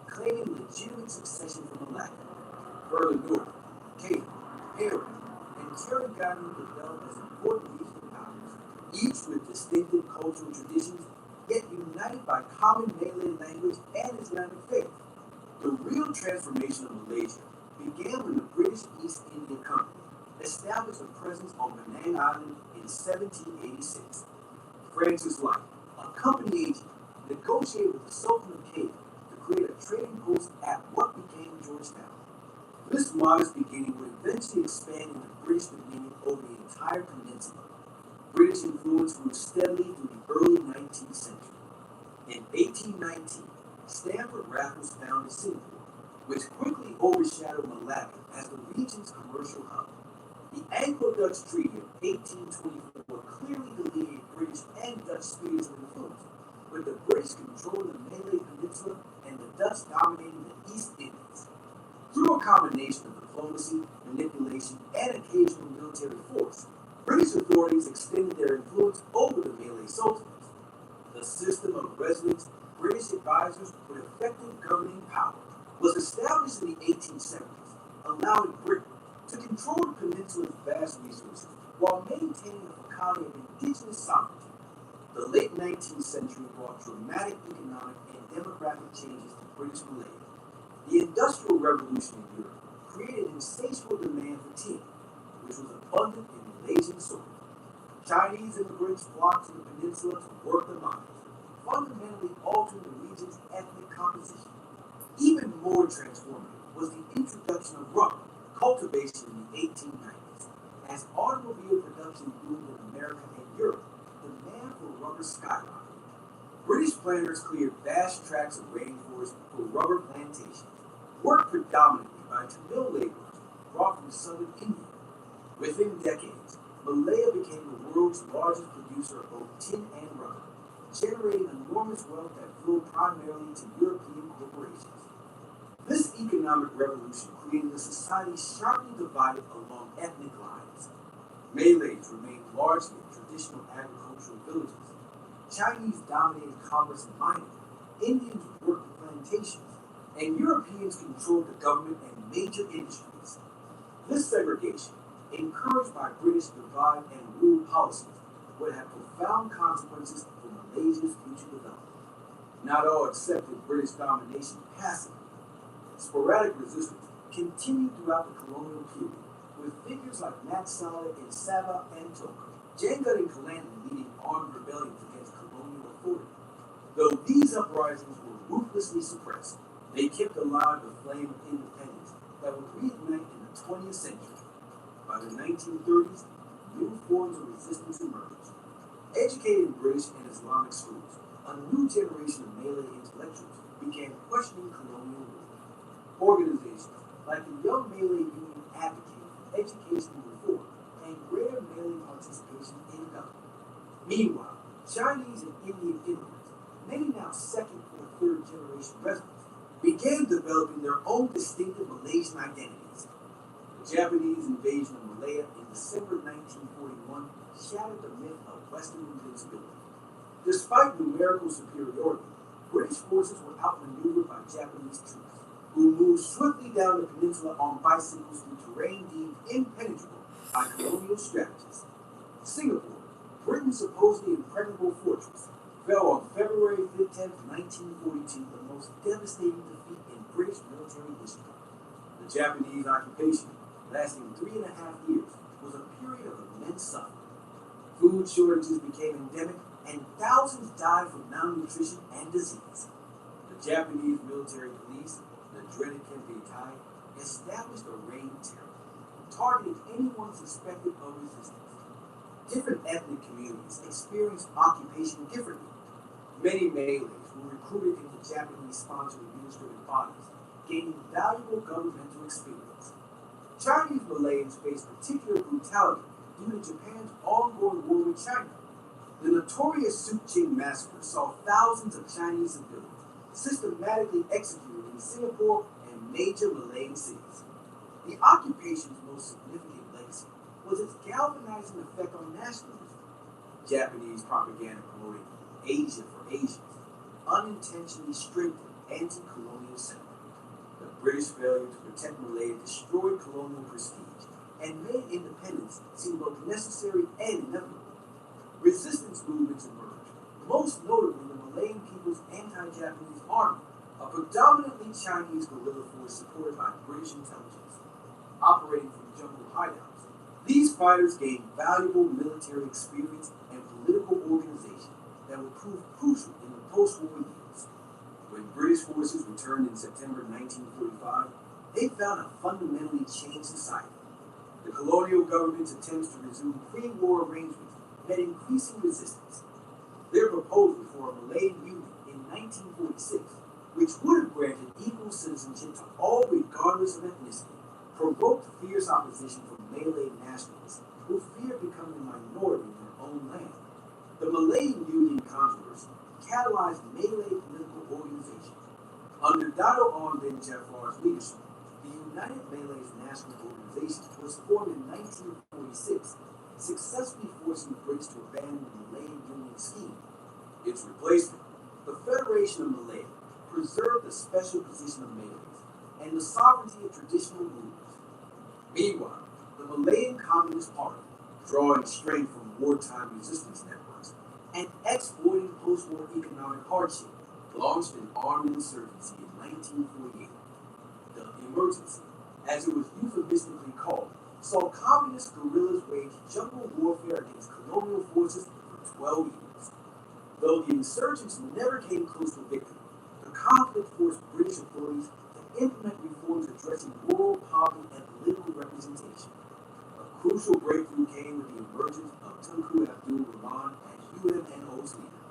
claiming legitimate succession from Malacca. Further north, Kedah, Perak, and Terengganu developed as important regional powers, each with distinctive cultural traditions, yet united by common Malay language and Islamic faith. The real transformation of Malaysia began when the British East India Company established a presence on Penang Island in 1786. Francis Light, a company agent, negotiated with the Sultan of Kedah to create a trading post at what became Georgetown. This modest beginning would eventually expand into British dominion over the entire peninsula. British influence grew steadily through the early 19th century. In 1819, Stamford Raffles founded Singapore, which quickly overshadowed Malacca as the region's commercial hub. The Anglo-Dutch Treaty of 1824 clearly delineated British and Dutch spheres of influence, with the British controlling the Malay Peninsula and the Dutch dominating the East Indies. Through a combination of diplomacy, manipulation, and occasional military force, British authorities extended their influence over the Malay sultanates. The system of residents, British advisors with effective governing power was established in the 1870s, allowing Britain to control the peninsula's vast resources while maintaining a facade of indigenous sovereignty. The late 19th century brought dramatic economic and demographic changes to British Malaya. The Industrial Revolution in Europe created an insatiable demand for tea, which was abundant in Malaysian soil. Chinese immigrants flocked to the peninsula to work the mines, fundamentally altering the region's ethnic composition. Even more transformative was the introduction of rubber cultivation in the 1890s. As automobile production boomed in America and Europe, demand for rubber skyrocketed. British planters cleared vast tracts of rainforest for rubber plantations, worked predominantly by Tamil laborers brought from southern India. Within decades, Malaya became the world's largest producer of both tin and rubber, generating enormous wealth that flowed primarily to European corporations. This economic revolution created a society sharply divided along ethnic lines. Malays remained largely in traditional agricultural villages. Chinese dominated commerce and mining. Indians worked the plantations. And Europeans controlled the government and major industries. This segregation, encouraged by British divide and rule policies, would have profound consequences for Malaysia's future development. Not all accepted British domination passively. Sporadic resistance continued throughout the colonial period, with figures like Mat Saleh in Sabah and Toka, Janggut and Kelantan leading armed rebellions against colonial authority. Though these uprisings were ruthlessly suppressed, they kept alive the flame of independence that would reignite in the 20th century. By the 1930s, new forms of resistance emerged. Educated in British and Islamic schools, a new generation of Malay intellectuals began questioning colonial rule. Organizations like the Young Malay Union advocated for educational reform and greater Malay participation in government. Meanwhile, Chinese and Indian immigrants, many now second or third generation residents, began developing their own distinctive Malaysian identities. The Japanese invasion of Malaya in December 1941 shattered the myth of Western invincibility. Despite numerical superiority, British forces were outmaneuvered by Japanese troops, who moved swiftly down the peninsula on bicycles through terrain deemed impenetrable by colonial strategists. Singapore, Britain's supposedly impregnable fortress, fell on February 15, 1942, the most devastating defeat in British military history. The Japanese occupation, lasting 3.5 years, was a period of immense suffering. Food shortages became endemic, and thousands died from malnutrition and disease. The Japanese military police, the dreaded Kempeikai, established a reign of terror, targeting anyone suspected of resistance. Different ethnic communities experienced occupation differently. Many Malays were recruited into Japanese-sponsored administrative bodies, gaining valuable governmental experience. Chinese Malayans faced particular brutality due to Japan's ongoing war with China. The notorious Suqing massacre saw thousands of Chinese civilians systematically executed in Singapore and major Malayan cities. The occupation's most significant legacy was its galvanizing effect on nationalism. Japanese propaganda promoting Asia for Asians unintentionally strengthened anti-colonial sentiment. The British failure to protect Malaya destroyed colonial prestige and made independence seem both necessary and inevitable. Resistance movements emerged, most notably the Malayan People's Anti-Japanese Army, a predominantly Chinese guerrilla force supported by British intelligence. Operating from jungle hideouts, these fighters gained valuable military experience and political organization that would prove crucial in the post-war years. When British forces returned in September 1945, they found a fundamentally changed society. The colonial government's attempts to resume pre-war arrangements met increasing resistance. Their proposal for a Malayan Union in 1946, which would have granted equal citizenship to all regardless of ethnicity, provoked fierce opposition from Malay nationalists who feared becoming a minority in their own land. The Malayan Union controversy catalyzed Malay political organization. Under Dato' Onn bin Jafar's leadership, the United Malays National Organization was formed in 1946, successfully forcing the British to abandon the Malayan Union scheme. Its replacement, the Federation of Malaya, preserved the special position of Malays and the sovereignty of traditional rulers. Meanwhile, the Malayan Communist Party, drawing strength from wartime resistance networks and exploiting post-war economic hardship, launched an armed insurgency in 1948. The emergency, as it was euphemistically called, saw communist guerrillas wage jungle warfare against colonial forces for 12 years. Though the insurgents never came close to victory, the conflict forced British authorities to implement reforms addressing rural poverty and political representation. A crucial breakthrough came with the emergence of Tunku Abdul Rahman as UMNO's leader.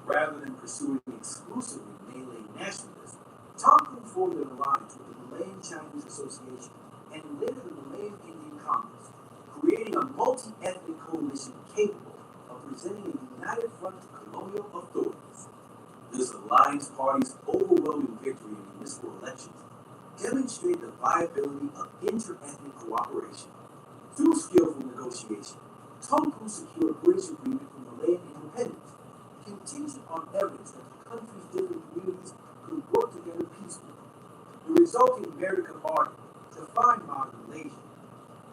Rather than pursuing exclusively Malay nationalism, Tunku formed an alliance with the Malayan Chinese Association and later the Malayan Indian Congress, creating a multi-ethnic coalition capable of presenting a united front to colonial authorities. This alliance party's overwhelming victory in municipal elections demonstrated the viability of inter-ethnic cooperation. Through skillful negotiation, Tunku secured British agreement for Malayan independence, contingent on evidence that the country's different communities could work together peacefully. The resulting Merdeka Party, defined modern Malaysia,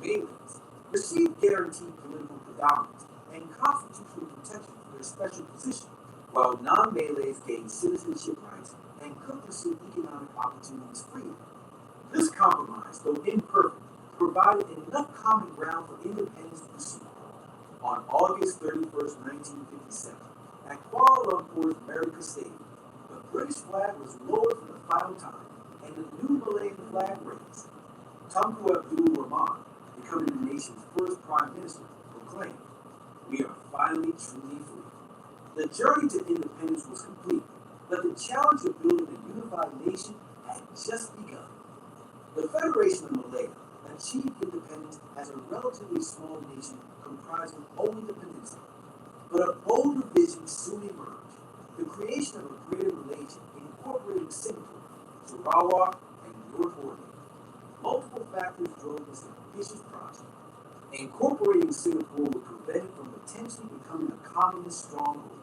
Malays, received guaranteed political predominance and constitutional protection for their special position, while non-Malays gained citizenship rights and could pursue economic opportunities freely. This compromise, though imperfect, provided enough common ground for independence to proceed. On August 31, 1957, at Kuala Lumpur's Merdeka Stadium, the British flag was lowered for the final time and the new Malayan flag raised. Tunku Abdul Rahman, becoming the nation's first prime minister, proclaimed, "We are finally truly free." The journey to independence was complete, but the challenge of building a unified nation had just begun. The Federation of Malaya achieved independence as a relatively small nation comprising only the peninsula. But a bolder vision soon emerged, the creation of a greater Malaysia incorporating Singapore, Sarawak, and North Borneo. Multiple factors drove this ambitious project. Incorporating Singapore would prevent it from potentially becoming a communist stronghold.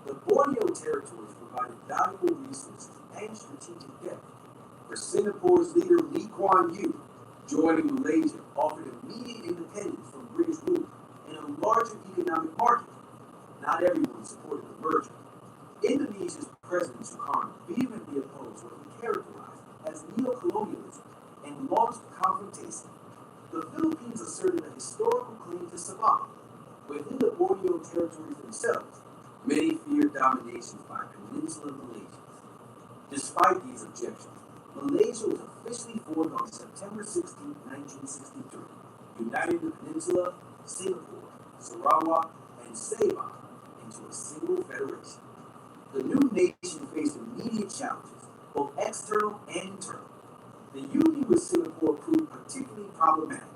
The Borneo territories provided valuable resources and strategic depth. For Singapore's leader Lee Kuan Yew, joining Malaysia offered immediate independence from British rule and a larger economic market. Not everyone supported the merger, Indonesia's President Sukarno vehemently opposed what he characterized as neo-colonialism and launched confrontation. The Philippines asserted a historical claim to Sabah. Within the Borneo territories themselves, many feared domination by Peninsula Malaysians. Despite these objections, Malaysia was officially formed on September 16, 1963, uniting the peninsula, Singapore, Sarawak, and Sabah into a single federation. The new nation faced immediate challenges, both external and internal. The union with Singapore proved particularly problematic.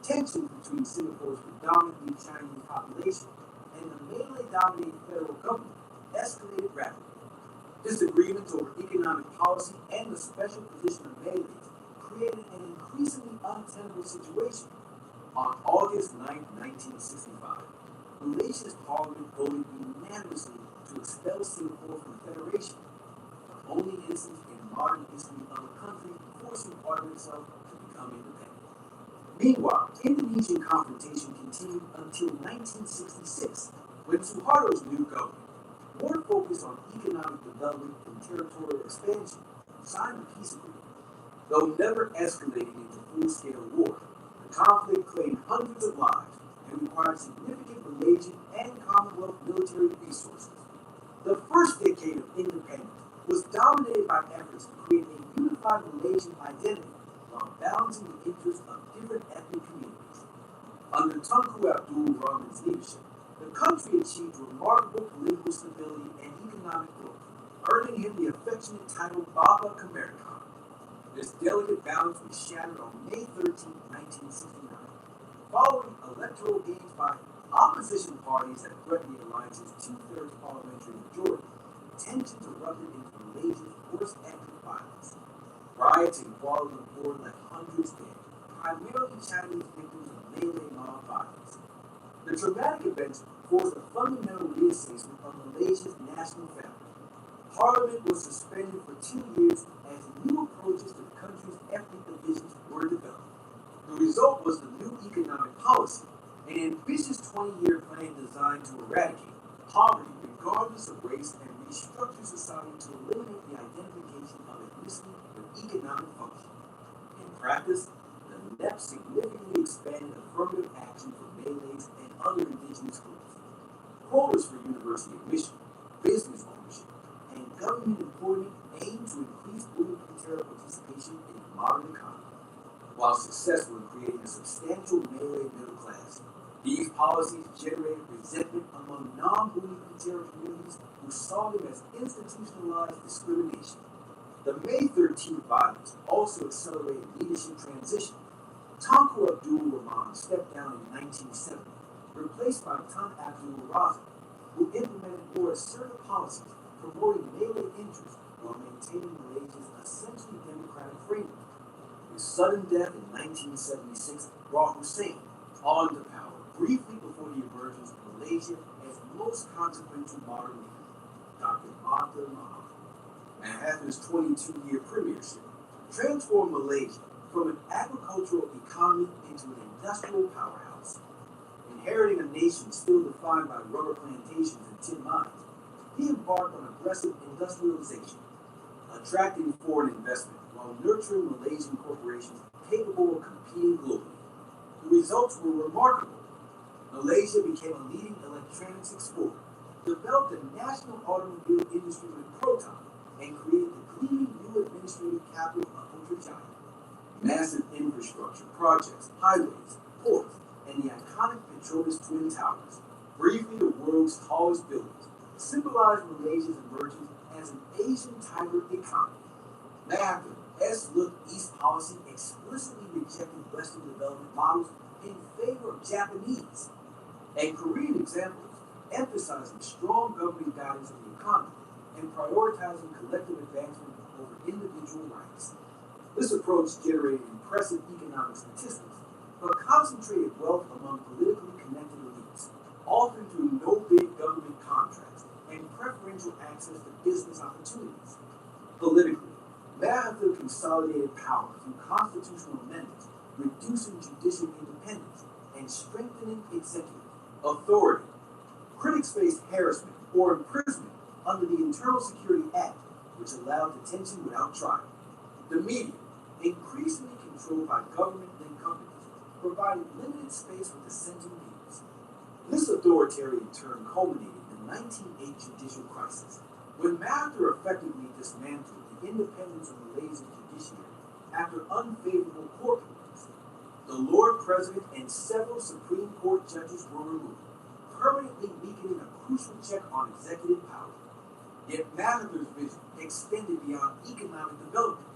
Tensions between Singapore's predominantly Chinese population and the Malay-dominated federal government escalated rapidly. Disagreements over economic policy and the special position of Malays created an increasingly untenable situation. On August 9, 1965, Malaysia's parliament voted unanimously to expel Singapore from the Federation, the only instance in modern history of a country forcing part of itself to become independent. Meanwhile, Indonesian confrontation continued until 1966, when Suharto's new government, more focused on economic development and territorial expansion, signed a peace agreement. Though never escalating into full-scale war, the conflict claimed hundreds of lives and required significant Malaysian and Commonwealth military resources. The first decade of independence was dominated by efforts to create a unified Malaysian identity while balancing the interests of different ethnic communities. Under Tunku Abdul Rahman's leadership, the country achieved remarkable political stability and economic growth, earning him the affectionate title Baba Kemerdekaan. This delicate balance was shattered on May 13, 1969, following electoral gains by opposition parties that threatened the alliance's two-thirds parliamentary majority. Tensions erupted into Malaysia's worst ethnic violence. Riots in Kuala Lumpur left hundreds dead, primarily Chinese victims of Malay mob violence. The traumatic events forced a fundamental reassessment of Malaysia's national fabric. Parliament was suspended for 2 years as new approaches to the country's ethnic divisions were developed. The result was the new economic policy, an ambitious 20-year plan designed to eradicate poverty regardless of race and restructure society to eliminate the identification of ethnicity with economic function. In practice, the NEP significantly expanded affirmative action for Malays and other indigenous groups. Quotas for university admission, business ownership, and government employment aimed to increase women participation in the modern economy. While successful in creating a substantial Malay middle class, these policies generated resentment among non-Budi Patera communities who saw them as institutionalized discrimination. The May 13th violence also accelerated leadership transition. Tunku Abdul Rahman stepped down in 1970, replaced by Tun Abdul Razak, who implemented more assertive policies promoting Malay interests while maintaining Malaysia's essentially democratic framework. His sudden death in 1976 brought Hussein on to power briefly before the emergence of Malaysia as most consequential modern leader, Dr. Mahathir Mohamad. Mahathir's 22-year premiership transformed Malaysia from an agricultural economy into an industrial powerhouse. Inheriting a nation still defined by rubber plantations and tin mines, he embarked on aggressive industrialization, attracting foreign investment while nurturing Malaysian corporations capable of competing globally. The results were remarkable. Malaysia became a leading electronics exporter, developed a national automobile industry with Proton, and created the clean new administrative capital of Putrajaya. Massive infrastructure projects, highways, ports, and the iconic Petronas Twin Towers, briefly the world's tallest buildings, symbolized Malaysia's emergence as an Asian tiger economy. Mahathir's Look East policy explicitly rejected Western development models in favor of Japanese and Korean examples, emphasizing strong government guidance of the economy and prioritizing collective advancement over individual rights. This approach generated impressive economic statistics, but concentrated wealth among politically connected elites, often through no-bid government contracts and preferential access to business opportunities. Politically, Mahathir consolidated power through constitutional amendments, reducing judicial independence and strengthening executive authority. Critics faced harassment or imprisonment under the Internal Security Act, which allowed detention without trial. The media, increasingly controlled by government-linked companies, provided limited space for dissenting views. This authoritarian turn culminated in the 1908 judicial crisis, when Mahathir effectively dismantled the independence of Malaysia's judiciary after unfavorable court rulings. The Lord President and several Supreme Court judges were removed, permanently weakening a crucial check on executive power. Yet Mahathir's vision extended beyond economic development.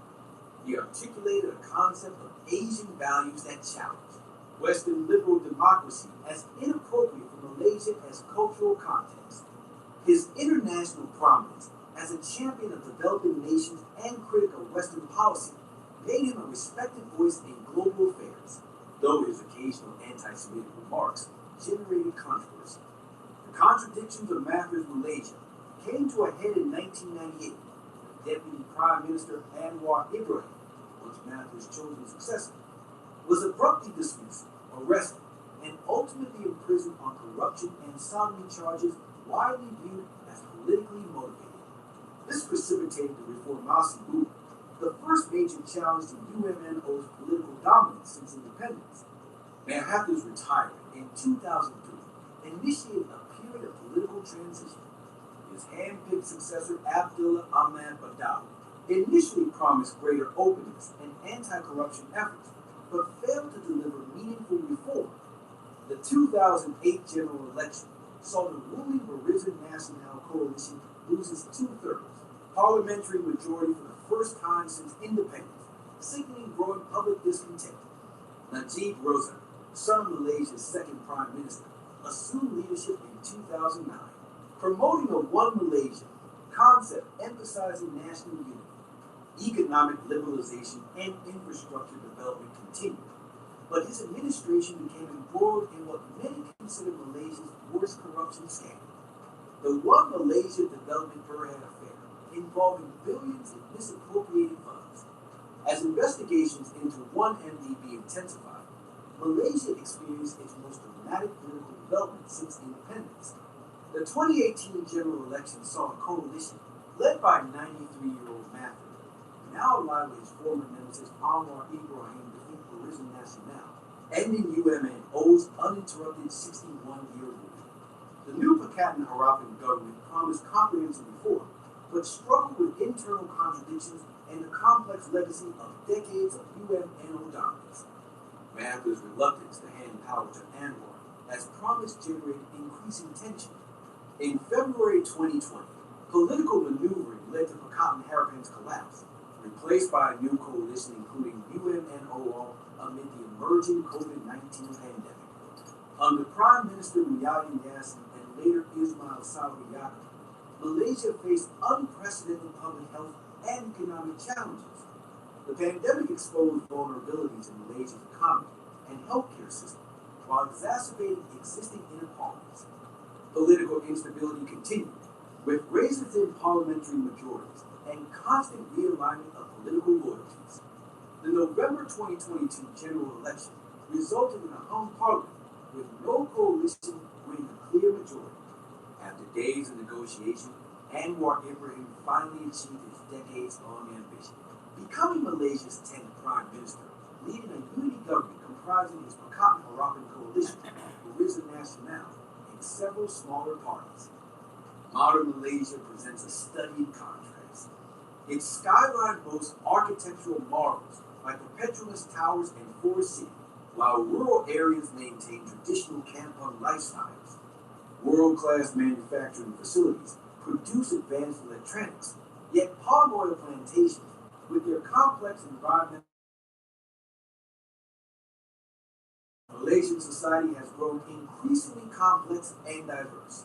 He articulated a concept of Asian values that challenged Western liberal democracy as inappropriate for Malaysia as cultural context. His international prominence as a champion of developing nations and critic of Western policy made him a respected voice in global affairs, though his occasional anti-Semitic remarks generated controversy. The contradictions of Mahathir's Malaysia came to a head in 1998 when Deputy Prime Minister Anwar Ibrahim, once Mahathir's chosen successor, was abruptly dismissed, arrested, and ultimately imprisoned on corruption and sodomy charges widely viewed as politically motivated. This precipitated the Reformasi movement, the first major challenge to UMNO's political dominance since independence. Mahathir's retirement in 2003 initiated a period of political transition. His hand-picked successor, Abdullah Ahmad Badawi, initially promised greater openness and anti-corruption efforts, but failed to deliver meaningful reform. The 2008 general election saw the ruling Barisan Nasional coalition lose its two-thirds parliamentary majority for the first time since independence, signaling growing public discontent. Najib Razak, son of Malaysia's second prime minister, assumed leadership in 2009, promoting a One Malaysia concept emphasizing national unity. Economic liberalization and infrastructure development continued, but his administration became embroiled in what many consider Malaysia's worst corruption scandal. The One Malaysia Development Berhad affair, involving billions in misappropriated funds. As investigations into 1MDB intensified, Malaysia experienced its most dramatic political development since independence. The 2018 general election saw a coalition led by 93-year-old Mahathir, now allied with his former nemesis Anwar Ibrahim, defeat Barisan Nasional, ending UMNO's uninterrupted 61-year rule. The new Pakatan Harapan government promised comprehensive reform, but struggled with internal contradictions and the complex legacy of decades of UMNO dominance. Mahathir's reluctance to hand power to Anwar, as promised, generated increasing tension. In February 2020, political maneuvering led to Pakatan Harapan's collapse, replaced by a new coalition including UMNO amid the emerging COVID-19 pandemic. Under Prime Minister Muhyiddin Yassin and later Ismail Sabri Yaakob, Malaysia faced unprecedented public health and economic challenges. The pandemic exposed vulnerabilities in Malaysia's economy and healthcare system, while exacerbating existing inequalities. Political instability continued, with razor-thin parliamentary majorities and constant realignment of political loyalties. The November 2022 general election resulted in a hung parliament, with no coalition winning a clear majority. After days of negotiation, Anwar Ibrahim finally achieved his decades-long ambition, becoming Malaysia's 10th prime minister, leading a unity government comprising his Pakatan Harapan coalition, Barisan Nasional, and several smaller parties. Modern Malaysia presents a studied contrast. Its skyline boasts architectural marvels like the Petronas Towers and Forest City, while rural areas maintain traditional kampung lifestyles. World-class manufacturing facilities produce advanced electronics, yet palm oil plantations, with their complex environmental Malaysian society has grown increasingly complex and diverse.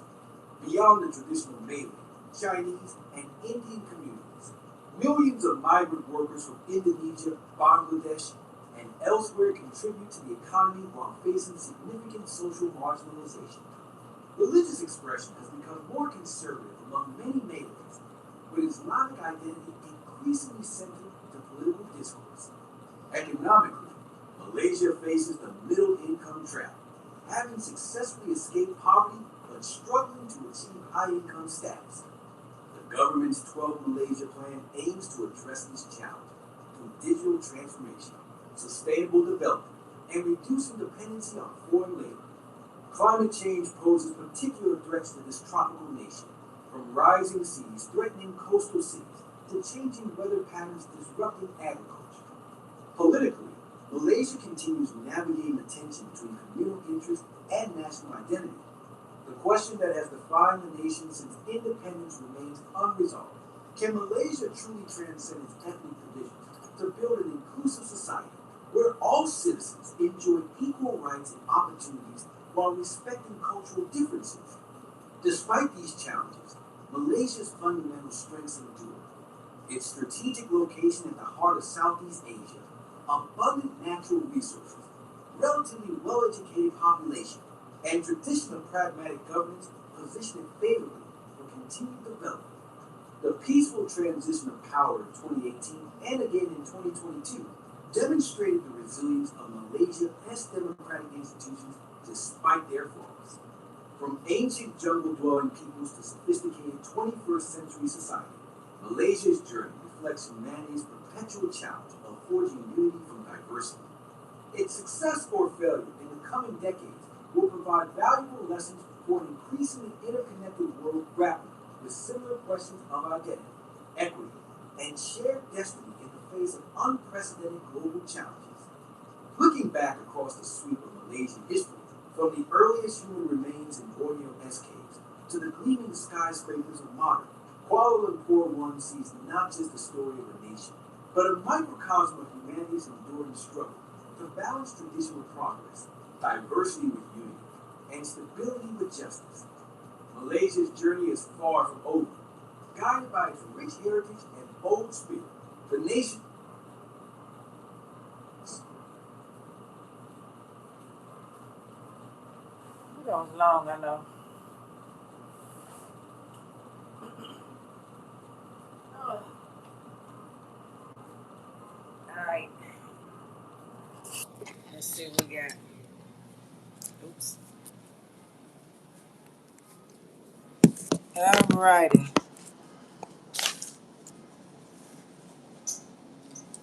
Beyond the traditional Malay, Chinese, and Indian communities, millions of migrant workers from Indonesia, Bangladesh, and elsewhere contribute to the economy while facing significant social marginalization. Religious expression has become more conservative among many Malays, with Islamic identity increasingly central to political discourse. Economically, Malaysia faces the middle-income trap, having successfully escaped poverty but struggling to achieve high-income status. The government's 12 Malaysia Plan aims to address this challenge through digital transformation, sustainable development, and reducing dependency on foreign labor. Climate change poses particular threats to this tropical nation, from rising seas threatening coastal cities to changing weather patterns disrupting agriculture. Politically, Malaysia continues navigating the tension between communal interest and national identity. The question that has defined the nation since independence remains unresolved. Can Malaysia truly transcend its ethnic divisions to build an inclusive society where all citizens enjoy equal rights and opportunities while respecting cultural differences? Despite these challenges, Malaysia's fundamental strengths endure. Its strategic location at the heart of Southeast Asia, abundant natural resources, relatively well-educated population, and traditional pragmatic governance position it favorably for continued development. The peaceful transition of power in 2018 and again in 2022 demonstrated the resilience of Malaysia's democratic institutions despite their flaws. From ancient jungle-dwelling peoples to sophisticated 21st century society, Malaysia's journey reflects humanity's perpetual challenge of forging unity from diversity. Its success or failure in the coming decades will provide valuable lessons for an increasingly interconnected world grappling with similar questions of identity, equity, and shared destiny in the face of unprecedented global challenges. Looking back across the sweep of Malaysian history, from the earliest human remains in Borneo-esque caves to the gleaming skyscrapers of modern, Kuala Lumpur One sees not just the story of a nation, but a microcosm of humanity's enduring struggle to balance tradition with progress, diversity with unity, and stability with justice. Malaysia's journey is far from over. Guided by its rich heritage and bold spirit, the nation That was long, I know. All right. Let's see what we got. Oops. All righty.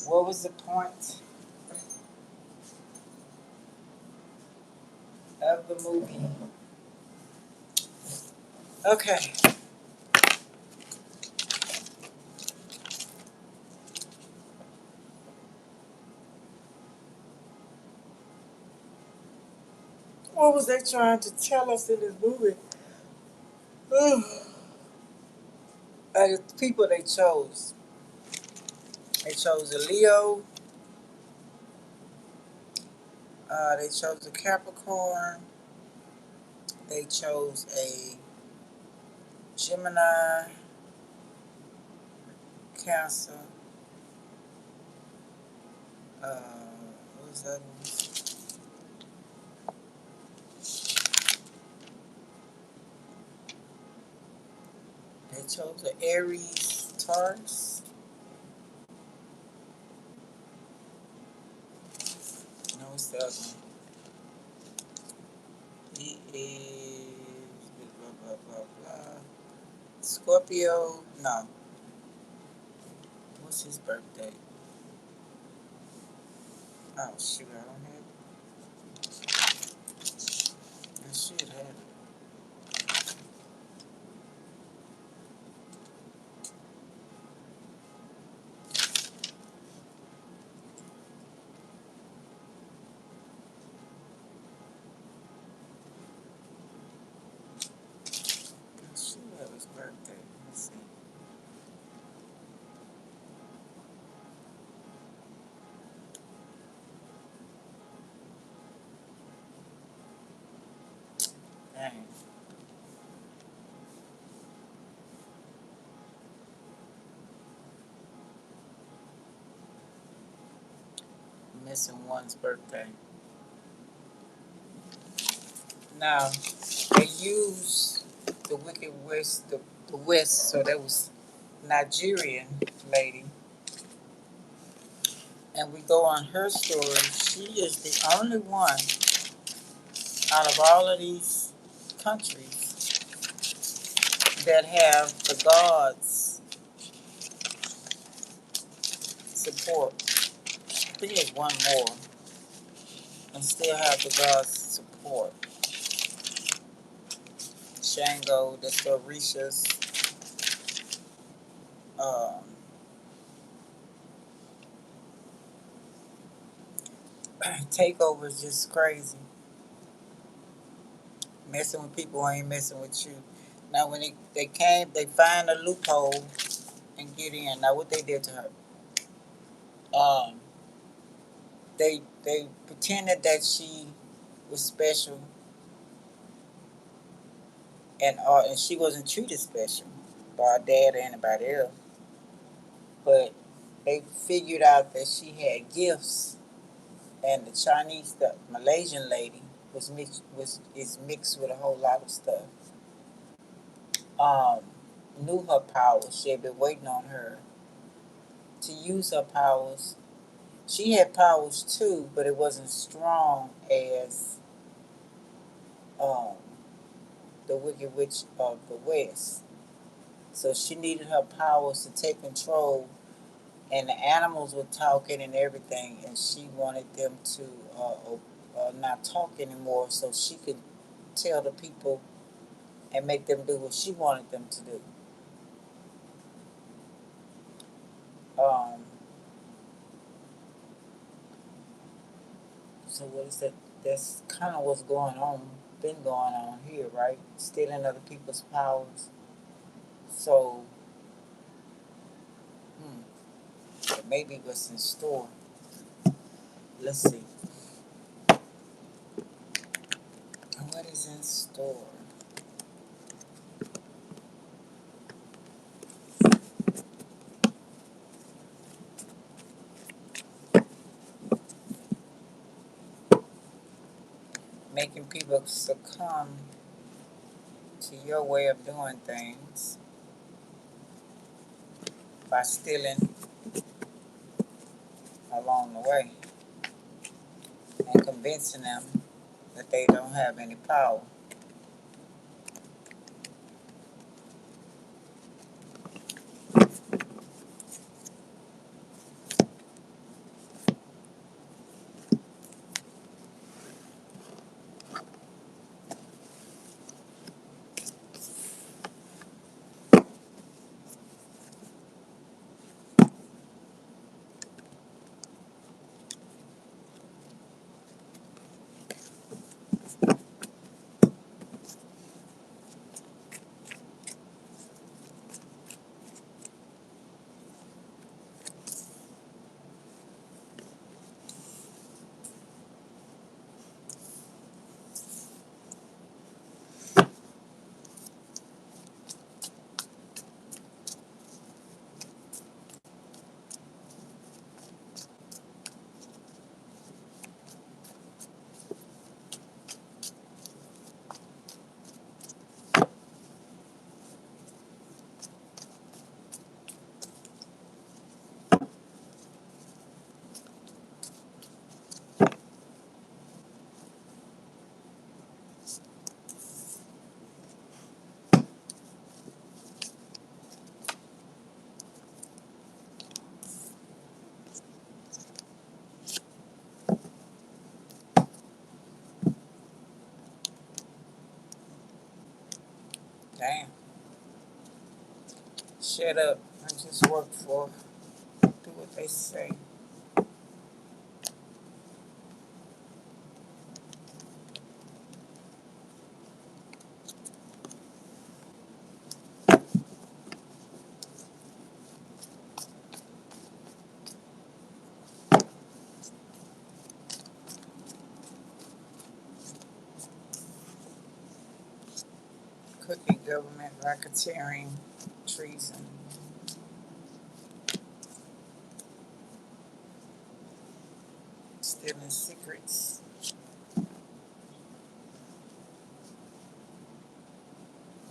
What was the point of the movie? Okay. What was they trying to tell us in this movie? The people they chose. They chose a Leo. They chose a Capricorn. They chose a Gemini, Cancer. What was that one? They chose the Aries, Taurus. No, it's the other one. He is blah blah blah blah. Scorpio. No. What's his birthday? Oh shoot, I don't have it. I should have it. I should have his birthday. Let's see. Dang. Missing one's birthday. Now, they use the Wicked West, the West, so that was Nigerian lady. And we go on her story. She is the only one out of all of these countries that have the gods support. I think there's one more. And still have the God's support. Shango, that's the Risha's um, takeover is just crazy. Messing with people ain't messing with you. Now when they came, they find a loophole and get in. Now what they did to her? Um, they pretended that she was special and she wasn't treated special by her dad or anybody else. But they figured out that she had gifts, and the Malaysian lady is mixed with a whole lot of stuff. Um, Knew her powers. She had been waiting on her to use her powers. She had powers too, but it wasn't strong as um, the Wicked Witch of the West. So she needed her powers to take control, and the animals were talking and everything, and she wanted them to not talk anymore so she could tell the people and make them do what she wanted them to do. Um, so what is that? That's kind of what's been going on here, right? Stealing other people's powers. So, maybe what's in store. Let's see. What is in store? Making people succumb to your way of doing things by stealing along the way and convincing them that they don't have any power. Damn. Shut up. I just work for. Do what they say. Cooking government, racketeering, treason, stealing secrets,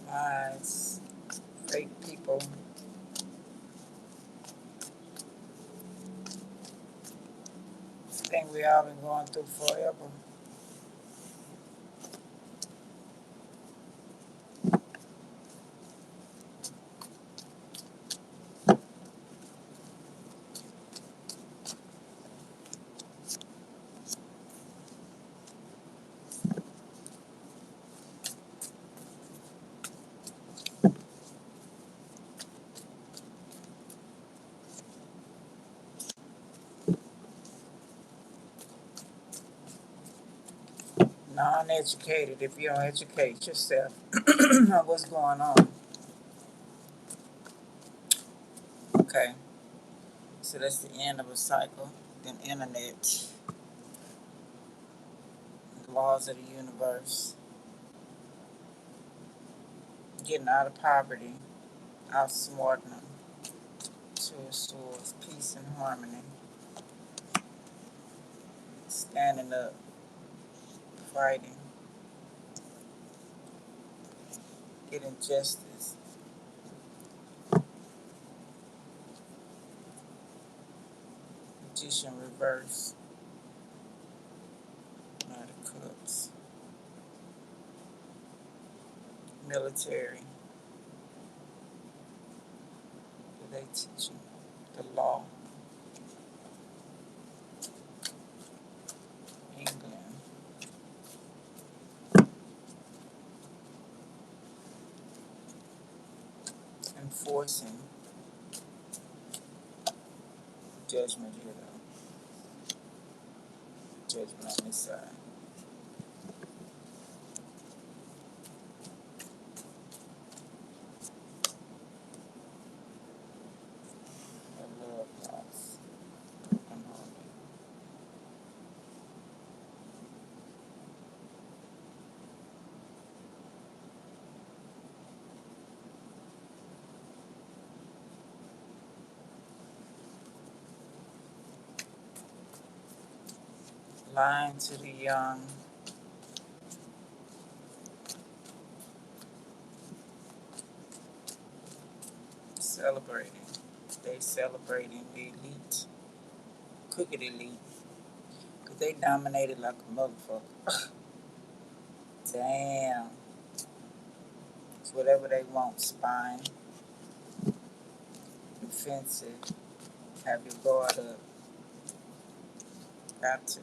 lies, fake people. Thing we all been going through forever. non-educated if you don't educate yourself on what's going on. Okay, so that's the end of a cycle. Then internet, the laws of the universe, getting out of poverty, outsmarting them to a source, peace and harmony, standing up, fighting, getting justice, magician reverse, Knight of Cups, military, they teaching the law, England, enforcing judgment here though, judgment on this side. A love loss, broken hearted. Lying to the young, celebrating. They celebrating the elite, crooked elite, because they dominated like a motherfucker. Damn. It's whatever they want, spine, defensive, have your guard up. Got to.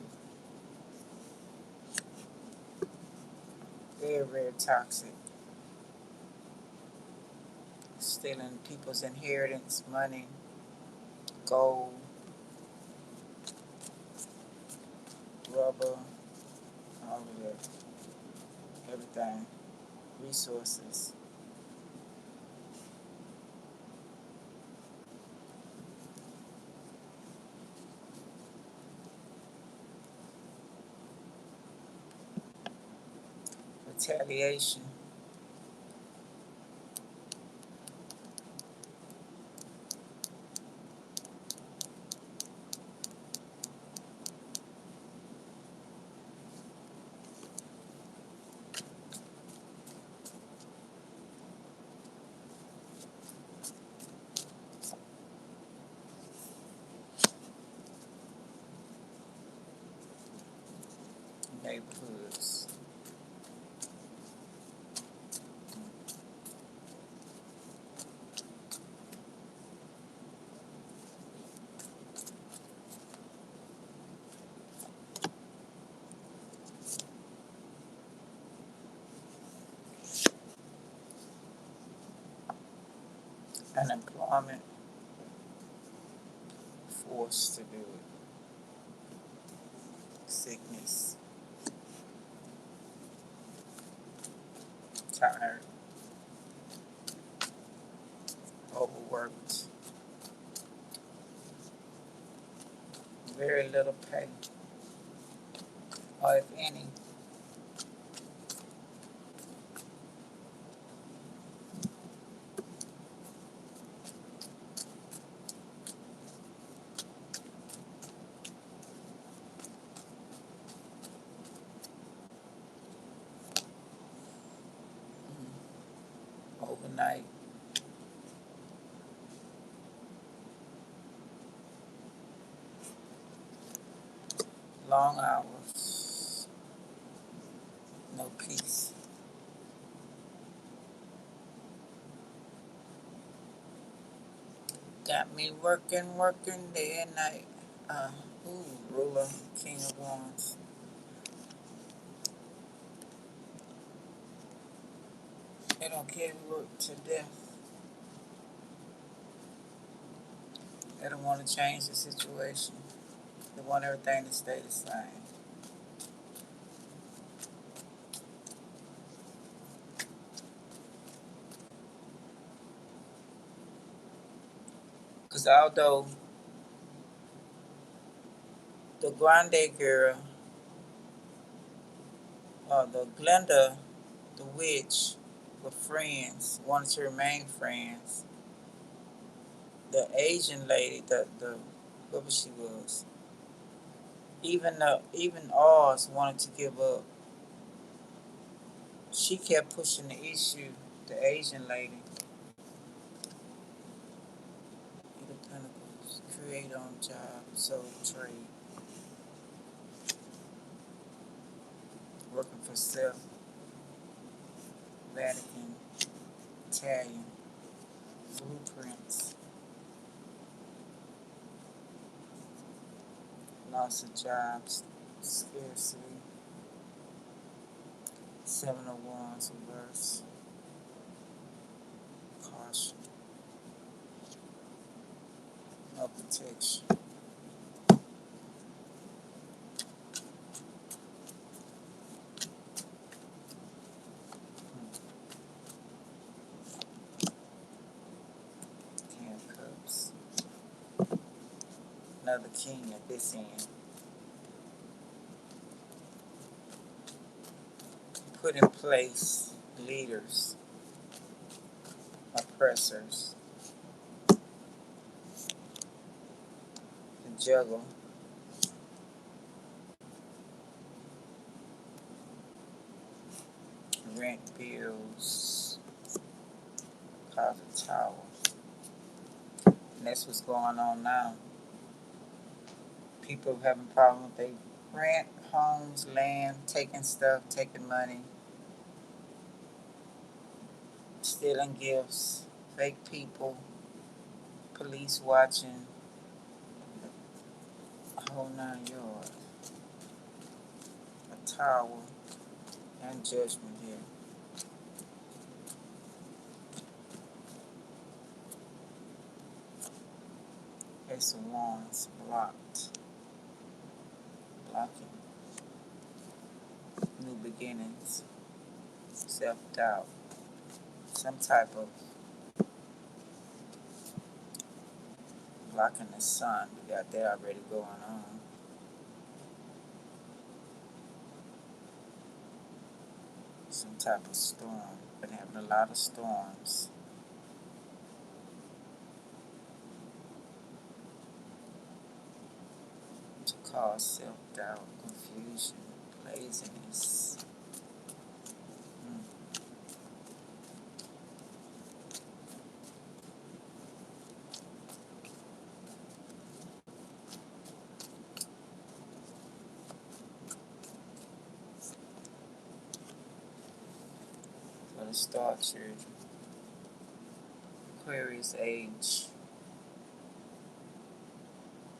Very, very toxic. Stealing people's inheritance, money, gold, rubber, all of that. Everything. Resources. Retaliation. Neighborhoods. Unemployment. Forced to do it. Sickness. Tired. Overworked. Very little pay. Or if any. Overnight. Long hours. No peace. Got me working day and night. Ruler, King of Wands. They don't care if you work to death. They don't want to change the situation. They want everything to stay the same. Because although the Grande girl, the Glenda, the witch, were friends, wanted to remain friends. The Asian lady, the whoever she was, even Oz wanted to give up. She kept pushing the issue. The Asian lady, the Pentacles, create on job, soul trade, working for self, Vatican, Italian, blueprints, loss of jobs, scarcity, 701's reverse, caution, no protection. Handcuffs. Another king at this end. Put in place leaders, oppressors, to juggle. Rent bills, cause a tower. And that's what's going on now. People having problems with their rent, homes, land, taking stuff, taking money, stealing gifts, fake people, police watching, a whole 9 yards. A tower and judgment here. Ace of Wands blocked. Blocking. New beginnings. Self-doubt. Some type of blocking the sun. We got that already going on. Some type of storm. Been having a lot of storms. To cause self-doubt, confusion, laziness. For the star children. Aquarius age.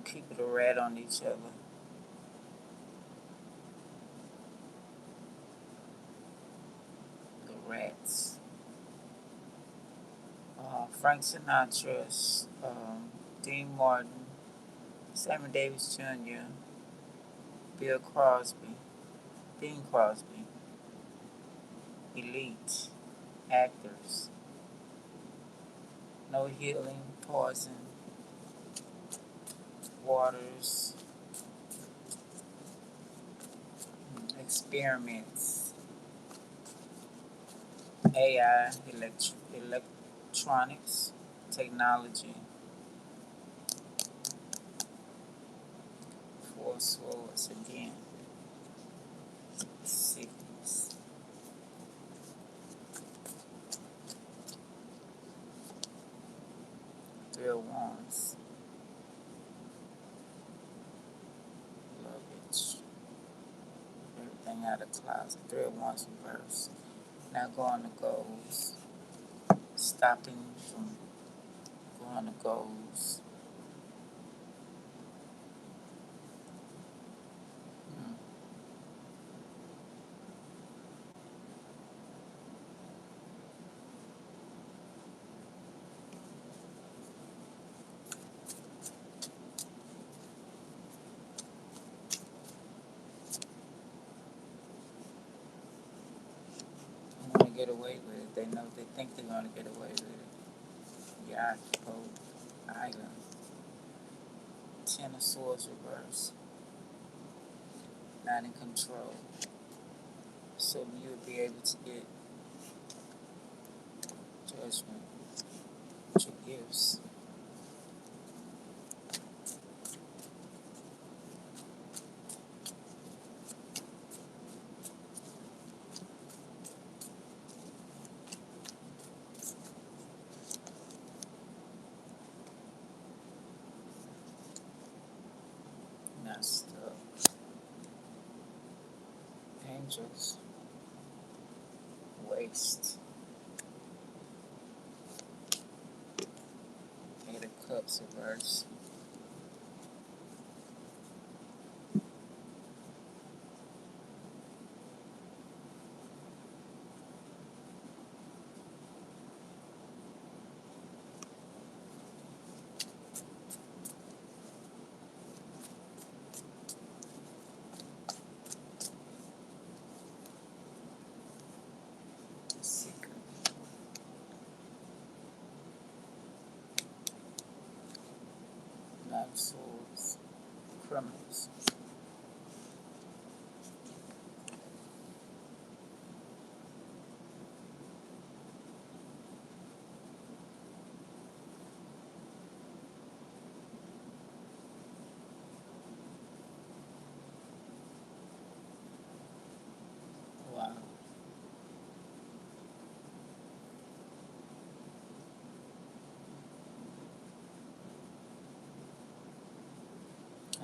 People to rat on each other. The rats. Frank Sinatra, Dean Martin, Sammy Davis Jr., Bill Crosby, Bing Crosby, elite actors, no healing, poison, waters, experiments, AI, electronics, technology, four swords again, sickness, three of wands, luggage, everything out of closet, three of wands reverse. Now going to goals, stopping from going to goals. Want to get away with it. They know they think they're going to get away with it. Yacht, boat, island. Ten of Swords reverse. Not in control. So you'll be able to get judgment with your gifts. Not stuck. Angels. Waste. Eight of Cups reverse. Secret. Nine of Swords. Criminals. Wow.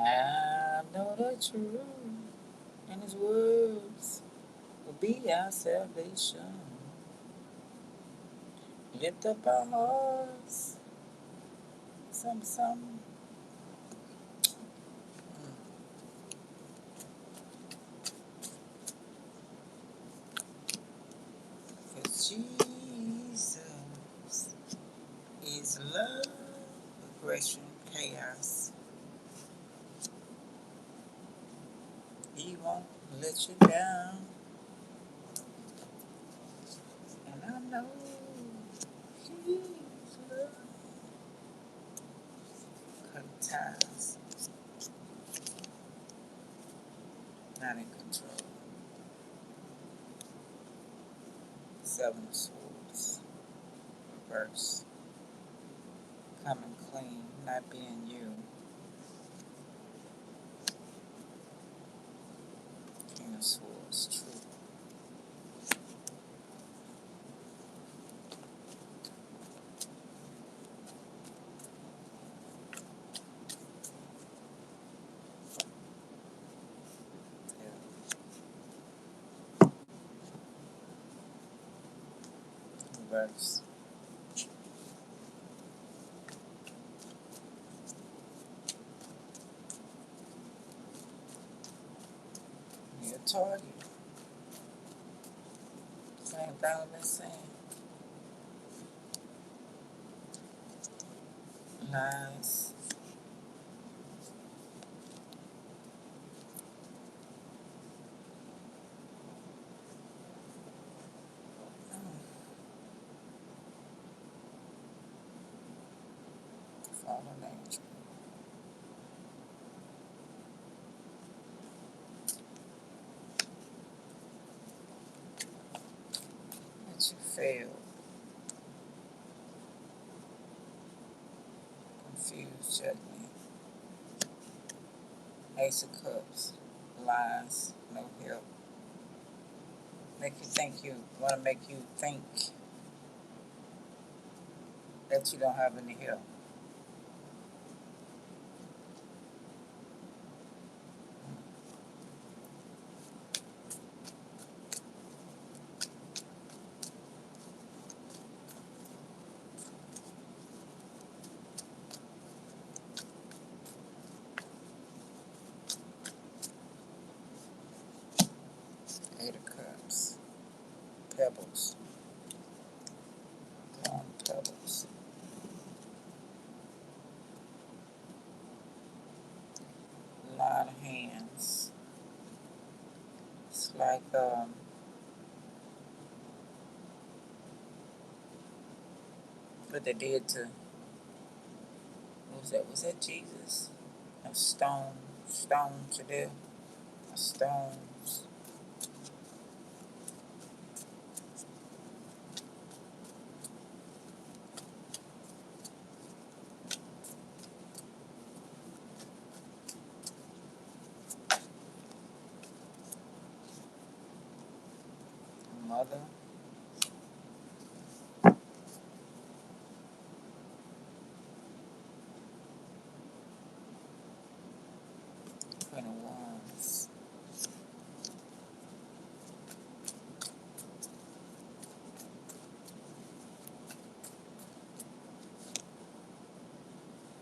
I know the truth, and His words will be our salvation. Lift up our hearts. Some. Cause Jesus is love, aggression, chaos. He won't let you down. And I know He's love. Cut ties. Not in control. Seven of Swords. Reverse. Coming clean, not being you. King of Swords. Truth. Reverse. You're a target. Same thing I've been saying. Lies. Fallen angel. That you failed. Confused judgment. Ace of Cups. Lies. No help. Make you think you want to make you think that you don't have any help. Eight of Cups. Pebbles. Throwing pebbles. A lot of hands. It's like what they did to, what was that? Was that Jesus? No, a stone to death, or stones. Mother. 21s.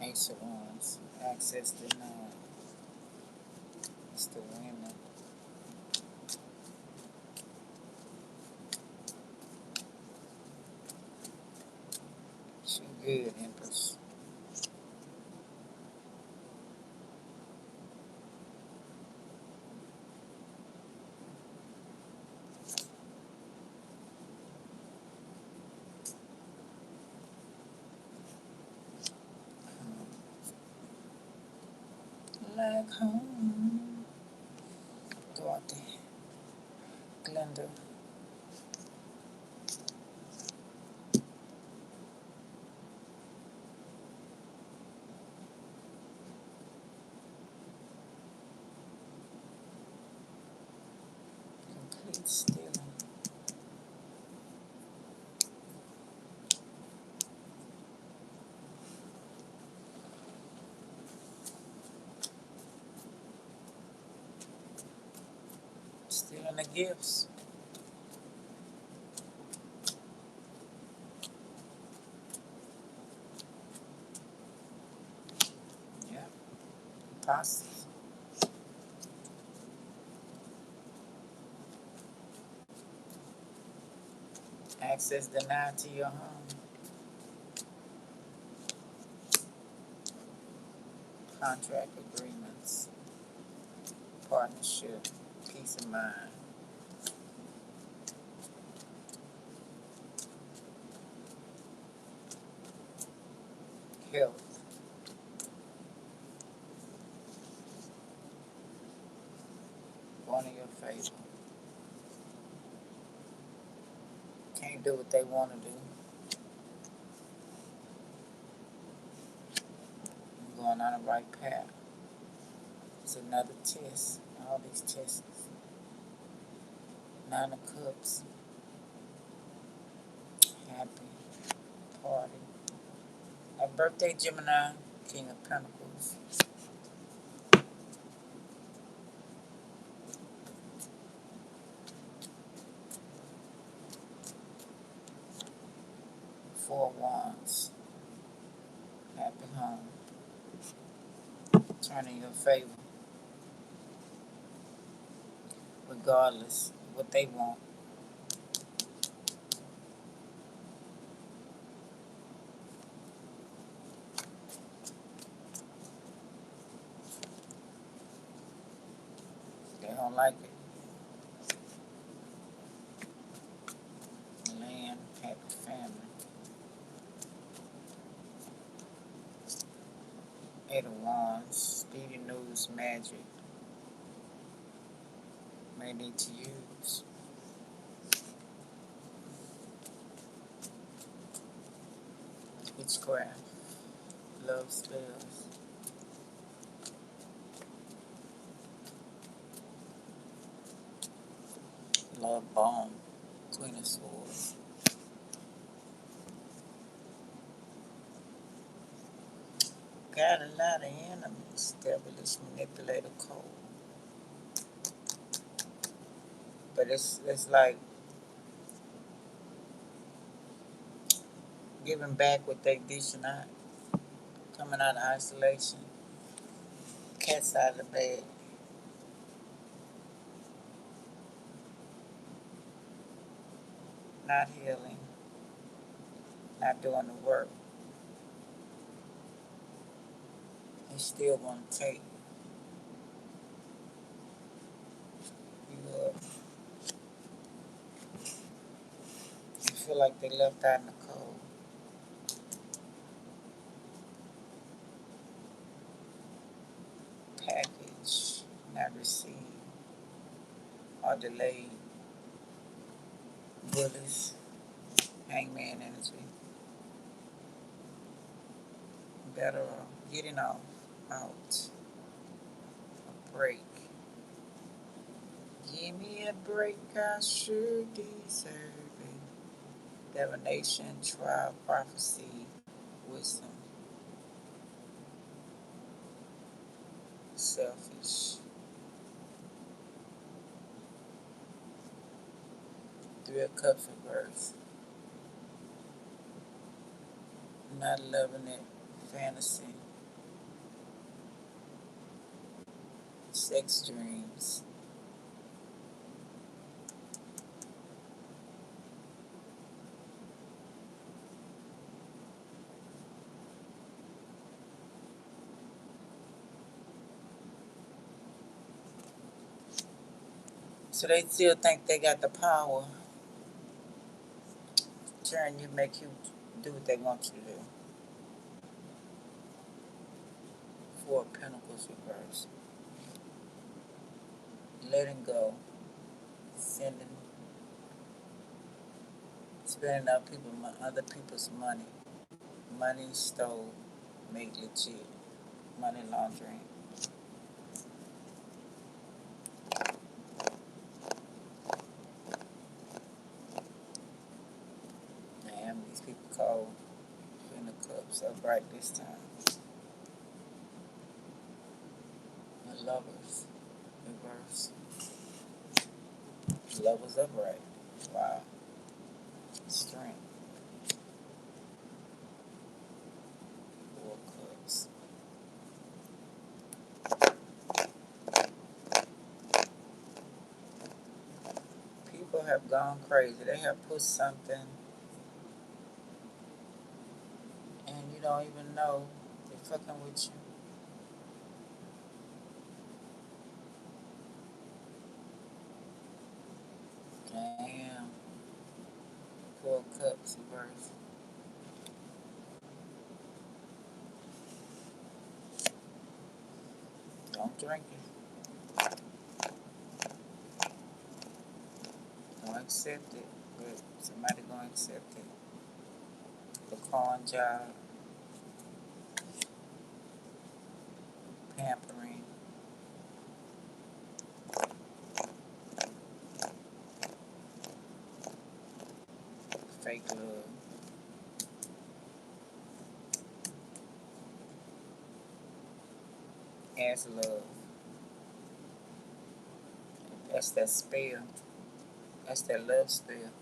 Ace of Wands. Access denied. It's the women. She good, Empress. Like home. Dorothy. Glenda. Complete stealing. Stealing the gifts. Yeah. Apostles. Access denied to your home. Contract agreements. Partnership. Peace of mind. Health. One in your favor. Can't do what they want to do. You're going on the right path. It's another test. All these tests. 9 of Cups. Happy. Party. Happy birthday, Gemini. King of Pentacles. Four of Wands. Happy home. Turn in your favor. Regardless of what they want. They don't like it. Land, happy family. 8 of Wands. Speedy news, magic. May need to use. Witchcraft. Love spells. Love bomb. Queen of Swords. Got a lot of enemies. Devilish, manipulator, cold. But it's like giving back what they dishing out. Coming out of isolation. Cat's out of the bag. Not healing. Not doing the work. They still want to take you up. You feel like they left out in the cold. message not received or delayed. Bullies, hangman energy. Better getting off, out, a break. Give me a break, I sure deserve it. Divination, trial, prophecy, wisdom, selfish. 3 of Cups reverse. Not loving it, fantasy, sex dreams. So they still think they got the power. Turn you, make you do what they want you to do. 4 of Pentacles reverse. Letting go, sending, spending other people's money. Money stole, made legit. Money laundering. Damn, these people cold. 3 of Cups upright this time. The Lovers reverse. Lovers upright. Wow. Strength. 4 of Cups. People have gone crazy. They have put something and you don't even know they're fucking with you. Damn. 4 of Cups reverse. Don't drink it. Don't accept it. But somebody gonna accept it. The corn job. Pampering. Fake love. As love. That's that spell. That's that love spell.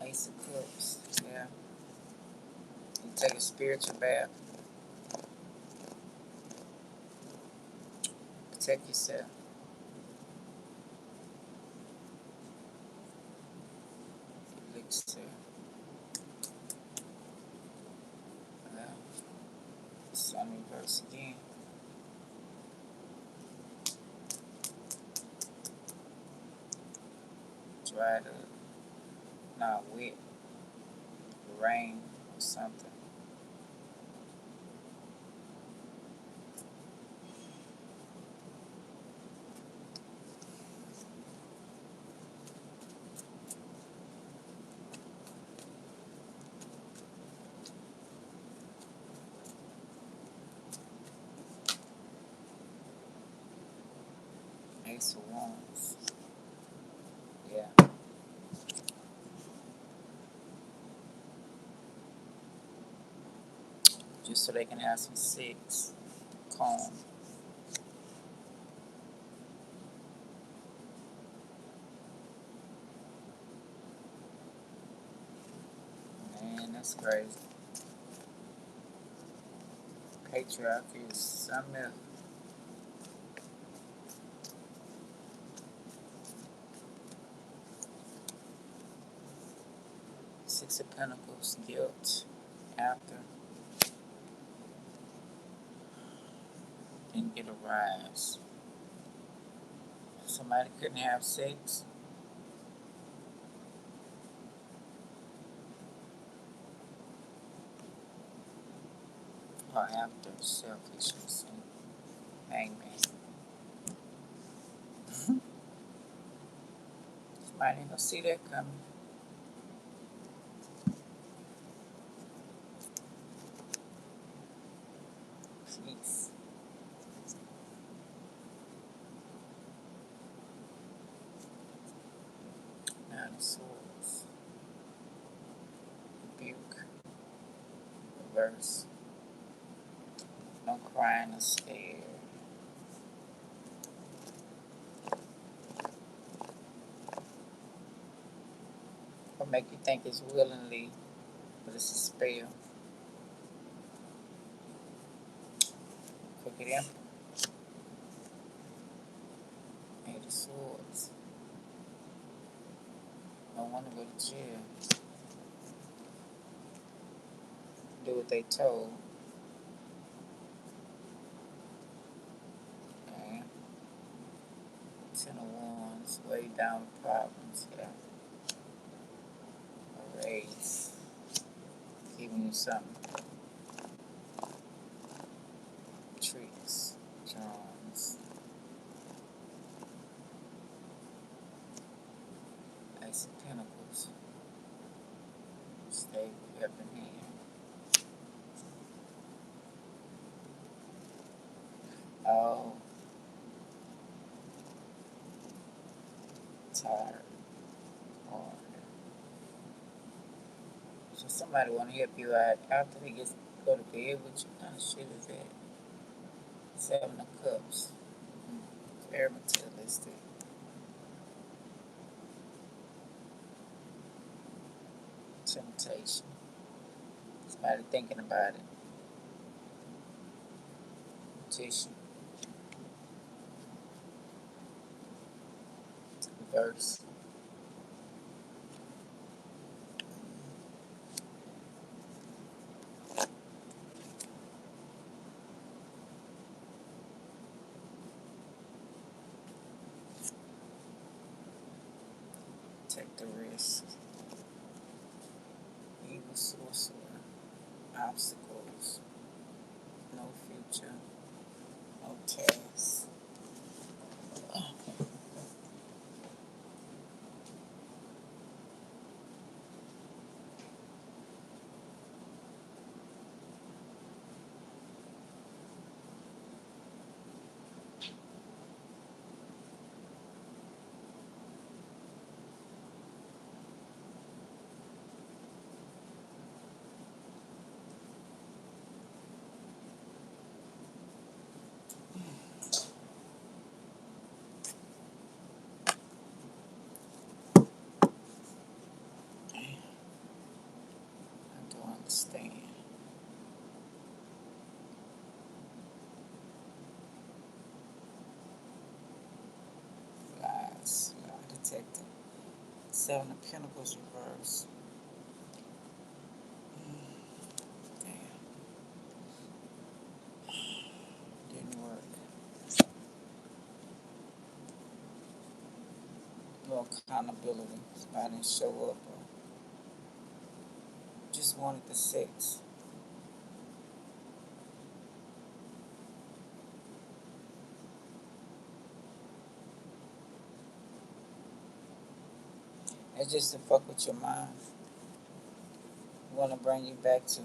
Ace of Cups. Yeah. You take a spiritual bath. Protect yourself. Elixir. Well, Sun reverse again. Dried up. Not wet. Rain or something. Ace of Wands. Yeah. Just so they can have some sex. Calm. Man, that's crazy. Patriarchy is something else. Six of Pentacles, guilt, after, didn't get a rise. Somebody couldn't have sex. Or after, selfishness. Hangman. Somebody ain't gonna see that coming. Peace. Nine of Swords. Rebuke. Reverse. No crying or scared. Or make you think it's willingly, but it's a spell. Crooked Emperor. Eight of Swords. Don't want to go to jail. Do what they told. Okay. Ten of Wands. Way down problems. Yeah. A raise. Giving you something. Tricks. Charms. Ace of Pentacles. Stay with up in hand. Oh. Tired. Hard. So somebody want to help you out after they go to bed with you. What kind of shit is that? Seven of Cups. Very materialistic. Temptation. Somebody thinking about it. Tissue. Reverse. Take the risk. Evil sorcerer. Obstacles. No future. No task. I don't understand. Lies. Lie detector. Seven of Pentacles reverse. Damn. Didn't work. No accountability. Somebody didn't show up or just wanted the sex. It's just to fuck with your mind. Want to bring you back to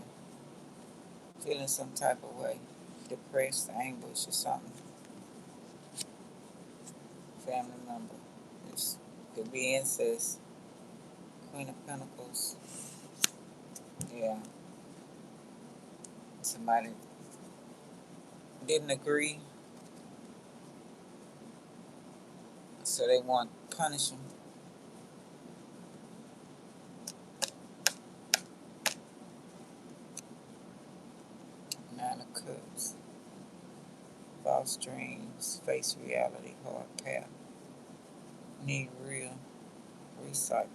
feeling some type of way. Depressed, anguish, or something. Family member. It could be incest. Queen of Pentacles. Yeah. Somebody didn't agree, so they want to punish them. Nine of Cups. False dreams. Face reality. Hard path. Need real. Recycle.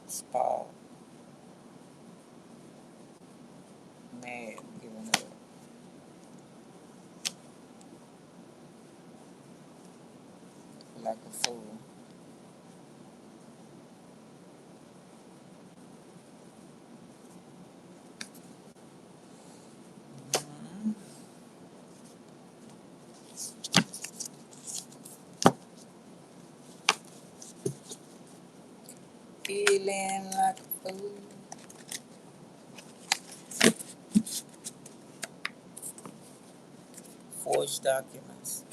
Spall. Mad. Giving up. Like a fool. Feeling like a fool. Forged documents.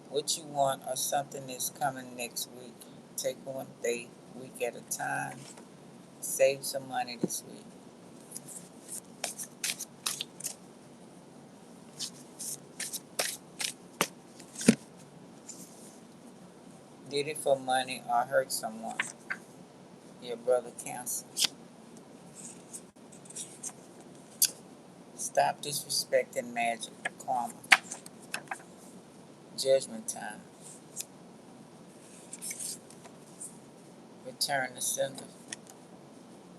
What you want or something that's coming next week. Take one day, week at a time. Save some money this week. Did it for money or hurt someone. Your brother Cancer. Stop disrespecting magic. Karma. Judgment time. Return to sender.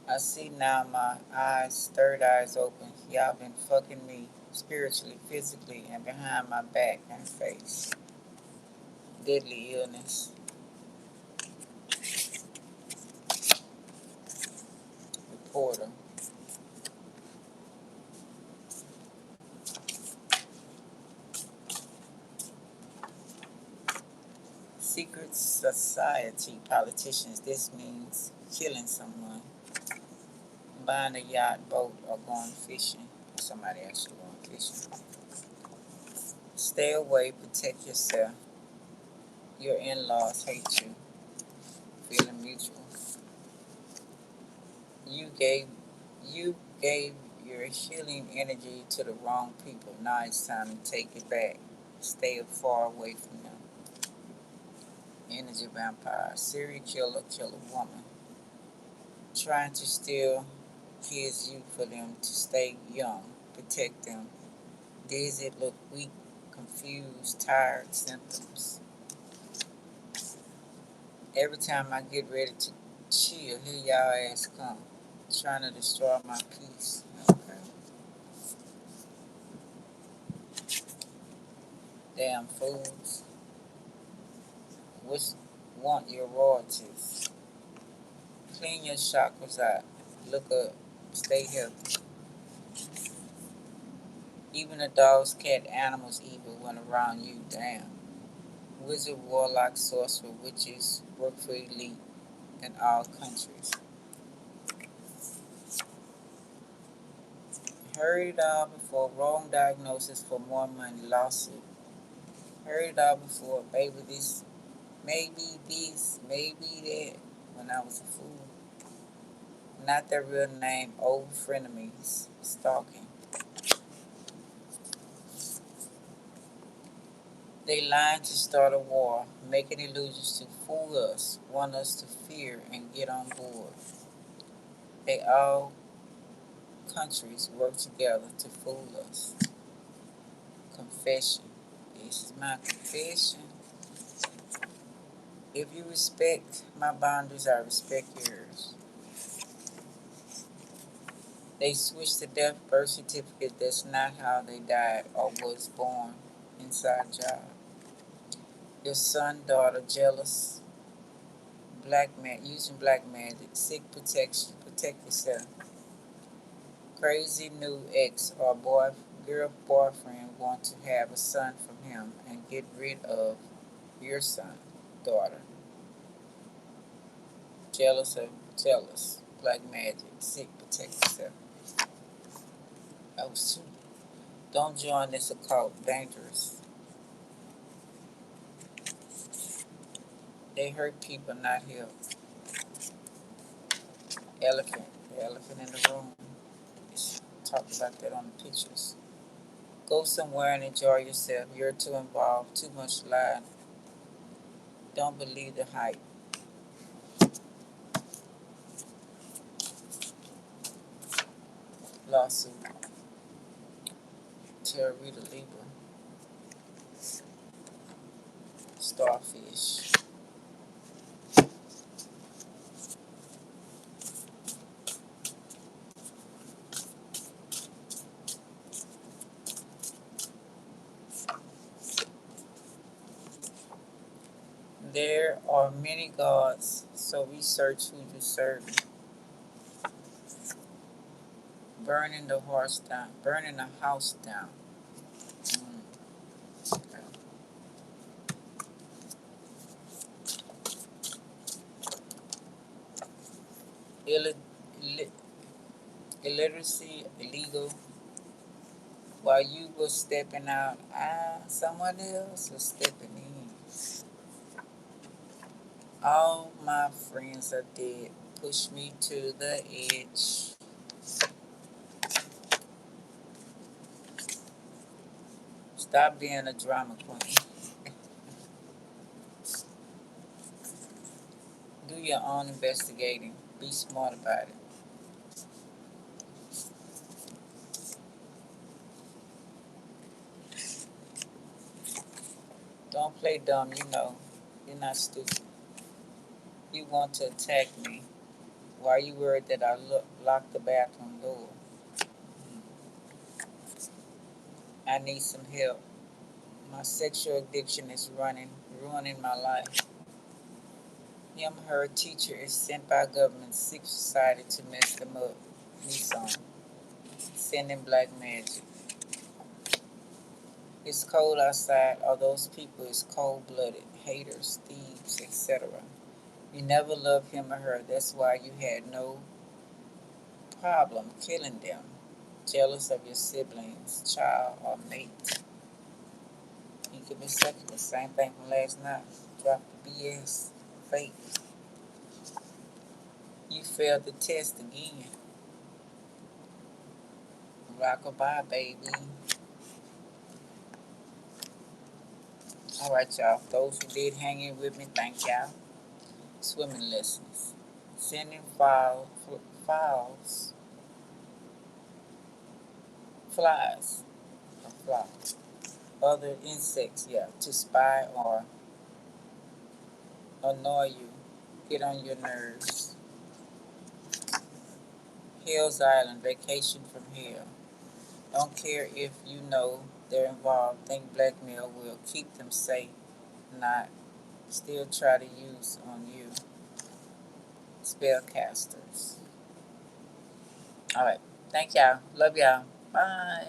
I see now my eyes, third eyes open. Y'all been fucking me spiritually, physically, and behind my back and face. Deadly illness. Reporter. Secret society politicians. This means killing someone. Buying a yacht, boat, or going fishing. Somebody actually going fishing. Stay away, protect yourself. Your in-laws hate you. Feeling mutual. You gave your healing energy to the wrong people. Now it's time to take it back. Stay far away from them. Energy vampire, serial killer, kill a woman. Trying to steal kids' youth for them to stay young. Protect them. Dizzy, look weak, confused, tired, symptoms. Every time I get ready to chill, here y'all ass come. Trying to destroy my peace. Okay. Damn fools. Want your royalties. Clean your chakras out. Look up. Stay healthy. Even the dogs, cat, animals, evil when around you. Damn. Wizard, warlock, sorcerer, witches work for elite in all countries. Heard it all before. Wrong diagnosis for more money. Lawsuit. Heard it all before. Baby this. Maybe this. Maybe that. When I was a fool. Not their real name. Old frenemies. Stalking. They lying to start a war, making illusions to fool us, want us to fear and get on board. They all countries work together to fool us. Confession. This is my confession. If you respect my boundaries, I respect yours. They switched to death birth certificate. That's not how they died or was born. Inside job. Your son, daughter, jealous. Black man using black magic. Seek protection. Protect yourself. Crazy new ex or girl boyfriend want to have a son from him and get rid of your son, daughter. Jealous. Black magic. Seek protect yourself. Oh, don't join this occult. Dangerous. They hurt people, not help. Elephant. The elephant in the room. Let's talk about that on the pictures. Go somewhere and enjoy yourself. You're too involved. Too much lying. Don't believe the hype. Lawsuit. Terra Rita Libra. Starfish. There are many gods, so research who you serve. Burning the house down. Burning the house down. Okay. illi- illiteracy, illegal. While you were stepping out, someone else was stepping in. All my friends are dead. Push me to the edge. Stop being a drama queen. Do your own investigating. Be smart about it. Don't play dumb, you know. You're not stupid. You want to attack me. Why are you worried that I locked the bathroom door? I need some help. My sexual addiction is ruining my life. Him, her teacher is sent by government secret society to mess them up. Me some. Sending black magic. It's cold outside. All those people is cold-blooded, haters, thieves, etc. You never loved him or her. That's why you had no problem killing them. Jealous of your siblings, child, or mate. You could be sucking the same thing from last night. Drop the BS. Fake. You failed the test again. Rockabye, baby. Alright, y'all. Those who did hang in with me, thank y'all. Swimming lessons. Sending flies, other insects, to spy or annoy you, get on your nerves. Hell's Island, vacation from hell. Don't care if you know they're involved. Think blackmail will keep them safe, not still try to use on you. Spellcasters. Alright, thank y'all. Love y'all. Bye.